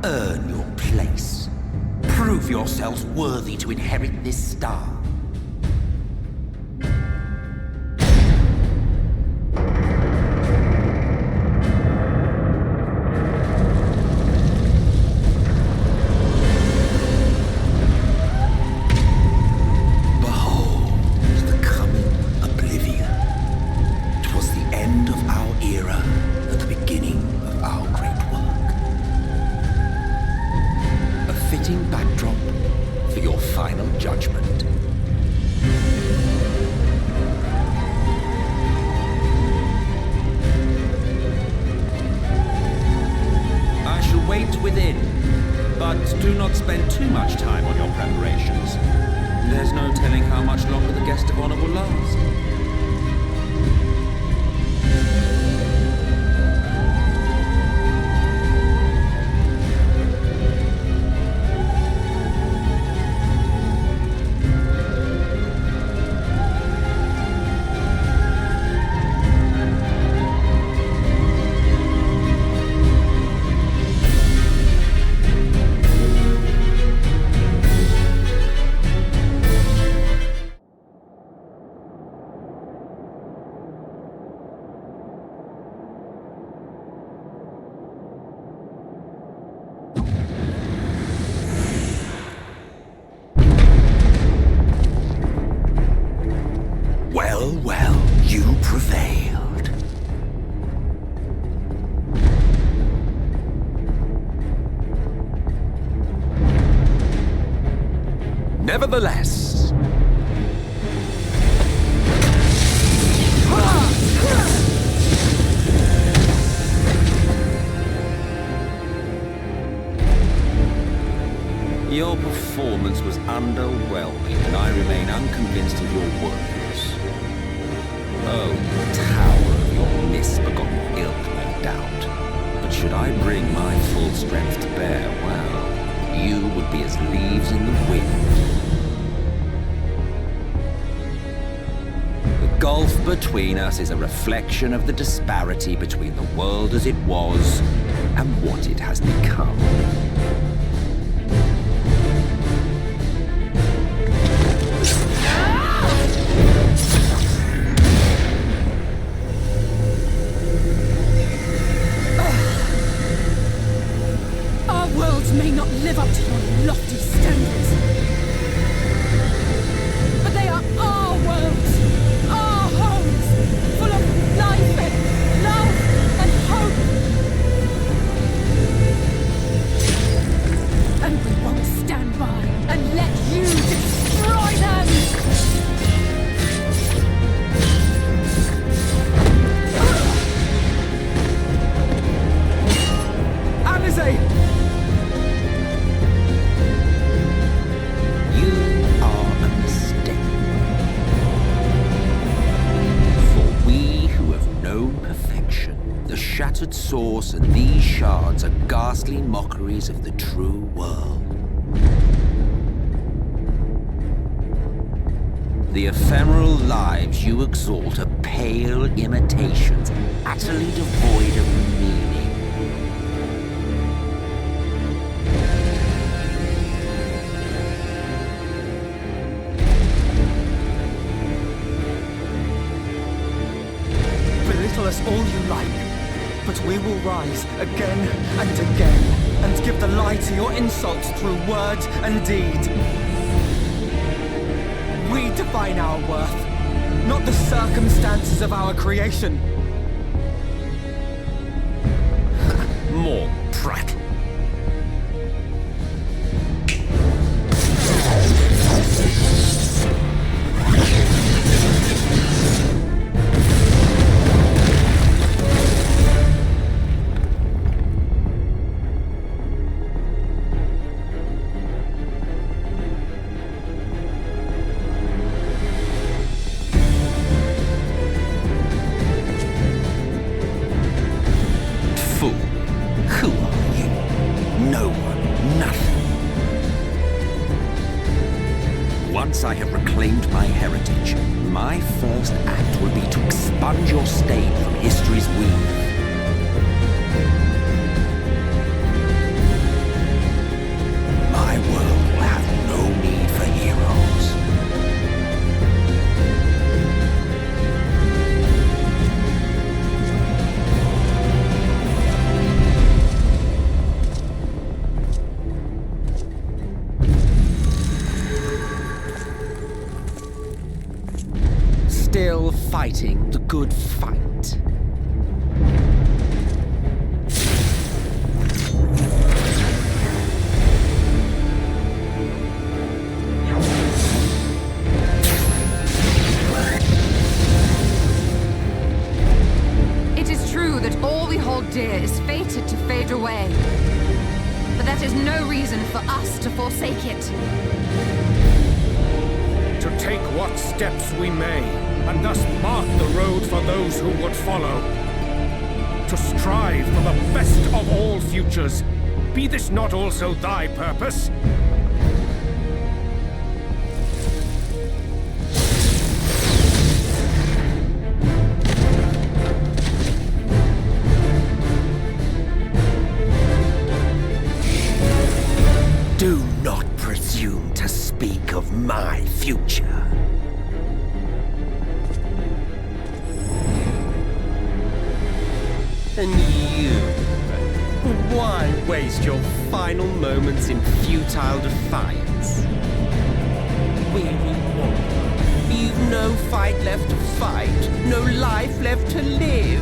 Earn your place. Prove yourselves worthy to inherit this star. Nevertheless, your performance was underwhelming, and I remain unconvinced of your worthiness. Oh, the tower of your misbegotten ilk, no doubt. But should I bring my full strength to bear, well, you would be as leaves in the wind. The gulf between us is a reflection of the disparity between the world as it was and what it has become. Our worlds may not live up to your lofty standards, but they are our worlds. Full of life and love and hope. And we won't stand by and let you destroy them! Alize! source, and these shards are ghastly mockeries of the true world. The ephemeral lives you exalt are pale imitations, utterly devoid of meaning. Belittle us all you like, but we will rise again and again, and give the lie to your insults through word and deed. We define our worth, not the circumstances of our creation. More prattle. Once I have reclaimed my heritage, my first act will be to expunge your stain from history's weave. My world will have no need for heroes. Still fighting the good fight. It is true that all we hold dear is fated to fade away. But that is no reason for us to forsake it. To take what steps we may, and thus mark the road for those who would follow. To strive for the best of all futures. Be this not also thy purpose? Do not presume to speak of my future. And you? Why waste your final moments in futile defiance? Weary warrior, you've no fight left to fight, no life left to live.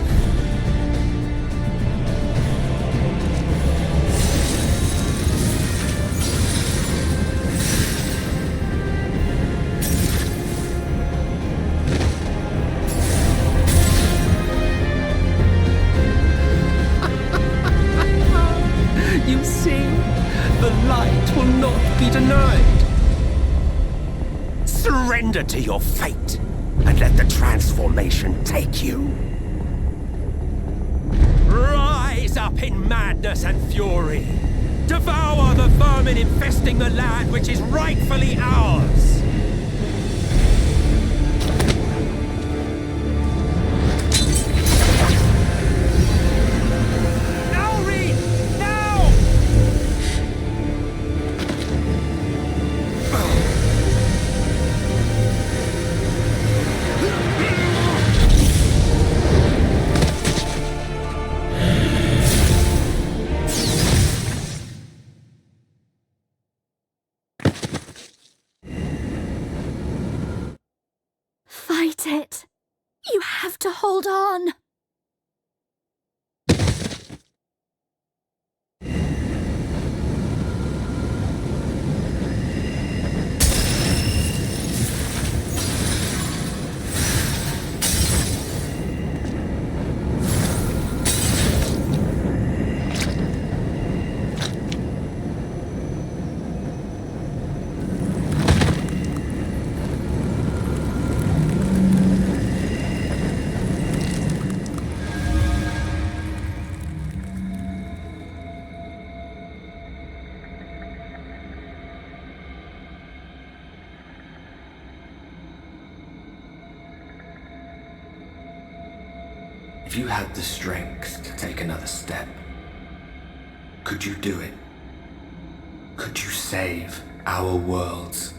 You see, the light will not be denied. Surrender to your fate, and let the transformation take you. Rise up in madness and fury. Devour the vermin infesting the land which is rightfully ours. Fight it! You have to hold on! If you had the strength to take another step, could you do it? Could you save our worlds?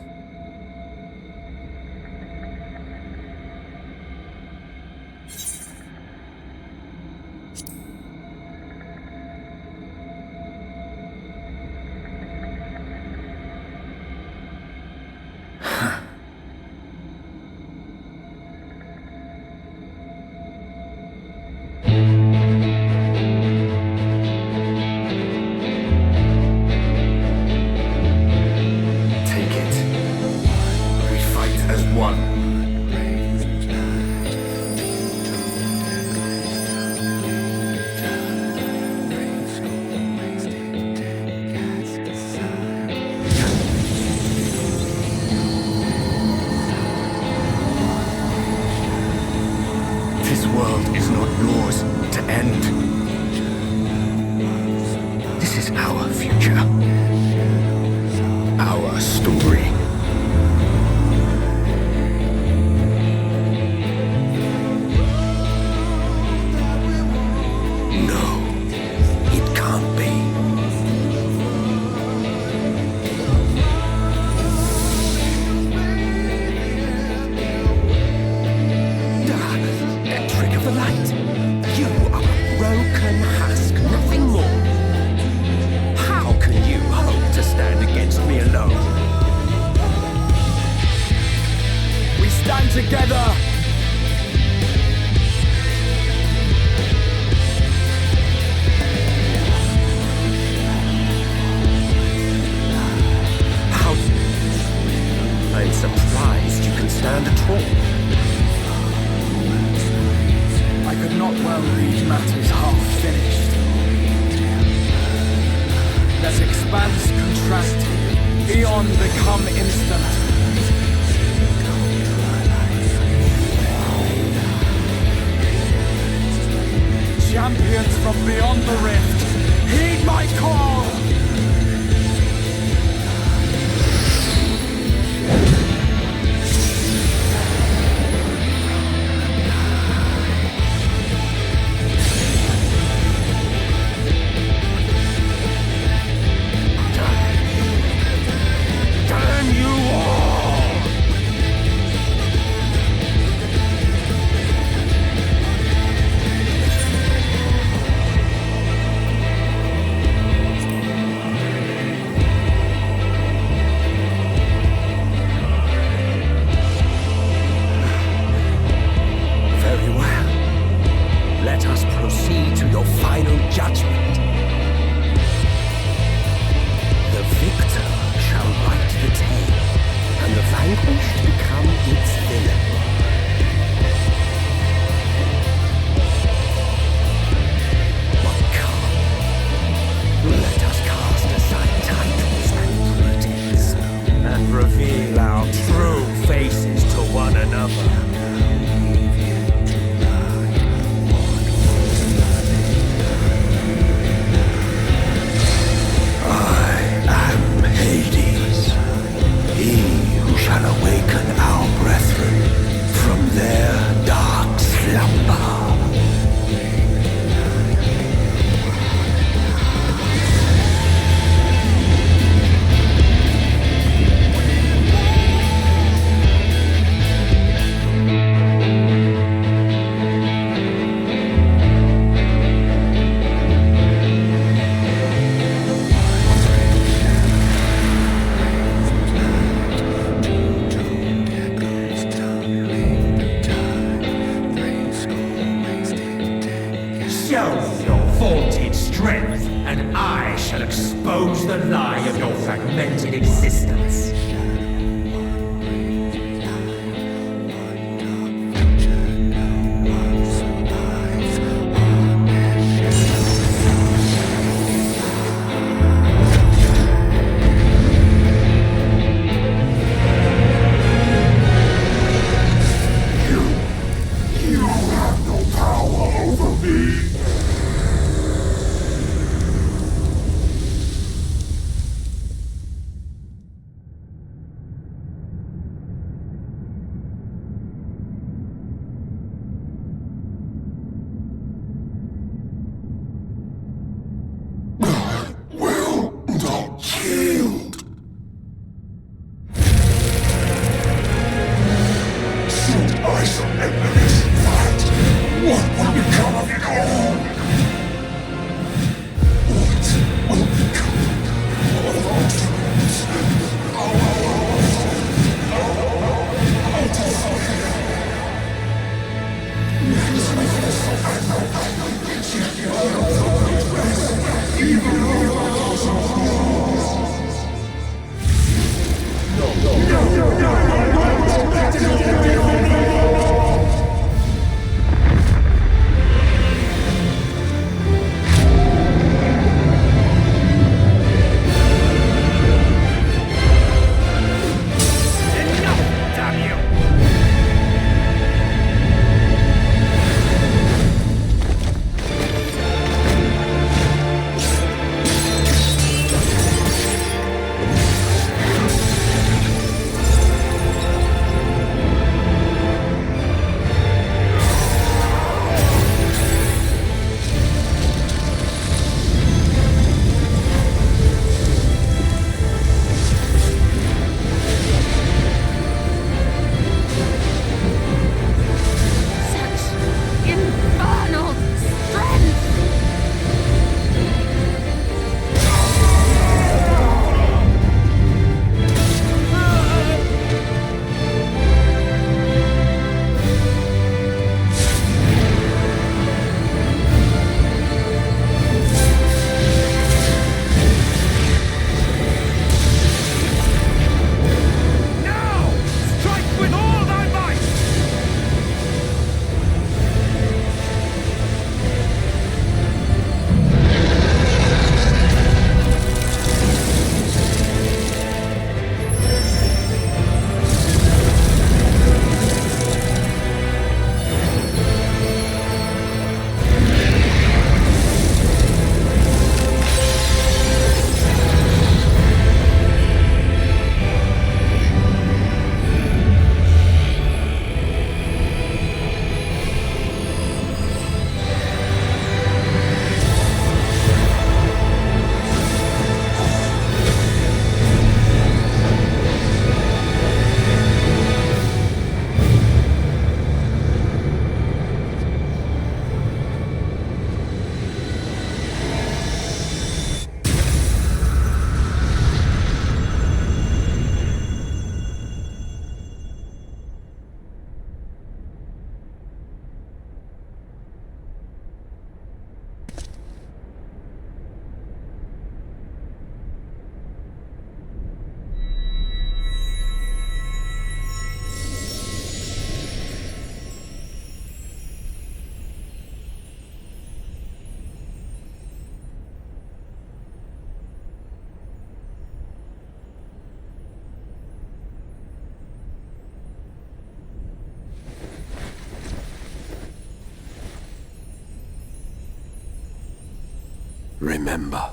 Remember.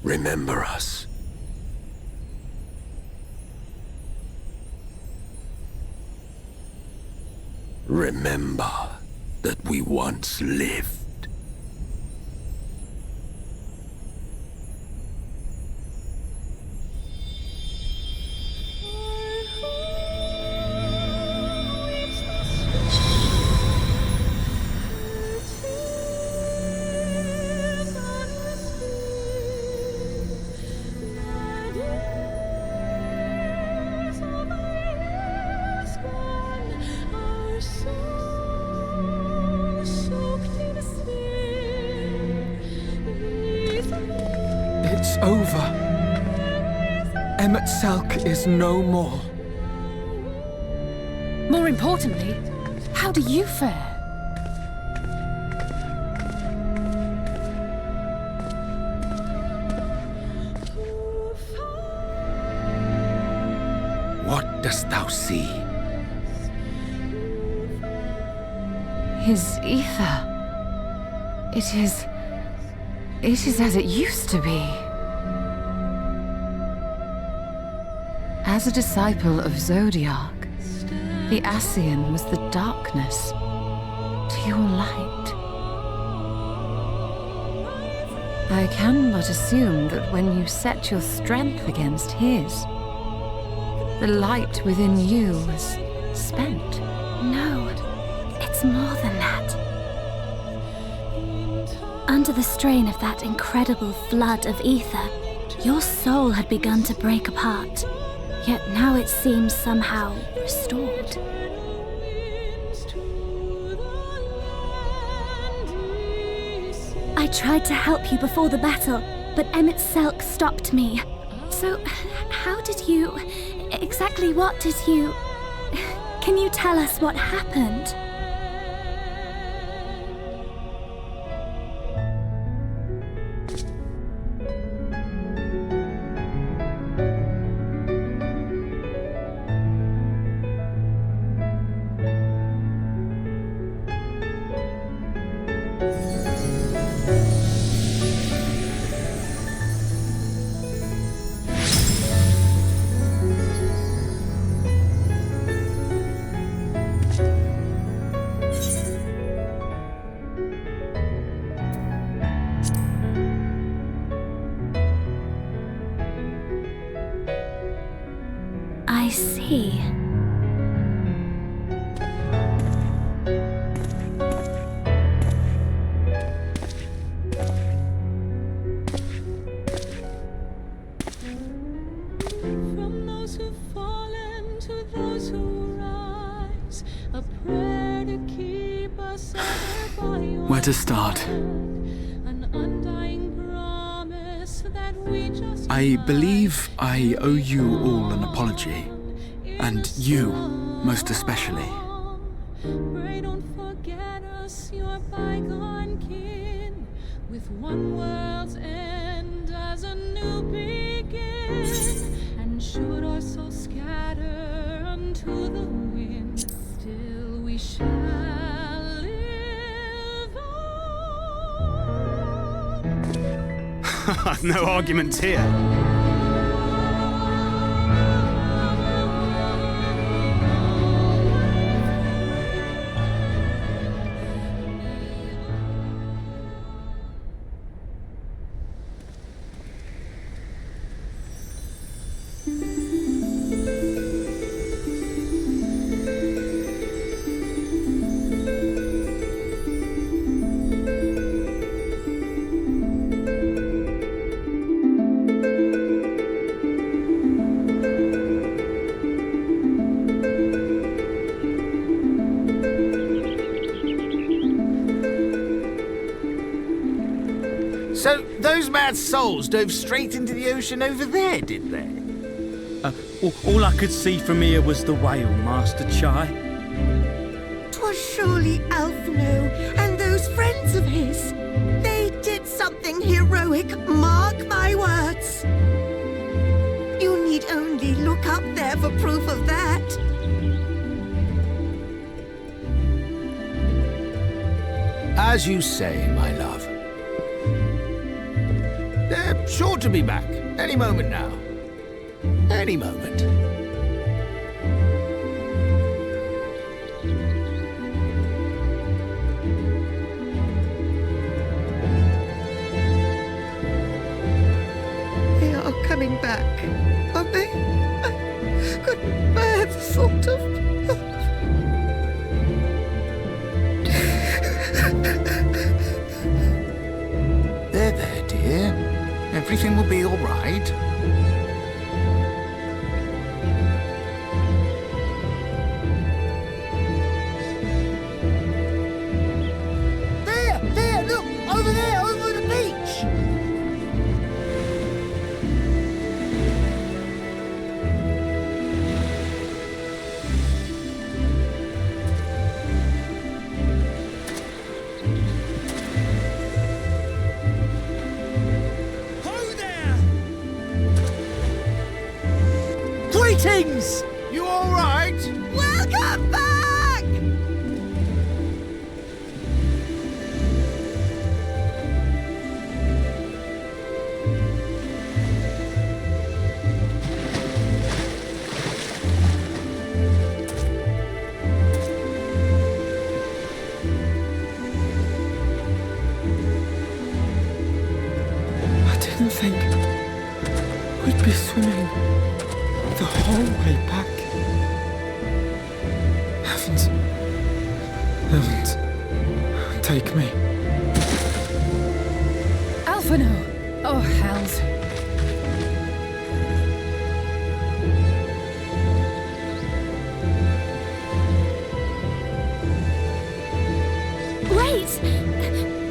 Remember us. Remember that we once lived. It's over. Emmett Selk is no more. More importantly, how do you fare? What dost thou see? His ether. It is as it used to be. As a disciple of Zodiac, the Ascian was the darkness to your light. I can but assume that when you set your strength against his, the light within you was spent. No, it's more than that. Under the strain of that incredible flood of ether, your soul had begun to break apart, yet now it seems somehow restored. I tried to help you before the battle, but Emmett Selk stopped me. So, how did you... exactly what did you... Can you tell us what happened? I see. From those who've fallen to those who rise, a prayer to keep us ever by your Where to start? an undying promise that we just I believe I owe you all an apology. And you, most especially. pray don't forget us, your bygone kin, with one world's end as a new begin. And should our souls scatter unto the wind, still we shall live on. No arguments here. So, those mad souls dove straight into the ocean over there, did they? All I could see from here was the whale, Master Chai. 'Twas surely Alphino and those friends of his. They did something heroic, mark my words. You need only look up there for proof of that. As you say, my love. Sure to be back. Any moment now. Any moment. They are coming back, aren't they? I couldn't bear the thought of... There, dear. Everything will be all right. There, look! Over there, over the beach! Greetings! You all right? Welcome back! I didn't think we'd be swimming the whole way back. Heavens. Take me. Alphino! Oh, hells. Wait!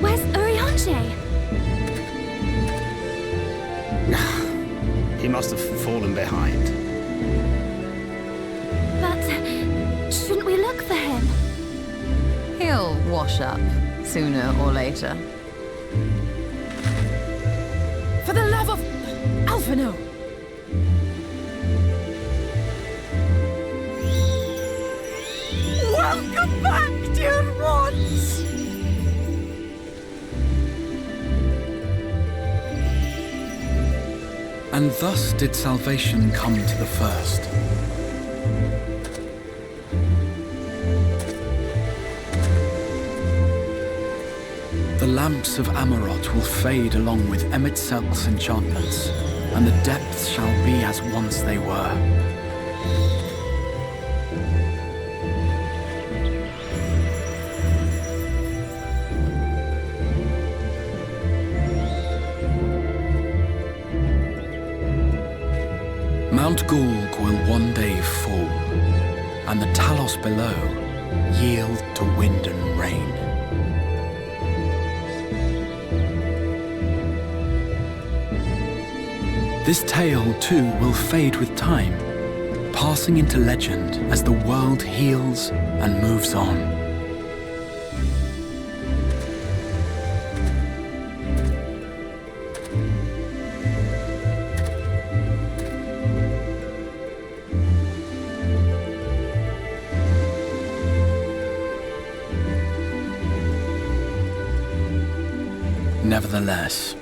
Where's Urianger? He must have fallen behind. But shouldn't we look for him? He'll wash up, sooner or later. For the love of... Alphino! Welcome back, dear ones! And thus did salvation come to the first. The lamps of Amarot will fade along with Emet-Selk's enchantments, and the depths shall be as once they were. Mount Gulg will one day fall, and the Talos below yield to wind and rain. This tale, too, will fade with time, passing into legend as the world heals and moves on. Nevertheless,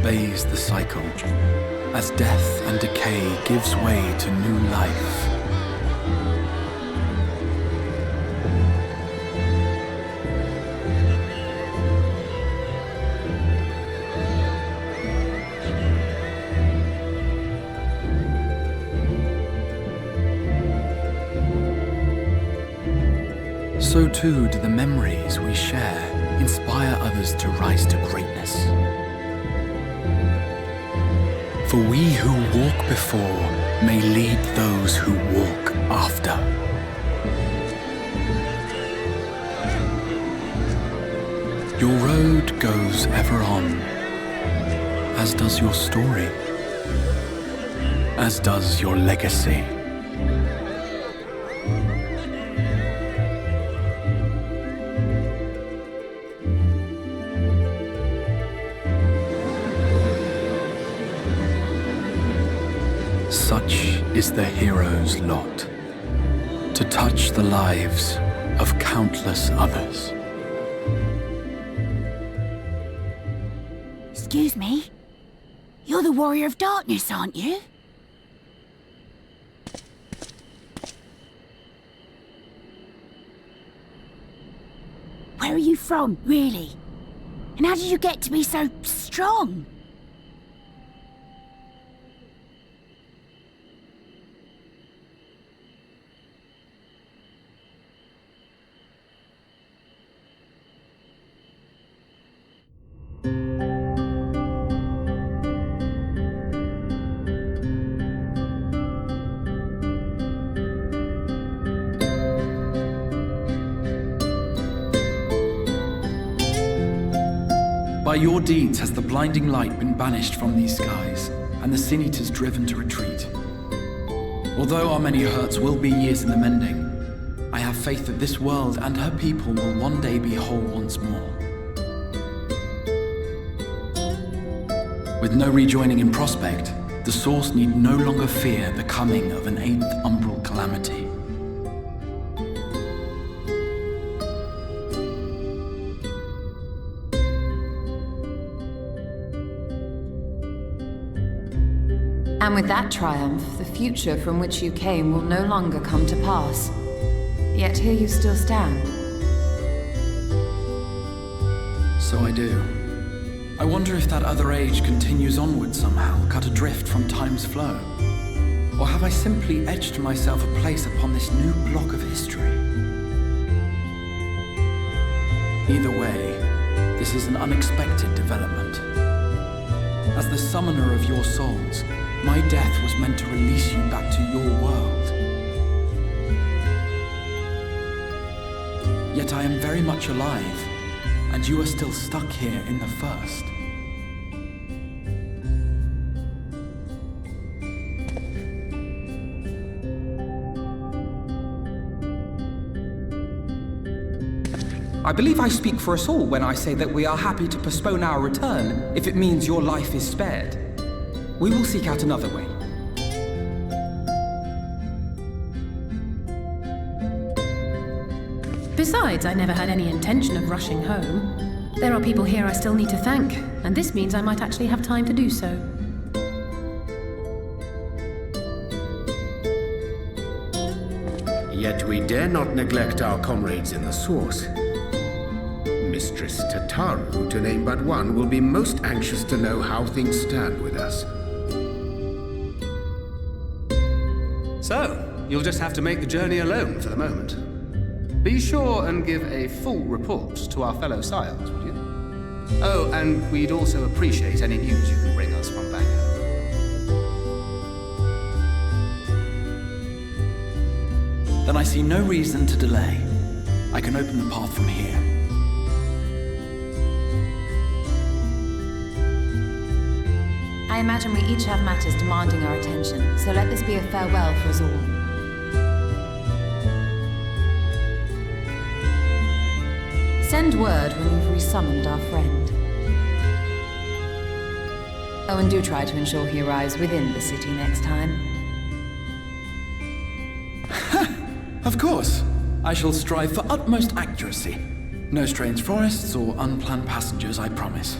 obeys the cycle, as death and decay gives way to new life. So so too do the memories we share inspire others to rise to greatness. For we who walk before may lead those who walk after. Your road goes ever on, as does your story, as does your legacy. Such is the hero's lot, to touch the lives of countless others. Excuse me? You're the Warrior of Darkness, aren't you? Where are you from, really? And how did you get to be so strong? By your deeds has the blinding light been banished from these skies, and the Sin Eaters driven to retreat. Although our many hurts will be years in the mending, I have faith that this world and her people will one day be whole once more. With no rejoining in prospect, the Source need no longer fear the coming of an 8th umbral calamity. And with that triumph, the future from which you came will no longer come to pass. Yet here you still stand. So I do. I wonder if that other age continues onward somehow, cut adrift from time's flow. Or have I simply etched myself a place upon this new block of history? Either way, this is an unexpected development. As the summoner of your souls, my death was meant to release you back to your world. Yet I am very much alive, and you are still stuck here in the first. I believe I speak for us all when I say that we are happy to postpone our return if it means your life is spared. We will seek out another way. Besides, I never had any intention of rushing home. There are people here I still need to thank, and this means I might actually have time to do so. Yet we dare not neglect our comrades in the Source. Mistress Tataru, to name but one, will be most anxious to know how things stand with us. So, you'll just have to make the journey alone for the moment. Be sure and give a full report to our fellow scions, would you? Oh, and we'd also appreciate any news you can bring us from back home. Then I see no reason to delay. I can open the path from here. I imagine we each have matters demanding our attention, so let this be a farewell for us all. Send word when you've resummoned our friend. Oh, and do try to ensure he arrives within the city next time. Of course. I shall strive for utmost accuracy. No strange forests or unplanned passengers, I promise.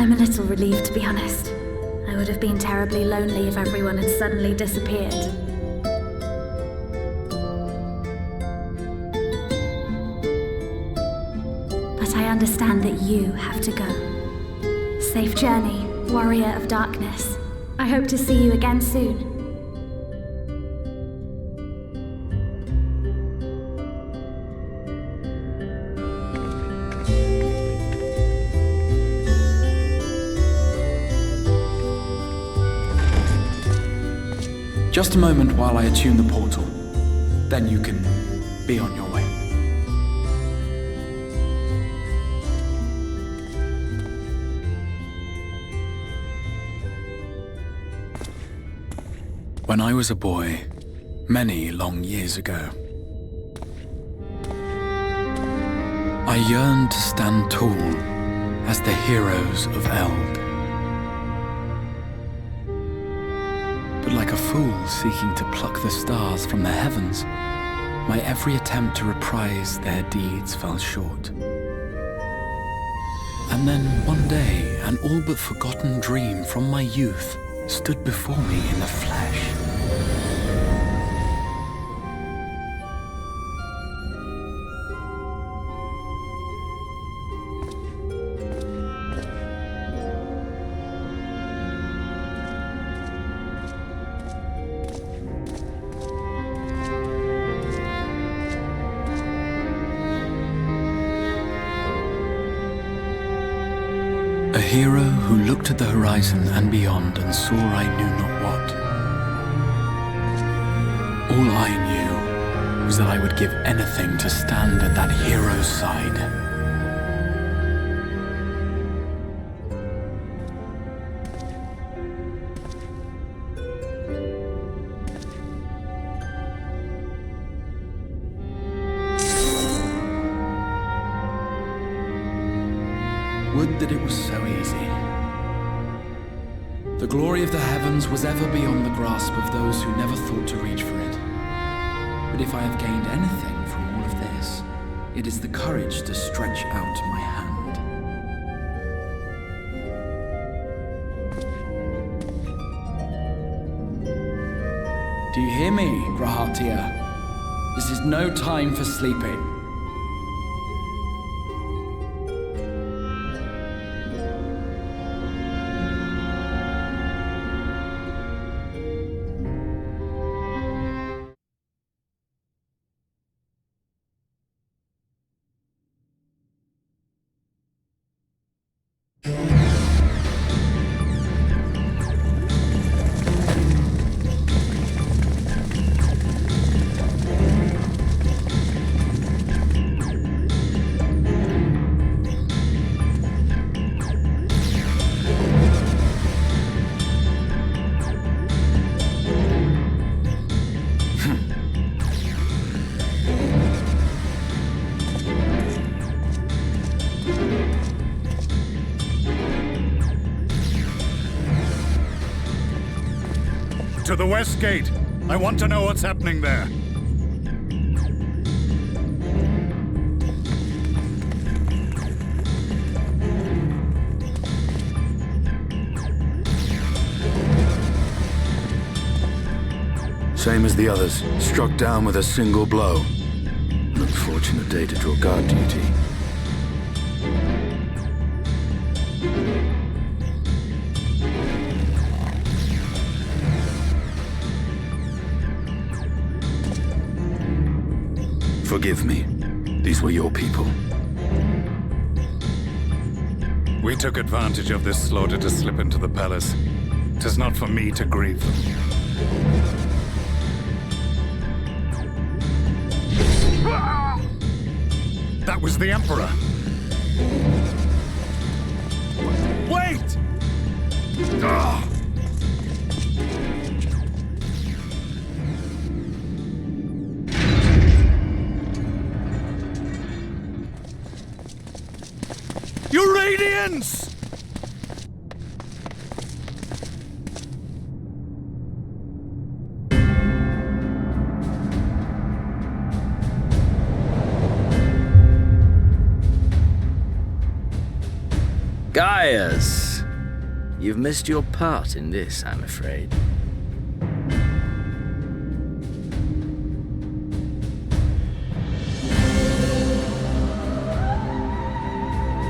I'm a little relieved, to be honest. would have been terribly lonely if everyone had suddenly disappeared. But I understand that you have to go. Safe journey, warrior of darkness. I hope to see you again soon. Just a moment while I attune the portal. Then you can be on your way. When I was a boy, many long years ago, I yearned to stand tall as the heroes of Eld. But like a fool seeking to pluck the stars from the heavens, my every attempt to reprise their deeds fell short. And then one day, an all but forgotten dream from my youth stood before me in the flesh. A hero who looked at the horizon and beyond and saw I knew not what. All I knew was that I would give anything to stand at that hero's side. Would that it was so easy. The glory of the heavens was ever beyond the grasp of those who never thought to reach for it. But if I have gained anything from all of this, it is the courage to stretch out my hand. Do you hear me, Grahatia? This is no time for sleeping. To the west gate. I want to know what's happening there. Same as the others, struck down with a single blow. An unfortunate day to draw guard duty. Forgive me. These were your people. We took advantage of this slaughter to slip into the palace. 'Tis not for me to grieve them. That was the Emperor. Wait! Uranians! Gaius, You've missed your part in this, I'm afraid.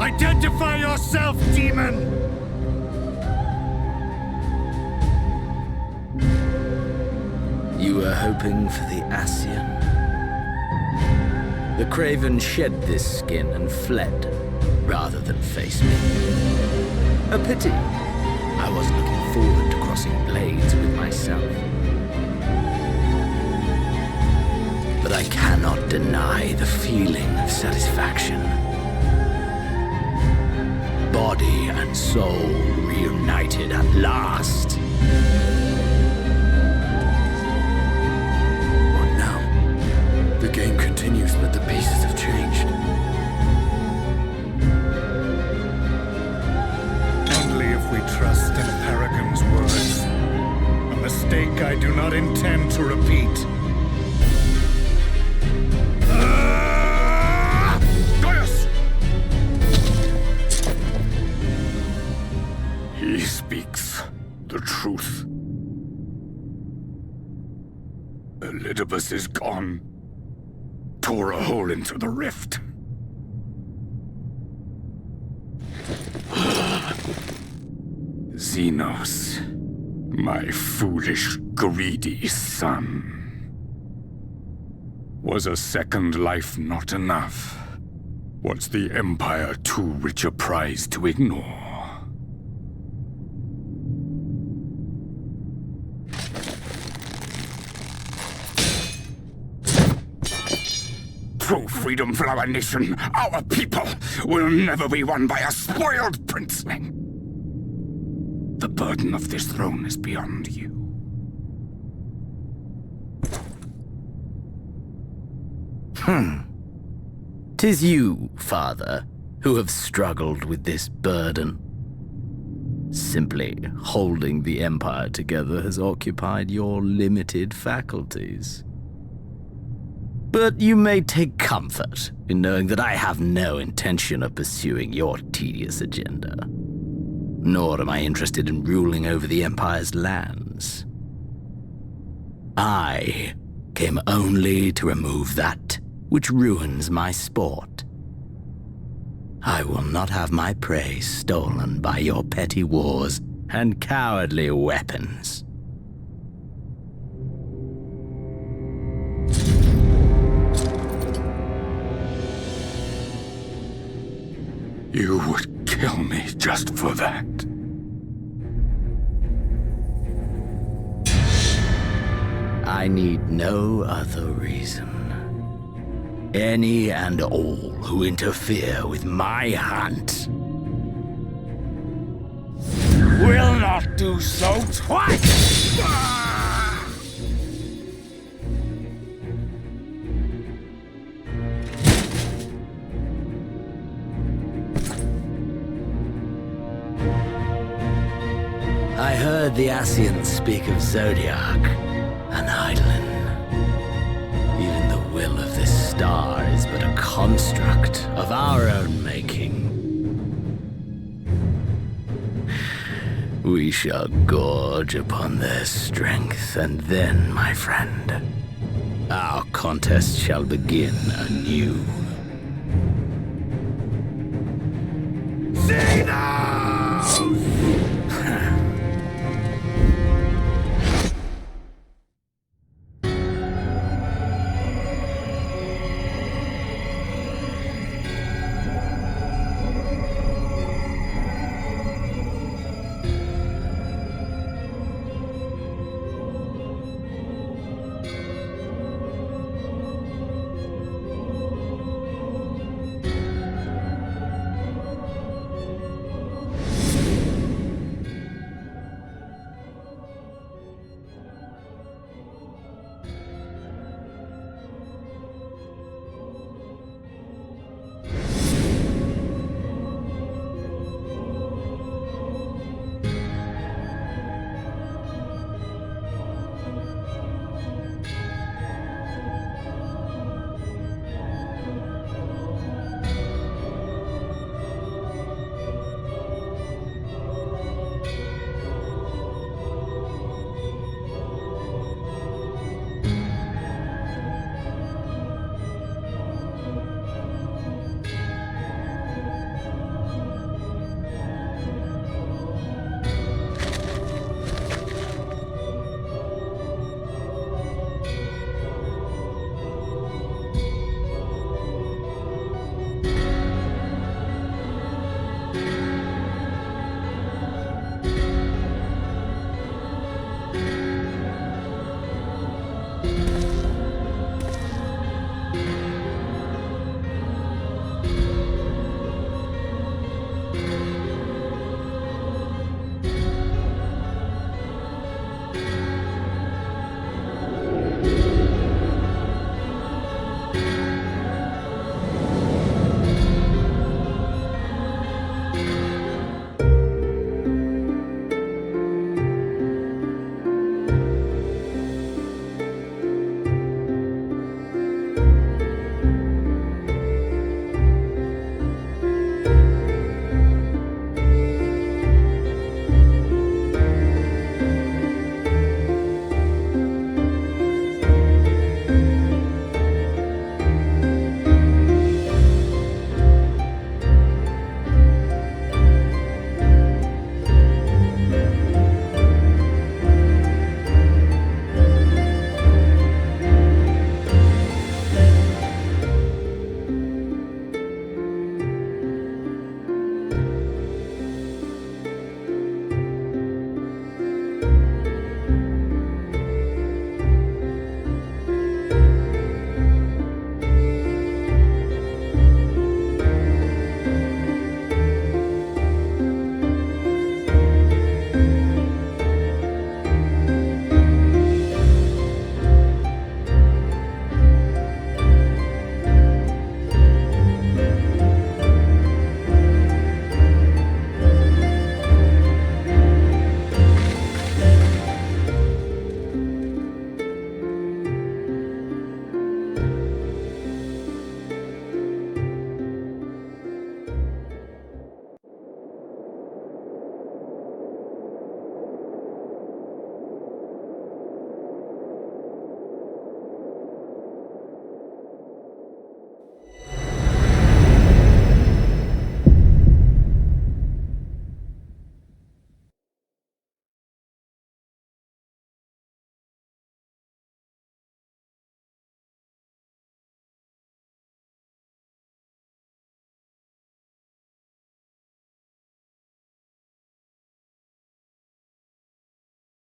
Identify yourself, demon! You were hoping for the Ascian. The Craven shed this skin and fled, rather than face me. A pity. I was looking forward to crossing blades with myself. But I cannot deny the feeling of satisfaction. Body and soul reunited at last. What now? The game continues, but the pieces have changed. Only if we trust in Paragon's words. A mistake I do not intend to repeat. He speaks the truth. Elidibus is gone. Tore a hole into the rift. Xenos, my foolish, greedy son. Was a second life not enough? Was the Empire too rich a prize to ignore? True freedom for our nation, our people, will never be won by a spoiled princeling. The burden of this throne is beyond you. 'Tis you, father, who have struggled with this burden. Simply holding the Empire together has occupied your limited faculties. But you may take comfort in knowing that I have no intention of pursuing your tedious agenda. Nor am I interested in ruling over the Empire's lands. I came only to remove that which ruins my sport. I will not have my prey stolen by your petty wars and cowardly weapons. You would kill me just for that. I need no other reason. Any and all who interfere with my hunt Will not do so twice! I heard the Ascians speak of Zodiac and Eidolon. Even the will of this star is but a construct of our own making. We shall gorge upon their strength, and then, my friend, our contest shall begin anew. Xenos!